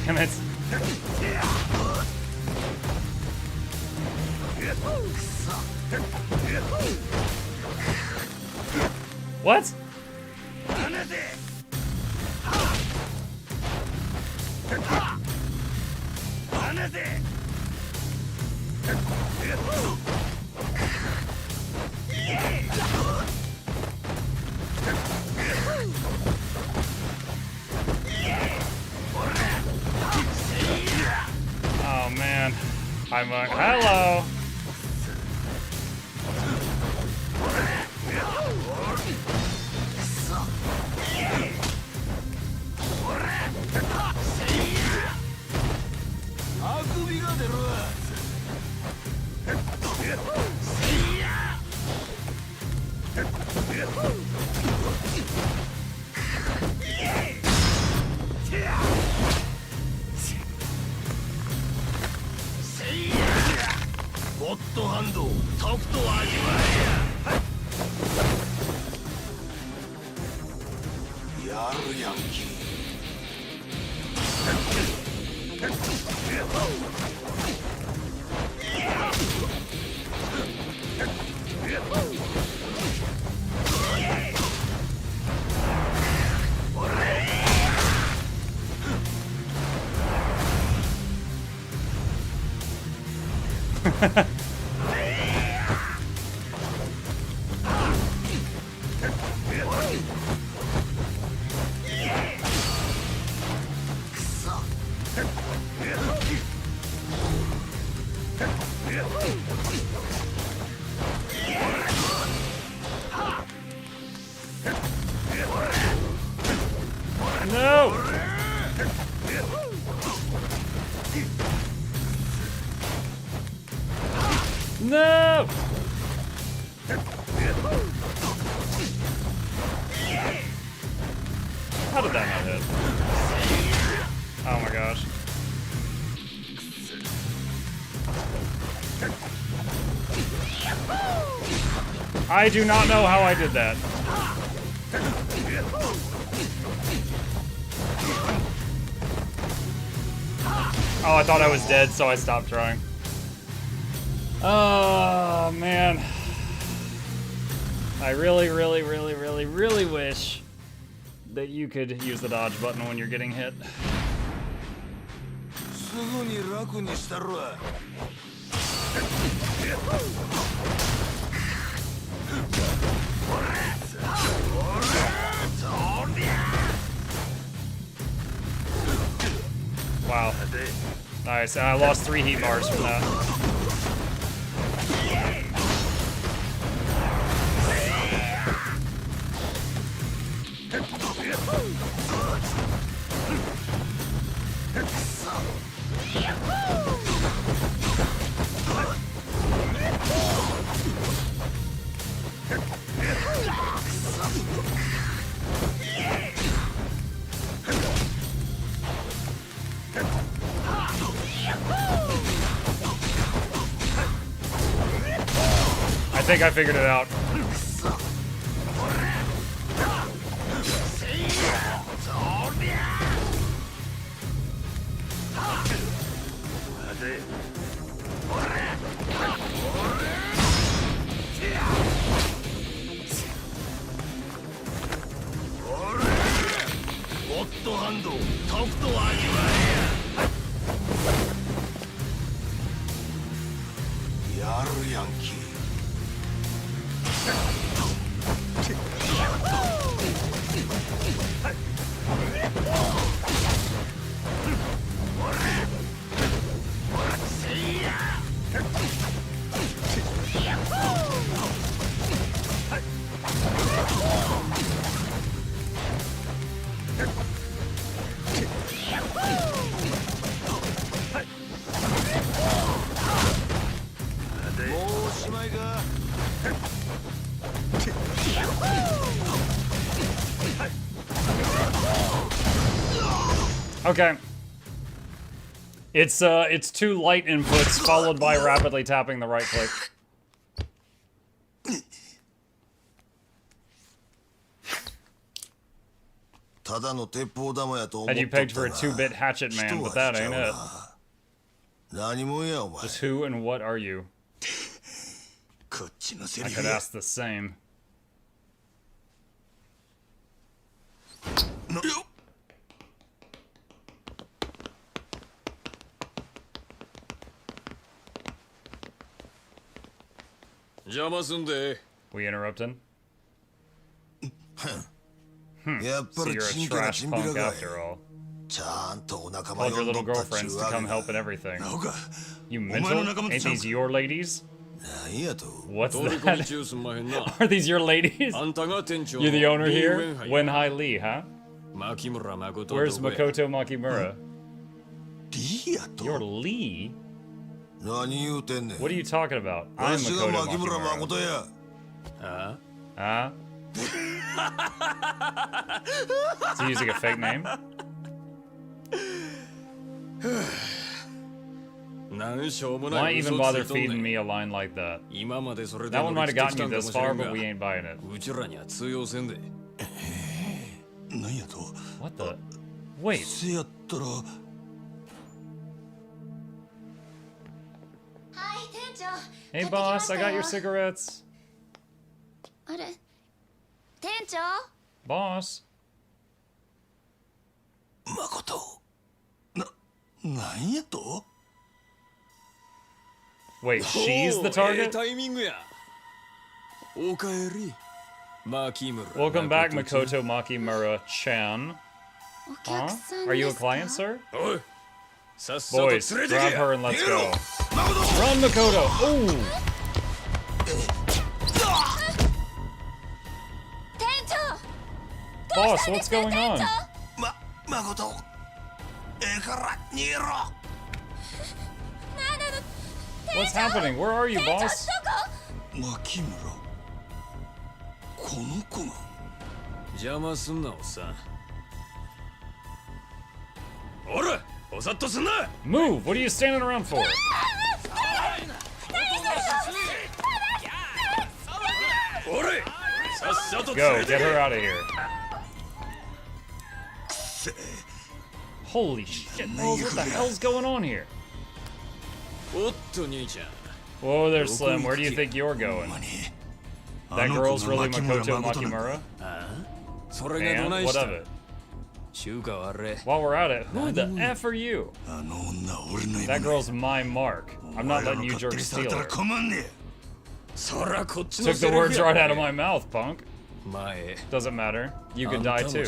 Damn it. What? Oh man. I'm hello. No! No! How did that not hit? Oh my gosh. I do not know how I did that. Oh, I thought I was dead, so I stopped trying. Oh, man. I really wish that you could use the dodge button when you're getting hit. Wow. Nice, and I lost 3 heat bars from that. I think I figured it out. Okay. It's 2 light inputs followed by rapidly tapping the right click. Had you pegged for a 2-bit hatchet man, but that ain't it. Just who and what are you? I could ask the same. We interrupting? So you're a trash punk after all. Called your little girlfriends to come help and everything. You mental? Ain't these your ladies? What's that? Are these your ladies? You're the owner here? Wenhai Lee, huh? Where's Makoto Makimura? You're Lee? What are you talking about? I'm Makoto Makimura. Huh? Is he using a fake name? Why even bother feeding me a line like that? That one might have gotten you this far, but we ain't buying it. What the? Wait. Hey boss, I got your cigarettes. Boss. Wait, she's the target? Welcome back, Makoto Makimura-chan. Huh? Are you a client, sir? Boys, grab her and let's go. Run, Makoto! Ooh! Boss, what's going on? What's happening? Where are you, boss? Move! What are you standing around for? Go, get her out of here. Holy shit, Knowles, what the hell's going on here? Whoa there, Slim, where do you think you're going? That girl's really Makoto Makimura? And what of it? While we're at it, who the F are you? That girl's my mark. I'm not letting you jerks steal her. Took the words right out of my mouth, punk. Doesn't matter. You could die too.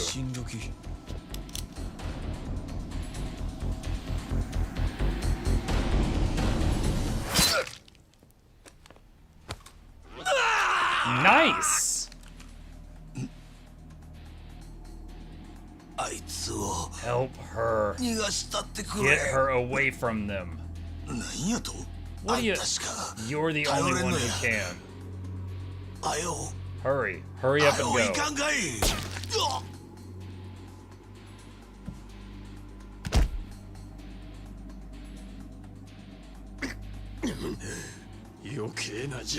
Nice! Help her. Get her away from them. What are you? You're the only one who can. Hurry. Hurry up and go.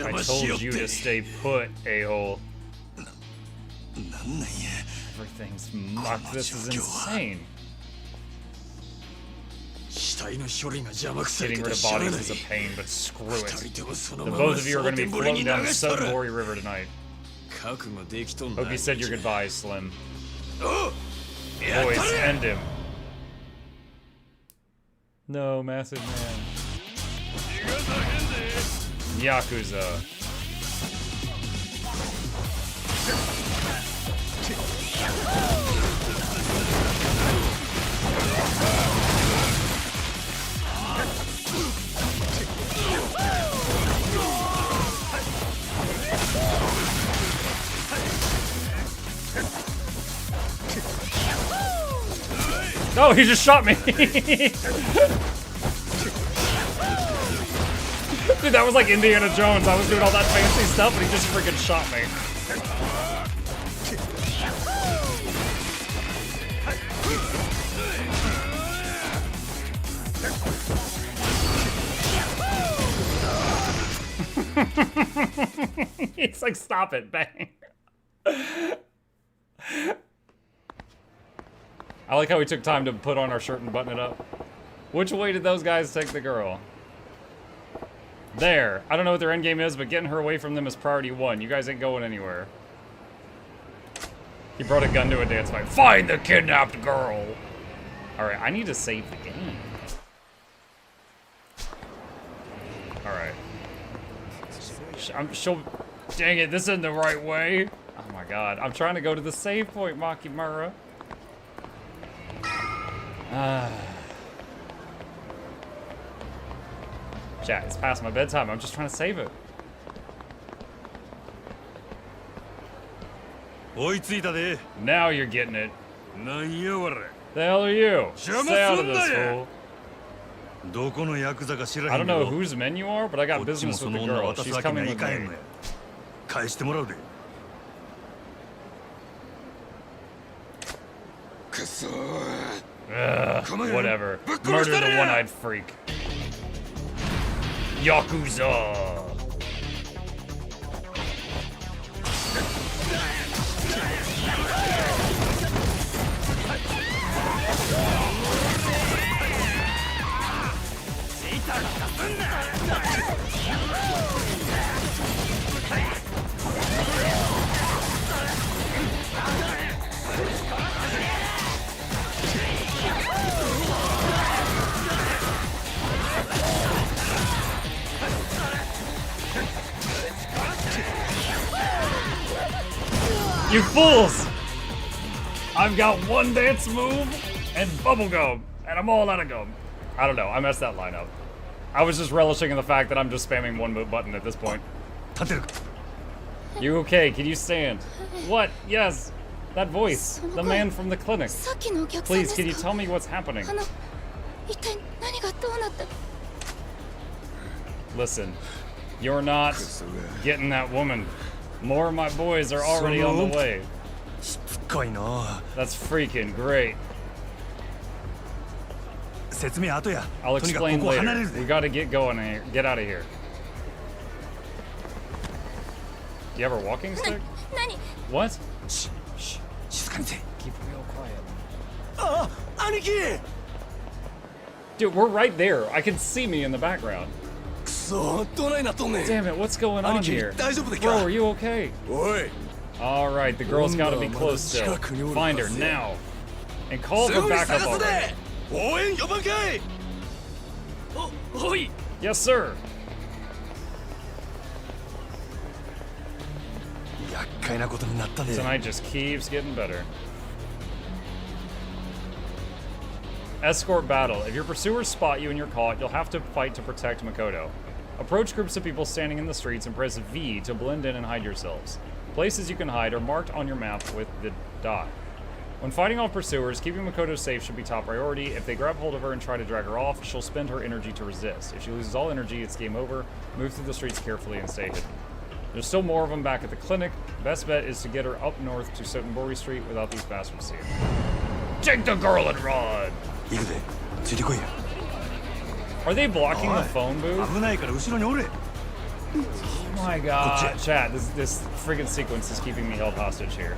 I told you to stay put, a-hole. Everything's mucked. This is insane. Getting rid of bodies is a pain, but screw it. The both of you are going to be floating down the Sudbury River tonight. Hope you said your goodbyes, Slim. Boys, end him. No, Massive Man. Yakuza. No, he just shot me. Dude, that was like Indiana Jones. I was doing all that fancy stuff, and he just freaking shot me. It's like, stop it, bang. I like how we took time to put on our shirt and button it up. Which way did those guys take the girl? There. I don't know what their endgame is, but getting her away from them is priority 1. You guys ain't going anywhere. He brought a gun to a dance fight. Find the kidnapped girl! Alright, I need to save the game. Alright. Dang it, this isn't the right way. Oh my god. I'm trying to go to the save point, Makimura. Chat, it's past my bedtime. I'm just trying to save it. Now you're getting it. The hell are you? Stay out of this, fool. I don't know whose men you are, but I got business with the girl. She's coming with me. Whatever. Murder the one-eyed freak. Yakuza! You fools! I've got one dance move and bubblegum, and I'm all out of gum. I don't know, I messed that line up. I was just relishing in the fact that I'm just spamming one button at this point. You okay? Can you stand? What? Yes! That voice. The man from the clinic. Please, can you tell me what's happening? Listen, you're not getting that woman. More of my boys are already on the way. That's freaking great. I'll explain later. We gotta get going here. Get out of here. Do you have a walking stick? What? Shh. Keep real quiet. Dude, we're right there. I can see me in the background. Damn it, what's going on here? Bro, are you okay? Alright, the girl's gotta be close still. Find her now. And call her back up already. Yes, sir. Tonight just keeps getting better. Escort battle. If your pursuers spot you and you're caught, you'll have to fight to protect Makoto. Approach groups of people standing in the streets and press V to blend in and hide yourselves. Places you can hide are marked on your map with the dot. When fighting off pursuers, keeping Makoto safe should be top priority. If they grab hold of her and try to drag her off, she'll spend her energy to resist. If she loses all energy, it's game over. Move through the streets carefully and stay hidden. There's still more of them back at the clinic. Best bet is to get her up north to Sotenbori Street without these bastards seeing her. Take the girl and run! Are they blocking the phone booth? Oh my god. Chat, this friggin' sequence is keeping me held hostage here.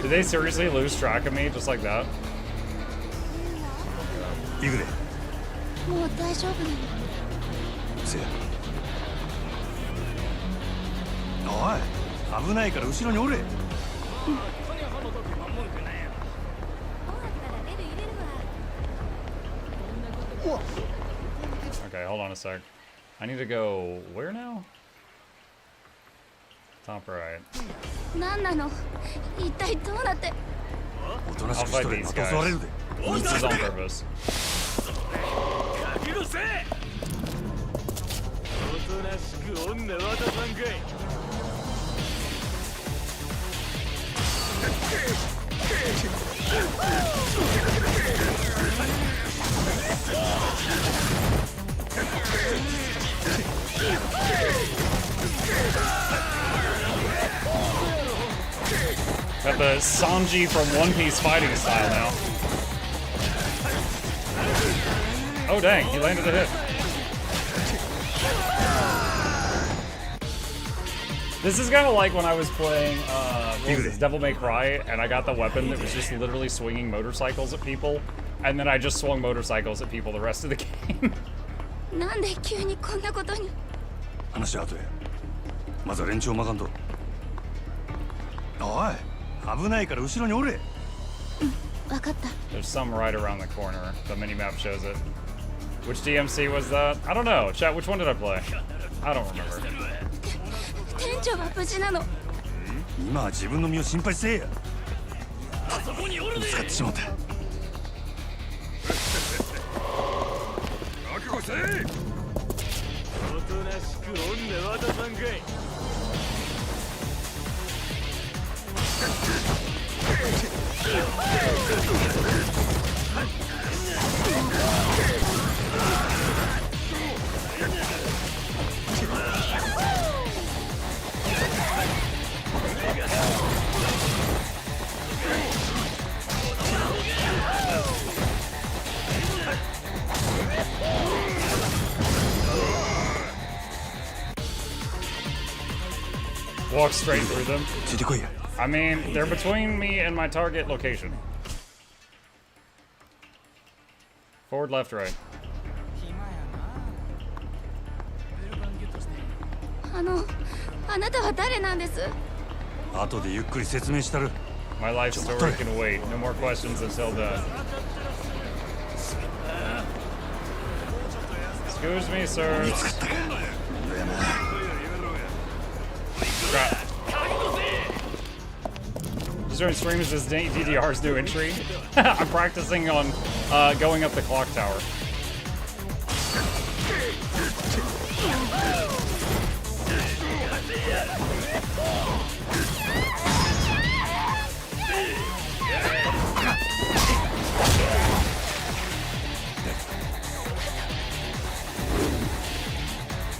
Did they seriously lose track of me just like that? Okay, hold on a sec. I need to go where now? Top right. I'll fight these guys. This is on purpose. Got the Sanji from One Piece fighting style now. Oh dang, he landed a hit. This is kind of like when I was playing Devil May Cry and I got the weapon that was just literally swinging motorcycles at people, and then I just swung motorcycles at people the rest of the game. There's some right around the corner. The minimap shows it. Which DMC was that? I don't know. Chat, which one did I play? I don't remember. Walk straight through them. I mean, they're between me and my target location. Forward, left, right. あなたは誰なんです？後でゆっくり説明したる。 My life story can wait. No more questions until then. Excuse me, sirs. Crap. Just doing streams as DDR's new entry. I'm practicing on going up the clock tower.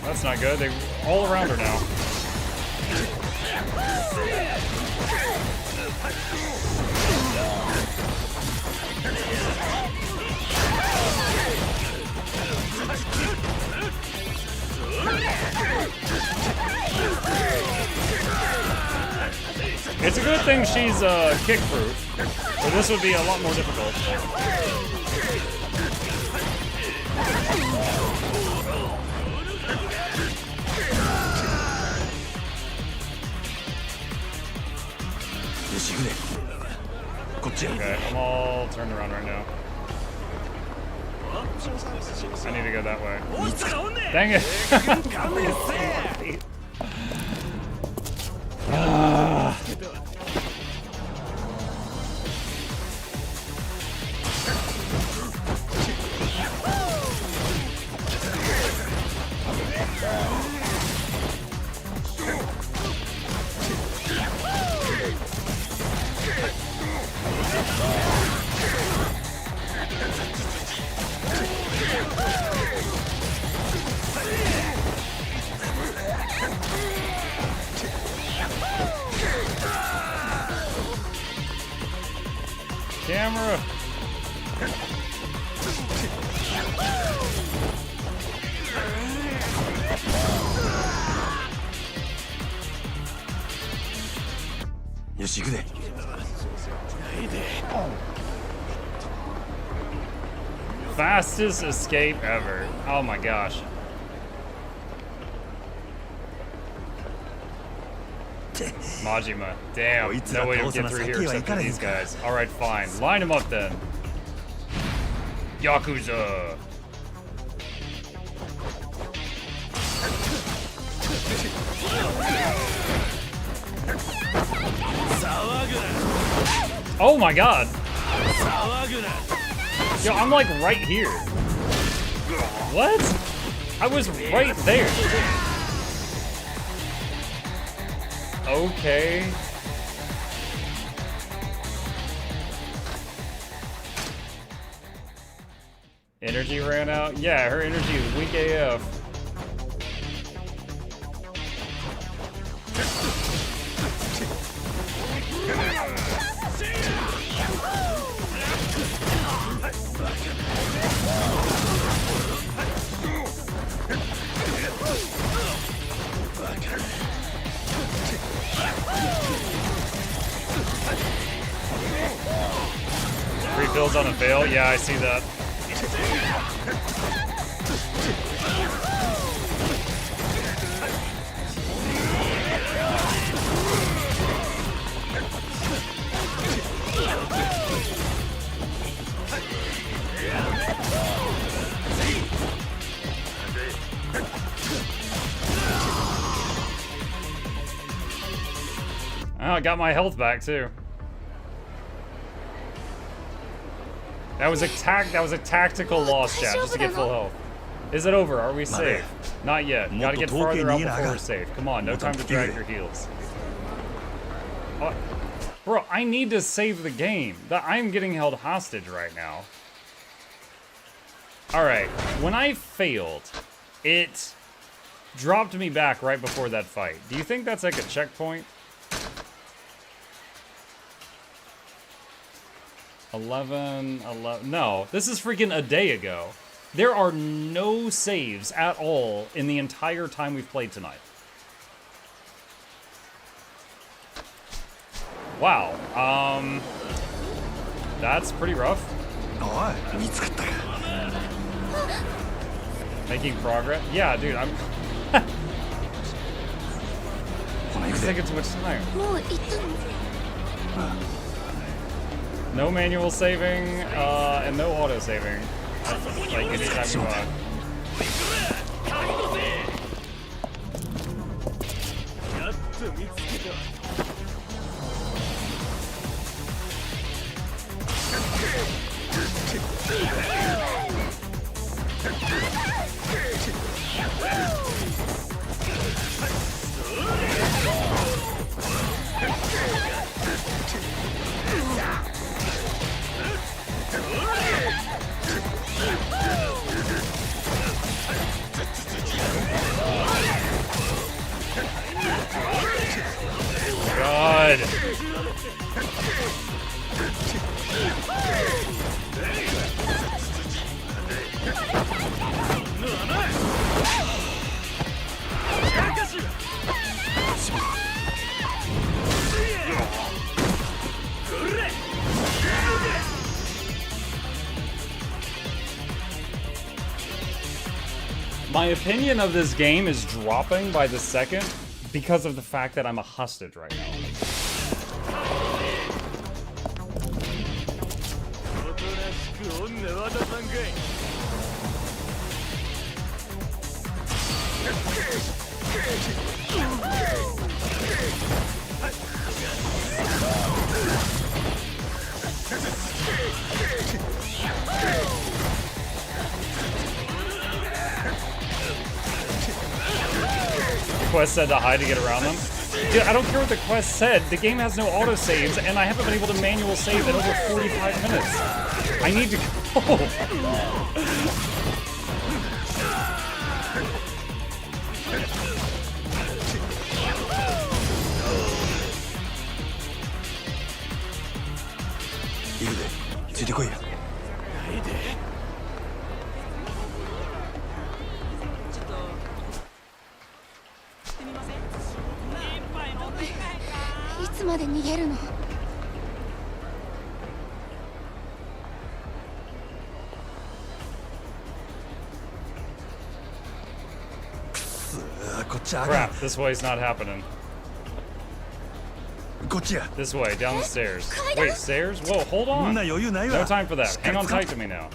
That's not good. They all around her now. It's a good thing she's kick-proof, or this would be a lot more difficult. Okay, I'm all turned around right now. I need to go that way. Dang it! Camera. Fastest escape ever. Oh my gosh. Majima. Damn. No way to get through here except for these guys. Alright, fine. Line them up then. Yakuza. Oh my god. Yo, I'm like right here. What? I was right there. Okay. Energy ran out? Yeah, her energy is weak AF. Refills on a fail? Yeah, I see that. Oh, I got my health back too. That was a tactical loss, chat, just to get full health. Is it over? Are we safe? Not yet. Gotta get farther out before we're safe. Come on, no time to drag your heels. Bro, I need to save the game. I'm getting held hostage right now. Alright, when I failed, it dropped me back right before that fight. Do you think that's like a checkpoint? 11. No, this is freaking a day ago. There are no saves at all in the entire time we've played tonight. Wow. That's pretty rough. Making progress. Yeah, dude, I'm. It's taking too much time. No manual saving, and no auto saving. Like anytime you want. God. My opinion of this game is dropping by the second because of the fact that I'm a hostage right now. Quest said to hide to get around them. Dude, I don't care what the quest said. The game has no autosaves, and I haven't been able to manual save in over 45 minutes. I need to go. Crap, this way's not happening. This way, down the stairs. Wait, stairs? Whoa, hold on. No time for that. Hang on tight to me now.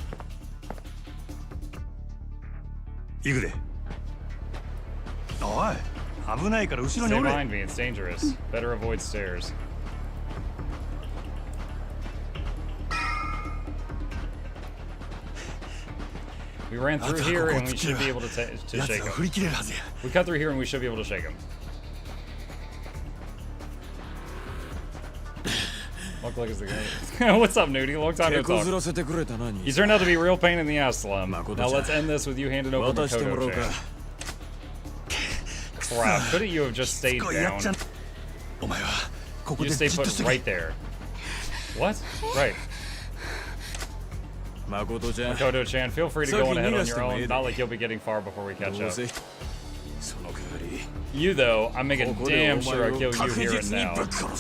Stay behind me, it's dangerous. Better avoid stairs. We ran through here and we should be able to shake him. We cut through here and we should be able to shake him. Mukluk is the guy. What's up, Nudie? Long time no talk. You turned out to be a real pain in the ass, Slim. Now let's end this with you handing over Makoto-chan. Crap, couldn't you have just stayed down? You just stay put right there. What? Right. Makoto-chan, feel free to go on ahead on your own. Not like you'll be getting far before we catch up. You, though, I'm making damn sure I kill you here and now.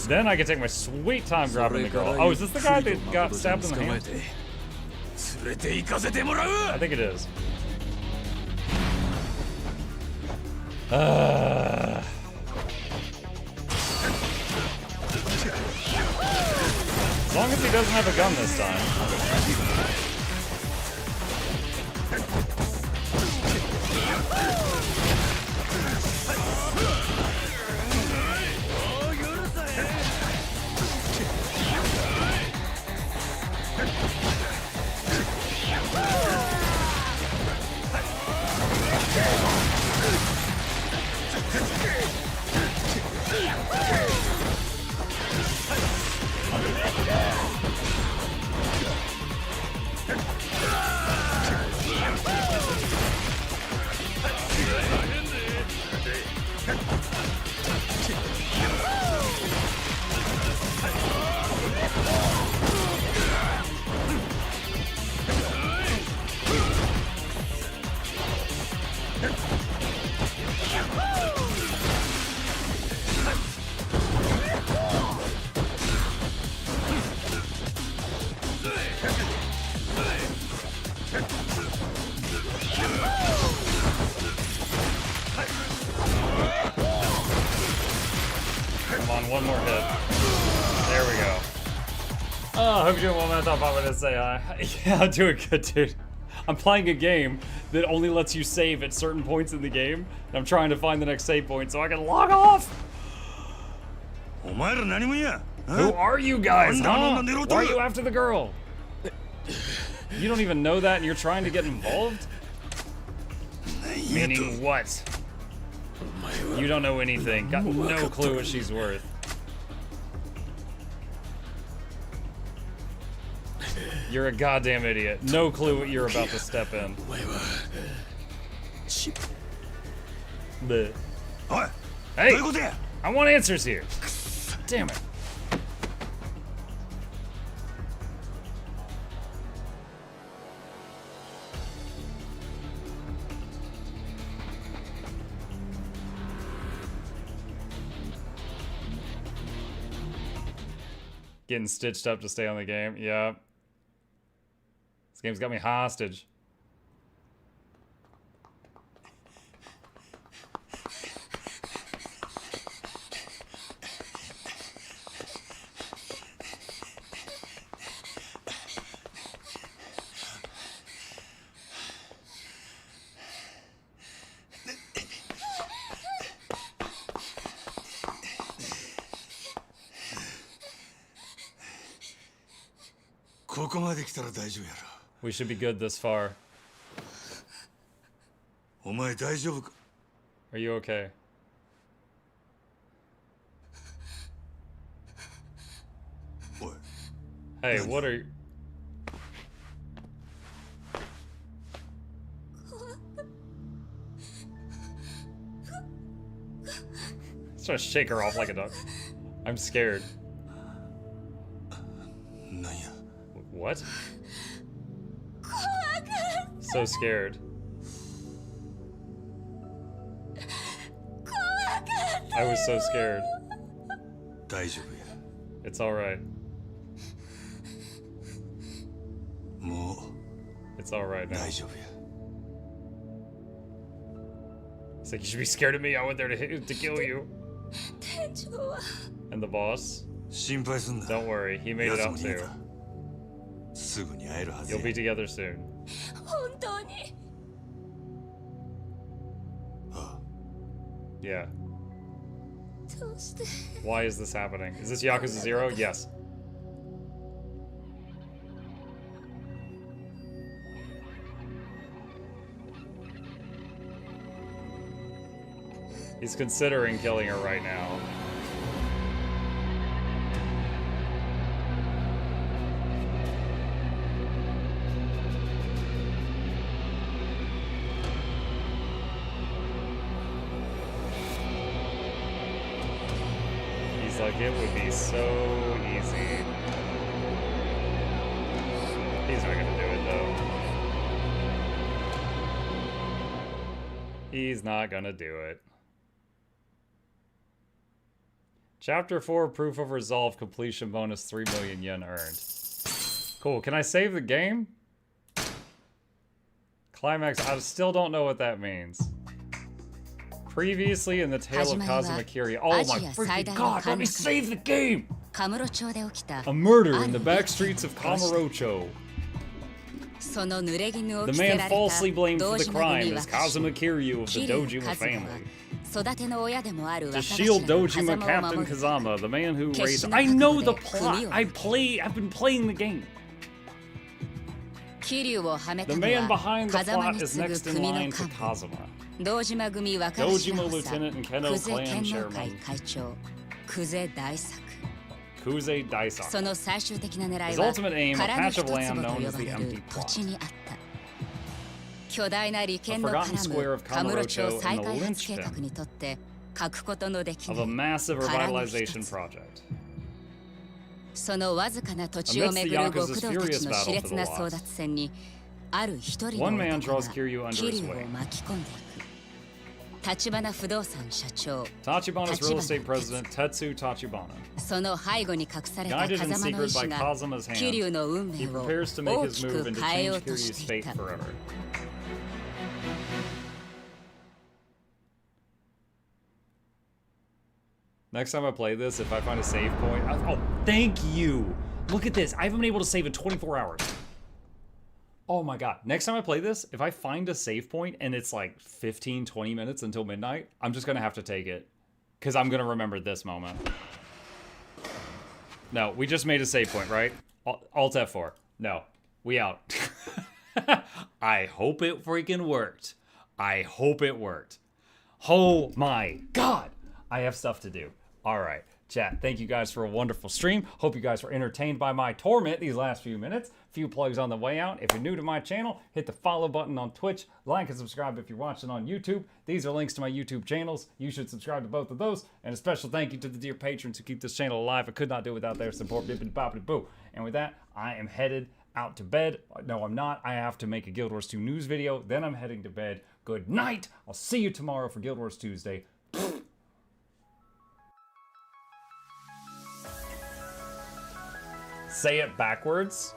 Then I can take my sweet time grabbing the girl. Oh, is this the guy that got stabbed in the hand? I think it is. As long as he doesn't have a gun this time. one more hit. There we go. Oh, hope you're doing well, man. I thought Papa did say hi. Yeah, I'm doing good, dude. I'm playing a game that only lets you save at certain points in the game. And I'm trying to find the next save point so I can log off. Who are you guys, huh? Why are you after the girl? You don't even know that and you're trying to get involved? Meaning what? You don't know anything. Got no clue what she's worth. You're a goddamn idiot. No clue what you're about to step in. Bleh. Hey! I want answers here. Damn it. Getting stitched up to stay on the game. Yeah. This game's got me hostage. We should be good this far. Are you okay? Hey, what are you? Let's try to shake her off like a duck. I'm scared. What? So scared. I was so scared. It's alright. It's alright now. It's like, you should be scared of me. I went there to kill you. And the boss? Don't worry, he made it out too. You'll be together soon. Yeah. Why is this happening? Is this Yakuza 0? Yes. He's considering killing her right now. Like, it would be so easy. He's not gonna do it though. He's not gonna do it. Chapter 4, proof of resolve, completion bonus, 3 million yen earned. Cool, can I save the game? Climax, I still don't know what that means. Previously in the tale of Kazuma Kiryu. Oh my freaking god, let me save the game! A murder in the back streets of Kamurocho. The man falsely blamed for the crime is Kazuma Kiryu of the Dojima family. To shield Dojima Captain Kazama, the man who raised... I know the plot! I've been playing the game. The man behind the plot is next in line to Kazuma. Dojima Lieutenant and Keno Clan Chairman. Kuze Daisak. His ultimate aim, a patch of land known as the Empty Plot. A forgotten square of Kamurocho and the linchpin of a massive revitalization project. Amidst the Yakuza's furious battle for the lost, one man draws Kiryu under his wing. Tachibana's real estate president, Tetsu Tachibana. Guided in secret by Kazuma's hand, he prepares to make his move and to change Kiryu's fate forever. Next time I play this, if I find a save point, oh, thank you. Look at this. I haven't been able to save in 24 hours. Oh my God. Next time I play this, if I find a save point and it's like 15, 20 minutes until midnight, I'm just gonna have to take it. Because I'm gonna remember this moment. No, we just made a save point, right? Alt F4. No, we out. I hope it freaking worked. I hope it worked. Oh my God. I have stuff to do. All right, chat. Thank you guys for a wonderful stream. Hope you guys were entertained by my torment these last few minutes. Few plugs on the way out. If you're new to my channel, hit the follow button on Twitch. Like and subscribe if you're watching on YouTube. These are links to my YouTube channels. You should subscribe to both of those. And a special thank you to the dear patrons who keep this channel alive. I could not do it without their support. Bippity boppity boo. And with that, I am headed out to bed. No, I'm not. I have to make a Guild Wars 2 news video. Then I'm heading to bed. Good night. I'll see you tomorrow for Guild Wars Tuesday. Say it backwards.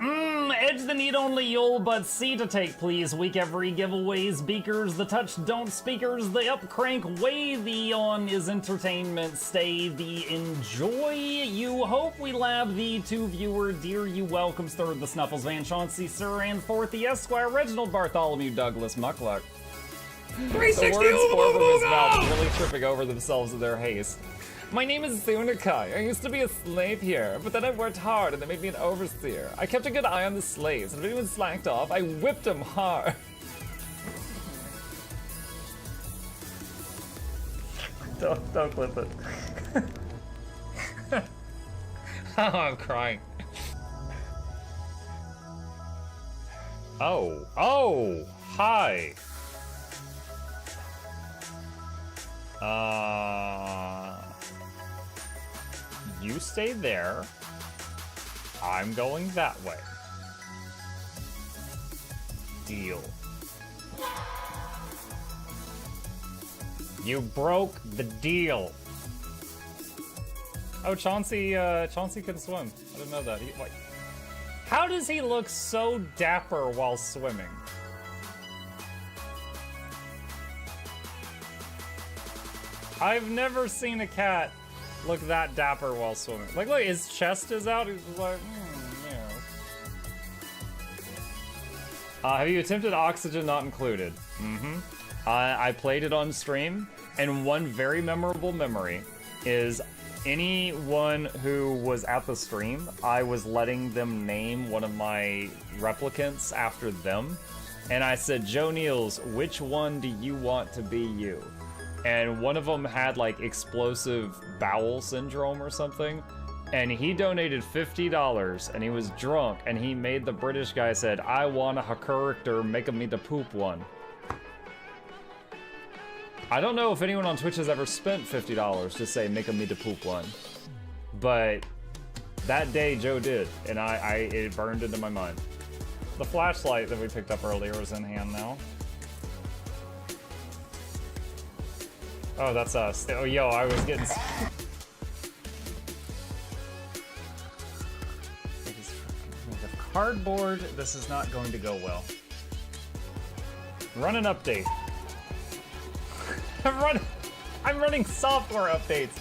Edge the need only you'll but C to take please. Week every giveaways, beakers, the touch don't speakers, the up crank way the on is entertainment, stay the enjoy. You hope we lab the two viewer, dear you welcomes third the Snuffles, Van Chauncey, Sir, and fourth the Esquire, Reginald Bartholomew, Douglas, Mukluk. 360 The words pour from his mouth, really tripping over themselves in their haste. My name is Zunikai. I used to be a slave here, but then I worked hard and they made me an overseer. I kept a good eye on the slaves, and if anyone slacked off, I whipped them hard. Don't clip it. Oh, I'm crying. Oh, hi. You stay there. I'm going that way. Deal. You broke the deal. Oh, Chauncey can swim. I didn't know that. How does he look so dapper while swimming? I've never seen a cat look that dapper while swimming. Like, look, his chest is out. He's just like, yeah. Have you attempted Oxygen Not Included? I played it on stream, and one very memorable memory is anyone who was at the stream, I was letting them name one of my replicants after them. And I said, Joe Niels, which one do you want to be you? And one of them had like explosive bowel syndrome or something, and he donated $50 and he was drunk and he made the British guy said, I want a character making me the poop one. I don't know if anyone on Twitch has ever spent $50 to say making me the poop one, but that day Joe did, and it burned into my mind. The flashlight that we picked up earlier is in hand now. Oh, that's us. Oh, yo, I was getting... Cardboard, this is not going to go well. Run an update. I'm running software updates.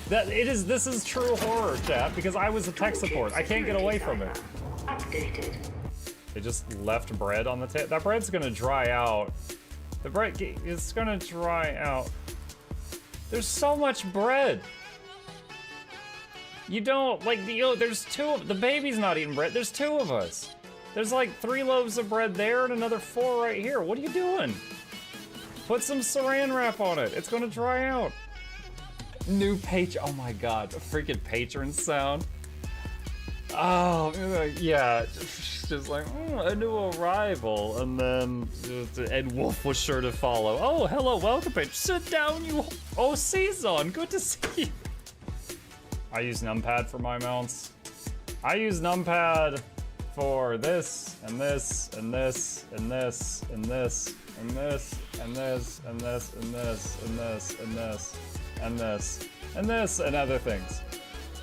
This is true horror, chat, because I was a tech support. I can't get away from it. Updated. They just left bread on the table. That bread's gonna dry out. The bread is gonna dry out. There's so much bread. You don't, like, there's the baby's not eating bread. There's 2 of us. There's like 3 loaves of bread there and another 4 right here. What are you doing? Put some saran wrap on it. It's gonna dry out. New oh my God, a freaking patron sound. Oh, yeah, just like, a new arrival, and then Ed Wolf was sure to follow. Oh, hello, welcome, page. Sit down, you. Oh, Season, good to see you. I use numpad for my mounts. I use numpad for this, and this, and this, and this, and this, and this, and this, and this, and this, and this, and this, and this, and this, and other things.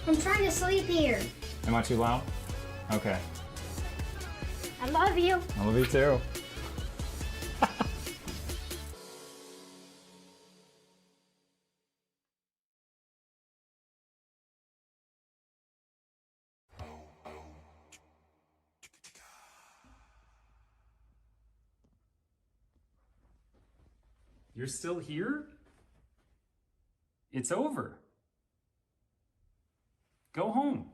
I'm trying to sleep here. Am I too loud? Okay. I love you. I love you too. You're still here? It's over. Go home.